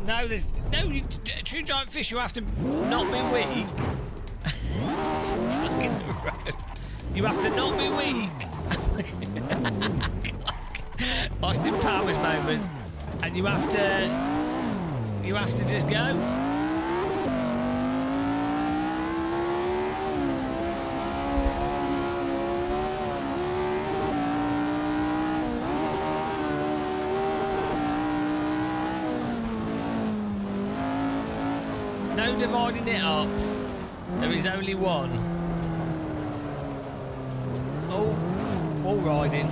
No, there's no true giant fish. You have to not be weak. Stuck in the road. You have to not be weak. Austin Powers moment, and you have to just go. No dividing it up. There is only one. Oh, all riding.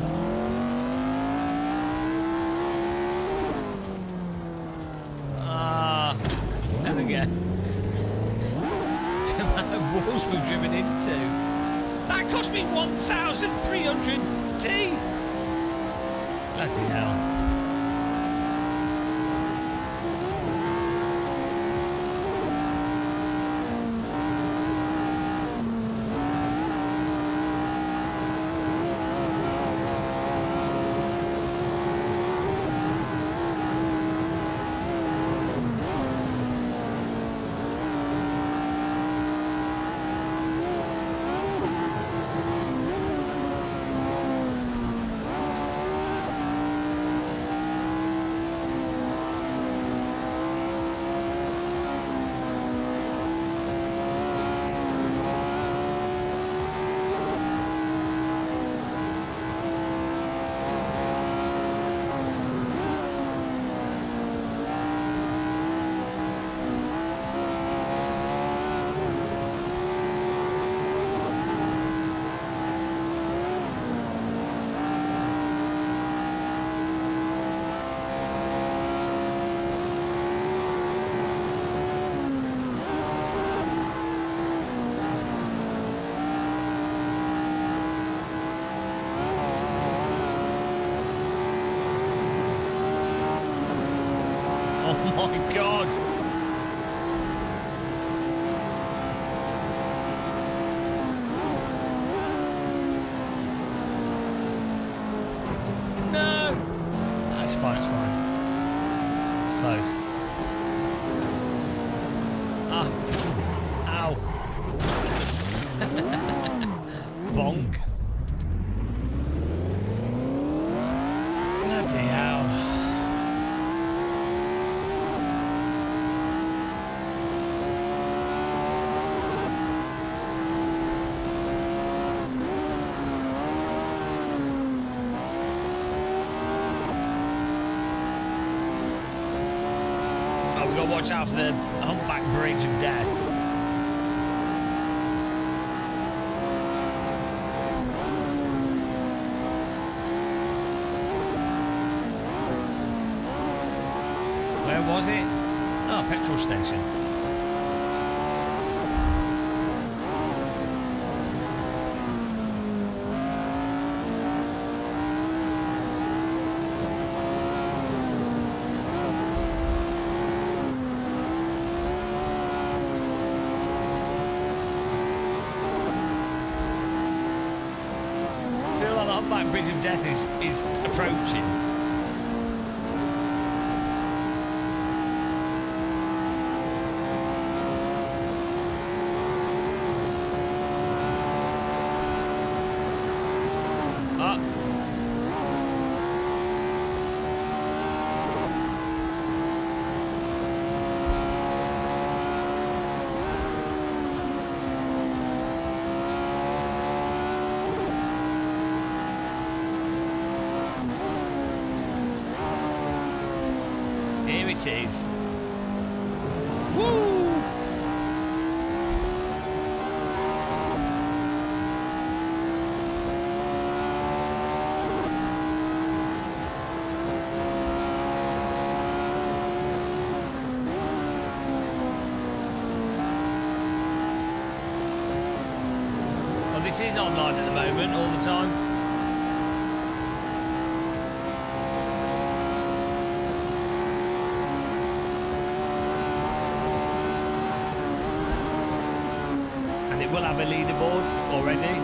There we go. The amount of walls we've driven into. That cost me 1,300 T. Bloody hell. Ow. Bonk. Bloody hell. Oh, we've got to watch out for the humpback bridge of death. Where was it? Oh, petrol station. I feel like the humpback bridge of death is approaching. Here it is. Woo! Well, this is online at the moment, all the time. It will have a leaderboard already.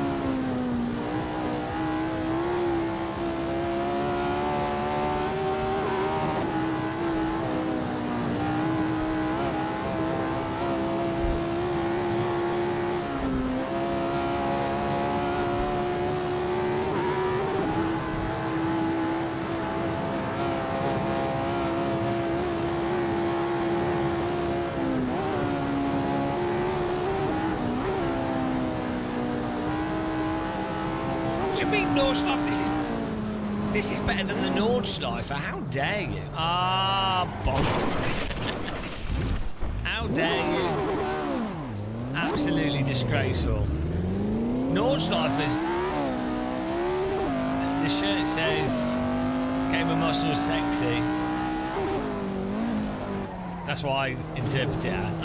What do you mean Nordschleife? This is better than the Nordschleife. How dare you? Ah, bonk. How dare you? Absolutely disgraceful. Nordschleife the shirt says Cable Muscle sexy. That's what I interpret it as.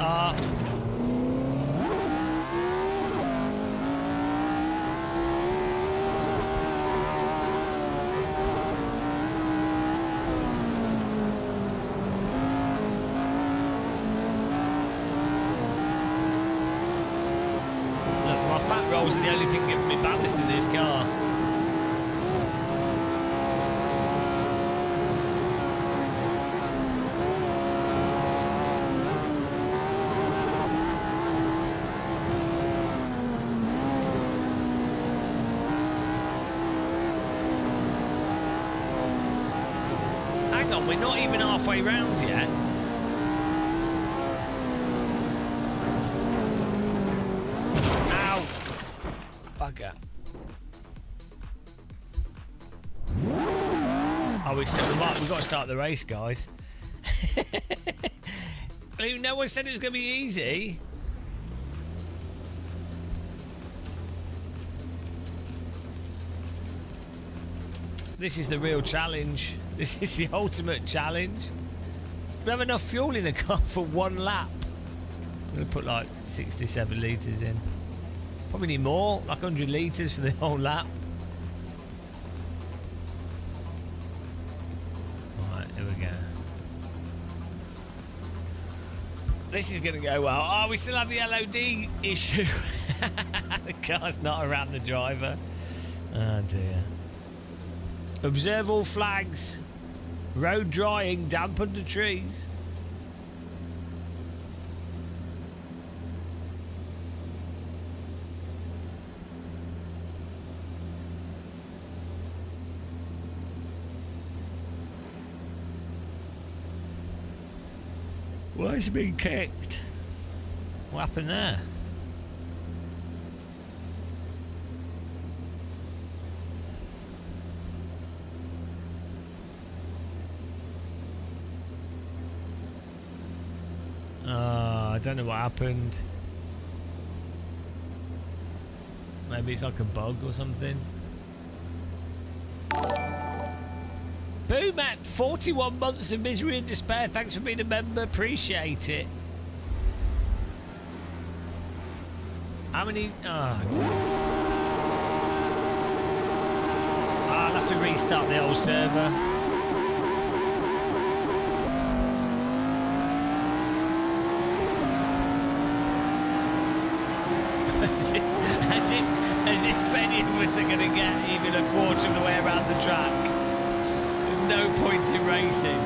Fat rolls are the only thing giving me ballast in this car. Hang on, we're not even halfway round yet. Bugger. Oh, we've got to start the race, guys. No one said it was going to be easy. This is the real challenge. This is the ultimate challenge. We have enough fuel in the car for one lap. I'm going to put like 67 litres in. Probably need more, like 100 litres for the whole lap. Alright, here we go. This is going to go well. Oh, we still have the LOD issue. The car's not around the driver. Oh dear. Observe all flags. Road drying, damp under trees. Why has he been kicked? What happened there? I don't know what happened. Maybe it's like a bug or something. Boom at 41 months of misery and despair. Thanks for being a member. Appreciate it. How many? Oh, dear. I'll have to restart the old server. As if any of us are going to get even a quarter of the way around the track. There's no point in racing.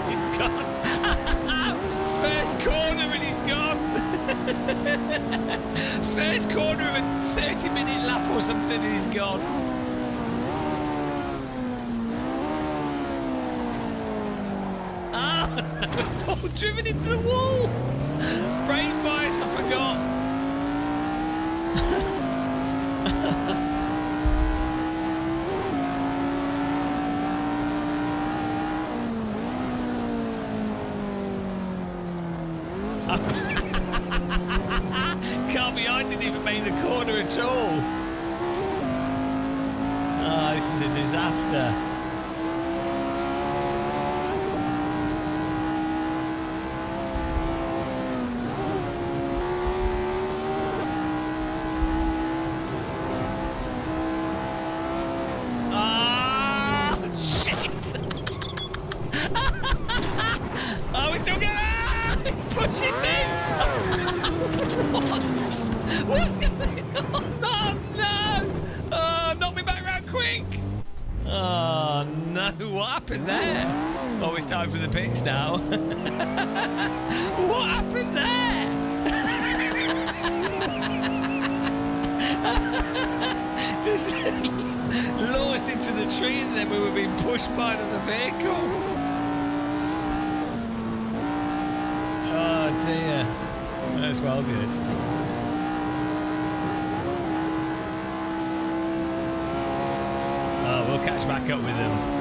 He's gone. First corner and he's gone. First corner of a 30-minute lap or something and he's gone. We've all driven into the wall. Brain bias, I forgot. Car behind didn't even make the corner at all. Oh, this is a disaster. Time for the pits now. What happened there? Just launched into the tree and then we were being pushed by another vehicle. Oh dear. That's well good. Oh, we'll catch back up with them.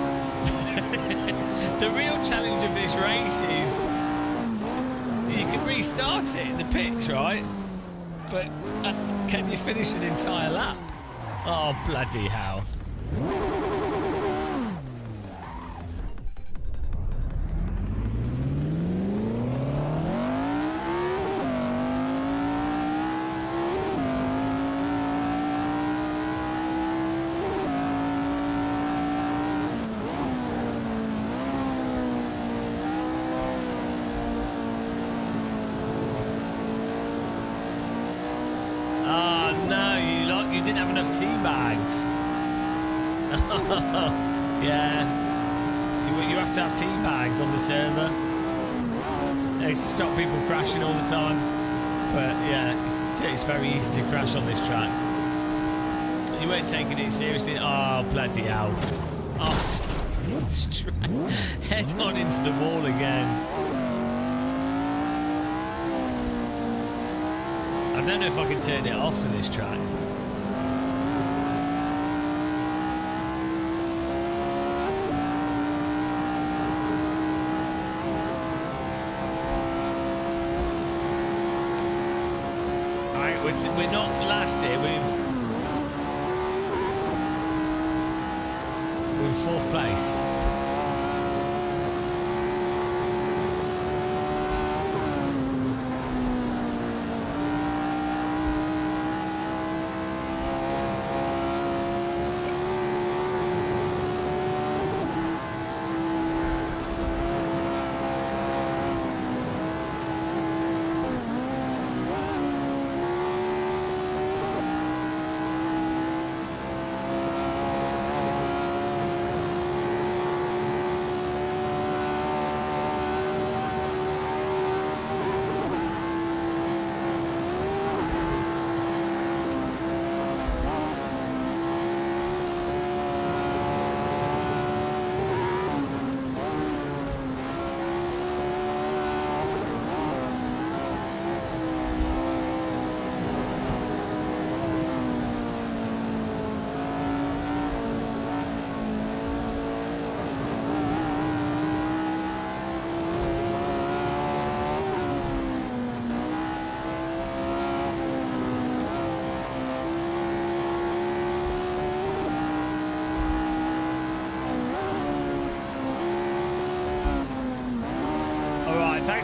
The real challenge of this race is you can restart it in the pits, right? But can you finish an entire lap? Oh, bloody hell. Yeah, you have to have tea bags on the server. It's to stop people crashing all the time. But yeah, it's very easy to crash on this track. You weren't taking it seriously. Oh, bloody hell. Off. Head on into the wall again. I don't know if I can turn it off for this track. We're not last here, we're in 4th place.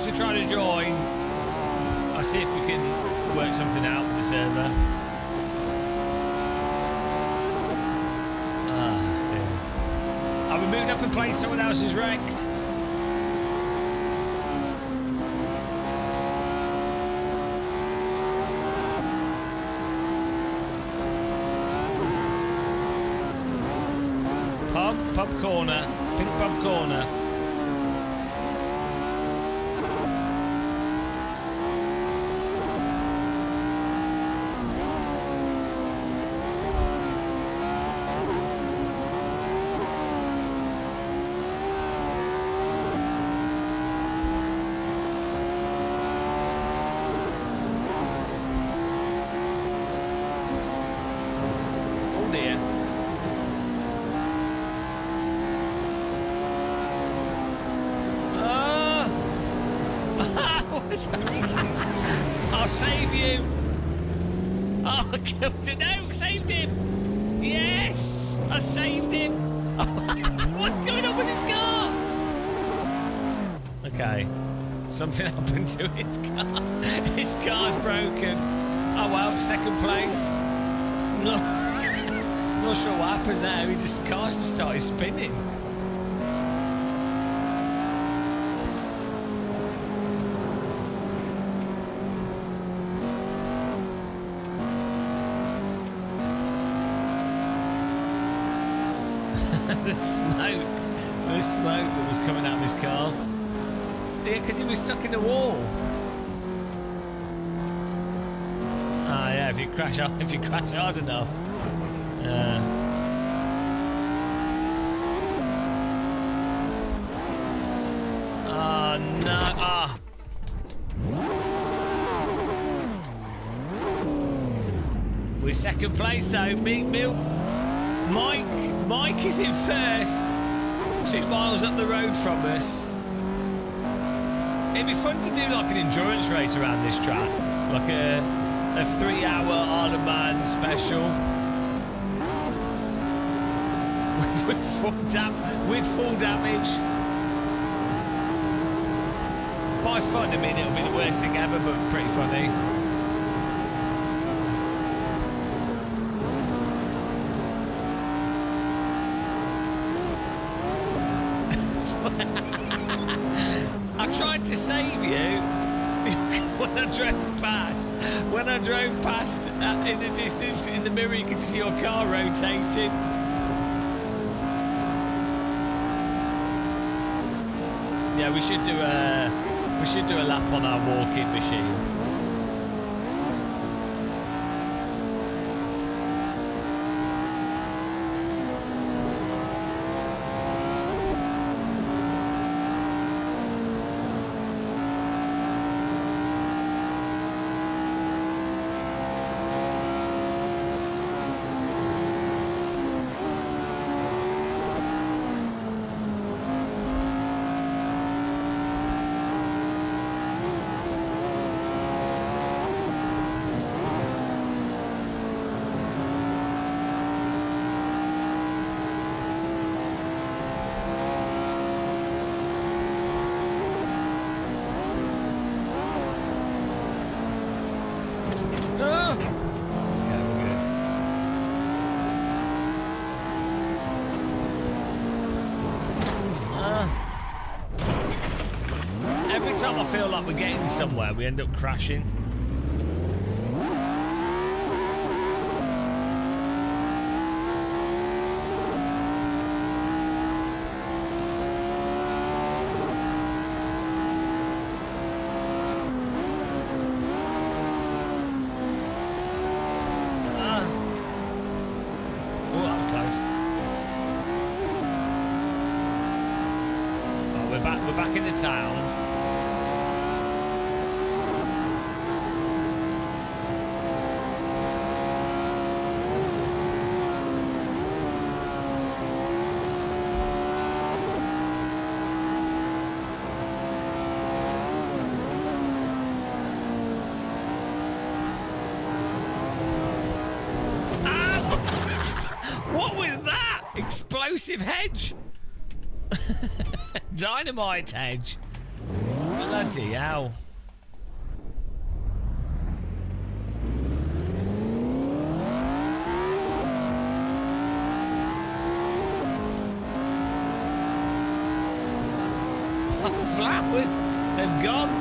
thanks for trying to join. I'll see if we can work something out for the server. Ah, dear. Have we moved up a place someone else is wrecked? Pub corner, pink pub corner. Oh dear. I'll save you. Oh, I killed him. No, saved him. Yes, I saved him. What's going on with his car? Okay, something happened to his car. His car's broken. Oh well, second place. Not sure what happened there. His car just started spinning. the smoke that was coming out of his car. Yeah, because he was stuck in the wall. Ah, yeah. If you crash hard enough. Oh no! Ah. We're second place though. Meat Milk. Mike is in first, 2 miles up the road from us. It'd be fun to do like an endurance race around this track, like a 3-hour Isle of Man special with full damage. By fun, I mean it'll be the worst thing ever, but pretty funny. I tried to save you when I drove past in the distance. In the mirror you could see your car rotating. Yeah, we should do a lap on our walking machine. I feel like we're getting somewhere, we end up crashing. Oh, that was close. Oh, we're back in the town. Explosive hedge. Dynamite hedge. Bloody hell. Flappers, they've gone.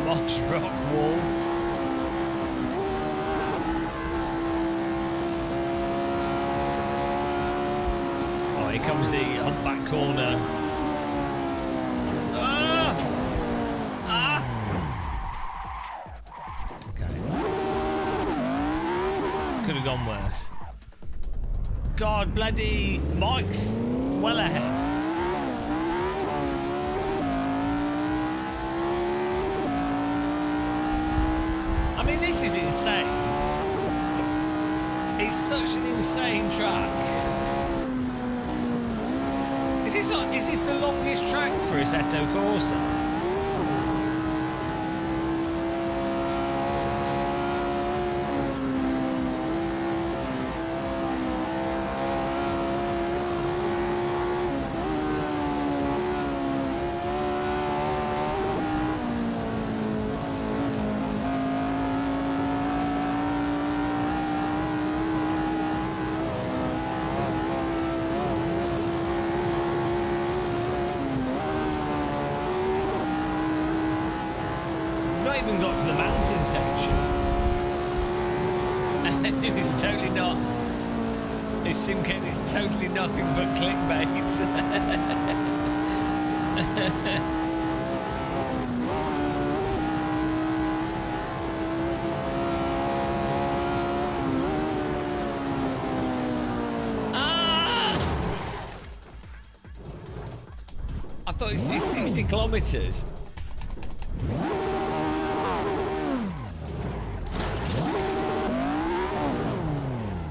Moss rock wall. Here comes the humpback corner. Okay. Could have gone worse. God, bloody Mike's well ahead. I mean, this is insane. It's such an insane track. Is this the longest track for Assetto Corsa? Even got to the mountain section, and it's totally not. This Simcade is totally nothing but clickbait. I thought it's 60 kilometres.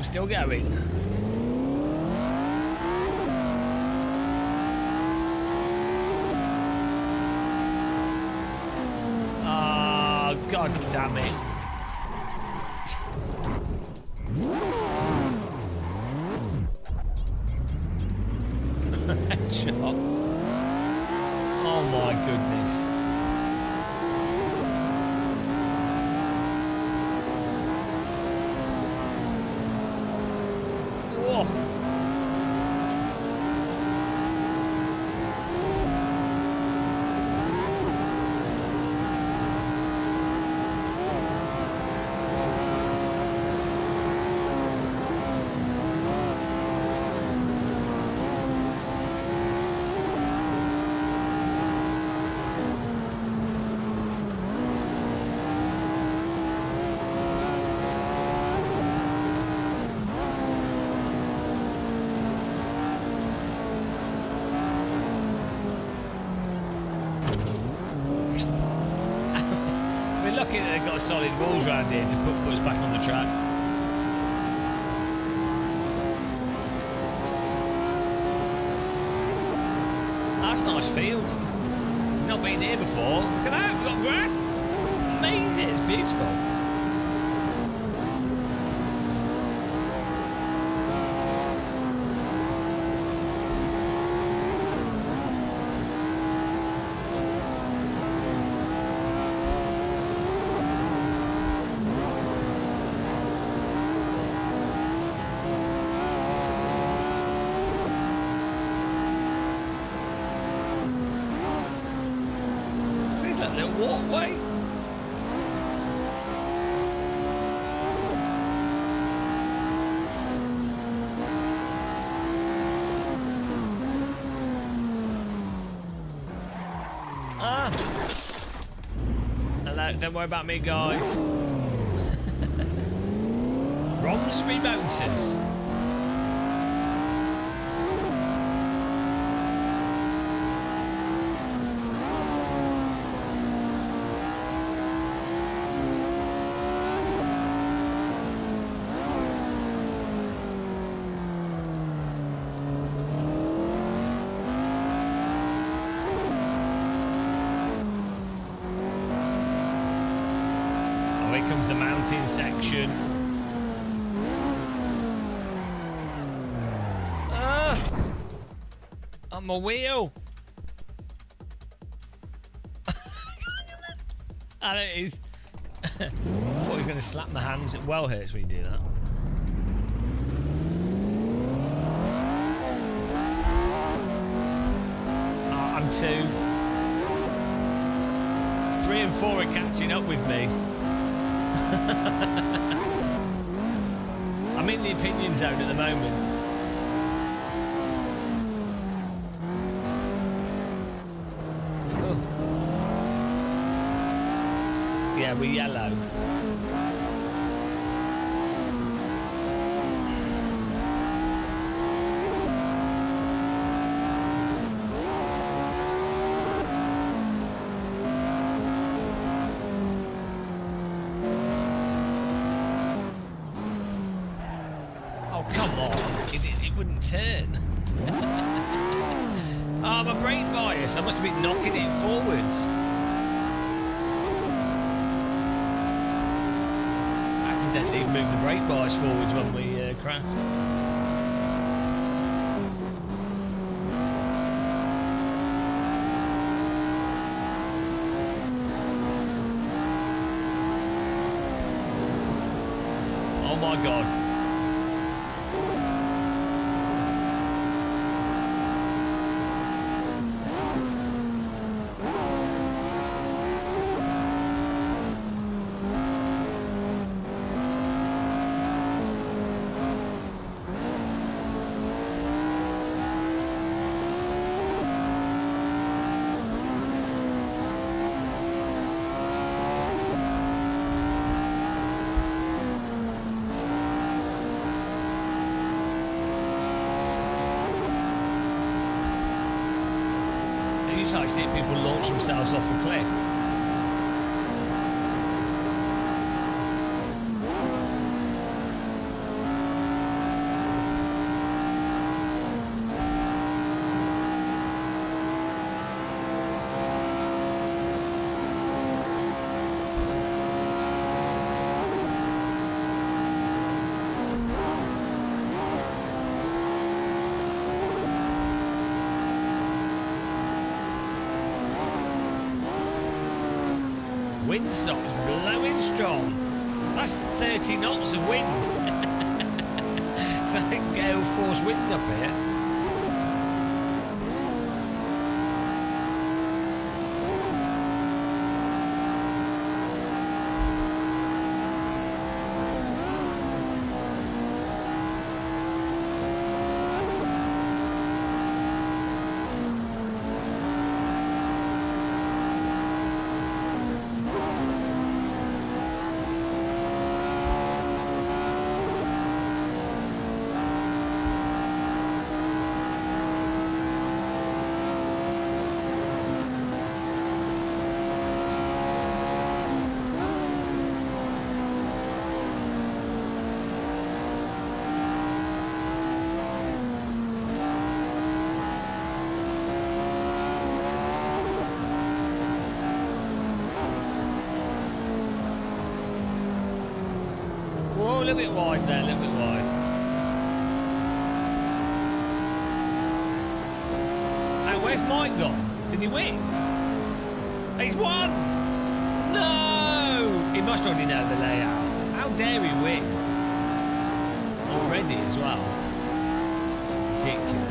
Still going. Oh, God damn it. Headshot. Oh my goodness. Lucky that they've got solid walls around here to put us back on the track. That's a nice field. Not been here before. Look at that, we've got grass. Amazing, it's beautiful. That little walkway. Hello, don't worry about me, guys. Romsbury Motors. Oh, here comes the mountain section. On my wheel. Ah, there it is. I thought he was going to slap my hands. It well hurts when you do that. Oh, I'm 2. 3 and 4 are catching up with me. I'm in the opinion zone at the moment. Yeah, we're yellow. Oh, come on. It wouldn't turn. Oh, my brake bias. I must have been knocking it forwards. Accidentally moved the brake bias forwards when we crashed. Oh my God. I see people launch themselves off a cliff. Windsock's blowing strong. That's 30 knots of wind. So I think gale force winds up here. Whoa, a little bit wide there, a little bit wide. Hey, where's Mike gone? Did he win? He's won! No! He must already know the layout. How dare he win? Already as well. Ridiculous.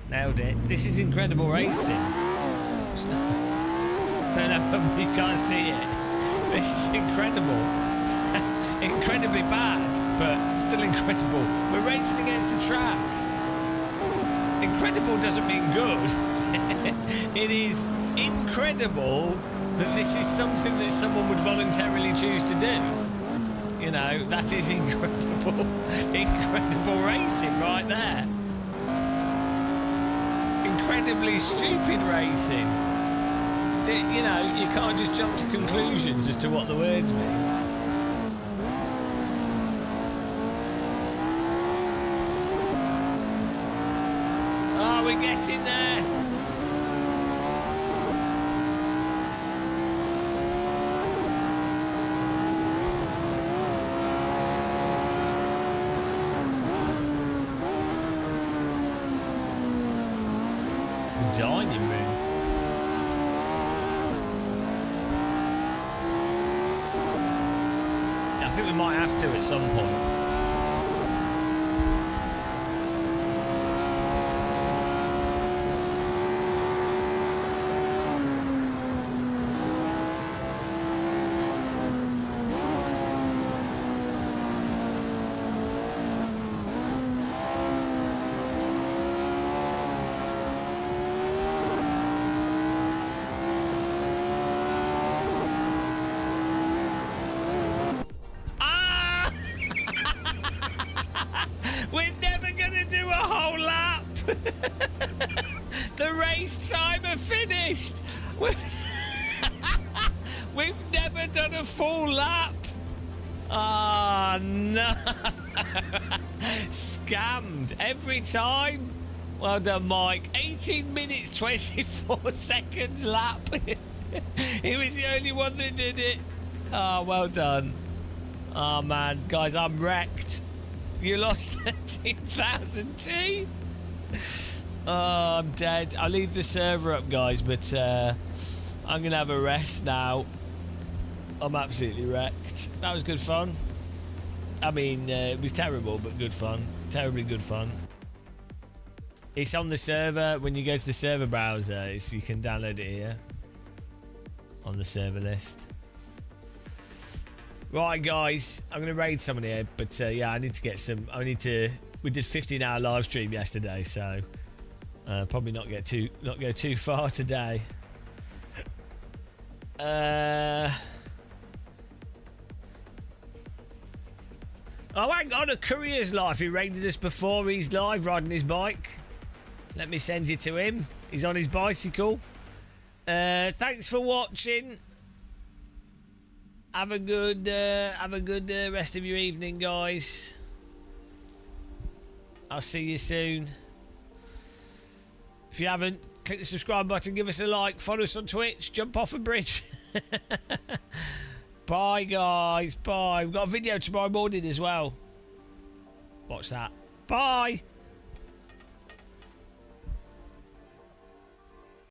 Nailed it. This is incredible racing. Don't know, you can't see it. This is incredible. Incredibly bad, but still incredible. We're racing against the track. Incredible doesn't mean good. It is incredible that this is something that someone would voluntarily choose to do. You know, that is incredible, incredible racing right there. Incredibly stupid racing. You know, you can't just jump to conclusions as to what the words mean. Oh, we're getting there. Dining room. I think we might have to at some point. We're never gonna do a whole lap. The race timer finished. We've never done a full lap. Ah, no. Scammed every time. Well done, Mike. 18 minutes 24 seconds lap. He was the only one that did it. Oh, well done. Oh man, guys, I'm wrecked. You lost 13,000 T? Oh, I'm dead. I'll leave the server up, guys, but I'm going to have a rest now. I'm absolutely wrecked. That was good fun. I mean, it was terrible, but good fun. Terribly good fun. It's on the server. When you go to the server browser, you can download it here on the server list. Right, guys, I'm gonna raid someone here, but yeah, I need to get some. We did 15-hour live stream yesterday, so probably not go too far today. Oh, hang on, a courier's life. He raided us before. He's live riding his bike. Let me send you to him. He's on his bicycle. Thanks for watching. Have a good rest of your evening, guys. I'll see you soon. If you haven't, click the subscribe button, give us a like, follow us on Twitch, jump off a bridge. Bye, guys. Bye. We've got a video tomorrow morning as well. Watch that. Bye.